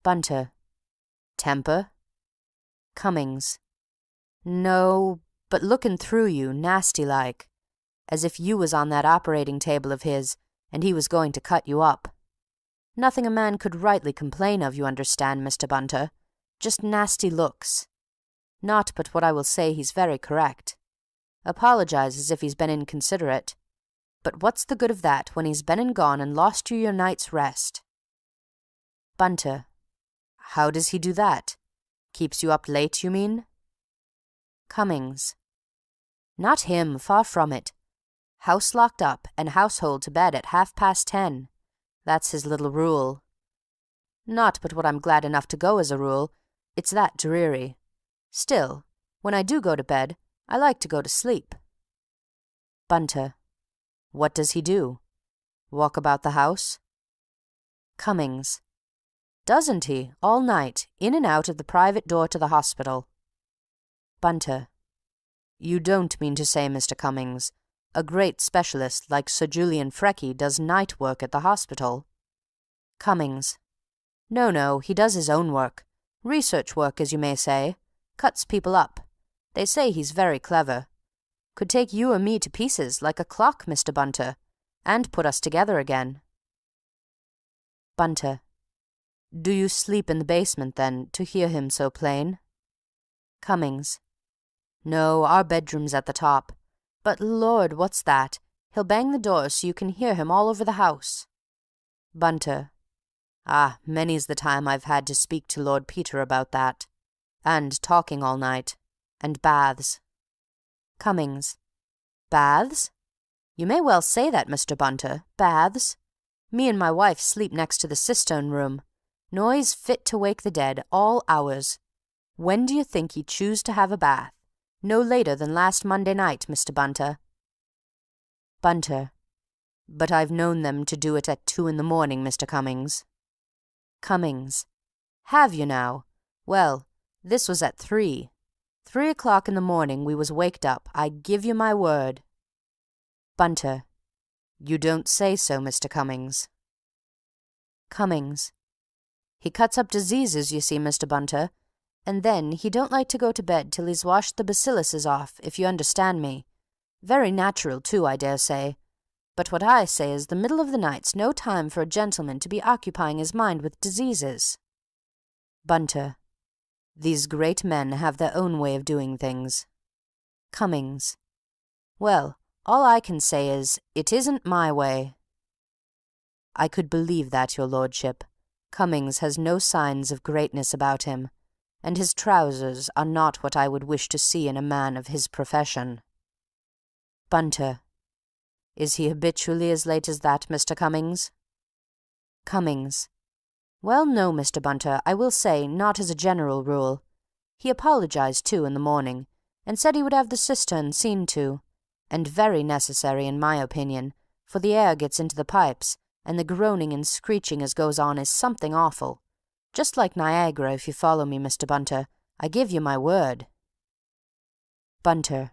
Bunter: Temper? Cummings: No, but looking through you, nasty-like, as if you was on that operating table of his and he was going to cut you up. Nothing a man could rightly complain of, you understand, Mr. Bunter. Just nasty looks. Not but what I will say he's very correct. Apologizes if he's been inconsiderate. But what's the good of that when he's been and gone and lost you your night's rest? Bunter: How does he do that? Keeps you up late, you mean? Cummings: Not him, far from it. House locked up and household to bed at 10:30. That's his little rule. Not but what I'm glad enough to go as a rule. It's that dreary. Still, when I do go to bed, I like to go to sleep. Bunter: What does he do? Walk about the house? Cummings: Doesn't he, all night, in and out of the private door to the hospital? Bunter: You don't mean to say, Mr. Cummings, a great specialist like Sir Julian Freckey does night work at the hospital? Cummings: No, he does his own work. Research work, as you may say. Cuts people up. They say he's very clever. Could take you or me to pieces like a clock, Mr. Bunter, and put us together again. Bunter: Do you sleep in the basement, then, to hear him so plain? Cummings: No, our bedroom's at the top. But, Lord, what's that? He'll bang the door so you can hear him all over the house. Bunter: Ah, many's the time I've had to speak to Lord Peter about that. And talking all night. And baths. Cummings: Baths? You may well say that, Mr. Bunter. Baths. Me and my wife sleep next to the cistern room. Noise fit to wake the dead, all hours. When do you think he'd choose to have a bath? No later than last Monday night, Mr. Bunter. Bunter: But I've known them to do it at 2 in the morning, Mr. Cummings. Cummings: Have you now? Well, this was at 3. 3 o'clock in the morning we was waked up, I give you my word. Bunter: You don't say so, Mr. Cummings. Cummings: He cuts up diseases, you see, Mr. Bunter, and then he don't like to go to bed till he's washed the bacilluses off, if you understand me. Very natural, too, I dare say. But what I say is the middle of the night's no time for a gentleman to be occupying his mind with diseases. Bunter: These great men have their own way of doing things. Cummings: Well, all I can say is, it isn't my way. I could believe that, your lordship. Cummings has no signs of greatness about him, and his trousers are not what I would wish to see in a man of his profession. Bunter: Is he habitually as late as that, Mr. Cummings? Cummings: Well, no, Mr. Bunter, I will say, not as a general rule. He apologized, too, in the morning, and said he would have the cistern seen to, and very necessary, in my opinion, for the air gets into the pipes, and the groaning and screeching as goes on is something awful. Just like Niagara, if you follow me, Mr. Bunter. I give you my word. Bunter: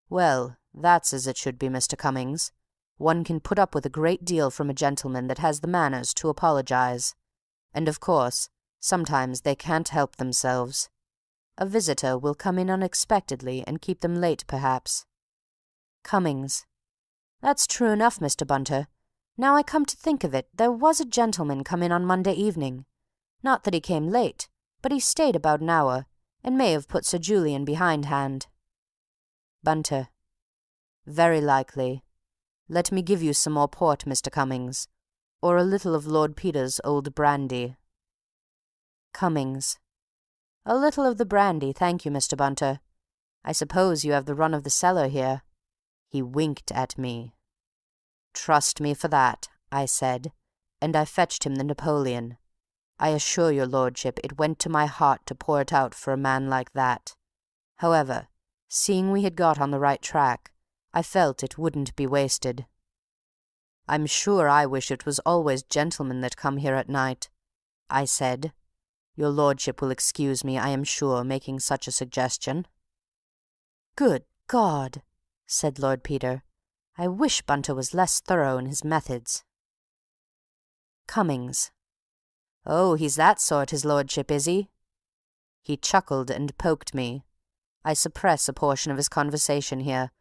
Well, that's as it should be, Mr. Cummings. One can put up with a great deal from a gentleman that has the manners to apologize. And, of course, sometimes they can't help themselves. A visitor will come in unexpectedly and keep them late, perhaps. Cummings: That's true enough, Mr. Bunter. Now I come to think of it, there was a gentleman come in on Monday evening. Not that he came late, but he stayed about an hour, and may have put Sir Julian behindhand. Bunter: Very likely. Let me give you some more port, Mr. Cummings, or a little of Lord Peter's old brandy. Cummings: A little of the brandy, thank you, Mr. Bunter. I suppose you have the run of the cellar here. He winked at me. Trust me for that, I said, and I fetched him the Napoleon. I assure your lordship it went to my heart to pour it out for a man like that. However, seeing we had got on the right track, I felt it wouldn't be wasted. "I'm sure I wish it was always gentlemen that come here at night," I said. "Your lordship will excuse me, I am sure, making such a suggestion." "Good God!" said Lord Peter. "I wish Bunter was less thorough in his methods." Cummings. "Oh, he's that sort, his lordship, is he?" He chuckled and poked me. I suppress a portion of his conversation here,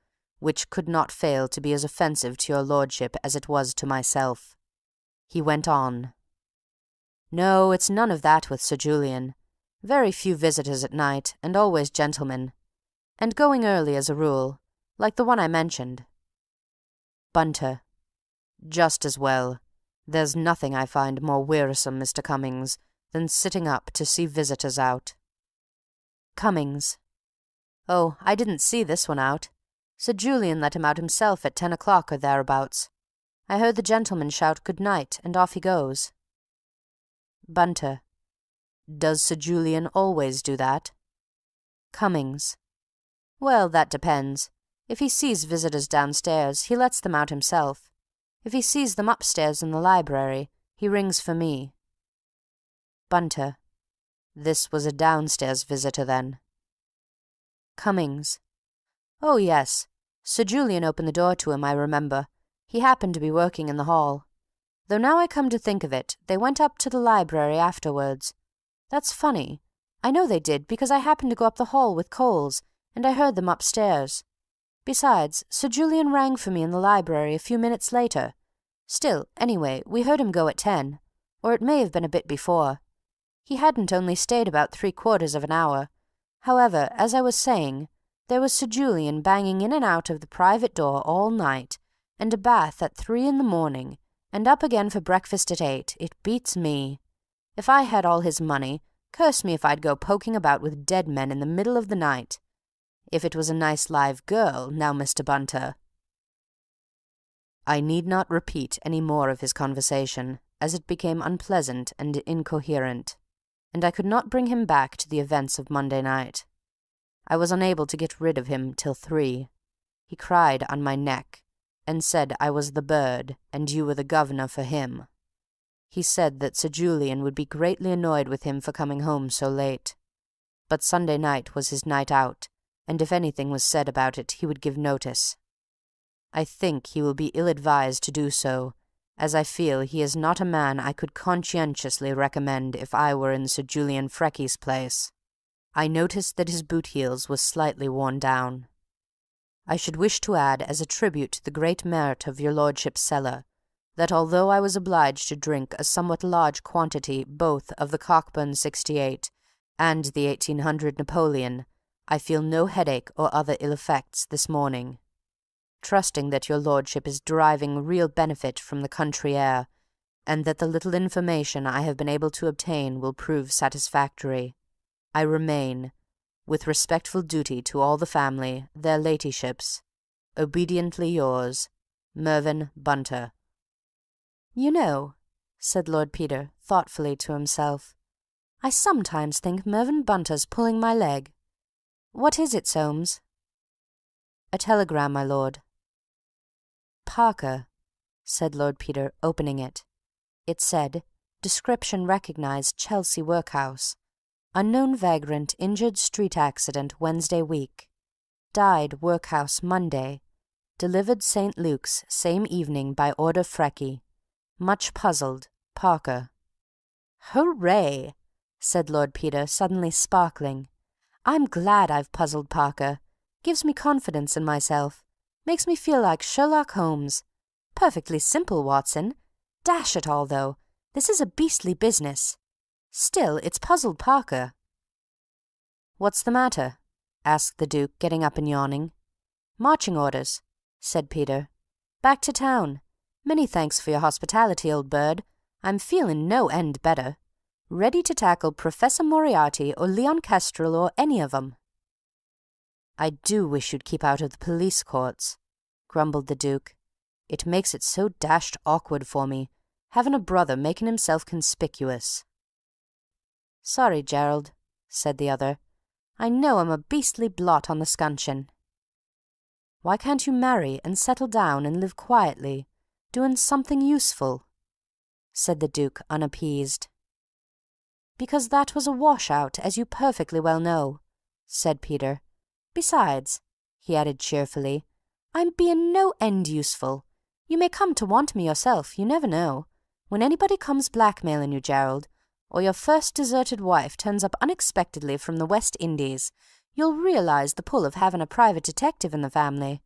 which could not fail to be as offensive to your lordship as it was to myself. He went on. "No, it's none of that with Sir Julian. Very few visitors at night, and always gentlemen. And going early as a rule, like the one I mentioned." Bunter. "Just as well. There's nothing I find more wearisome, Mr. Cummings, than sitting up to see visitors out." Cummings. "Oh, I didn't see this one out. Sir Julian let him out himself at 10 o'clock or thereabouts. I heard the gentleman shout good night, and off he goes." Bunter. "Does Sir Julian always do that?" Cummings. "Well, that depends. If he sees visitors downstairs, he lets them out himself. If he sees them upstairs in the library, he rings for me." Bunter. "This was a downstairs visitor, then?" Cummings. "Oh, yes. Sir Julian opened the door to him, I remember. He happened to be working in the hall. Though now I come to think of it, they went up to the library afterwards. That's funny. I know they did, because I happened to go up the hall with Coles, and I heard them upstairs. Besides, Sir Julian rang for me in the library a few minutes later. Still, anyway, we heard him go at 10, or it may have been a bit before. He hadn't only stayed about 3/4 of an hour. However, as I was saying, there was Sir Julian banging in and out of the private door all night, and a bath at 3 in the morning, and up again for breakfast at 8. It beats me. If I had all his money, curse me if I'd go poking about with dead men in the middle of the night. If it was a nice live girl, now, Mr. Bunter." I need not repeat any more of his conversation, as it became unpleasant and incoherent, and I could not bring him back to the events of Monday night. I was unable to get rid of him till 3. He cried on my neck, and said I was the bird, and you were the governor for him. He said that Sir Julian would be greatly annoyed with him for coming home so late. But Sunday night was his night out, and if anything was said about it he would give notice. I think he will be ill-advised to do so, as I feel he is not a man I could conscientiously recommend if I were in Sir Julian Freckey's place. I noticed that his boot heels were slightly worn down. I should wish to add, as a tribute to the great merit of your lordship's cellar, that although I was obliged to drink a somewhat large quantity both of the Cockburn '68 and the 1800 Napoleon, I feel no headache or other ill effects this morning. Trusting that your lordship is deriving real benefit from the country air, and that the little information I have been able to obtain will prove satisfactory, I remain, with respectful duty to all the family, their ladyships, obediently yours, Mervyn Bunter. "You know," said Lord Peter thoughtfully to himself, "I sometimes think Mervyn Bunter's pulling my leg. What is it, Soames?" "A telegram, my lord." "Parker," said Lord Peter, opening it. It said, "Description recognized, Chelsea workhouse. Unknown vagrant injured street accident Wednesday week. Died workhouse Monday. Delivered St. Luke's same evening by order Freckey. Much puzzled. Parker." "Hooray!" said Lord Peter, suddenly sparkling. "I'm glad I've puzzled Parker. Gives me confidence in myself. Makes me feel like Sherlock Holmes. Perfectly simple, Watson. Dash it all, though, this is a beastly business. Still, it's puzzled Parker." "What's the matter?" asked the Duke, getting up and yawning. "Marching orders," said Peter. "Back to town. Many thanks for your hospitality, old bird. I'm feeling no end better. Ready to tackle Professor Moriarty or Leon Kestrel or any of 'em." "I do wish you'd keep out of the police courts," grumbled the Duke. "It makes it so dashed awkward for me, having a brother making himself conspicuous." "Sorry, Gerald," said the other. I know I'm a beastly blot on the scutcheon." "Why can't you marry and settle down and live quietly, doing something useful?" said the Duke, unappeased. "Because that was a wash-out, as you perfectly well know," said Peter. "Besides," he added cheerfully, "I'm being no end useful. You may come to want me yourself, you never know. When anybody comes blackmailing you, Gerald, or your first deserted wife turns up unexpectedly from the West Indies, you'll realize the pull of having a private detective in the family.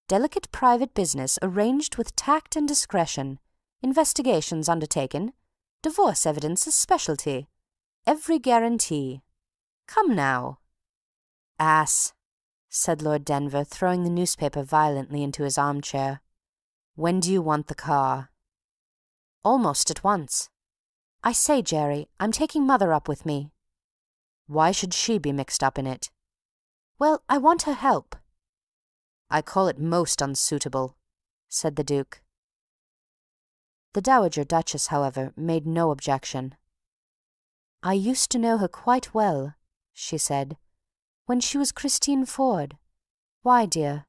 Delicate private business arranged with tact and discretion, investigations undertaken, divorce evidence a specialty, every guarantee. Come now." "Ass," said Lord Denver, throwing the newspaper violently into his armchair. "When do you want the car?" "Almost at once. I say, Jerry, I'm taking Mother up with me." "Why should she be mixed up in it?" "Well, I want her help." "I call it most unsuitable," said the Duke. The Dowager Duchess, however, made no objection. "I used to know her quite well," she said, "when she was Kristin Ford. Why, dear?"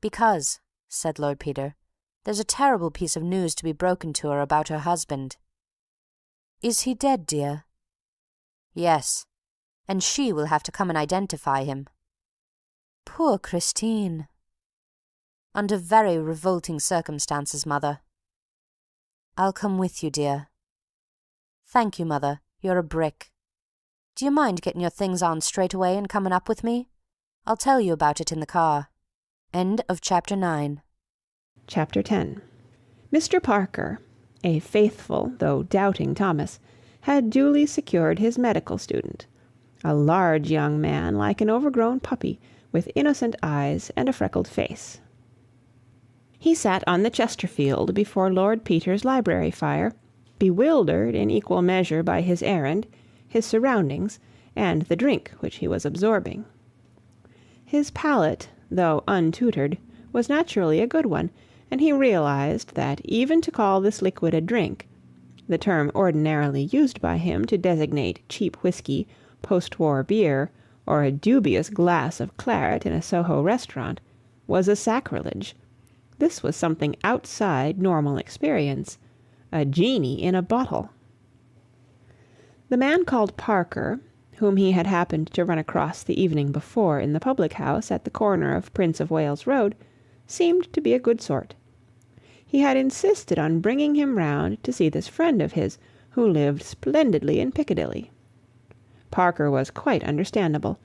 "Because," said Lord Peter, "there's a terrible piece of news to be broken to her about her husband." "Is he dead, dear?" "Yes, and she will have to come and identify him." "Poor Kristin." "Under very revolting circumstances, Mother." "I'll come with you, dear." "Thank you, Mother. You're a brick. Do you mind getting your things on straight away and coming up with me? I'll tell you about it in the car." End of Chapter 9. Chapter 10. Mr. Parker, a faithful though doubting Thomas, had duly secured his medical student, a large young man like an overgrown puppy, with innocent eyes and a freckled face. He sat on the Chesterfield before Lord Peter's library fire, bewildered in equal measure by his errand, his surroundings, and the drink which he was absorbing. His palate, though untutored, was naturally a good one, and he realized that even to call this liquid a drink, the term ordinarily used by him to designate cheap whiskey, post-war beer, or a dubious glass of claret in a Soho restaurant, was a sacrilege. This was something outside normal experience, a genie in a bottle. The man called Parker, whom he had happened to run across the evening before in the public-house at the corner of Prince of Wales Road, seemed to be a good sort. He had insisted on bringing him round to see this friend of his, who lived splendidly in Piccadilly. Parker was quite understandable.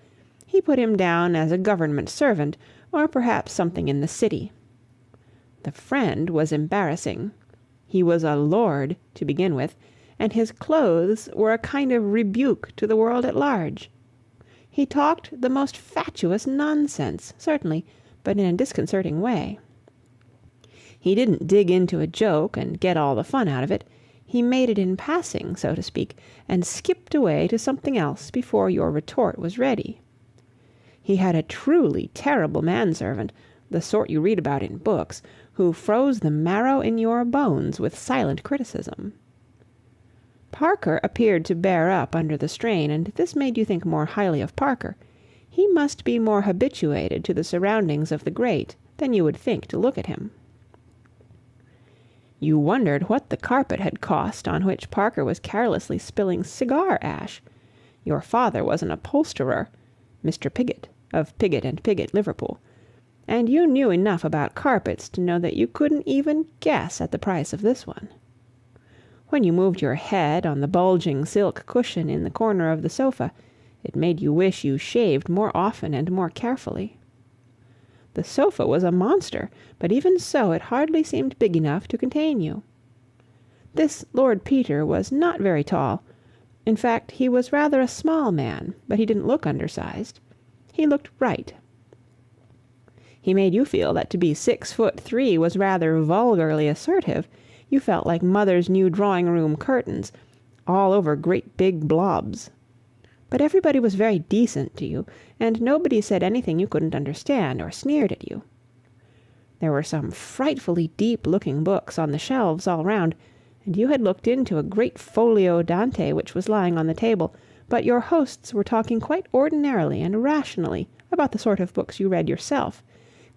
He put him down as a government servant, or perhaps something in the city. The friend was embarrassing. He was a lord, to begin with, and his clothes were a kind of rebuke to the world at large. He talked the most fatuous nonsense, certainly, but in a disconcerting way. He didn't dig into a joke and get all the fun out of it. He made it in passing, so to speak, and skipped away to something else before your retort was ready. He had a truly terrible manservant, the sort you read about in books, who froze the marrow in your bones with silent criticism. Parker appeared to bear up under the strain, and this made you think more highly of Parker. He must be more habituated to the surroundings of the great than you would think to look at him. You wondered what the carpet had cost on which Parker was carelessly spilling cigar ash. Your father was an upholsterer, Mr. Piggott, of Piggott and Piggott, Liverpool, and you knew enough about carpets to know that you couldn't even guess at the price of this one. When you moved your head on the bulging silk cushion in the corner of the sofa, it made you wish you shaved more often and more carefully. The sofa was a monster, but even so it hardly seemed big enough to contain you. This Lord Peter was not very tall. In fact, he was rather a small man, but he didn't look undersized. He looked right. He made you feel that to be 6'3" was rather vulgarly assertive. You felt like Mother's new drawing-room curtains, all over great big blobs. But everybody was very decent to you, and nobody said anything you couldn't understand or sneered at you. There were some frightfully deep-looking books on the shelves all round, and you had looked into a great folio Dante which was lying on the table, but your hosts were talking quite ordinarily and rationally about the sort of books you read yourself,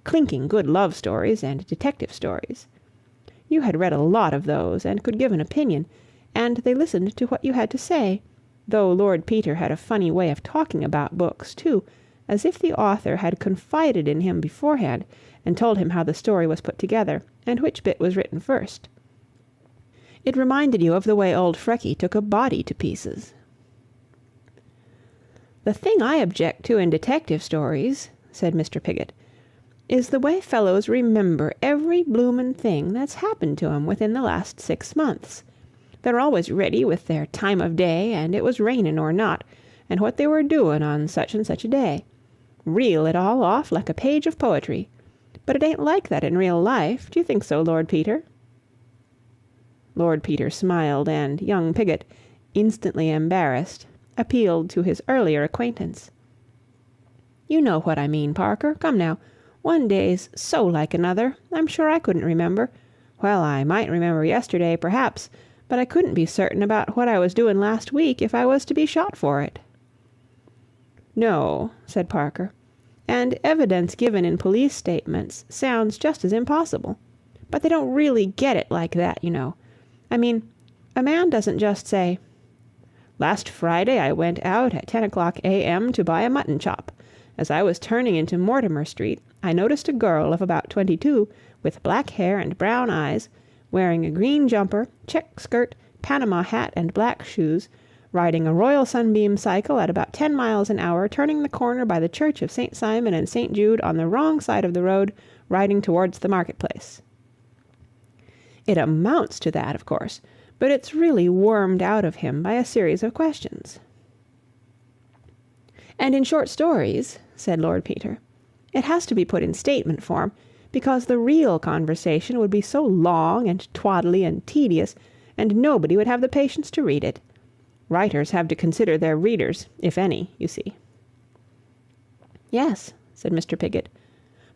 clinking good love stories and detective stories. You had read a lot of those and could give an opinion, and they listened to what you had to say, though Lord Peter had a funny way of talking about books, too, as if the author had confided in him beforehand and told him how the story was put together and which bit was written first. It reminded you of the way old Freckey took a body to pieces. "The thing I object to in detective stories," said Mr. Pigott, "is the way fellows remember every bloomin' thing that's happened to 'em within the last 6 months. They're always ready with their time of day, and it was rainin' or not, and what they were doin' on such and such a day. Reel it all off like a page of poetry. But it ain't like that in real life. Do you think so, Lord Peter?" Lord Peter smiled, and young Pigott, instantly embarrassed, appealed to his earlier acquaintance. "You know what I mean, Parker. Come now. One day's so like another. I'm sure I couldn't remember. Well, I might remember yesterday, perhaps, but I couldn't be certain about what I was doing last week if I was to be shot for it." "No," said Parker, "and evidence given in police statements sounds just as impossible. But they don't really get it like that, you know. I mean, a man doesn't just say, 'Last Friday I went out at 10 o'clock a.m. to buy a mutton chop. As I was turning into Mortimer Street, I noticed a girl of about 22, with black hair and brown eyes, wearing a green jumper, check skirt, Panama hat, and black shoes, riding a Royal Sunbeam cycle at about 10 miles an hour, turning the corner by the Church of St. Simon and St. Jude on the wrong side of the road, riding towards the marketplace.' It amounts to that, of course, but it's really wormed out of him by a series of questions." "And in short stories," said Lord Peter, "it has to be put in statement form, because the real conversation would be so long and twaddly and tedious, and nobody would have the patience to read it. Writers have to consider their readers, if any, you see." "Yes," said Mr. Pigott,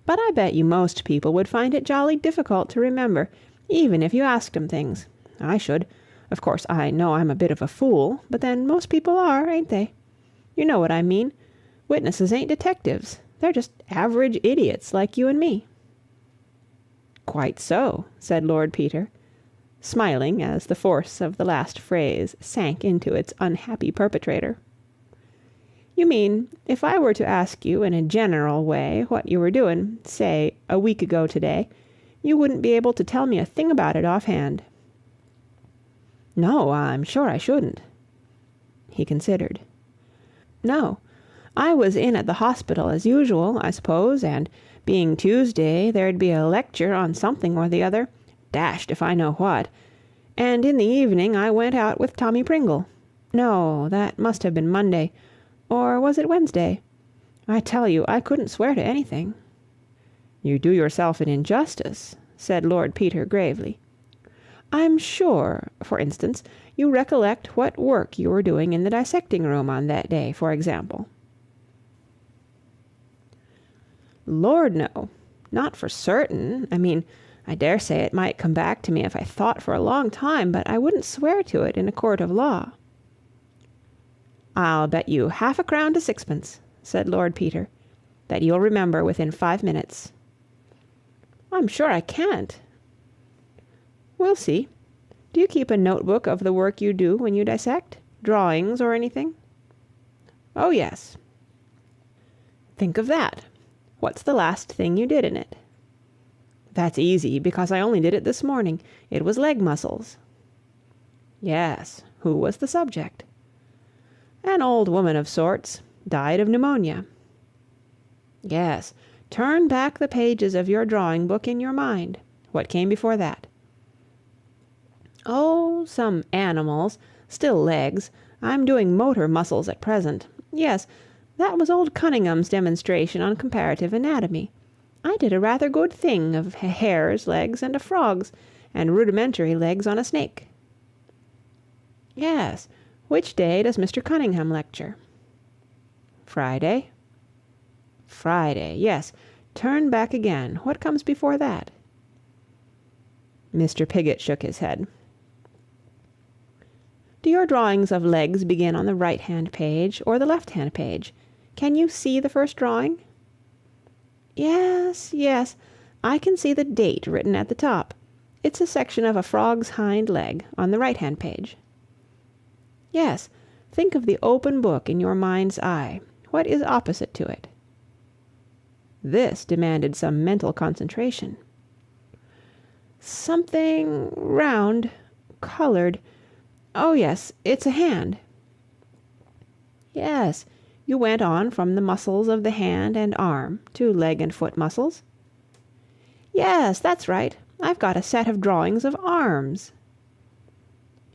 "but I bet you most people would find it jolly difficult to remember, even if you asked 'em things. I should. Of course, I know I'm a bit of a fool, but then most people are, ain't they? You know what I mean. Witnesses ain't detectives. They're just average idiots like you and me." "Quite so," said Lord Peter, smiling as the force of the last phrase sank into its unhappy perpetrator. "You mean, if I were to ask you in a general way what you were doing, say, a week ago today, you wouldn't be able to tell me a thing about it offhand." "No, I'm sure I shouldn't." He considered. "No. I was in at the hospital as usual, I suppose, and being Tuesday, there'd be a lecture on something or the other, dashed if I know what, and in the evening I went out with Tommy Pringle. No, that must have been Monday, or was it Wednesday? I tell you, I couldn't swear to anything." "You do yourself an injustice," said Lord Peter gravely. "I'm sure, for instance, you recollect what work you were doing in the dissecting room on that day, for example." "Lord, no. Not for certain. I mean, I dare say it might come back to me if I thought for a long time, but I wouldn't swear to it in a court of law." "I'll bet you 1/2 crown to 6pence," said Lord Peter, "that you'll remember within 5 minutes." "I'm sure I can't." "We'll see. Do you keep a notebook of the work you do when you dissect? Drawings or anything?" "Oh, yes." "Think of that. What's the last thing you did in it?" "That's easy, because I only did it this morning. It was leg muscles." "Yes. Who was the subject?" "An old woman of sorts. Died of pneumonia." "Yes. Turn back the pages of your drawing book in your mind. What came before that?" "Oh, some animals. Still legs. I'm doing motor muscles at present. Yes, that was old Cunningham's demonstration on comparative anatomy. I did a rather good thing of a hare's legs and a frog's, and rudimentary legs on a snake." "Yes. Which day does Mr. Cunningham lecture?" "Friday." "Friday, yes. Turn back again. What comes before that?" Mr. Pigott shook his head. "Do Do your drawings of legs begin on the right-hand page or the left-hand page? Can you see the first drawing? Yes, yes, I can see the date written at the top. It's a section of a frog's hind leg on the right-hand page. Yes, think of the open book in your mind's eye. What is opposite to it? This demanded some mental concentration. Something round, colored. Oh, yes, it's a hand. Yes, you went on from the muscles of the hand and arm to leg and foot muscles. Yes, that's right. I've got a set of drawings of arms.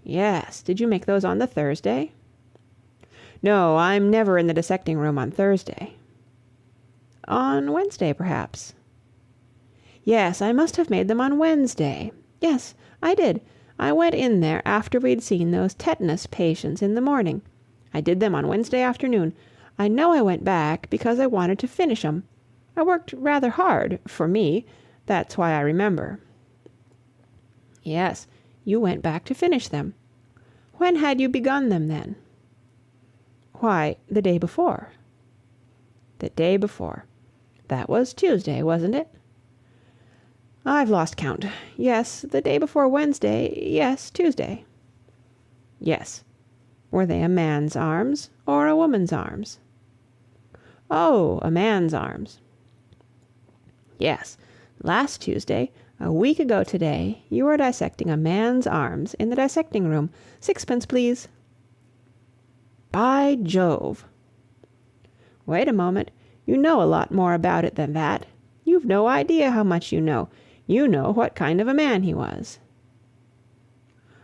Yes, did you make those on the Thursday? No, I'm never in the dissecting room on Thursday. On Wednesday, perhaps? Yes, I must have made them on Wednesday. Yes, I did. I went in there after we'd seen those tetanus patients in the morning. I did them on Wednesday afternoon. I know I went back because I wanted to finish 'em. I worked rather hard, for me. That's why I remember. Yes, you went back to finish them. When had you begun them, then? Why, the day before. The day before. That was Tuesday, wasn't it? I've lost count. Yes, the day before Wednesday. Yes, Tuesday. Yes. Were they a man's arms or a woman's arms? Oh, a man's arms. Yes, last Tuesday, a week ago today, you were dissecting a man's arms in the dissecting room. 6pence, please. By Jove! Wait a moment. You know a lot more about it than that. You've no idea how much you know. You know what kind of a man he was.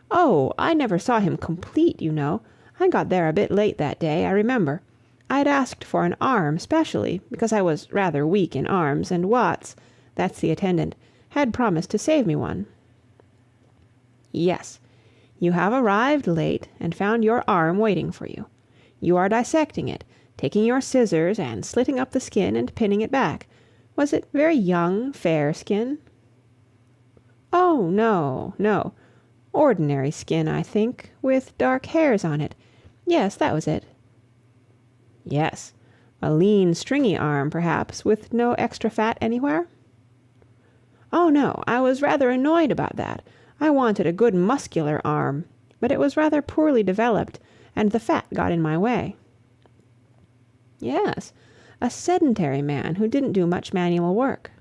Oh, I never saw him complete, you know. I got there a bit late that day, I remember. I'd asked for an arm specially, because I was rather weak in arms, and Watts, that's the attendant, had promised to save me one. Yes, you have arrived late and found your arm waiting for you. You are dissecting it, taking your scissors and slitting up the skin and pinning it back. Was it very young, fair skin? Oh, no, no. Ordinary skin, I think, with dark hairs on it. Yes, that was it. Yes, a lean, stringy arm, perhaps, with no extra fat anywhere? Oh, no, I was rather annoyed about that. I wanted a good muscular arm, but it was rather poorly developed, and the fat got in my way. Yes, a sedentary man who didn't do much manual work.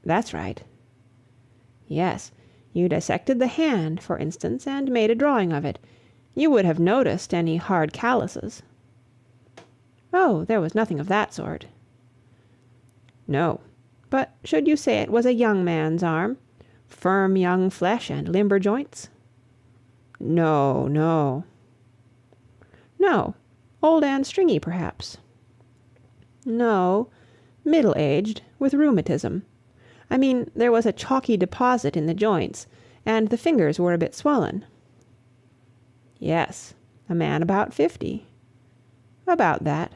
That's right. Yes, you dissected the hand, for instance, and made a drawing of it. You would have noticed any hard calluses. Oh, there was nothing of that sort. No, but should you say it was a young man's arm? Firm young flesh and limber joints? No, no. No, old and stringy, perhaps. No, middle-aged, with rheumatism. I mean, there was a chalky deposit in the joints, and the fingers were a bit swollen. Yes, a man about 50. About that.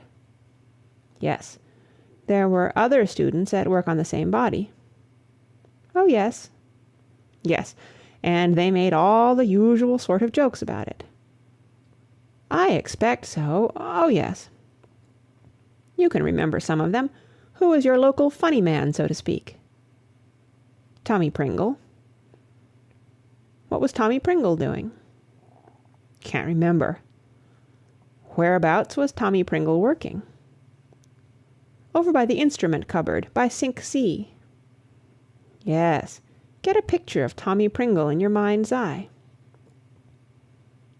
Yes, there were other students at work on the same body. Oh, yes. Yes, and they made all the usual sort of jokes about it. I expect so. Oh, yes. You can remember some of them. Who was your local funny man, so to speak? Tommy Pringle. What was Tommy Pringle doing? Can't remember. Whereabouts was Tommy Pringle working? Over by the instrument cupboard, by Sink C. Yes, get a picture of Tommy Pringle in your mind's eye.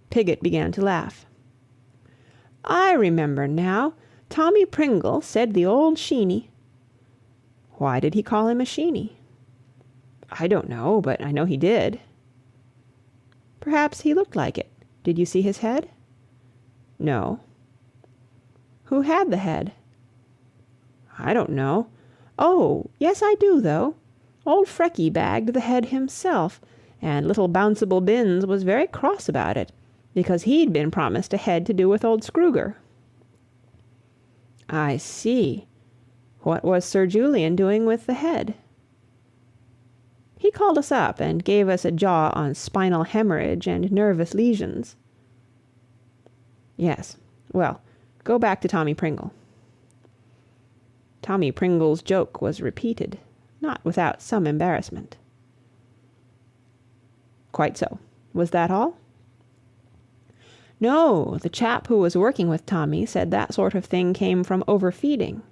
Piggott began to laugh. I remember now. Tommy Pringle said the old sheeny. Why did he call him a sheeny? I don't know, but I know he did. Perhaps he looked like it. Did you see his head? No. Who had the head? I don't know. Oh, yes, I do, though. Old Frecky bagged the head himself, and little Bounceable Binns was very cross about it, because he'd been promised a head to do with old Scrooger. I see. What was Sir Julian doing with the head? He called us up and gave us a jaw on spinal hemorrhage and nervous lesions. Yes. Well, go back to Tommy Pringle. Tommy Pringle's joke was repeated, not without some embarrassment. Quite so. Was that all? No, the chap who was working with Tommy said that sort of thing came from overfeeding.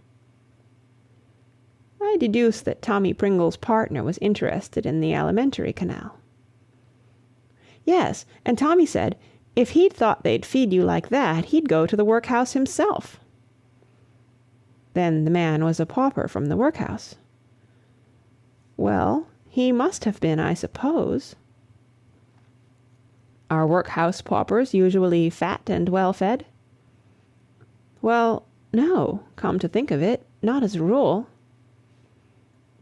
I deduced that Tommy Pringle's partner was interested in the alimentary canal. Yes, and Tommy said if he'd thought they'd feed you like that, he'd go to the workhouse himself. Then the man was a pauper from the workhouse. Well, he must have been, I suppose. Are workhouse paupers usually fat and well-fed? Well, no, come to think of it, not as a rule.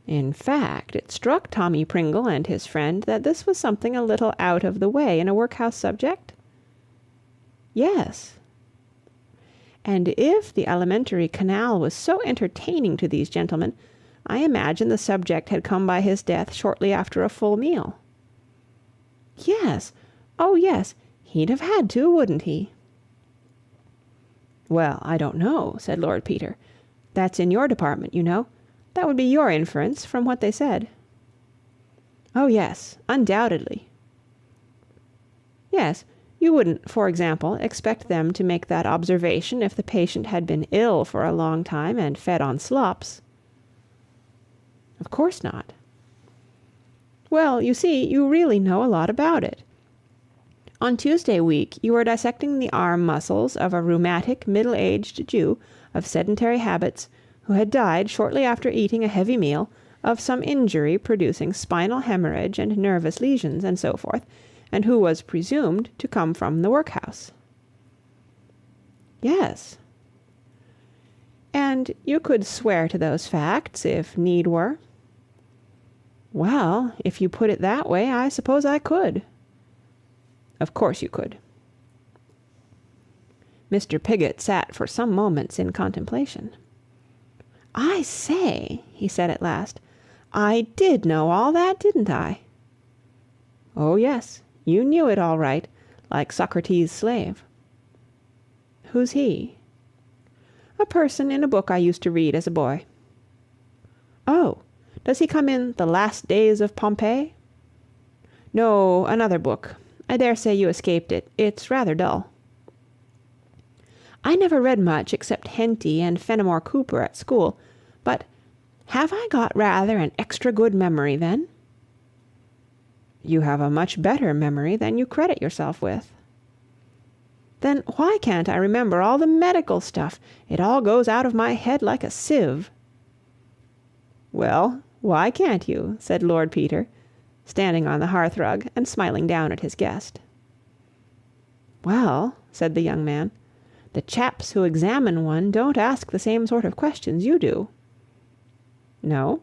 In fact, it struck Tommy Pringle and his friend that this was something a little out of the way in a workhouse subject. Yes. And if the alimentary canal was so entertaining to these gentlemen, I imagine the subject had come by his death shortly after a full meal. Yes. Oh, yes, he'd have had to, wouldn't he? Well, I don't know, said Lord Peter. That's in your department, you know. That would be your inference from what they said. Oh, yes, undoubtedly. Yes, you wouldn't, for example, expect them to make that observation if the patient had been ill for a long time and fed on slops. Of course not. Well, you see, you really know a lot about it. On Tuesday week you were dissecting the arm muscles of a rheumatic, middle-aged Jew of sedentary habits who had died shortly after eating a heavy meal of some injury producing spinal hemorrhage and nervous lesions and so forth, and who was presumed to come from the workhouse. Yes. And you could swear to those facts, if need were. Well, if you put it that way, I suppose I could. Of course you could. Mr. Pigott sat for some moments in contemplation. I say, he said at last, I did know all that, didn't I? Oh, yes, you knew it all right, like Socrates' slave. Who's he? A person in a book I used to read as a boy. Oh, does he come in The Last Days of Pompeii? No, another book. I dare say you escaped it. It's rather dull. I never read much except Henty and Fenimore Cooper at school, but have I got rather an extra good memory then? You have a much better memory than you credit yourself with. Then why can't I remember all the medical stuff? It all goes out of my head like a sieve. Well, why can't you? Said Lord Peter, standing on the hearthrug and smiling down at his guest. Well, said the young man, the chaps who examine one don't ask the same sort of questions you do. No?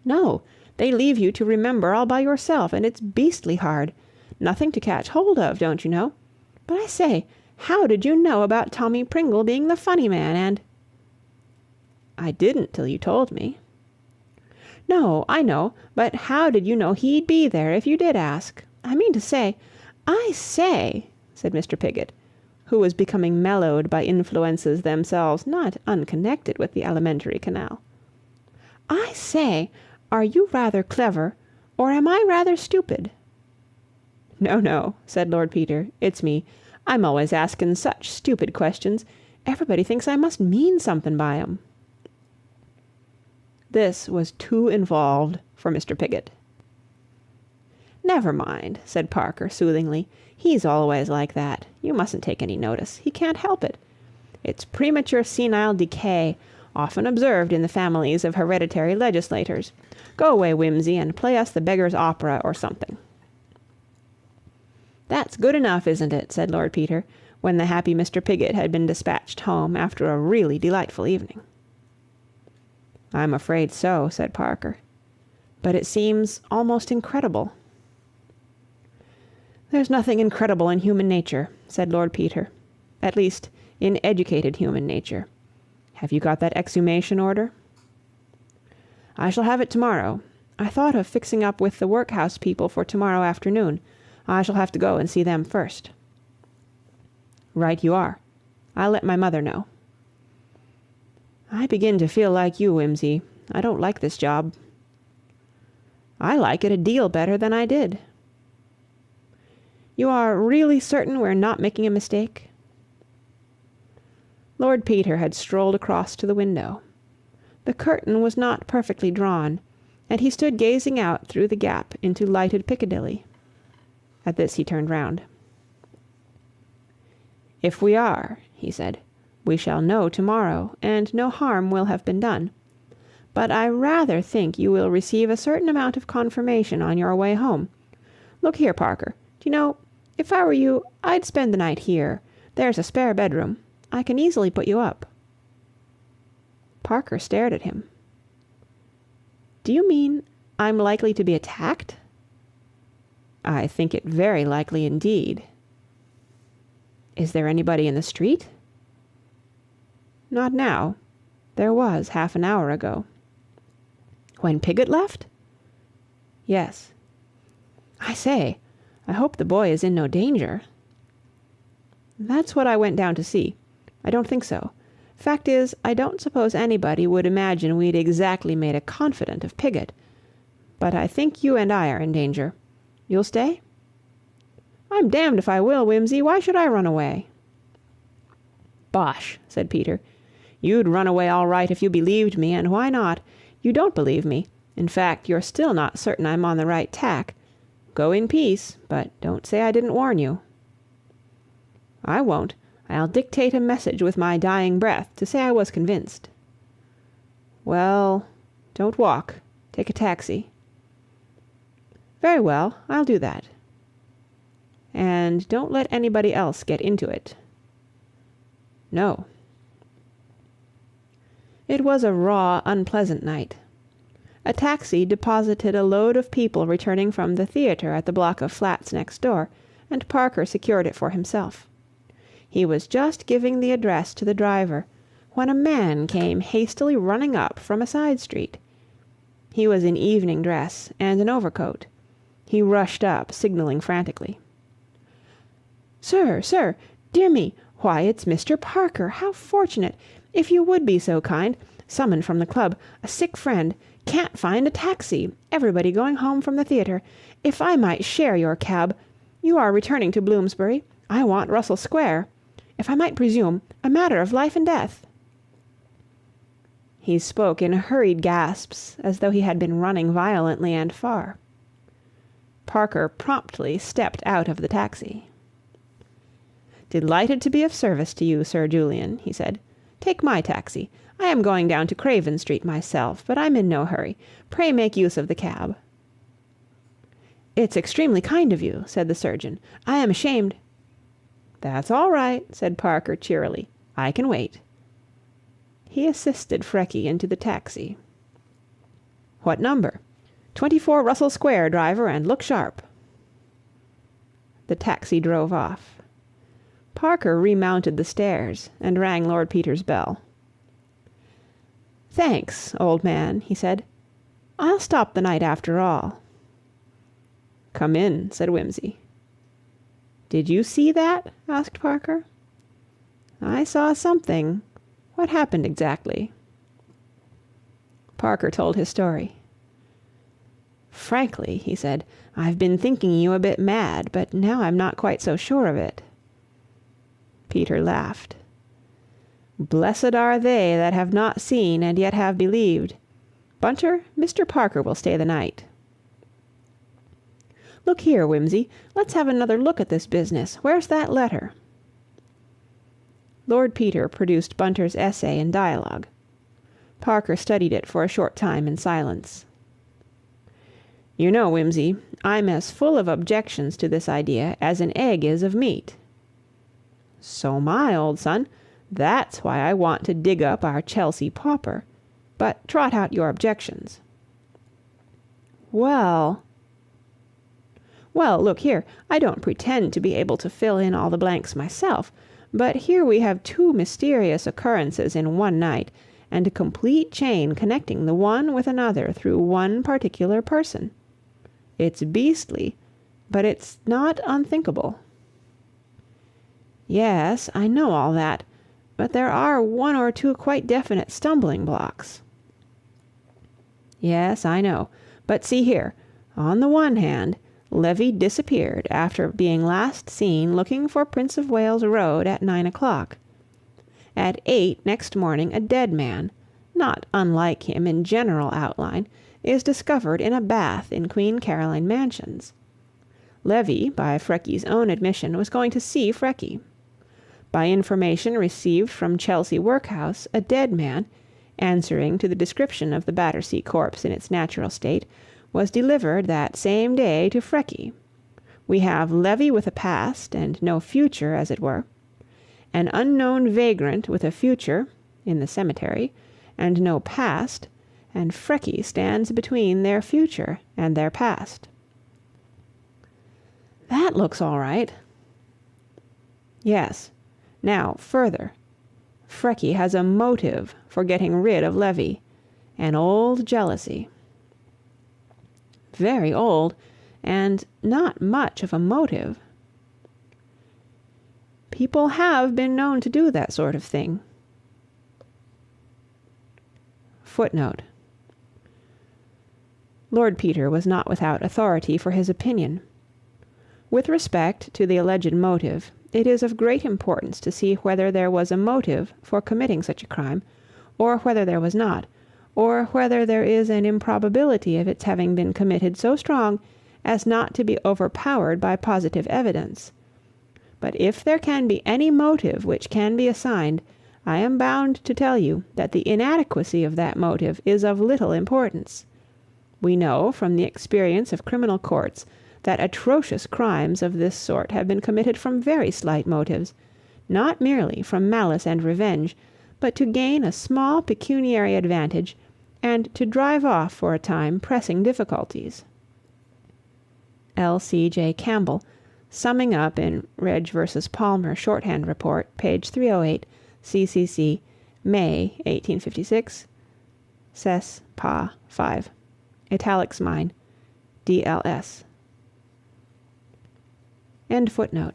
No, they leave you to remember all by yourself, and it's beastly hard. Nothing to catch hold of, don't you know? But I say, how did you know about Tommy Pringle being the funny man, and... I didn't till you told me. No, I know, but how did you know he'd be there if you did ask? I mean to say, said Mr. Pigott, who was becoming mellowed by influences themselves not unconnected with the alimentary canal. I say, are you rather clever, or am I rather stupid? No, no, said Lord Peter, it's me. I'm always asking such stupid questions. Everybody thinks I must mean something by 'em. This was too involved for Mr. Pigott. Never mind, said Parker soothingly. He's always like that. You mustn't take any notice. He can't help it. It's premature senile decay, often observed in the families of hereditary legislators. Go away, Wimsey, and play us the Beggar's Opera or something. That's good enough, isn't it? Said Lord Peter, when the happy Mr. Pigott had been dispatched home after a really delightful evening. I'm afraid so, said Parker. But it seems almost incredible. There's nothing incredible in human nature, said Lord Peter. At least, in educated human nature. Have you got that exhumation order? I shall have it tomorrow. I thought of fixing up with the workhouse people for tomorrow afternoon. I shall have to go and see them first. Right you are. I'll let my mother know. I begin to feel like you, Wimsey. I don't like this job. I like it a deal better than I did. You are really certain we're not making a mistake? Lord Peter had strolled across to the window. The curtain was not perfectly drawn, and he stood gazing out through the gap into lighted Piccadilly. At this he turned round. If we are, he said, we shall know tomorrow, and no harm will have been done. But I rather think you will receive a certain amount of confirmation on your way home. Look here, Parker. Do you know, if I were you, I'd spend the night here. There's a spare bedroom. I can easily put you up. Parker stared at him. Do you mean I'm likely to be attacked? I think it very likely indeed. Is there anybody in the street? Not now. There was half an hour ago. When Piggott left? Yes. I say, I hope the boy is in no danger. That's what I went down to see. I don't think so. Fact is, I don't suppose anybody would imagine we'd exactly made a confidant of Piggott. But I think you and I are in danger. You'll stay? I'm damned if I will, Wimsey. Why should I run away? Bosh, said Peter. You'd run away all right if you believed me, and why not? You don't believe me. In fact, you're still not certain I'm on the right tack. Go in peace, but don't say I didn't warn you. I won't. I'll dictate a message with my dying breath to say I was convinced. Well, don't walk. Take a taxi. Very well, I'll do that. And don't let anybody else get into it. No. It was a raw, unpleasant night. A taxi deposited a load of people returning from the theater at the block of flats next door, and Parker secured it for himself. He was just giving the address to the driver when a man came hastily running up from a side street. He was in evening dress and an overcoat. He rushed up, signaling frantically. Sir, sir, dear me, why, it's Mr. Parker. How fortunate! If you would be so kind, summoned from the club, a sick friend, can't find a taxi, everybody going home from the theatre. If I might share your cab. You are returning to Bloomsbury. I want Russell Square. If I might presume, a matter of life and death. He spoke in hurried gasps, as though he had been running violently and far. Parker promptly stepped out of the taxi. Delighted to be of service to you, Sir Julian, he said. Take my taxi. I am going down to Craven Street myself, but I'm in no hurry. Pray make use of the cab. It's extremely kind of you, said the surgeon. I am ashamed. That's all right, said Parker cheerily. I can wait. He assisted Freckey into the taxi. What number? 24 Russell Square, driver, and look sharp. The taxi drove off. Parker remounted the stairs and rang Lord Peter's bell. Thanks, old man, he said. I'll stop the night after all. Come in, said Wimsey. Did you see that? Asked Parker. I saw something. What happened exactly? Parker told his story. Frankly, he said, I've been thinking you a bit mad, but now I'm not quite so sure of it. Peter laughed. Blessed are they that have not seen and yet have believed. Bunter, Mr. Parker will stay the night. Look here, Wimsey, let's have another look at this business. Where's that letter? Lord Peter produced Bunter's essay in dialogue. Parker studied it for a short time in silence. You know, Wimsey, I'm as full of objections to this idea as an egg is of meat. So am I, old son. That's why I want to dig up our Chelsea pauper. But trot out your objections. Well, look here. I don't pretend to be able to fill in all the blanks myself, but here we have two mysterious occurrences in one night, and a complete chain connecting the one with another through one particular person. It's beastly, but it's not unthinkable. Yes, I know all that, but there are one or two quite definite stumbling blocks. Yes, I know, but see here. On the one hand, Levy disappeared after being last seen looking for Prince of Wales Road at 9 o'clock. At 8 next morning a dead man, not unlike him in general outline, is discovered in a bath in Queen Caroline Mansions. Levy, by Frecky's own admission, was going to see Frecky. By information received from Chelsea Workhouse, a dead man, answering to the description of the Battersea corpse in its natural state, was delivered that same day to Frecky. We have Levy with a past and no future, as it were, an unknown vagrant with a future, in the cemetery, and no past, and Frecky stands between their future and their past. That looks all right. Yes. Now, further. Frecky has a motive for getting rid of Levy, an old jealousy. Very old, and not much of a motive. People have been known to do that sort of thing. Footnote. Lord Peter was not without authority for his opinion. With respect to the alleged motive, it is of great importance to see whether there was a motive for committing such a crime, or whether there was not, or whether there is an improbability of its having been committed so strong as not to be overpowered by positive evidence. But if there can be any motive which can be assigned, I am bound to tell you that the inadequacy of that motive is of little importance. We know from the experience of criminal courts that atrocious crimes of this sort have been committed from very slight motives, not merely from malice and revenge, but to gain a small pecuniary advantage and to drive off for a time pressing difficulties. L. C. J. Campbell, summing up in Reg v. Palmer Shorthand Report, page 308, CCC, May 1856, Sess. Pa. 5. Italics mine. DLS. End footnote.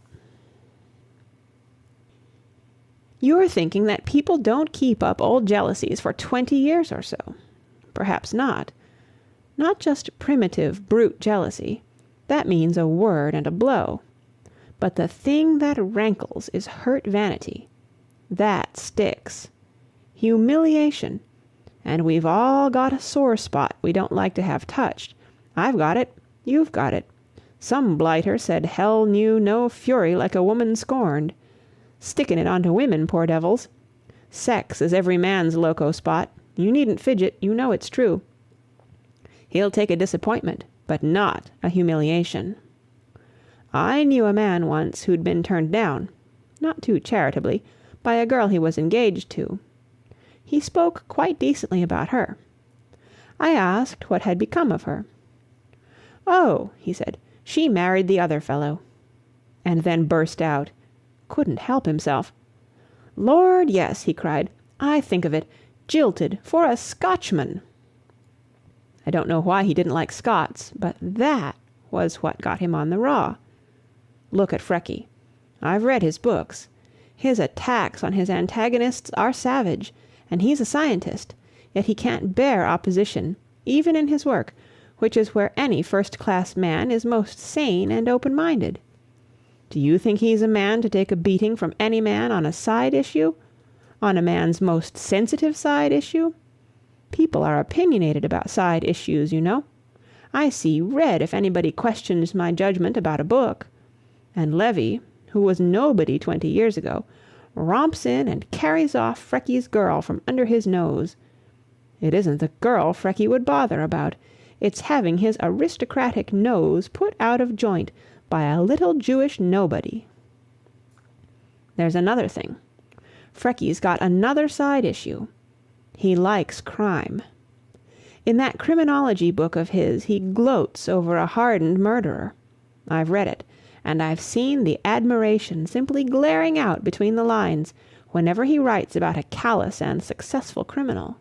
You're thinking that people don't keep up old jealousies for 20 years or so. Perhaps not. Not just primitive, brute jealousy. That means a word and a blow. But the thing that rankles is hurt vanity. That sticks. Humiliation. And we've all got a sore spot we don't like to have touched. I've got it. You've got it. Some blighter said hell knew no fury like a woman scorned. Sticking it onto women, poor devils. Sex is every man's loco spot. You needn't fidget, you know it's true. He'll take a disappointment, but not a humiliation. I knew a man once who'd been turned down, not too charitably, by a girl he was engaged to. He spoke quite decently about her. I asked what had become of her. "Oh," he said, "she married the other fellow." And then burst out. Couldn't help himself. "Lord, yes," he cried. "I think of it. Jilted for a Scotchman." I don't know why he didn't like Scots, but that was what got him on the raw. Look at Frecky. I've read his books. His attacks on his antagonists are savage, and he's a scientist, yet he can't bear opposition, even in his work, which is where any first-class man is most sane and open-minded. Do you think he's a man to take a beating from any man on a side issue? On a man's most sensitive side issue? People are opinionated about side issues, you know. I see red if anybody questions my judgment about a book. And Levy, who was nobody 20 years ago, romps in and carries off Frecky's girl from under his nose. It isn't the girl Frecky would bother about. It's having his aristocratic nose put out of joint by a little Jewish nobody. There's another thing. Frecky's got another side issue. He likes crime. In that criminology book of his, he gloats over a hardened murderer. I've read it, and I've seen the admiration simply glaring out between the lines whenever he writes about a callous and successful criminal.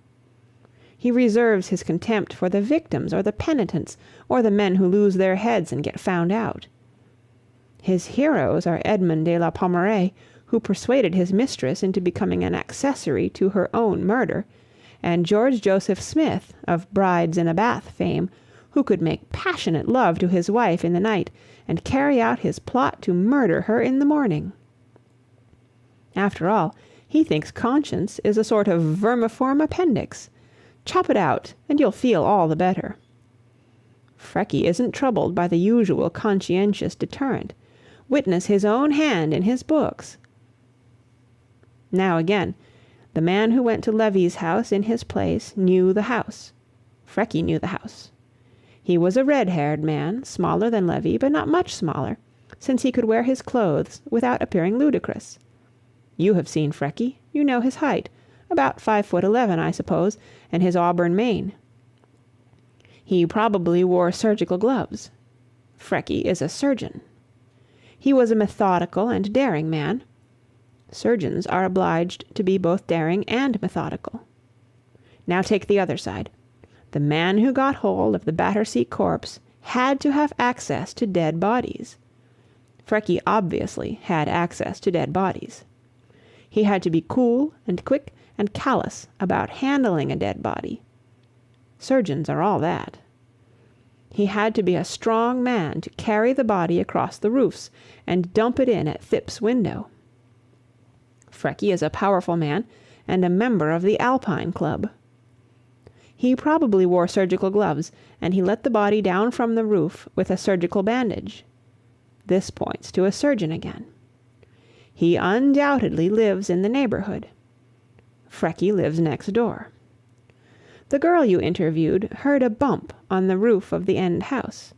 He reserves his contempt for the victims or the penitents or the men who lose their heads and get found out. His heroes are Edmond de la Pommeraye, who persuaded his mistress into becoming an accessory to her own murder, and George Joseph Smith, of Brides in a Bath fame, who could make passionate love to his wife in the night and carry out his plot to murder her in the morning. After all, he thinks conscience is a sort of vermiform appendix. Chop it out, and you'll feel all the better. Freckey isn't troubled by the usual conscientious deterrent. Witness his own hand in his books. Now again, the man who went to Levy's house in his place knew the house. Freckey knew the house. He was a red-haired man, smaller than Levy, but not much smaller, since he could wear his clothes without appearing ludicrous. You have seen Freckey. You know his height, about 5'11", I suppose, and his auburn mane. He probably wore surgical gloves. Freckey is a surgeon. He was a methodical and daring man. Surgeons are obliged to be both daring and methodical. Now take the other side. The man who got hold of the Battersea corpse had to have access to dead bodies. Freckey obviously had access to dead bodies. He had to be cool and quick and callous about handling a dead body. Surgeons are all that. He had to be a strong man to carry the body across the roofs and dump it in at Thip's window. Freckey is a powerful man and a member of the Alpine Club. He probably wore surgical gloves, and he let the body down from the roof with a surgical bandage. This points to a surgeon again. He undoubtedly lives in the neighborhood. Freckey lives next door. The girl you interviewed heard a bump on the roof of the end house.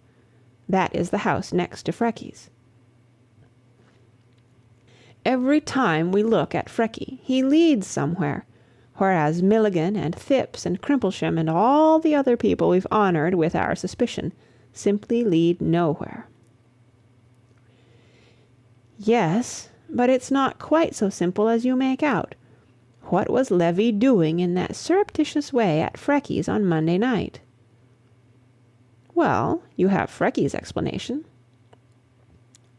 That is the house next to Freckey's. Every time we look at Freckey, he leads somewhere, whereas Milligan and Thipps and Crimplesham and all the other people we've honored with our suspicion simply lead nowhere. Yes, but it's not quite so simple as you make out. What was Levy doing in that surreptitious way at Freckey's on Monday night? Well, you have Freckey's explanation.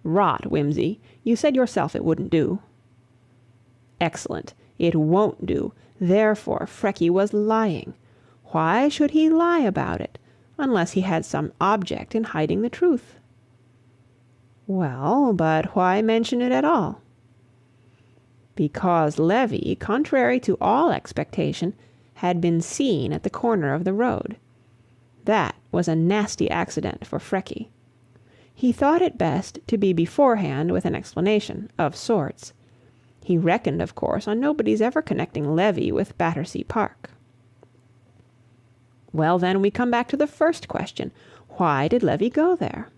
Rot, Wimsey. You said yourself it wouldn't do. Excellent. It won't do. Therefore, Freckey was lying. Why should he lie about it, unless he had some object in hiding the truth? Well, but why mention it at all? Because Levy, contrary to all expectation, had been seen at the corner of the road. That was a nasty accident for Freckey. He thought it best to be beforehand with an explanation, of sorts. He reckoned, of course, on nobody's ever connecting Levy with Battersea Park. Well, then we come back to the first question. Why did Levy go there?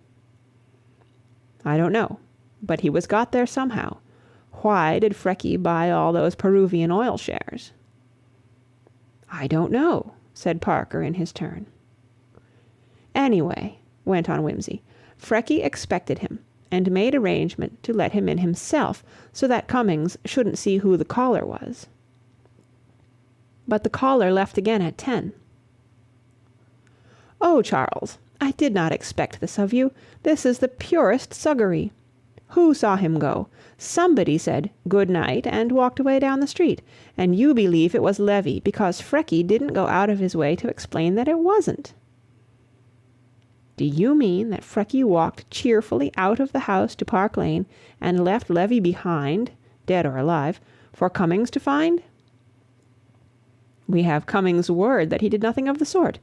I don't know, but he was got there somehow. Why did Freckey buy all those Peruvian oil shares? I don't know, said Parker in his turn. Anyway, went on Wimsey, Freckey expected him, and made arrangement to let him in himself, so that Cummings shouldn't see who the caller was. But the caller left again at 10. Oh, Charles, I did not expect this of you. This is the purest suggery. Who saw him go? Somebody said, "Good night," and walked away down the street, and you believe it was Levy because Freckey didn't go out of his way to explain that it wasn't. Do you mean that Freckey walked cheerfully out of the house to Park Lane and left Levy behind, dead or alive, for Cummings to find? We have Cummings' word that he did nothing of the sort.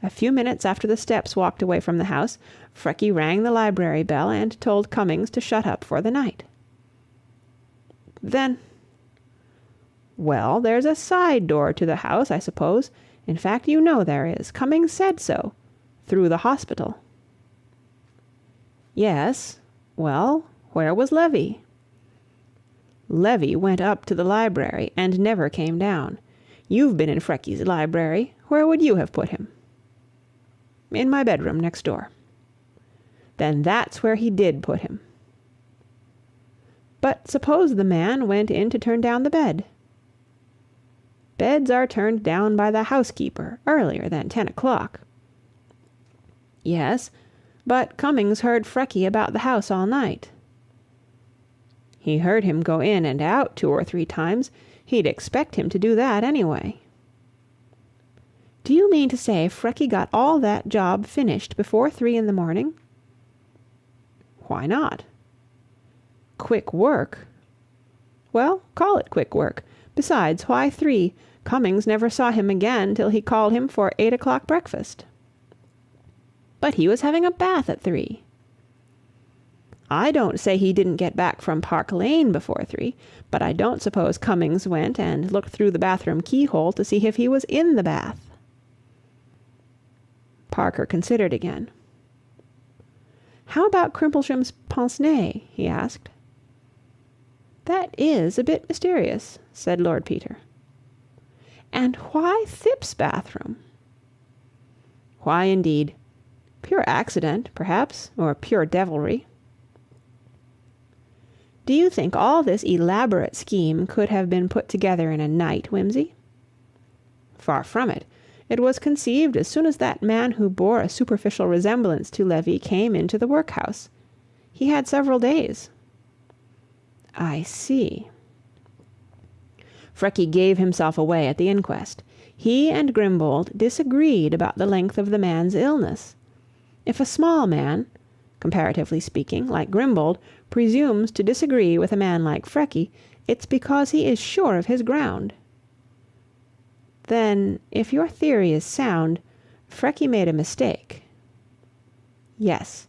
A few minutes after the Steps walked away from the house, Freckey rang the library bell and told Cummings to shut up for the night. Then... Well, there's a side door to the house, I suppose. In fact, you know there is. Cummings said so. Through the hospital. Yes. Well, where was Levy? Levy went up to the library and never came down. You've been in Freckey's library. Where would you have put him? In my bedroom next door. Then that's where he did put him. But suppose the man went in to turn down the bed. Beds are turned down by the housekeeper earlier than 10 o'clock. Yes, but Cummings heard Freckey about the house all night. He heard him go in and out 2 or 3 times. He'd expect him to do that anyway. "Do you mean to say Freckey got all that job finished before 3 in the morning?" "Why not?" "Quick work?" "Well, call it quick work. Besides, why 3? Cummings never saw him again till he called him for 8 o'clock breakfast." "But he was having a bath at 3. "I don't say he didn't get back from Park Lane before 3, but I don't suppose Cummings went and looked through the bathroom keyhole to see if he was in the bath." Parker considered again. "How about Crimplesham's pince-nez?" he asked. "That is a bit mysterious," said Lord Peter. "And why Thipp's bathroom?" "Why, indeed? Pure accident, perhaps, or pure devilry." "Do you think all this elaborate scheme could have been put together in a night, Wimsey?" "Far from it. It was conceived as soon as that man who bore a superficial resemblance to Levy came into the workhouse. He had several days." "I see." "Freckey gave himself away at the inquest. He and Grimbold disagreed about the length of the man's illness. If a small man, comparatively speaking, like Grimbold, presumes to disagree with a man like Freckey, it's because he is sure of his ground." "Then, if your theory is sound, Freckey made a mistake." "Yes,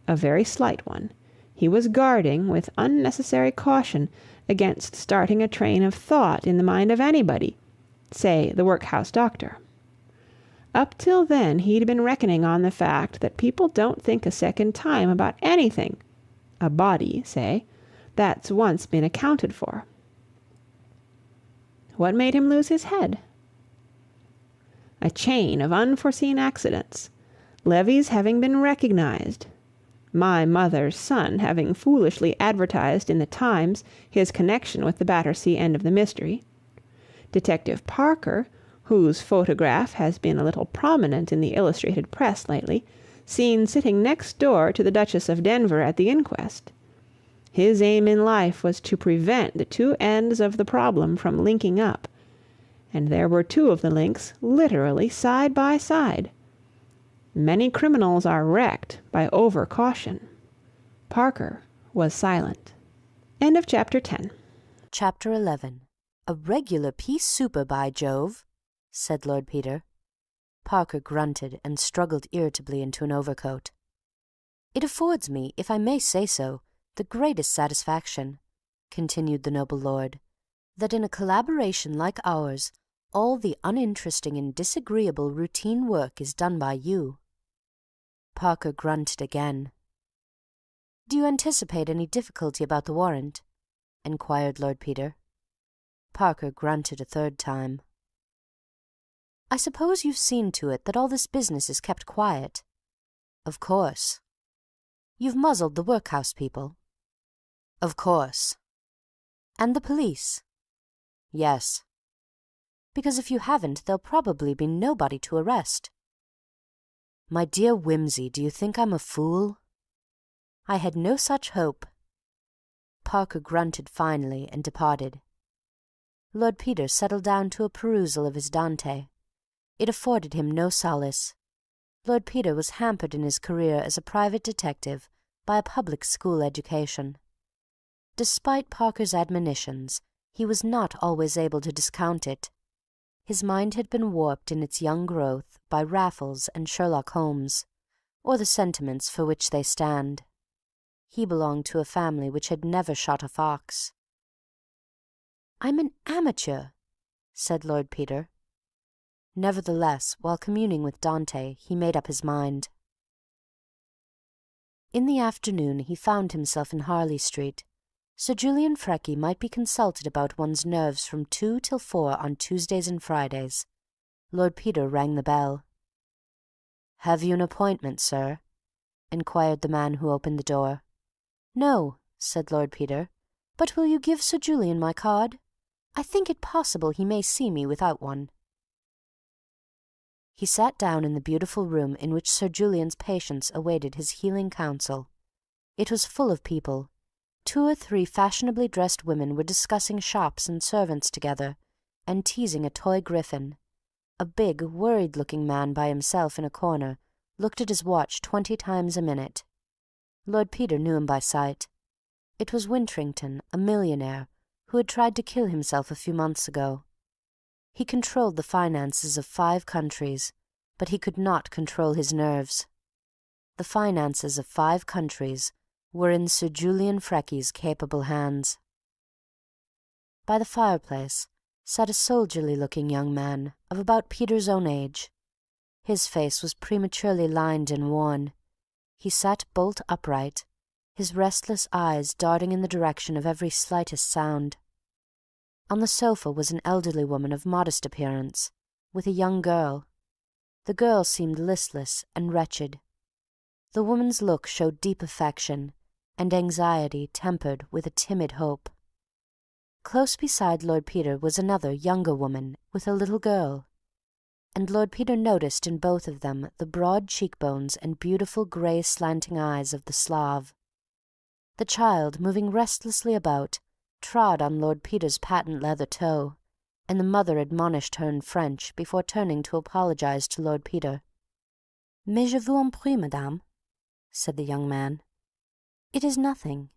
a very slight one. He was guarding, with unnecessary caution, against starting a train of thought in the mind of anybody, say the workhouse doctor. Up till then he'd been reckoning on the fact that people don't think a second time about anything, a body, say, that's once been accounted for." "What made him lose his head?" "A chain of unforeseen accidents. Levy's having been recognized. My mother's son having foolishly advertised in the Times his connection with the Battersea end of the mystery. Detective Parker, whose photograph has been a little prominent in the illustrated press lately, seen sitting next door to the Duchess of Denver at the inquest. His aim in life was to prevent the 2 ends of the problem from linking up. And there were 2 of the links literally side by side. Many criminals are wrecked by over-caution." Parker was silent. End of chapter 10. Chapter 11. A regular pea souper, by Jove, said Lord Peter. Parker grunted and struggled irritably into an overcoat. "It affords me, if I may say so, the greatest satisfaction," continued the noble lord, "that in a collaboration like ours all the uninteresting and disagreeable routine work is done by you." Parker grunted again. "Do you anticipate any difficulty about the warrant?" inquired Lord Peter. Parker grunted a third time. "I suppose you've seen to it that all this business is kept quiet?" "Of course." "You've muzzled the workhouse people?" "Of course." "And the police?" "Yes." "Because if you haven't, there'll probably be nobody to arrest." "My dear Wimsey, do you think I'm a fool?" "I had no such hope." Parker grunted finally and departed. Lord Peter settled down to a perusal of his Dante. It afforded him no solace. Lord Peter was hampered in his career as a private detective by a public school education. Despite Parker's admonitions, he was not always able to discount it. His mind had been warped in its young growth by Raffles and Sherlock Holmes, or the sentiments for which they stand. He belonged to a family which had never shot a fox. "I'm an amateur," said Lord Peter. Nevertheless, while communing with Dante, he made up his mind. In the afternoon he found himself in Harley Street. Sir Julian Freckey might be consulted about one's nerves from 2 till 4 on Tuesdays and Fridays. Lord Peter rang the bell. "Have you an appointment, sir?" inquired the man who opened the door. "No," said Lord Peter, "but will you give Sir Julian my card? I think it possible he may see me without one." He sat down in the beautiful room in which Sir Julian's patients awaited his healing counsel. It was full of people. 2 or 3 fashionably dressed women were discussing shops and servants together, and teasing a toy griffin. A big, worried-looking man by himself in a corner looked at his watch 20 times a minute. Lord Peter knew him by sight. It was Wintrington, a millionaire, who had tried to kill himself a few months ago. He controlled the finances of 5 countries, but he could not control his nerves. The finances of 5 countries were in Sir Julian Freckey's capable hands. By the fireplace sat a soldierly-looking young man of about Peter's own age. His face was prematurely lined and worn. He sat bolt upright, his restless eyes darting in the direction of every slightest sound. On the sofa was an elderly woman of modest appearance, with a young girl. The girl seemed listless and wretched. The woman's look showed deep affection and anxiety tempered with a timid hope. Close beside Lord Peter was another younger woman with a little girl, and Lord Peter noticed in both of them the broad cheekbones and beautiful grey slanting eyes of the Slav. The child, moving restlessly about, trod on Lord Peter's patent leather toe, and the mother admonished her in French before turning to apologize to Lord Peter. "Mais je vous en prie, madame," said the young man. "It is nothing."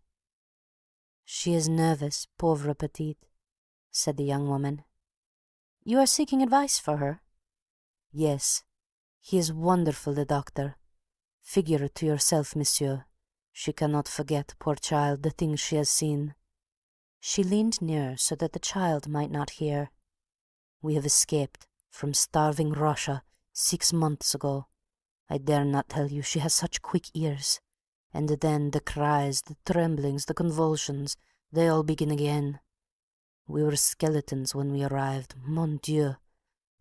"She is nervous, pauvre petite," said the young woman. "You are seeking advice for her?" "Yes. He is wonderful, the doctor. Figure it to yourself, monsieur. She cannot forget, poor child, the things she has seen." She leaned nearer so that the child might not hear. "We have escaped from starving Russia 6 months ago. I dare not tell you, she has such quick ears. And then the cries, the tremblings, the convulsions, they all begin again. We were skeletons when we arrived, mon Dieu,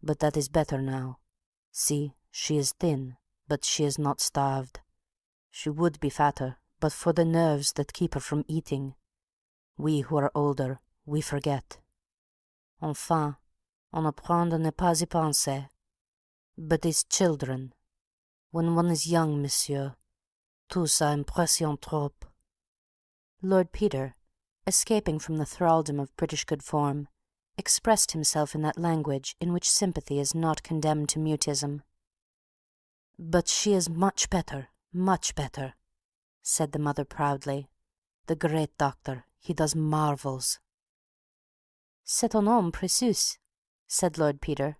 but that is better now. See, she is thin, but she is not starved. She would be fatter, but for the nerves that keep her from eating. We who are older, we forget. Enfin, on apprend à ne pas y penser. But these children, when one is young, monsieur, tout ça impressionne trop." Lord Peter, escaping from the thraldom of British good form, expressed himself in that language in which sympathy is not condemned to mutism. "But she is much better, said the mother proudly. "The great doctor, he does marvels." "C'est un homme précieux," said Lord Peter.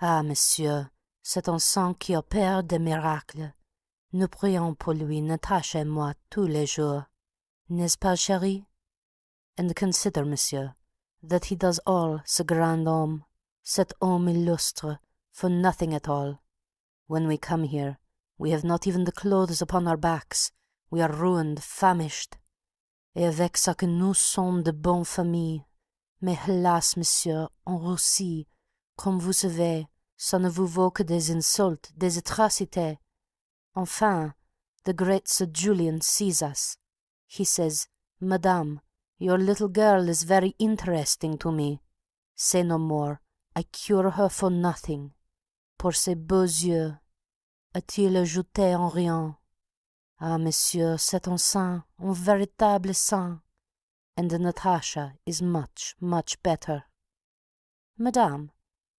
"Ah, monsieur, c'est un saint qui opère des miracles. Nous prions pour lui, Natasha et moi, tous les jours. N'est-ce pas, chérie? And consider, monsieur, that he does all, ce grand homme, cet homme illustre, for nothing at all. When we come here, we have not even the clothes upon our backs. We are ruined, famished. Et avec ça que nous sommes de bonne famille. Mais hélas, monsieur, on roussit. Comme vous savez, ça ne vous vaut que des insultes, des atrocités. Enfin, the great Sir Julian sees us. He says, 'Madame, your little girl is very interesting to me. Say no more. I cure her for nothing. Pour ses beaux yeux. A-t-il ajouté en riant? Ah, monsieur, c'est un saint, un véritable saint. And Natasha is much, much better. Madame,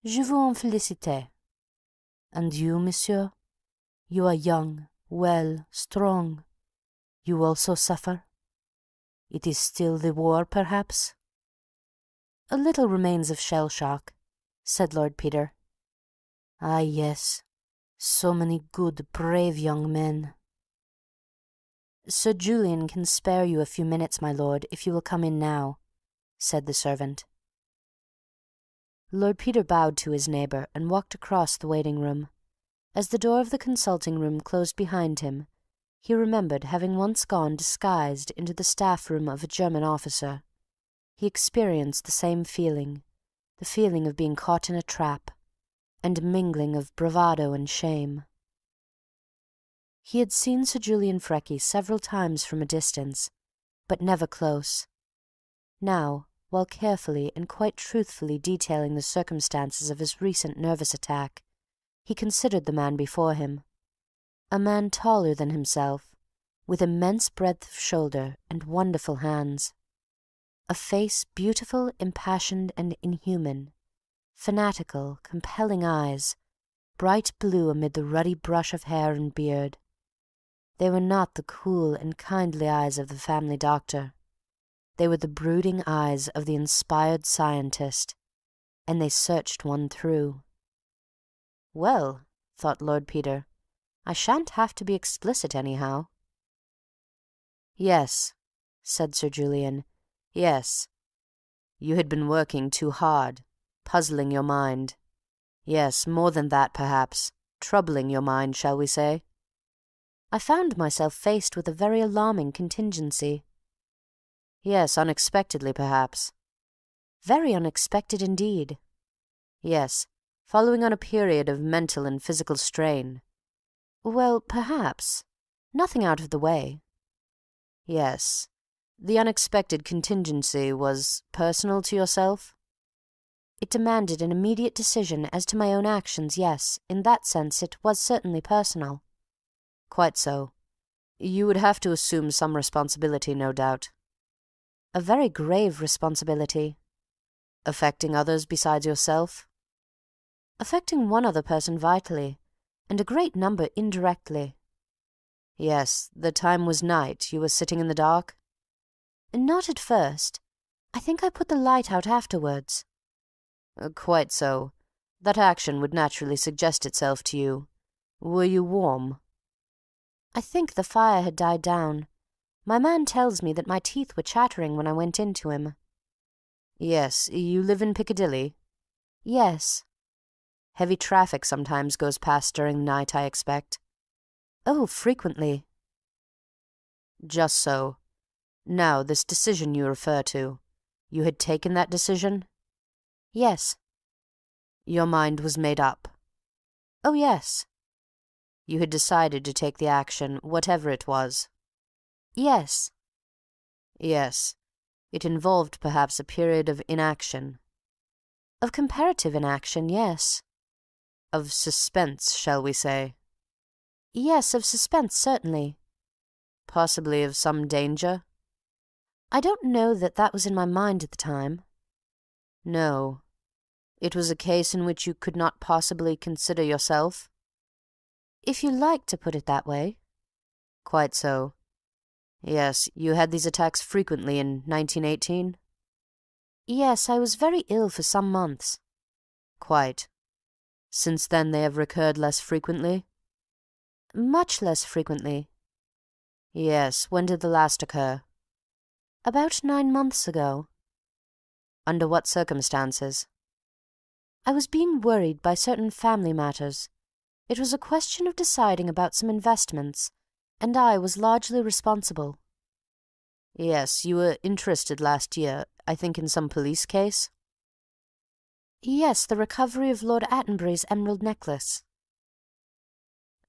je vous en félicite. And you, monsieur? You are young, well, strong. You also suffer? It is still the war, perhaps?" "A little remains of shell shock," said Lord Peter. "Ah, yes. So many good, brave young men." "Sir Julian can spare you a few minutes, my lord, if you will come in now," said the servant. Lord Peter bowed to his neighbour and walked across the waiting-room. As the door of the consulting-room closed behind him, he remembered having once gone disguised into the staff-room of a German officer. He experienced the same feeling, the feeling of being caught in a trap, and a mingling of bravado and shame. He had seen Sir Julian Freckey several times from a distance, but never close. Now, while carefully and quite truthfully detailing the circumstances of his recent nervous attack, he considered the man before him. A man taller than himself, with immense breadth of shoulder and wonderful hands. A face beautiful, impassioned, and inhuman, fanatical, compelling eyes, bright blue amid the ruddy brush of hair and beard. They were not the cool and kindly eyes of the family doctor. They were the brooding eyes of the inspired scientist, and they searched one through. "Well," thought Lord Peter, "I shan't have to be explicit anyhow." "Yes," said Sir Julian, "yes. You had been working too hard, puzzling your mind. Yes, more than that, perhaps, troubling your mind, shall we say? I found myself faced with a very alarming contingency." "Yes, unexpectedly, perhaps." "Very unexpected indeed." "Yes, following on a period of mental and physical strain." "Well, perhaps. Nothing out of the way." "Yes. The unexpected contingency was personal to yourself?" "It demanded an immediate decision as to my own actions, yes. In that sense it was certainly personal." "Quite so. You would have to assume some responsibility, no doubt." "A very grave responsibility." "Affecting others besides yourself?" "Affecting one other person vitally, and a great number indirectly." "Yes, the time was night. You were sitting in the dark?" "Not at first. I think I put the light out afterwards." "Quite so. That action would naturally suggest itself to you. Were you warm?" "I think the fire had died down. My man tells me that my teeth were chattering when I went in to him." "Yes, you live in Piccadilly?" "Yes." "Heavy traffic sometimes goes past during the night, I expect?" "Oh, frequently." "Just so. Now, this decision you refer to, you had taken that decision?" "Yes." "Your mind was made up?" "Oh, yes." "You had decided to take the action, whatever it was?" "Yes." "Yes. It involved perhaps a period of inaction?" "Of comparative inaction, yes." "Of suspense, shall we say?" "Yes, of suspense, certainly." "Possibly of some danger?" "I don't know that that was in my mind at the time." "No. It was a case in which you could not possibly consider yourself?" "If you like to put it that way." "Quite so. Yes, you had these attacks frequently in 1918?" "Yes, I was very ill for some months." "Quite. Since then they have recurred less frequently?" "Much less frequently." "Yes. When did the last occur?" "About 9 months ago." "Under what circumstances?" "I was being worried by certain family matters. It was a question of deciding about some investments, and I was largely responsible." "Yes, you were interested last year, I think in some police case?" "Yes, the recovery of Lord Attenbury's emerald necklace."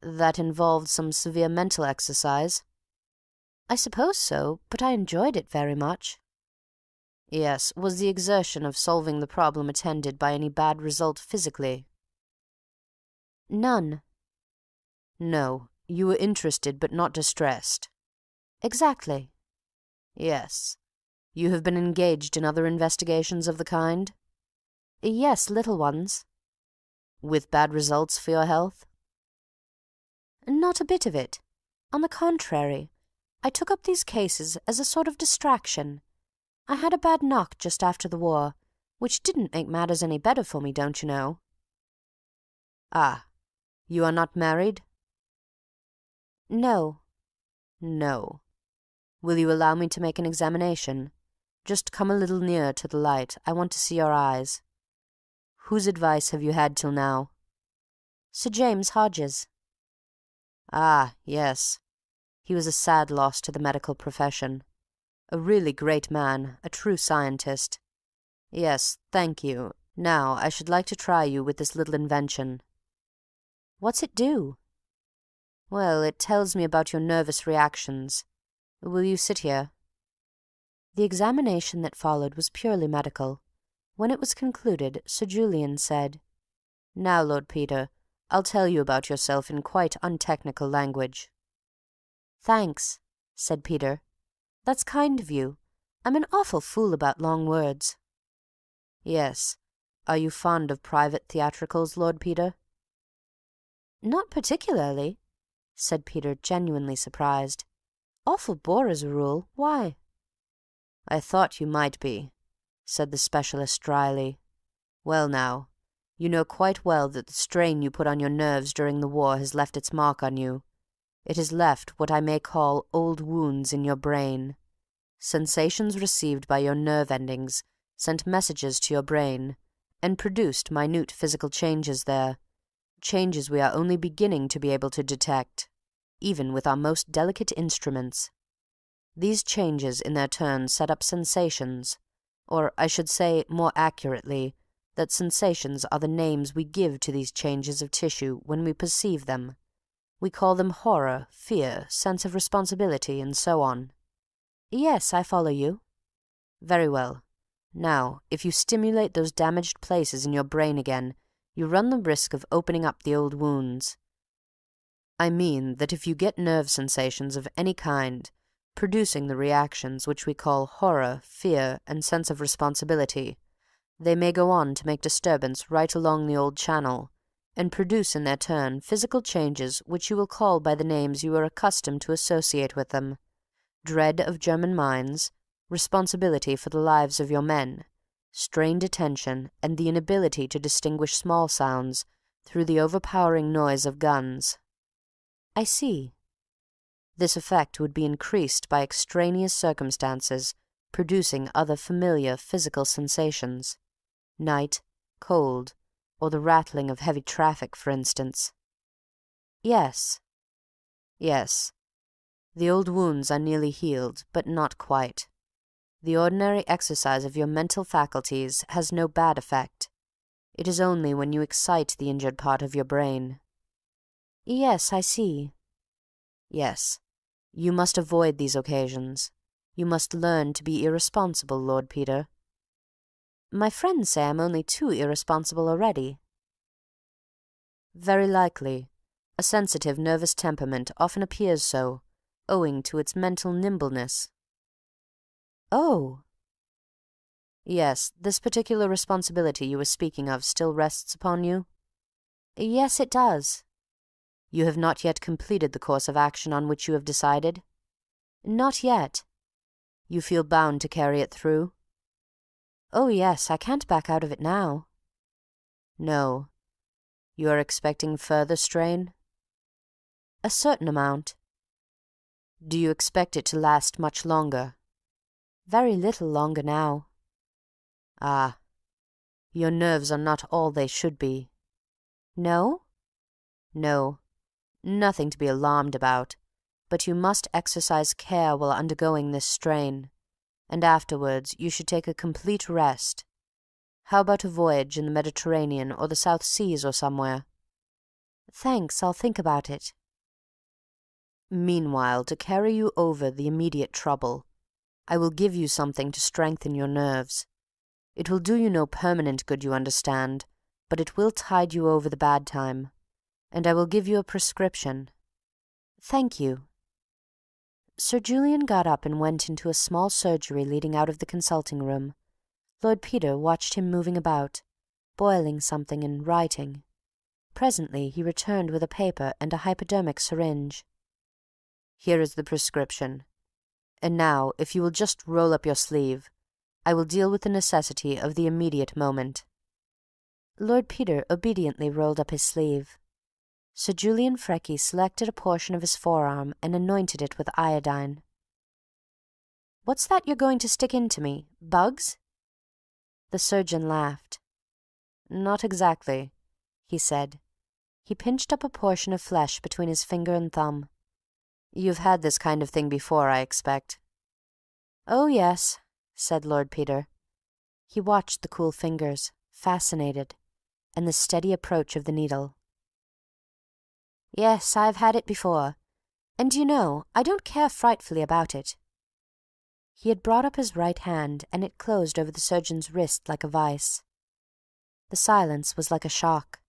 "That involved some severe mental exercise?" "I suppose so, but I enjoyed it very much." "Yes. Was the exertion of solving the problem attended by any bad result physically?" "None." "No. You were interested but not distressed?" "Exactly." "Yes. You have been engaged in other investigations of the kind?" "Yes, little ones." "With bad results for your health?" "Not a bit of it. On the contrary, I took up these cases as a sort of distraction. I had a bad knock just after the war, which didn't make matters any better for me, don't you know." "Ah. You are not married?" "No." "No. Will you allow me to make an examination? Just come a little nearer to the light. I want to see your eyes. Whose advice have you had till now?" "Sir James Hodges." "Ah, yes. He was a sad loss to the medical profession. A really great man, a true scientist. Yes, thank you. Now, I should like to try you with this little invention." "What's it do?" "Well, it tells me about your nervous reactions. Will you sit here?" The examination that followed was purely medical. When it was concluded, Sir Julian said, "Now, Lord Peter, I'll tell you about yourself in quite untechnical language." "Thanks." said Peter. "That's kind of you. I'm an awful fool about long words." "Yes. Are you fond of private theatricals, Lord Peter?" "Not particularly," said Peter, genuinely surprised. "Awful bore as a rule. Why?" "I thought you might be," said the specialist dryly. "Well now, you know quite well that the strain you put on your nerves during the war has left its mark on you. It has left what I may call old wounds in your brain. Sensations received by your nerve endings sent messages to your brain, and produced minute physical changes there, changes we are only beginning to be able to detect, even with our most delicate instruments. These changes in their turn set up sensations, or I should say, more accurately, that sensations are the names we give to these changes of tissue when we perceive them. We call them horror, fear, sense of responsibility, and so on." "Yes, I follow you." "Very well. Now, if you stimulate those damaged places in your brain again, you run the risk of opening up the old wounds. I mean that if you get nerve sensations of any kind, producing the reactions which we call horror, fear, and sense of responsibility, they may go on to make disturbance right along the old channel, and produce in their turn physical changes which you will call by the names you are accustomed to associate with them: dread of German mines, responsibility for the lives of your men, strained attention, and the inability to distinguish small sounds through the overpowering noise of guns." "I see." "This effect would be increased by extraneous circumstances producing other familiar physical sensations. Night, cold, or the rattling of heavy traffic, for instance." "Yes." "Yes. The old wounds are nearly healed, but not quite. The ordinary exercise of your mental faculties has no bad effect. It is only when you excite the injured part of your brain." "Yes, I see." "Yes. You must avoid these occasions. You must learn to be irresponsible, Lord Peter." "My friends say I'm only too irresponsible already." "Very likely. A sensitive, nervous temperament often appears so, owing to its mental nimbleness." "Oh!" "Yes, this particular responsibility you were speaking of still rests upon you?" "Yes, it does." "You have not yet completed the course of action on which you have decided?" "Not yet." "You feel bound to carry it through?" "Oh, yes, I can't back out of it now." "No. You are expecting further strain?" "A certain amount." "Do you expect it to last much longer?" "Very little longer now." "Ah. Your nerves are not all they should be." "No?" "No. Nothing to be alarmed about, but you must exercise care while undergoing this strain, and afterwards you should take a complete rest. How about a voyage in the Mediterranean or the South Seas or somewhere?" "Thanks, I'll think about it." "Meanwhile, to carry you over the immediate trouble, I will give you something to strengthen your nerves. It will do you no permanent good, you understand, but it will tide you over the bad time. And I will give you a prescription." "Thank you." Sir Julian got up and went into a small surgery leading out of the consulting room. Lord Peter watched him moving about, boiling something and writing. Presently he returned with a paper and a hypodermic syringe. "Here is the prescription. And now, if you will just roll up your sleeve, I will deal with the necessity of the immediate moment." Lord Peter obediently rolled up his sleeve. Sir Julian Freckey selected a portion of his forearm and anointed it with iodine. "What's that you're going to stick into me? Bugs?" The surgeon laughed. "Not exactly," he said. He pinched up a portion of flesh between his finger and thumb. "You've had this kind of thing before, I expect." "Oh, yes," said Lord Peter. He watched the cool fingers, fascinated, and the steady approach of the needle. "Yes, I've had it before. And you know, I don't care frightfully about it." He had brought up his right hand, and it closed over the surgeon's wrist like a vice. The silence was like a shock.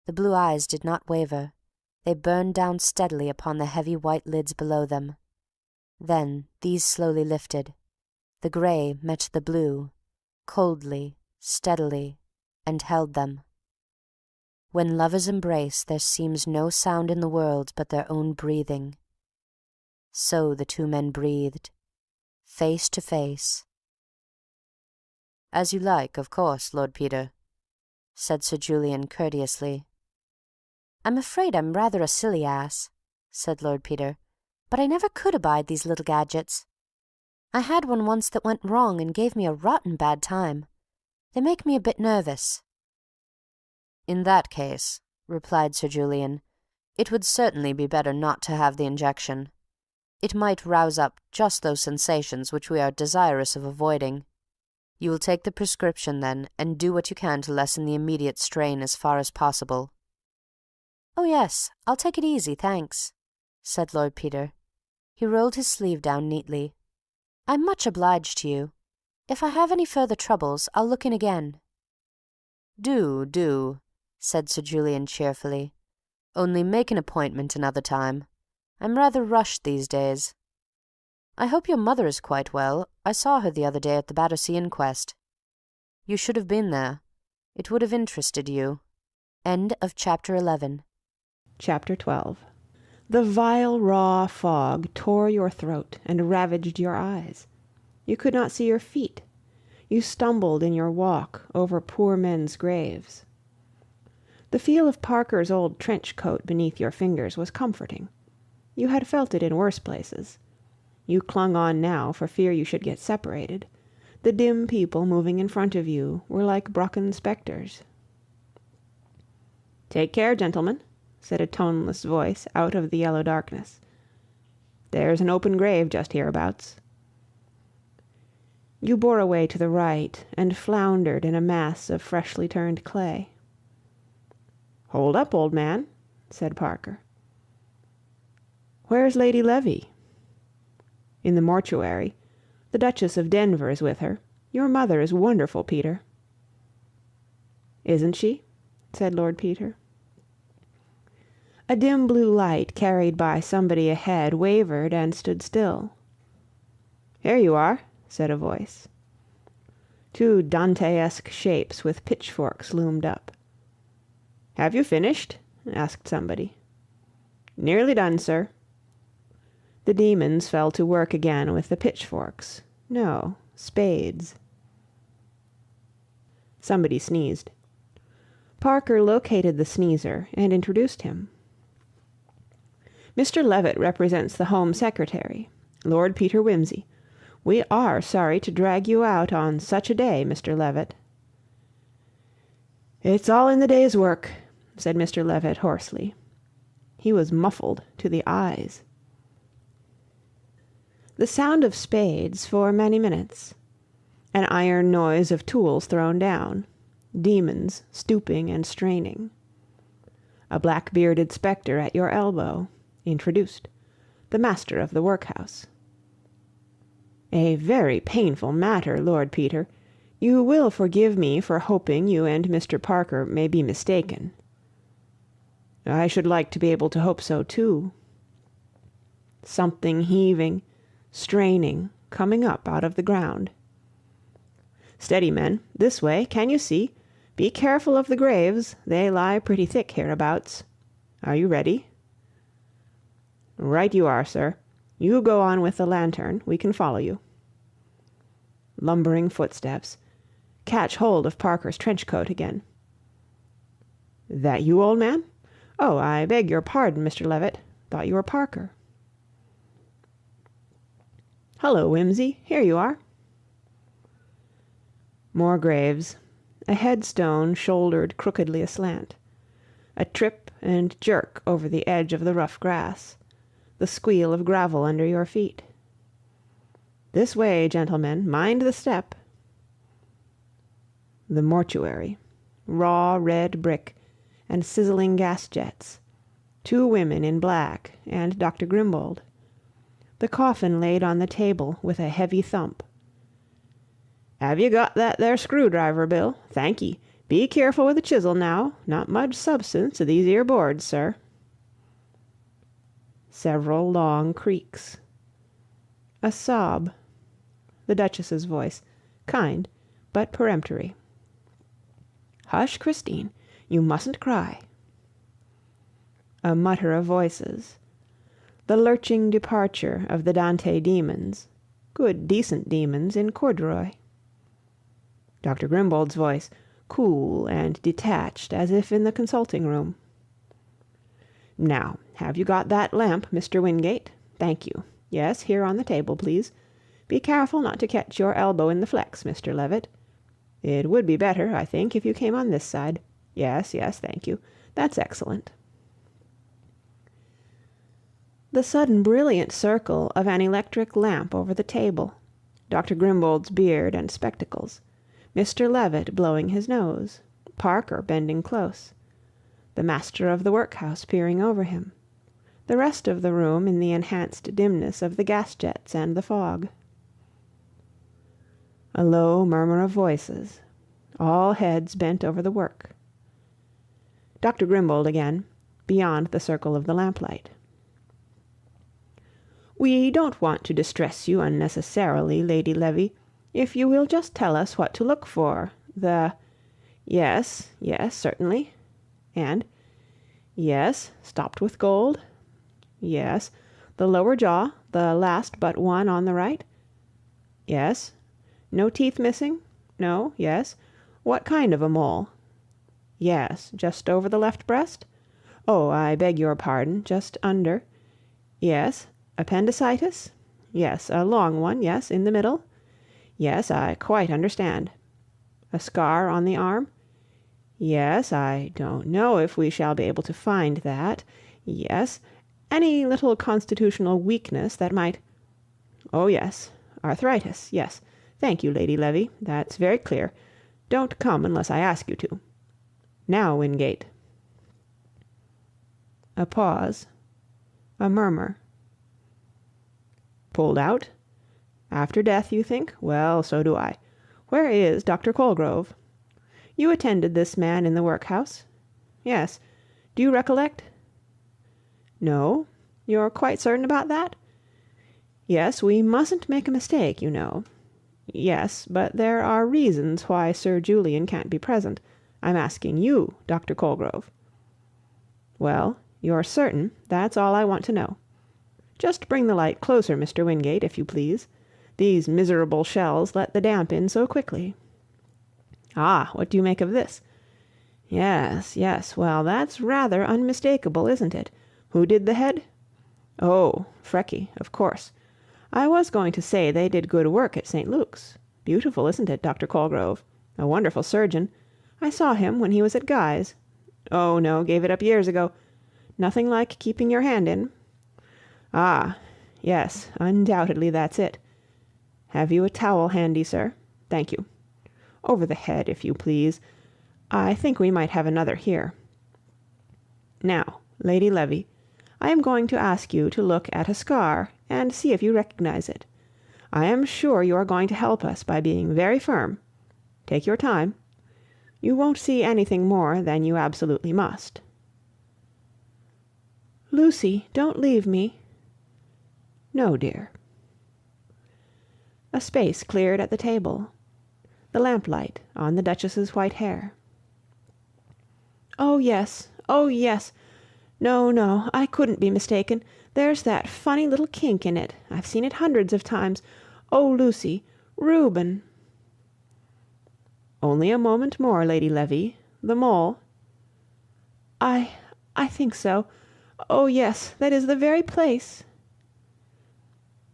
The blue eyes did not waver. They burned down steadily upon the heavy white lids below them. Then these slowly lifted. The grey met the blue, coldly, steadily, and held them. When lovers embrace, there seems no sound in the world but their own breathing. So the two men breathed, face to face. "As you like, of course, Lord Peter," said Sir Julian courteously. "I'm afraid I'm rather a silly ass," said Lord Peter, "but I never could abide these little gadgets. I had one once that went wrong and gave me a rotten bad time. They make me a bit nervous." "In that case," replied Sir Julian, "it would certainly be better not to have the injection. It might rouse up just those sensations which we are desirous of avoiding. You will take the prescription, then, and do what you can to lessen the immediate strain as far as possible." "Oh, yes, I'll take it easy, thanks," said Lord Peter. He rolled his sleeve down neatly. "I'm much obliged to you. If I have any further troubles, I'll look in again." "Do," said Sir Julian cheerfully. "Only make an appointment another time. I'm rather rushed these days. I hope your mother is quite well. I saw her the other day at the Battersea inquest. You should have been there. It would have interested you." End of Chapter 11. Chapter 12. The vile raw fog tore your throat and ravaged your eyes. You could not see your feet. You stumbled in your walk over poor men's graves. The feel of Parker's old trench coat beneath your fingers was comforting. You had felt it in worse places. You clung on now for fear you should get separated. The dim people moving in front of you were like Brocken spectres. "Take care, gentlemen," said a toneless voice out of the yellow darkness. "There's an open grave just hereabouts." You bore away to the right and floundered in a mass of freshly turned clay. "Hold up, old man," said Parker. "Where's Lady Levy?" "In the mortuary. The Duchess of Denver is with her. Your mother is wonderful, Peter." "Isn't she?" said Lord Peter. A dim blue light carried by somebody ahead wavered and stood still. "Here you are," said a voice. Two Dante-esque shapes with pitchforks loomed up. "Have you finished?" asked somebody. "Nearly done, sir." The demons fell to work again with the pitchforks. No, spades. Somebody sneezed. Parker located the sneezer and introduced him. "Mr. Levitt represents the Home Secretary, Lord Peter Wimsey. We are sorry to drag you out on such a day, Mr. Levitt." "It's all in the day's work," said Mr. Levitt hoarsely. He was muffled to the eyes. The sound of spades for many minutes. An iron noise of tools thrown down. Demons stooping and straining. A black-bearded spectre at your elbow, introduced. The master of the workhouse. "A very painful matter, Lord Peter. You will forgive me for hoping you and Mr. Parker may be mistaken." "I should like to be able to hope so, too." Something heaving, straining, coming up out of the ground. "Steady, men. This way. Can you see? Be careful of the graves. They lie pretty thick hereabouts. Are you ready?" "Right you are, sir. You go on with the lantern. We can follow you." Lumbering footsteps. Catch hold of Parker's trench coat again. "That you, old man? Oh, I beg your pardon, Mr. Levitt. Thought you were Parker." "Hullo, Wimsey. Here you are." More graves. A headstone shouldered crookedly aslant. A trip and jerk over the edge of the rough grass. The squeal of gravel under your feet. "This way, gentlemen. Mind the step." The mortuary. Raw red brick and sizzling gas jets. Two women in black and Dr. Grimbold. The coffin laid on the table with a heavy thump. "Have you got that there screwdriver, Bill? Thank ye. Be careful with the chisel now. Not much substance to these 'ere boards, sir." Several long creaks. A sob. The Duchess's voice, kind but peremptory. "Hush, Kristin. You mustn't cry." A mutter of voices. The lurching departure of the Dante demons, good decent demons in corduroy. Dr. Grimbold's voice, cool and detached as if in the consulting room. "Now, have you got that lamp, Mr. Wingate? Thank you. Yes, here on the table, please. Be careful not to catch your elbow in the flex, Mr. Levitt. It would be better, I think, if you came on this side. Yes, yes, thank you. That's excellent." The sudden brilliant circle of an electric lamp over the table, Dr. Grimbold's beard and spectacles, Mr. Levitt blowing his nose, Parker bending close, the master of the workhouse peering over him, the rest of the room in the enhanced dimness of the gas jets and the fog. A low murmur of voices, all heads bent over the work. Dr. Grimbold again, beyond the circle of the lamplight. "We don't want to distress you unnecessarily, Lady Levy. If you will just tell us what to look for, yes, yes, certainly. And, yes, stopped with gold. Yes, the lower jaw, the last but one on the right. Yes. No teeth missing? No, yes. What kind of a mole? Yes, just over the left breast? Oh, I beg your pardon, just under. Yes. Appendicitis? Yes, a long one, yes, in the middle? Yes, I quite understand. A scar on the arm? Yes, I don't know if we shall be able to find that. Yes. Any little constitutional weakness that might... Oh, yes. Arthritis, yes. Thank you, Lady Levy. That's very clear. Don't come unless I ask you to. Now, Wingate." A pause. A murmur. "Pulled out? After death, you think? Well, so do I. Where is Dr. Colgrove? You attended this man in the workhouse? Yes. Do you recollect? No? You're quite certain about that? Yes, we mustn't make a mistake, you know. Yes, but there are reasons why Sir Julian can't be present. I'm asking you, Dr. Colgrove." "Well, you're certain. That's all I want to know. Just bring the light closer, Mr. Wingate, if you please. These miserable shells let the damp in so quickly. Ah, what do you make of this? Yes, yes, well, that's rather unmistakable, isn't it? Who did the head? Oh, Freckey, of course. I was going to say they did good work at St. Luke's. Beautiful, isn't it, Dr. Colgrove? A wonderful surgeon. I saw him when he was at Guy's. Oh, no, gave it up years ago. Nothing like keeping your hand in. Ah, yes, undoubtedly that's it. Have you a towel handy, sir? Thank you. Over the head, if you please. I think we might have another here. Now, Lady Levy, I am going to ask you to look at a scar and see if you recognize it. I am sure you are going to help us by being very firm. Take your time. You won't see anything more than you absolutely must." "Lucy, don't leave me." "No, dear." A space cleared at the table. The lamplight on the Duchess's white hair. "Oh, yes. Oh, yes. No, no, I couldn't be mistaken. There's that funny little kink in it. I've seen it hundreds of times. Oh, Lucy, Reuben." "Only a moment more, Lady Levy. The mole." I think so. Oh, yes, that is the very place."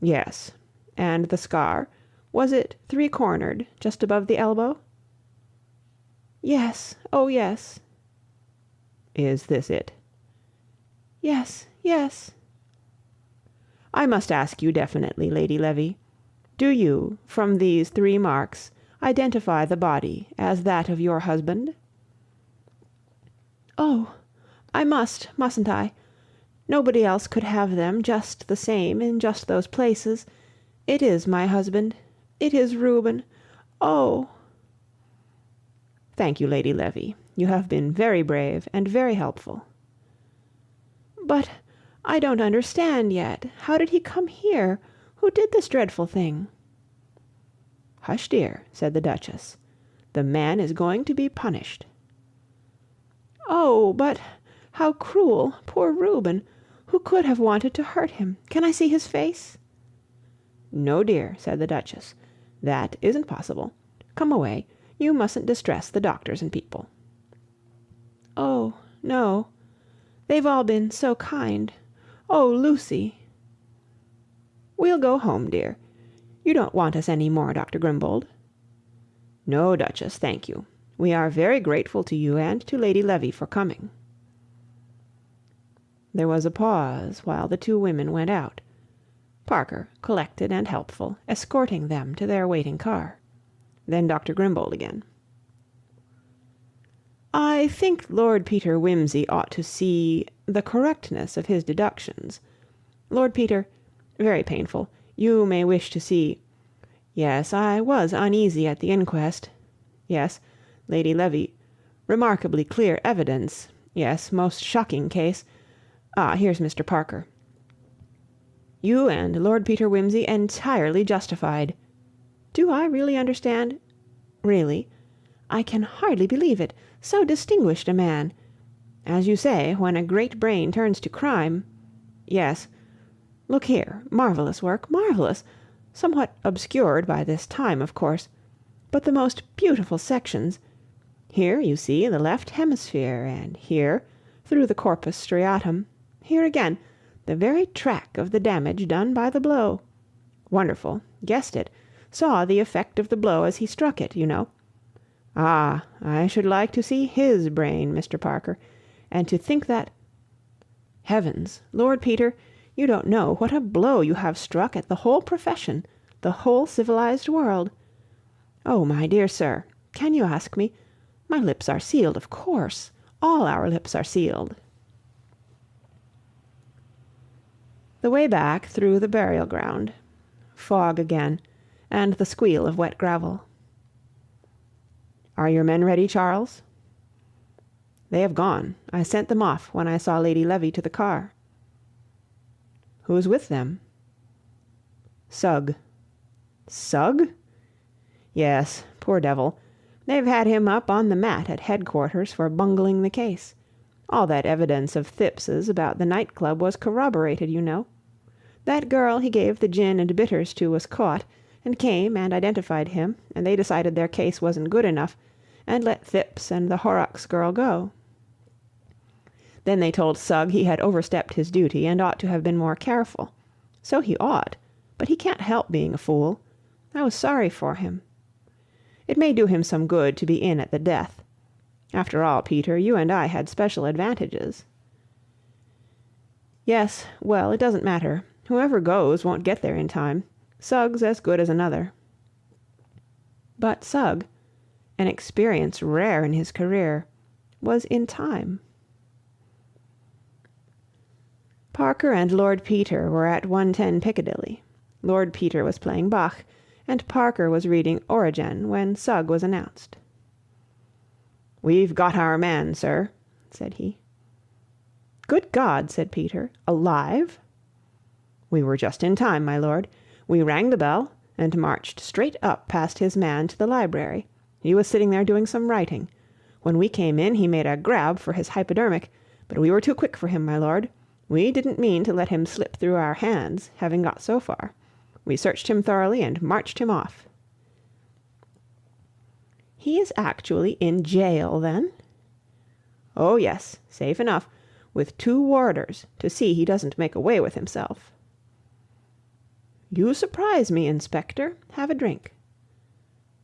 "Yes. And the scar? Was it three-cornered, just above the elbow?" Yes, oh yes. Is this it? Yes, yes. I must ask you definitely, Lady Levy. Do you, from these 3 marks, identify the body as that of your husband? Oh, I mustn't I? Nobody else could have them just the same in just those places. It is my husband. It is Reuben. Oh! Thank you, Lady Levy. You have been very brave and very helpful. But I don't understand yet. How did he come here? Who did this dreadful thing?" "Hush, dear," said the Duchess. "The man is going to be punished." "Oh, but how cruel! Poor Reuben! Who could have wanted to hurt him? Can I see his face?" "No, dear," said the Duchess. "That isn't possible. Come away. You mustn't distress the doctors and people." "Oh, no. They've all been so kind. Oh, Lucy!" "We'll go home, dear. You don't want us any more, Dr. Grimbold." "No, Duchess, thank you. We are very grateful to you and to Lady Levy for coming." There was a pause while the two women went out, Parker, collected and helpful, escorting them to their waiting car. Then Dr. Grimbold again. "I think Lord Peter Wimsey ought to see the correctness of his deductions. Lord Peter, very painful. You may wish to see. Yes, I was uneasy at the inquest. Yes, Lady Levy. Remarkably clear evidence. Yes, most shocking case. Ah, here's Mr. Parker. You and Lord Peter Wimsey entirely justified. Do I really understand? Really? I can hardly believe it. So distinguished a man. As you say, when a great brain turns to crime. Yes. Look here. Marvellous work. Marvellous. Somewhat obscured by this time, of course. But the most beautiful sections. Here you see the left hemisphere, and here, through the corpus striatum, here again, the very track of the damage done by the blow. Wonderful. Guessed it. Saw the effect of the blow as he struck it, you know. Ah, I should like to see his brain, Mr. Parker, and to think that... Heavens, Lord Peter, you don't know what a blow you have struck at the whole profession, the whole civilized world. Oh, my dear sir, can you ask me? My lips are sealed, of course. All our lips are sealed. The way back through the burial ground. Fog again, and the squeal of wet gravel. "Are your men ready, Charles?" "They have gone. I sent them off when I saw Lady Levy to the car." "Who's with them?" "Sugg." "Sugg?" "Yes, poor devil. They've had him up on the mat at headquarters for bungling the case. All that evidence of Thipps's about the night-club was corroborated, you know. That girl he gave the gin and bitters to was caught, and came and identified him, and they decided their case wasn't good enough, and let Thipps and the Horrocks girl go. Then they told Sugg he had overstepped his duty and ought to have been more careful. So he ought, but he can't help being a fool. I was sorry for him. It may do him some good to be in at the death. After all, Peter, you and I had special advantages." "Yes, well, it doesn't matter. Whoever goes won't get there in time. Sugg's as good as another." But Sugg, an experience rare in his career, was in time. Parker and Lord Peter were at 110 Piccadilly. Lord Peter was playing Bach, and Parker was reading Origen when Sugg was announced. "We've got our man, sir," said he. "Good God," said Peter. "Alive?" "We were just in time, my lord. We rang the bell, and marched straight up past his man to the library. He was sitting there doing some writing. When we came in, he made a grab for his hypodermic, but we were too quick for him, my lord. We didn't mean to let him slip through our hands, having got so far. We searched him thoroughly and marched him off." "He is actually in jail, then?" "Oh, yes, safe enough, with 2 warders to see he doesn't make away with himself." "You surprise me, Inspector. Have a drink."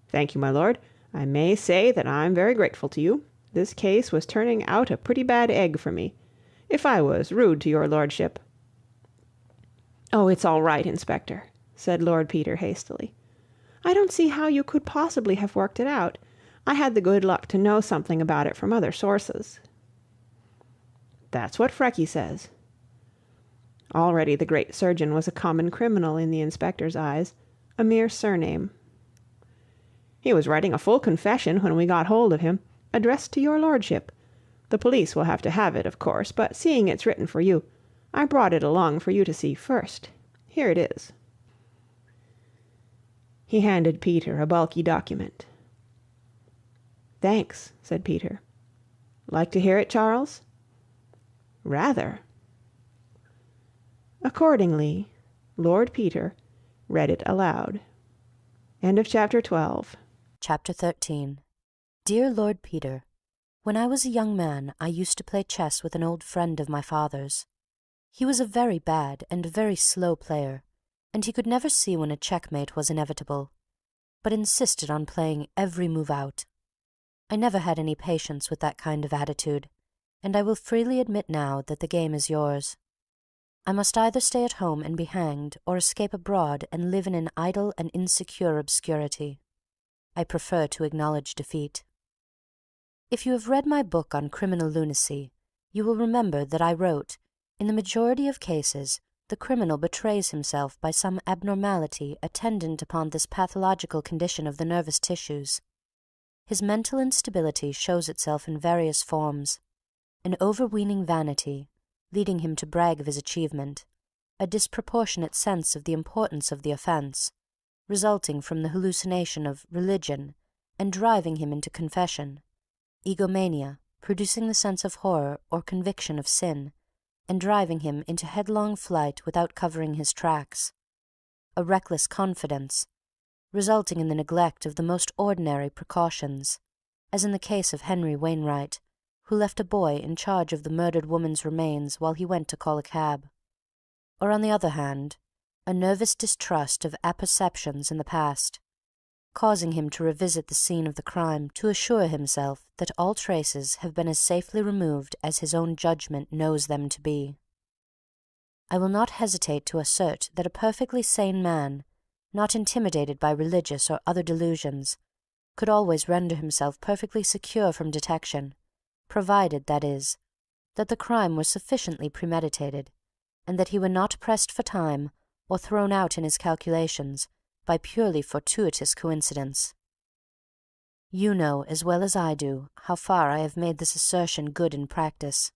"Thank you, my lord. I may say that I'm very grateful to you. This case was turning out a pretty bad egg for me. If I was rude to your lordship—" "Oh, it's all right, Inspector," said Lord Peter hastily. "I don't see how you could possibly have worked it out. I had the good luck to know something about it from other sources." "That's what Freckey says." Already the great surgeon was a common criminal in the inspector's eyes, a mere surname. "He was writing a full confession when we got hold of him, addressed to your lordship. The police will have to have it, of course, but seeing it's written for you, I brought it along for you to see first. Here it is." He handed Peter a bulky document. "Thanks," said Peter. "Like to hear it, Charles?" "Rather." Accordingly, Lord Peter read it aloud. End of chapter 12. Chapter 13. Dear Lord Peter, when I was a young man, I used to play chess with an old friend of my father's. He was a very bad and very slow player, and he could never see when a checkmate was inevitable, but insisted on playing every move out. I never had any patience with that kind of attitude, and I will freely admit now that the game is yours. I must either stay at home and be hanged, or escape abroad and live in an idle and insecure obscurity. I prefer to acknowledge defeat. If you have read my book on criminal lunacy, you will remember that I wrote, in the majority of cases, the criminal betrays himself by some abnormality attendant upon this pathological condition of the nervous tissues. His mental instability shows itself in various forms: an overweening vanity, leading him to brag of his achievement, a disproportionate sense of the importance of the offence, resulting from the hallucination of religion and driving him into confession, egomania, producing the sense of horror or conviction of sin, and driving him into headlong flight without covering his tracks, a reckless confidence, resulting in the neglect of the most ordinary precautions, as in the case of Henry Wainwright, who left a boy in charge of the murdered woman's remains while he went to call a cab; or, on the other hand, a nervous distrust of apperceptions in the past, causing him to revisit the scene of the crime to assure himself that all traces have been as safely removed as his own judgment knows them to be. I will not hesitate to assert that a perfectly sane man, not intimidated by religious or other delusions, could always render himself perfectly secure from detection, provided, that is, that the crime were sufficiently premeditated, and that he were not pressed for time or thrown out in his calculations by purely fortuitous coincidence. You know as well as I do how far I have made this assertion good in practice.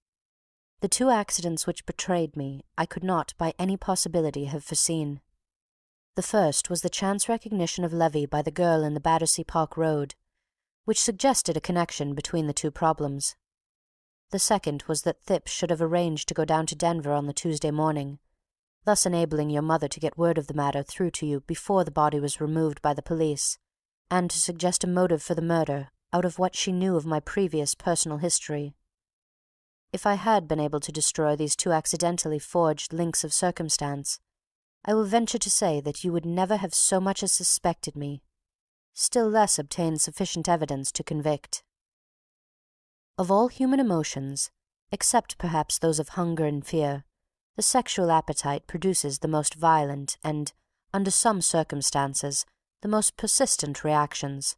The two accidents which betrayed me I could not by any possibility have foreseen. The first was the chance recognition of Levy by the girl in the Battersea Park Road, which suggested a connection between the two problems. The second was that Thipps should have arranged to go down to Denver on the Tuesday morning, thus enabling your mother to get word of the matter through to you before the body was removed by the police, and to suggest a motive for the murder out of what she knew of my previous personal history. If I had been able to destroy these two accidentally forged links of circumstance, I will venture to say that you would never have so much as suspected me, still less obtained sufficient evidence to convict. Of all human emotions, except perhaps those of hunger and fear, the sexual appetite produces the most violent and, under some circumstances, the most persistent reactions.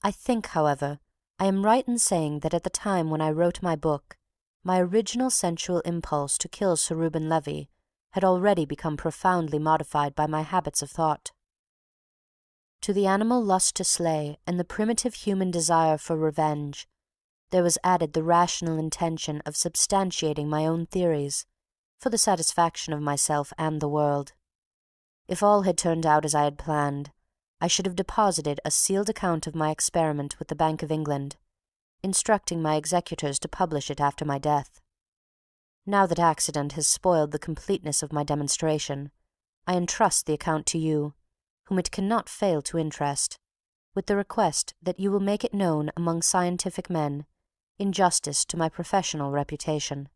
I think, however, I am right in saying that at the time when I wrote my book, my original sensual impulse to kill Sir Reuben Levy had already become profoundly modified by my habits of thought. To the animal lust to slay and the primitive human desire for revenge, there was added the rational intention of substantiating my own theories, for the satisfaction of myself and the world. If all had turned out as I had planned, I should have deposited a sealed account of my experiment with the Bank of England, instructing my executors to publish it after my death. Now that accident has spoiled the completeness of my demonstration, I entrust the account to you, whom it cannot fail to interest, with the request that you will make it known among scientific men, in justice to my professional reputation.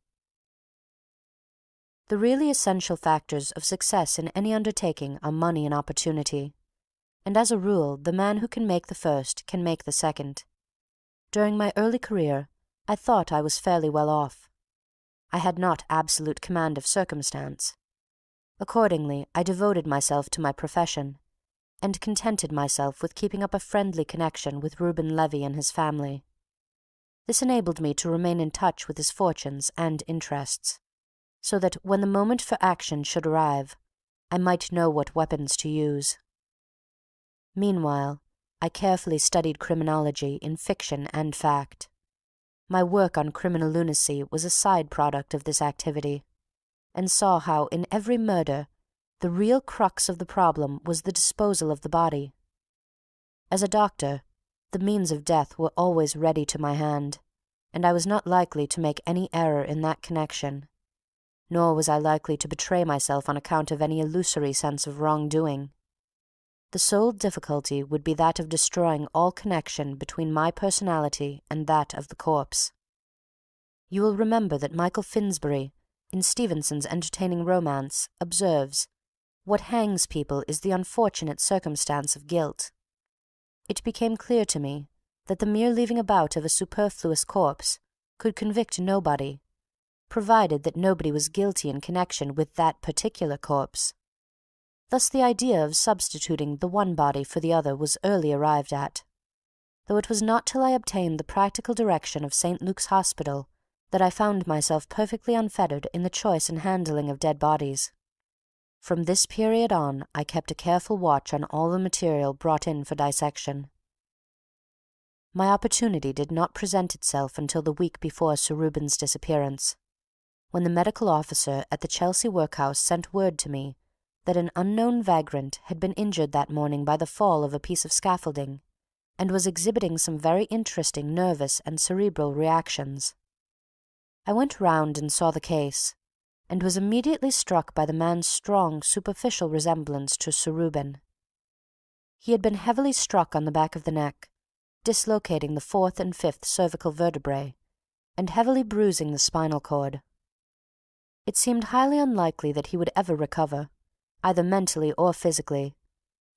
The really essential factors of success in any undertaking are money and opportunity, and as a rule the man who can make the first can make the second. During my early career I thought I was fairly well off. I had not absolute command of circumstance. Accordingly, I devoted myself to my profession, and contented myself with keeping up a friendly connection with Reuben Levy and his family. This enabled me to remain in touch with his fortunes and interests, so that when the moment for action should arrive, I might know what weapons to use. Meanwhile, I carefully studied criminology in fiction and fact. My work on criminal lunacy was a side product of this activity, and saw how in every murder the real crux of the problem was the disposal of the body. As a doctor, the means of death were always ready to my hand, and I was not likely to make any error in that connection. Nor was I likely to betray myself on account of any illusory sense of wrong-doing. The sole difficulty would be that of destroying all connection between my personality and that of the corpse. You will remember that Michael Finsbury, in Stevenson's entertaining romance, observes, "What hangs people is the unfortunate circumstance of guilt." It became clear to me that the mere leaving about of a superfluous corpse could convict nobody, provided that nobody was guilty in connection with that particular corpse. Thus the idea of substituting the one body for the other was early arrived at, though it was not till I obtained the practical direction of St. Luke's Hospital that I found myself perfectly unfettered in the choice and handling of dead bodies. From this period on I kept a careful watch on all the material brought in for dissection. My opportunity did not present itself until the week before Sir Reuben's disappearance, when the medical officer at the Chelsea workhouse sent word to me that an unknown vagrant had been injured that morning by the fall of a piece of scaffolding, and was exhibiting some very interesting nervous and cerebral reactions. I went round and saw the case, and was immediately struck by the man's strong, superficial resemblance to Sir Reuben. He had been heavily struck on the back of the neck, dislocating the 4th and 5th cervical vertebrae, and heavily bruising the spinal cord. It seemed highly unlikely that he would ever recover, either mentally or physically,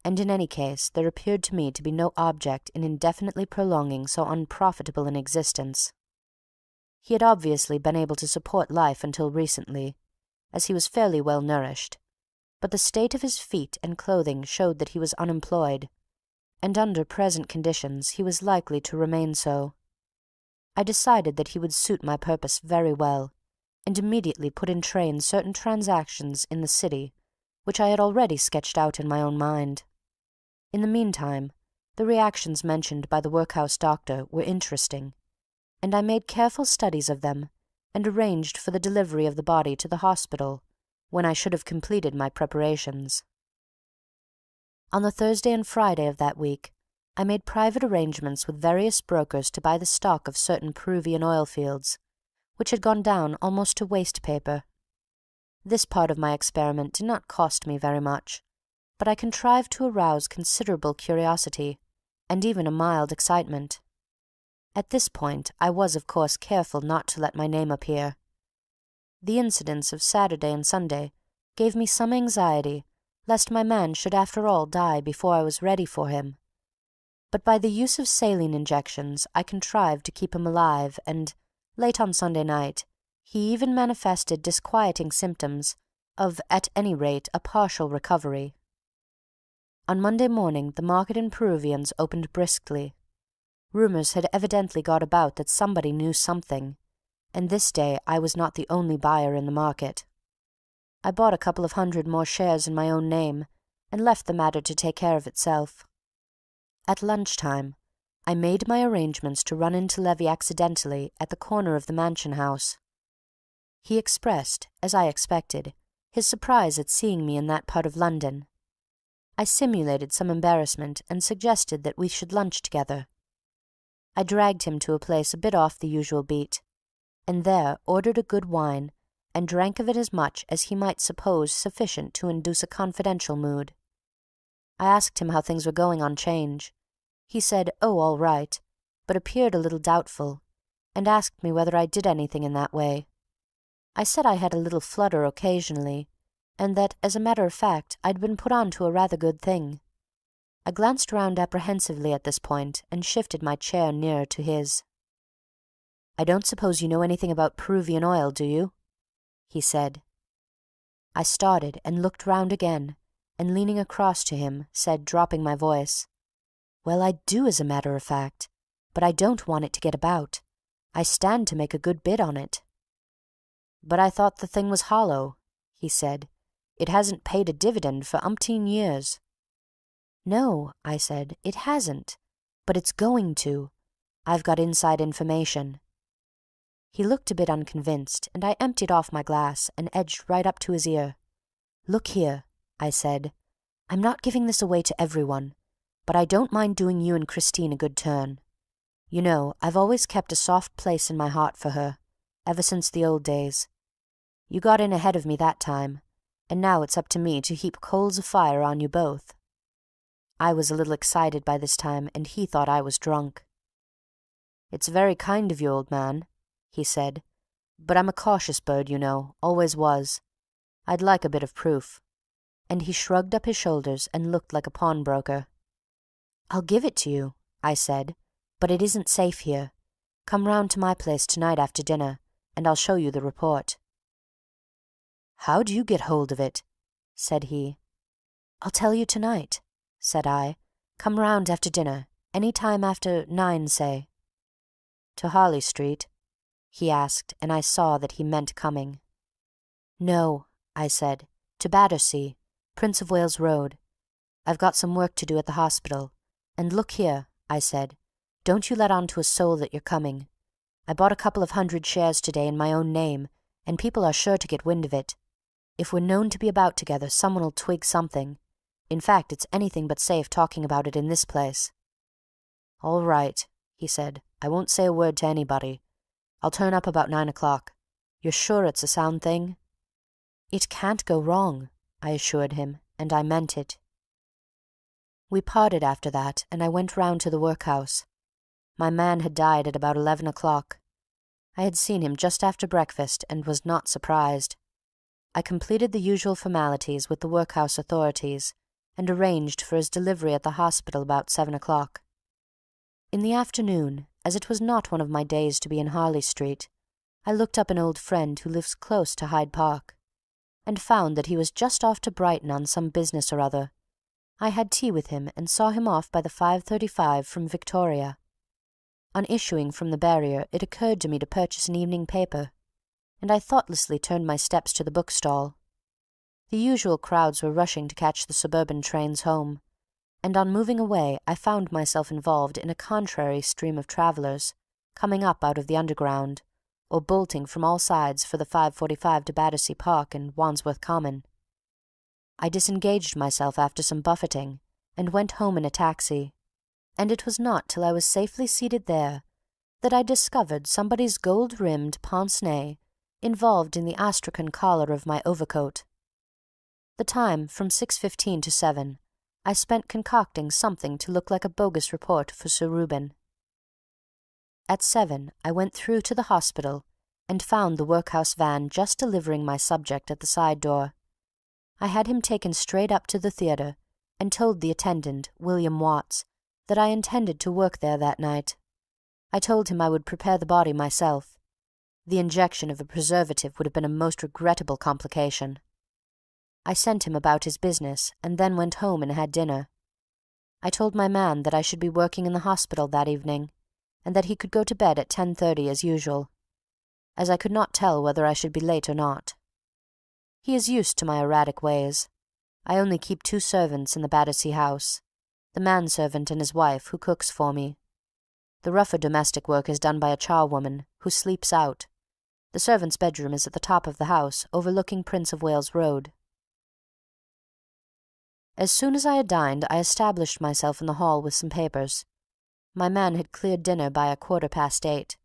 and in any case there appeared to me to be no object in indefinitely prolonging so unprofitable an existence. He had obviously been able to support life until recently, as he was fairly well nourished, but the state of his feet and clothing showed that he was unemployed, and under present conditions he was likely to remain so. I decided that he would suit my purpose very well, and immediately put in train certain transactions in the city which I had already sketched out in my own mind. In the meantime, the reactions mentioned by the workhouse doctor were interesting, and I made careful studies of them, and arranged for the delivery of the body to the hospital, when I should have completed my preparations. On the Thursday and Friday of that week, I made private arrangements with various brokers to buy the stock of certain Peruvian oil fields, which had gone down almost to waste paper. This part of my experiment did not cost me very much, but I contrived to arouse considerable curiosity, and even a mild excitement. At this point I was of course careful not to let my name appear. The incidents of Saturday and Sunday gave me some anxiety lest my man should after all die before I was ready for him, but by the use of saline injections I contrived to keep him alive, and, late on Sunday night, he even manifested disquieting symptoms of at any rate a partial recovery. On Monday morning the market in Peruvians opened briskly. Rumours had evidently got about that somebody knew something, and this day I was not the only buyer in the market. I bought a couple of hundred more shares in my own name, and left the matter to take care of itself. At lunch-time, I made my arrangements to run into Levy accidentally at the corner of the Mansion House. He expressed, as I expected, his surprise at seeing me in that part of London. I simulated some embarrassment and suggested that we should lunch together. I dragged him to a place a bit off the usual beat, and there ordered a good wine and drank of it as much as he might suppose sufficient to induce a confidential mood. I asked him how things were going on 'Change. He said, "Oh, all right," but appeared a little doubtful, and asked me whether I did anything in that way. I said I had a little flutter occasionally, and that, as a matter of fact, I'd been put on to a rather good thing. I glanced round apprehensively at this point, and shifted my chair nearer to his. "I don't suppose you know anything about Peruvian oil, do you?" he said. I started and looked round again, and leaning across to him, said, dropping my voice, "Well, I do, as a matter of fact, but I don't want it to get about. I stand to make a good bid on it." "But I thought the thing was hollow," he said. "It hasn't paid a dividend for umpteen years." "No," I said, "it hasn't, but it's going to. I've got inside information." He looked a bit unconvinced, and I emptied off my glass and edged right up to his ear. "Look here," I said, "I'm not giving this away to everyone, but I don't mind doing you and Kristin a good turn. You know, I've always kept a soft place in my heart for her, ever since the old days. You got in ahead of me that time, and now it's up to me to heap coals of fire on you both." I was a little excited by this time, and he thought I was drunk. "It's very kind of you, old man," he said, "but I'm a cautious bird, you know, always was. I'd like a bit of proof." And he shrugged up his shoulders and looked like a pawnbroker. "I'll give it to you," I said, "but it isn't safe here. Come round to my place tonight after dinner, and I'll show you the report." "How'd you get hold of it?" said he. "I'll tell you tonight," said I. "Come round after dinner, any time after 9, say." "To Harley Street?" he asked, and I saw that he meant coming. "No," I said, "to Battersea, Prince of Wales Road. I've got some work to do at the hospital, and look here," I said, "don't you let on to a soul that you're coming. I bought a couple of 100 shares today in my own name, and people are sure to get wind of it. If we're known to be about together, someone'll twig something. In fact, it's anything but safe talking about it in this place." "All right," he said. "I won't say a word to anybody. I'll turn up about 9 o'clock. You're sure it's a sound thing?" "It can't go wrong," I assured him, and I meant it. We parted after that, and I went round to the workhouse. My man had died at about 11 o'clock. I had seen him just after breakfast and was not surprised. I completed the usual formalities with the workhouse authorities and arranged for his delivery at the hospital about 7 o'clock. In the afternoon, as it was not one of my days to be in Harley Street, I looked up an old friend who lives close to Hyde Park, and found that he was just off to Brighton on some business or other. I had tea with him and saw him off by the 5:35 from Victoria. On issuing from the barrier it occurred to me to purchase an evening paper, and I thoughtlessly turned my steps to the bookstall. The usual crowds were rushing to catch the suburban trains home, and on moving away I found myself involved in a contrary stream of travellers, coming up out of the Underground, or bolting from all sides for the 5:45 to Battersea Park and Wandsworth Common. I disengaged myself after some buffeting, and went home in a taxi, and it was not till I was safely seated there that I discovered somebody's gold-rimmed pince-nez involved in the astrakhan collar of my overcoat. The time, from 6:15 to 7, I spent concocting something to look like a bogus report for Sir Reuben. At 7 I went through to the hospital and found the workhouse van just delivering my subject at the side door. I had him taken straight up to the theatre, and told the attendant, William Watts, that I intended to work there that night. I told him I would prepare the body myself. The injection of a preservative would have been a most regrettable complication. I sent him about his business, and then went home and had dinner. I told my man that I should be working in the hospital that evening, and that he could go to bed at 10:30 as usual, as I could not tell whether I should be late or not. He is used to my erratic ways. I only keep 2 servants in the Battersea house, the manservant and his wife, who cooks for me. The rougher domestic work is done by a charwoman, who sleeps out. The servant's bedroom is at the top of the house, overlooking Prince of Wales Road. As soon as I had dined, I established myself in the hall with some papers. My man had cleared dinner by 8:15,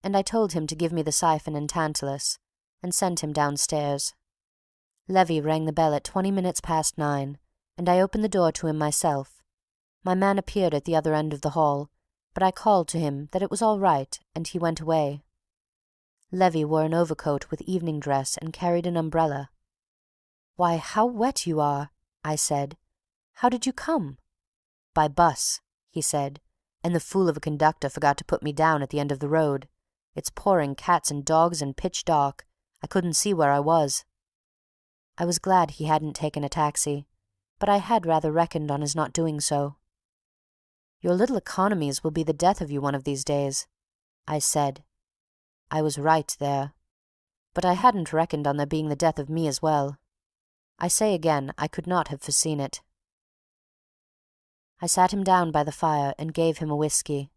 and I told him to give me the siphon and tantalus, and sent him downstairs. Levy rang the bell at 20 minutes past 9, and I opened the door to him myself. My man appeared at the other end of the hall, but I called to him that it was all right, and he went away. Levy wore an overcoat with evening dress and carried an umbrella. "Why, how wet you are!" I said. "How did you come?" "By bus," he said, "and the fool of a conductor forgot to put me down at the end of the road. It's pouring cats and dogs and pitch dark. I couldn't see where I was." I was glad he hadn't taken a taxi, but I had rather reckoned on his not doing so. "Your little economies will be the death of you one of these days," I said. I was right there, but I hadn't reckoned on their being the death of me as well. I say again, I could not have foreseen it. I sat him down by the fire and gave him a whiskey.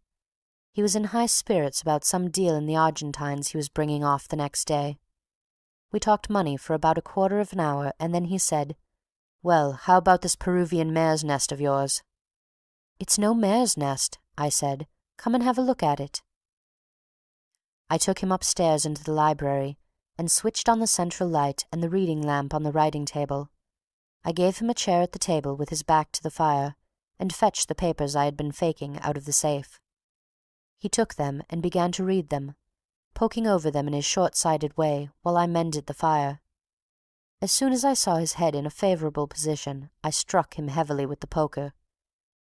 He was in high spirits about some deal in the Argentines he was bringing off the next day. We talked money for about a quarter of an hour, and then he said, "Well, how about this Peruvian mare's nest of yours?" "It's no mare's nest," I said. "Come and have a look at it." I took him upstairs into the library and switched on the central light and the reading lamp on the writing table. I gave him a chair at the table with his back to the fire, and fetched the papers I had been faking out of the safe. He took them and began to read them, poking over them in his short-sighted way while I mended the fire. As soon as I saw his head in a favourable position, I struck him heavily with the poker,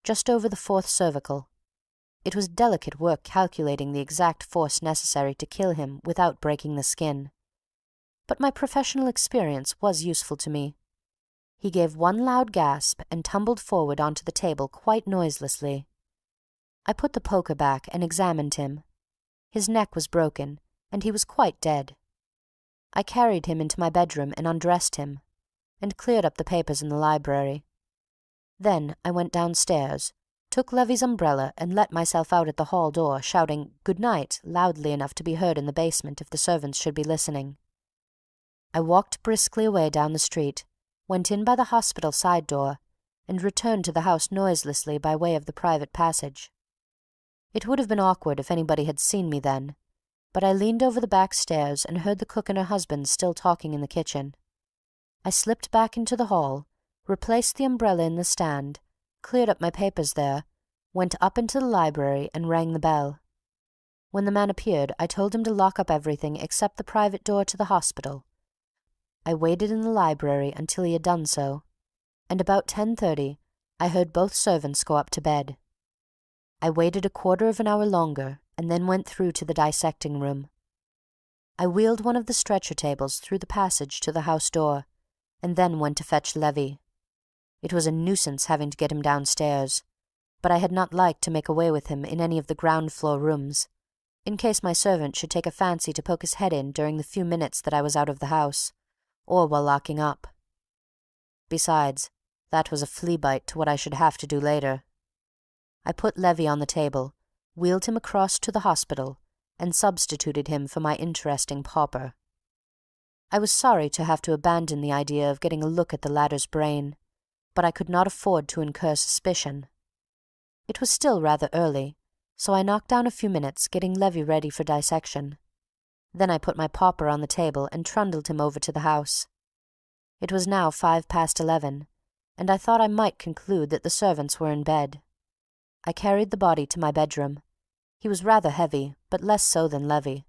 just over the fourth cervical. It was delicate work calculating the exact force necessary to kill him without breaking the skin, but my professional experience was useful to me. He gave one loud gasp and tumbled forward onto the table quite noiselessly. I put the poker back and examined him. His neck was broken, and he was quite dead. I carried him into my bedroom and undressed him, and cleared up the papers in the library. Then I went downstairs, took Levy's umbrella and let myself out at the hall door, shouting "Good night" loudly enough to be heard in the basement if the servants should be listening. I walked briskly away down the street, went in by the hospital side door, and returned to the house noiselessly by way of the private passage. It would have been awkward if anybody had seen me then, but I leaned over the back stairs and heard the cook and her husband still talking in the kitchen. I slipped back into the hall, replaced the umbrella in the stand, cleared up my papers there, went up into the library and rang the bell. When the man appeared, I told him to lock up everything except the private door to the hospital. I waited in the library until he had done so, and about 10:30 I heard both servants go up to bed. I waited a quarter of an hour longer and then went through to the dissecting room. I wheeled one of the stretcher tables through the passage to the house door, and then went to fetch Levy. It was a nuisance having to get him downstairs, but I had not liked to make away with him in any of the ground-floor rooms, in case my servant should take a fancy to poke his head in during the few minutes that I was out of the house, or while locking up. Besides, that was a flea-bite to what I should have to do later. I put Levy on the table, wheeled him across to the hospital, and substituted him for my interesting pauper. I was sorry to have to abandon the idea of getting a look at the latter's brain, but I could not afford to incur suspicion. It was still rather early, so I knocked down a few minutes getting Levy ready for dissection. Then I put my pauper on the table and trundled him over to the house. It was now 11:05, and I thought I might conclude that the servants were in bed. I carried the body to my bedroom. He was rather heavy, but less so than Levy,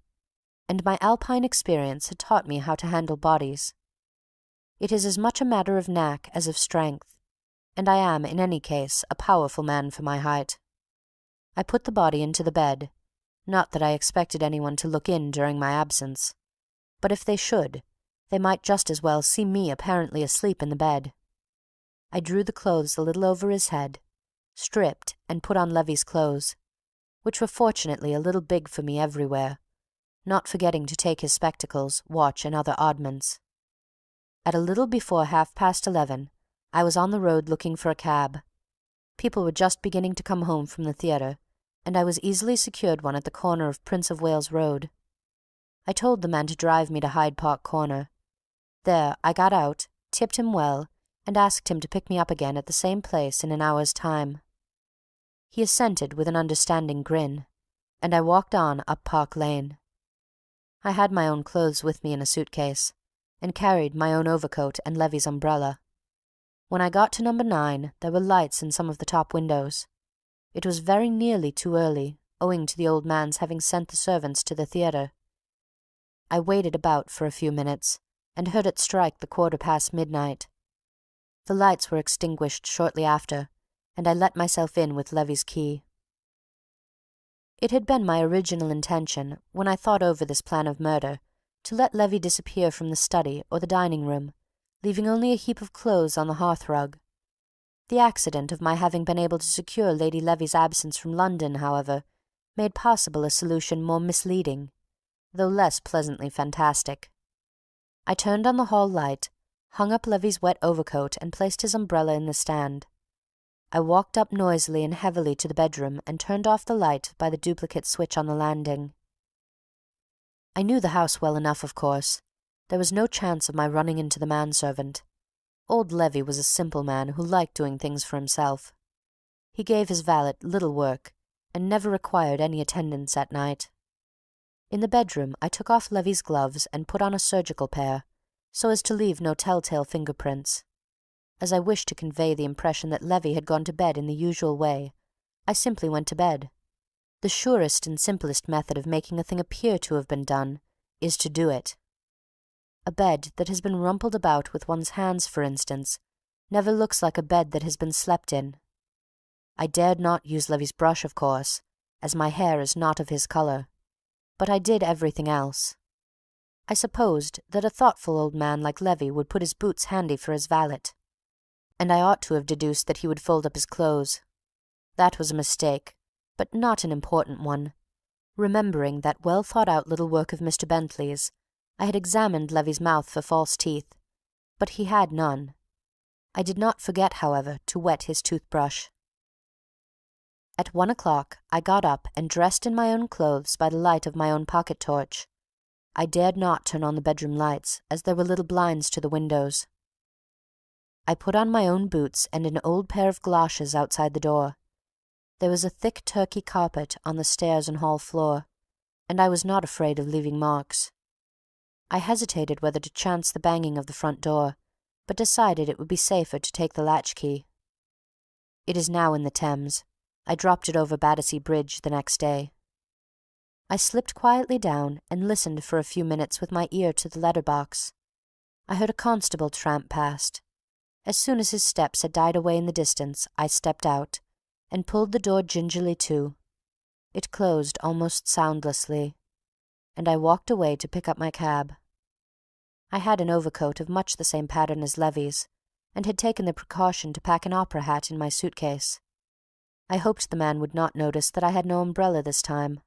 and my Alpine experience had taught me how to handle bodies. It is as much a matter of knack as of strength, and I am, in any case, a powerful man for my height. I put the body into the bed, not that I expected anyone to look in during my absence, but if they should, they might just as well see me apparently asleep in the bed. I drew the clothes a little over his head, stripped and put on Levy's clothes, which were fortunately a little big for me everywhere, not forgetting to take his spectacles, watch, and other oddments. At a little before 11:30, I was on the road looking for a cab. People were just beginning to come home from the theatre, and I was easily secured one at the corner of Prince of Wales Road. I told the man to drive me to Hyde Park Corner. There I got out, tipped him well, and asked him to pick me up again at the same place in an hour's time. He assented with an understanding grin, and I walked on up Park Lane. I had my own clothes with me in a suitcase, and carried my own overcoat and Levy's umbrella. When I got to number 9, there were lights in some of the top windows. It was very nearly too early, owing to the old man's having sent the servants to the theatre. I waited about for a few minutes, and heard it strike the 1/4 midnight. The lights were extinguished shortly after, and I let myself in with Levy's key. It had been my original intention, when I thought over this plan of murder, to let Levy disappear from the study or the dining-room, leaving only a heap of clothes on the hearth-rug. The accident of my having been able to secure Lady Levy's absence from London, however, made possible a solution more misleading, though less pleasantly fantastic. I turned on the hall light, hung up Levy's wet overcoat and placed his umbrella in the stand. I walked up noisily and heavily to the bedroom and turned off the light by the duplicate switch on the landing. I knew the house well enough, of course. There was no chance of my running into the manservant. Old Levy was a simple man who liked doing things for himself. He gave his valet little work, and never required any attendance at night. In the bedroom I took off Levy's gloves and put on a surgical pair, so as to leave no telltale fingerprints. As I wished to convey the impression that Levy had gone to bed in the usual way, I simply went to bed. The surest and simplest method of making a thing appear to have been done is to do it. A bed that has been rumpled about with one's hands, for instance, never looks like a bed that has been slept in. I dared not use Levy's brush, of course, as my hair is not of his colour, but I did everything else. I supposed that a thoughtful old man like Levy would put his boots handy for his valet, and I ought to have deduced that he would fold up his clothes. That was a mistake, but not an important one. Remembering that well-thought-out little work of Mr. Bentley's, I had examined Levy's mouth for false teeth, but he had none. I did not forget, however, to wet his toothbrush. At 1 o'clock I got up and dressed in my own clothes by the light of my own pocket torch. I dared not turn on the bedroom lights, as there were little blinds to the windows. I put on my own boots and an old pair of galoshes outside the door. There was a thick Turkey carpet on the stairs and hall floor, and I was not afraid of leaving marks. I hesitated whether to chance the banging of the front door, but decided it would be safer to take the latchkey. It is now in the Thames. I dropped it over Battersea Bridge the next day. I slipped quietly down and listened for a few minutes with my ear to the letter-box. I heard a constable tramp past. As soon as his steps had died away in the distance, I stepped out and pulled the door gingerly to. It closed almost soundlessly, and I walked away to pick up my cab. I had an overcoat of much the same pattern as Levy's, and had taken the precaution to pack an opera hat in my suitcase. I hoped the man would not notice that I had no umbrella this time.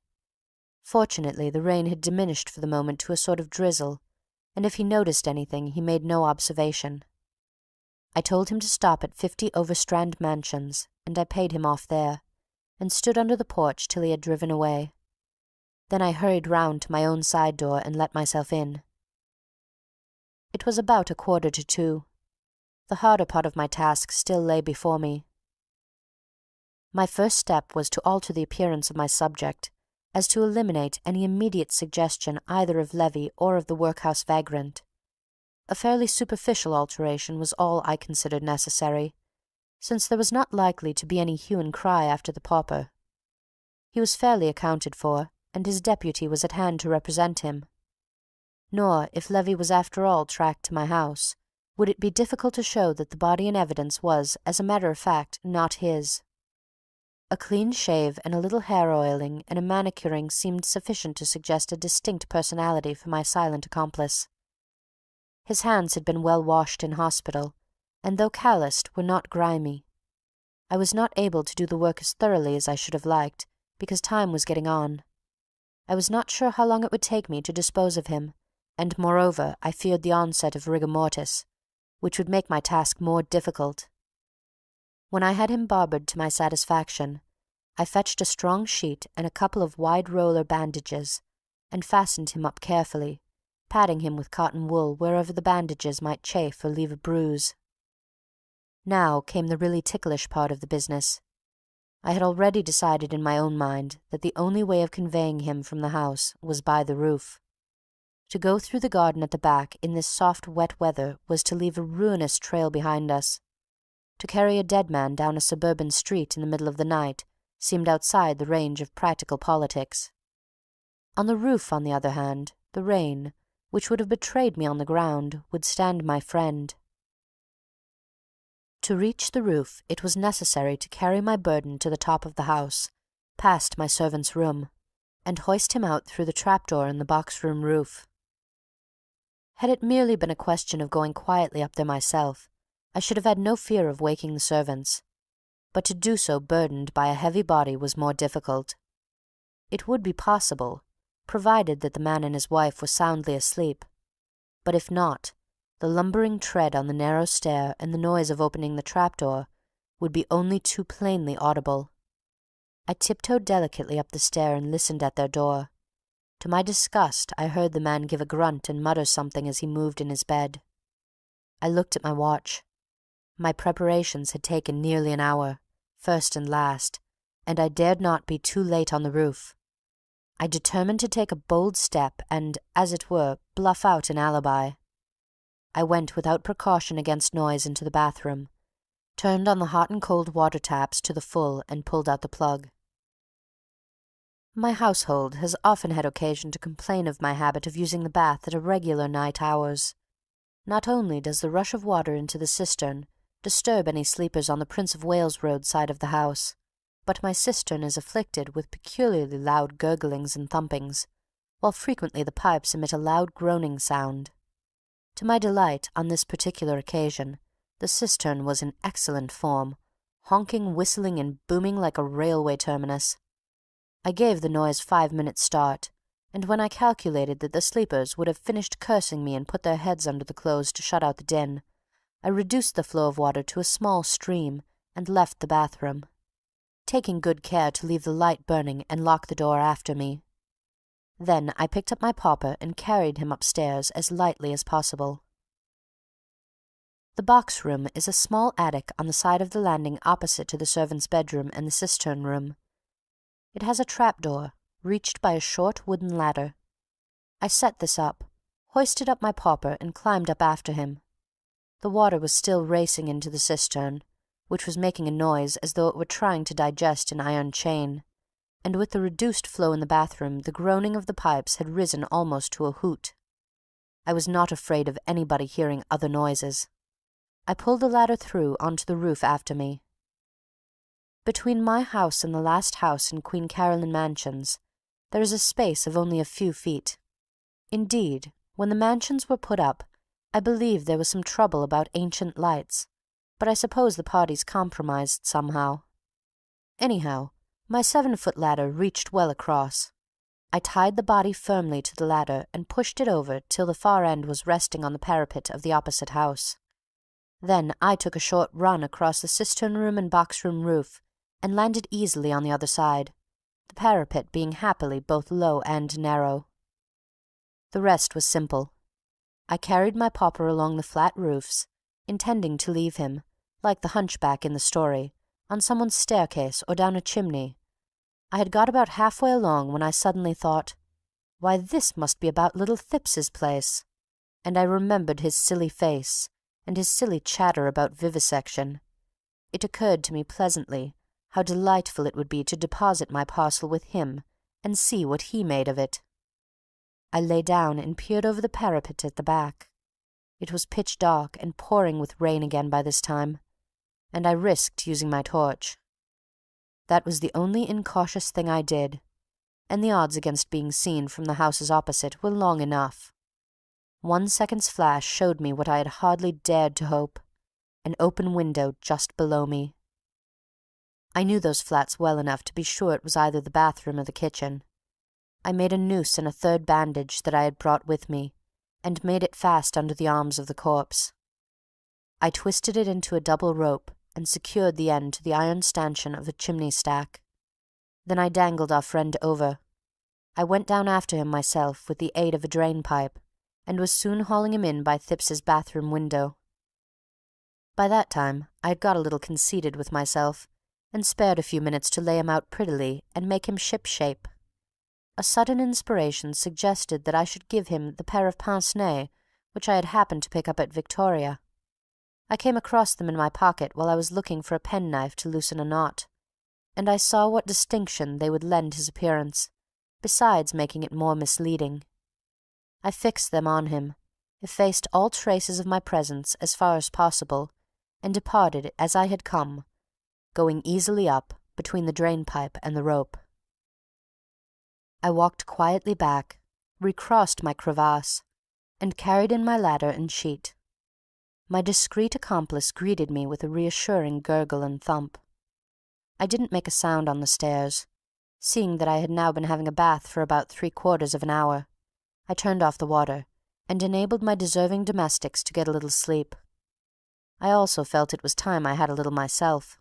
Fortunately, the rain had diminished for the moment to a sort of drizzle, and if he noticed anything, he made no observation. I told him to stop at 50 Overstrand Mansions, and I paid him off there, and stood under the porch till he had driven away. Then I hurried round to my own side door and let myself in. It was about 1:45. The harder part of my task still lay before me. My first step was to alter the appearance of my subject, as to eliminate any immediate suggestion either of Levy or of the workhouse vagrant. A fairly superficial alteration was all I considered necessary, since there was not likely to be any hue and cry after the pauper. He was fairly accounted for, and his deputy was at hand to represent him. Nor, if Levy was after all tracked to my house, would it be difficult to show that the body in evidence was, as a matter of fact, not his. A clean shave and a little hair oiling and a manicuring seemed sufficient to suggest a distinct personality for my silent accomplice. His hands had been well washed in hospital, and though calloused, were not grimy. I was not able to do the work as thoroughly as I should have liked, because time was getting on. I was not sure how long it would take me to dispose of him, and moreover I feared the onset of rigor mortis, which would make my task more difficult. When I had him barbered to my satisfaction, I fetched a strong sheet and a couple of wide roller bandages, and fastened him up carefully, padding him with cotton wool wherever the bandages might chafe or leave a bruise. Now came the really ticklish part of the business. I had already decided in my own mind that the only way of conveying him from the house was by the roof. To go through the garden at the back in this soft wet weather was to leave a ruinous trail behind us. To carry a dead man down a suburban street in the middle of the night seemed outside the range of practical politics. On the roof, on the other hand, the rain, which would have betrayed me on the ground, would stand my friend. To reach the roof it was necessary to carry my burden to the top of the house, past my servant's room, and hoist him out through the trapdoor in the box-room roof. Had it merely been a question of going quietly up there myself, I should have had no fear of waking the servants, but to do so burdened by a heavy body was more difficult. It would be possible, provided that the man and his wife were soundly asleep, but if not, the lumbering tread on the narrow stair and the noise of opening the trapdoor would be only too plainly audible. I tiptoed delicately up the stair and listened at their door. To my disgust I heard the man give a grunt and mutter something as he moved in his bed. I looked at my watch. My preparations had taken nearly an hour, first and last, and I dared not be too late on the roof. I determined to take a bold step and, as it were, bluff out an alibi. I went without precaution against noise into the bathroom, turned on the hot and cold water taps to the full and pulled out the plug. My household has often had occasion to complain of my habit of using the bath at irregular night hours. Not only does the rush of water into the cistern disturb any sleepers on the Prince of Wales Road side of the house, but my cistern is afflicted with peculiarly loud gurglings and thumpings, while frequently the pipes emit a loud groaning sound. To my delight, on this particular occasion, the cistern was in excellent form, honking, whistling, and booming like a railway terminus. I gave the noise 5 minutes' start, and when I calculated that the sleepers would have finished cursing me and put their heads under the clothes to shut out the din, I reduced the flow of water to a small stream and left the bathroom, taking good care to leave the light burning and lock the door after me. Then I picked up my pauper and carried him upstairs as lightly as possible. The box room is a small attic on the side of the landing opposite to the servant's bedroom and the cistern room. It has a trapdoor, reached by a short wooden ladder. I set this up, hoisted up my pauper, and climbed up after him. The water was still racing into the cistern, which was making a noise as though it were trying to digest an iron chain, and with the reduced flow in the bathroom the groaning of the pipes had risen almost to a hoot. I was not afraid of anybody hearing other noises. I pulled the ladder through onto the roof after me. Between my house and the last house in Queen Caroline Mansions there is a space of only a few feet. Indeed, when the mansions were put up, I believe there was some trouble about ancient lights, but I suppose the parties compromised somehow. Anyhow, my 7-foot ladder reached well across. I tied the body firmly to the ladder and pushed it over till the far end was resting on the parapet of the opposite house. Then I took a short run across the cistern room and box room roof and landed easily on the other side, the parapet being happily both low and narrow. The rest was simple. I carried my pauper along the flat roofs, intending to leave him, like the hunchback in the story, on someone's staircase or down a chimney. I had got about halfway along when I suddenly thought, why, this must be about little Thipps's place, and I remembered his silly face and his silly chatter about vivisection. It occurred to me pleasantly how delightful it would be to deposit my parcel with him and see what he made of it. I lay down and peered over the parapet at the back. It was pitch dark and pouring with rain again by this time, and I risked using my torch. That was the only incautious thing I did, and the odds against being seen from the houses opposite were long enough. 1 second's flash showed me what I had hardly dared to hope, an open window just below me. I knew those flats well enough to be sure it was either the bathroom or the kitchen. I made a noose and a third bandage that I had brought with me, and made it fast under the arms of the corpse. I twisted it into a double rope and secured the end to the iron stanchion of a chimney stack. Then I dangled our friend over. I went down after him myself with the aid of a drain pipe, and was soon hauling him in by Thipps's bathroom window. By that time I had got a little conceited with myself, and spared a few minutes to lay him out prettily and make him ship-shape. A sudden inspiration suggested that I should give him the pair of pince-nez which I had happened to pick up at Victoria. I came across them in my pocket while I was looking for a penknife to loosen a knot, and I saw what distinction they would lend his appearance, besides making it more misleading. I fixed them on him, effaced all traces of my presence as far as possible, and departed as I had come, going easily up between the drain-pipe and the rope. I walked quietly back, recrossed my crevasse, and carried in my ladder and sheet. My discreet accomplice greeted me with a reassuring gurgle and thump. I didn't make a sound on the stairs, seeing that I had now been having a bath for about 3/4 of an hour. I turned off the water, and enabled my deserving domestics to get a little sleep. I also felt it was time I had a little myself.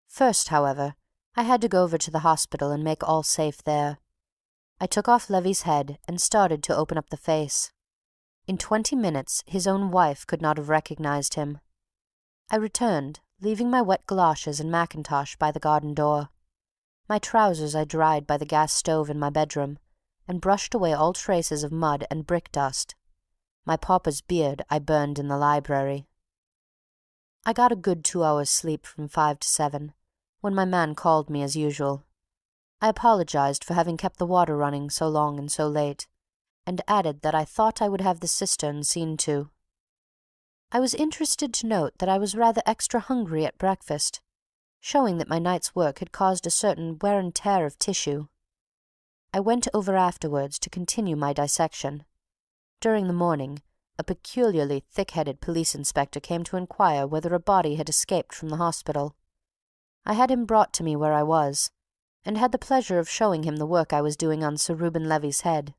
First, however, I had to go over to the hospital and make all safe there. I took off Levy's head and started to open up the face. In 20 minutes his own wife could not have recognized him. I returned, leaving my wet goloshes and mackintosh by the garden door. My trousers I dried by the gas stove in my bedroom, and brushed away all traces of mud and brick dust. My pauper's beard I burned in the library. I got a good 2 hours' sleep from 5 to 7, when my man called me as usual. I apologized for having kept the water running so long and so late, and added that I thought I would have the cistern seen to. I was interested to note that I was rather extra hungry at breakfast, showing that my night's work had caused a certain wear and tear of tissue. I went over afterwards to continue my dissection. During the morning, a peculiarly thick-headed police inspector came to inquire whether a body had escaped from the hospital. I had him brought to me where I was, and had the pleasure of showing him the work I was doing on Sir Reuben Levy's head.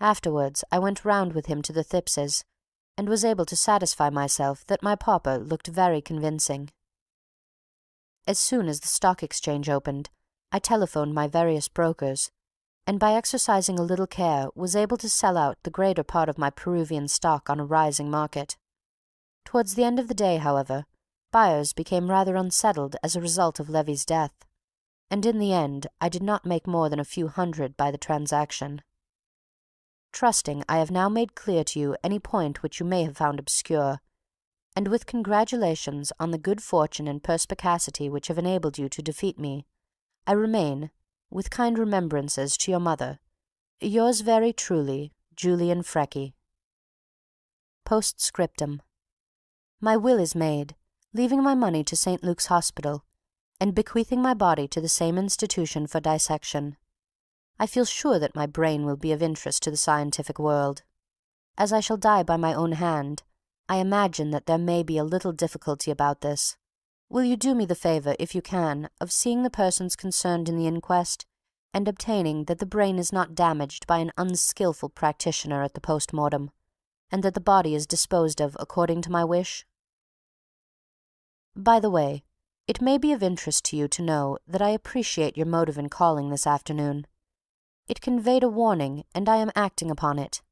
Afterwards I went round with him to the Thippses, and was able to satisfy myself that my pauper looked very convincing. As soon as the Stock Exchange opened, I telephoned my various brokers, and by exercising a little care was able to sell out the greater part of my Peruvian stock on a rising market. Towards the end of the day, however, buyers became rather unsettled as a result of Levy's death, and in the end I did not make more than a few hundred by the transaction. Trusting I have now made clear to you any point which you may have found obscure, and with congratulations on the good fortune and perspicacity which have enabled you to defeat me, I remain, with kind remembrances to your mother, yours very truly, Julian Freckey. Postscriptum. My will is made, leaving my money to St. Luke's Hospital, and bequeathing my body to the same institution for dissection. I feel sure that my brain will be of interest to the scientific world. As I shall die by my own hand, I imagine that there may be a little difficulty about this. Will you do me the favour, if you can, of seeing the persons concerned in the inquest, and obtaining that the brain is not damaged by an unskilful practitioner at the post-mortem, and that the body is disposed of according to my wish? By the way, it may be of interest to you to know that I appreciate your motive in calling this afternoon. It conveyed a warning, and I am acting upon it.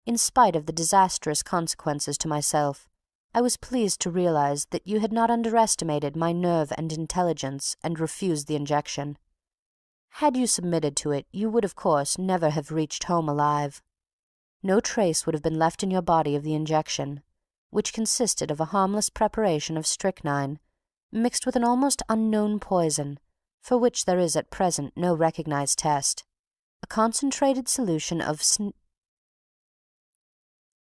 In spite of the disastrous consequences to myself, I was pleased to realize that you had not underestimated my nerve and intelligence and refused the injection. Had you submitted to it, you would, of course, never have reached home alive. No trace would have been left in your body of the injection, which consisted of a harmless preparation of strychnine, mixed with an almost unknown poison, for which there is at present no recognized test, a concentrated solution of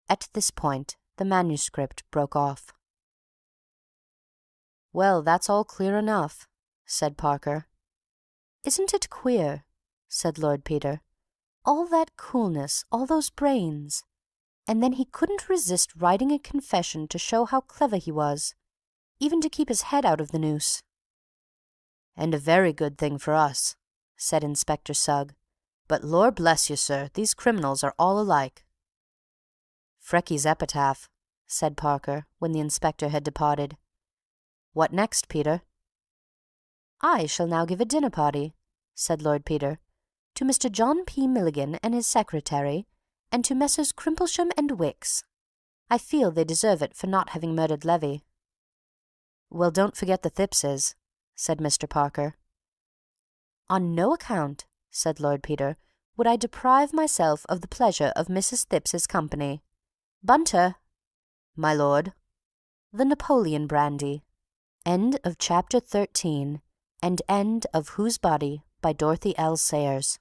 At this point, the manuscript broke off. "Well, that's all clear enough," said Parker. "Isn't it queer?" said Lord Peter. "All that coolness, all those brains, and then he couldn't resist writing a confession to show how clever he was, even to keep his head out of the noose." "And a very good thing for us," said Inspector Sugg. "But lor bless you, sir, these criminals are all alike." "Freckey's epitaph," said Parker, when the inspector had departed. "What next, Peter?" "I shall now give a dinner party," said Lord Peter, "to Mr. John P. Milligan and his secretary, and to Messrs. Crimplesham and Wicks. I feel they deserve it for not having murdered Levy." "Well, don't forget the Thippses," said Mr. Parker. "On no account," said Lord Peter, "would I deprive myself of the pleasure of Mrs. Thipps's company. Bunter!" "My lord." "The Napoleon brandy." End of Chapter 13, and end of Whose Body by Dorothy L. Sayers.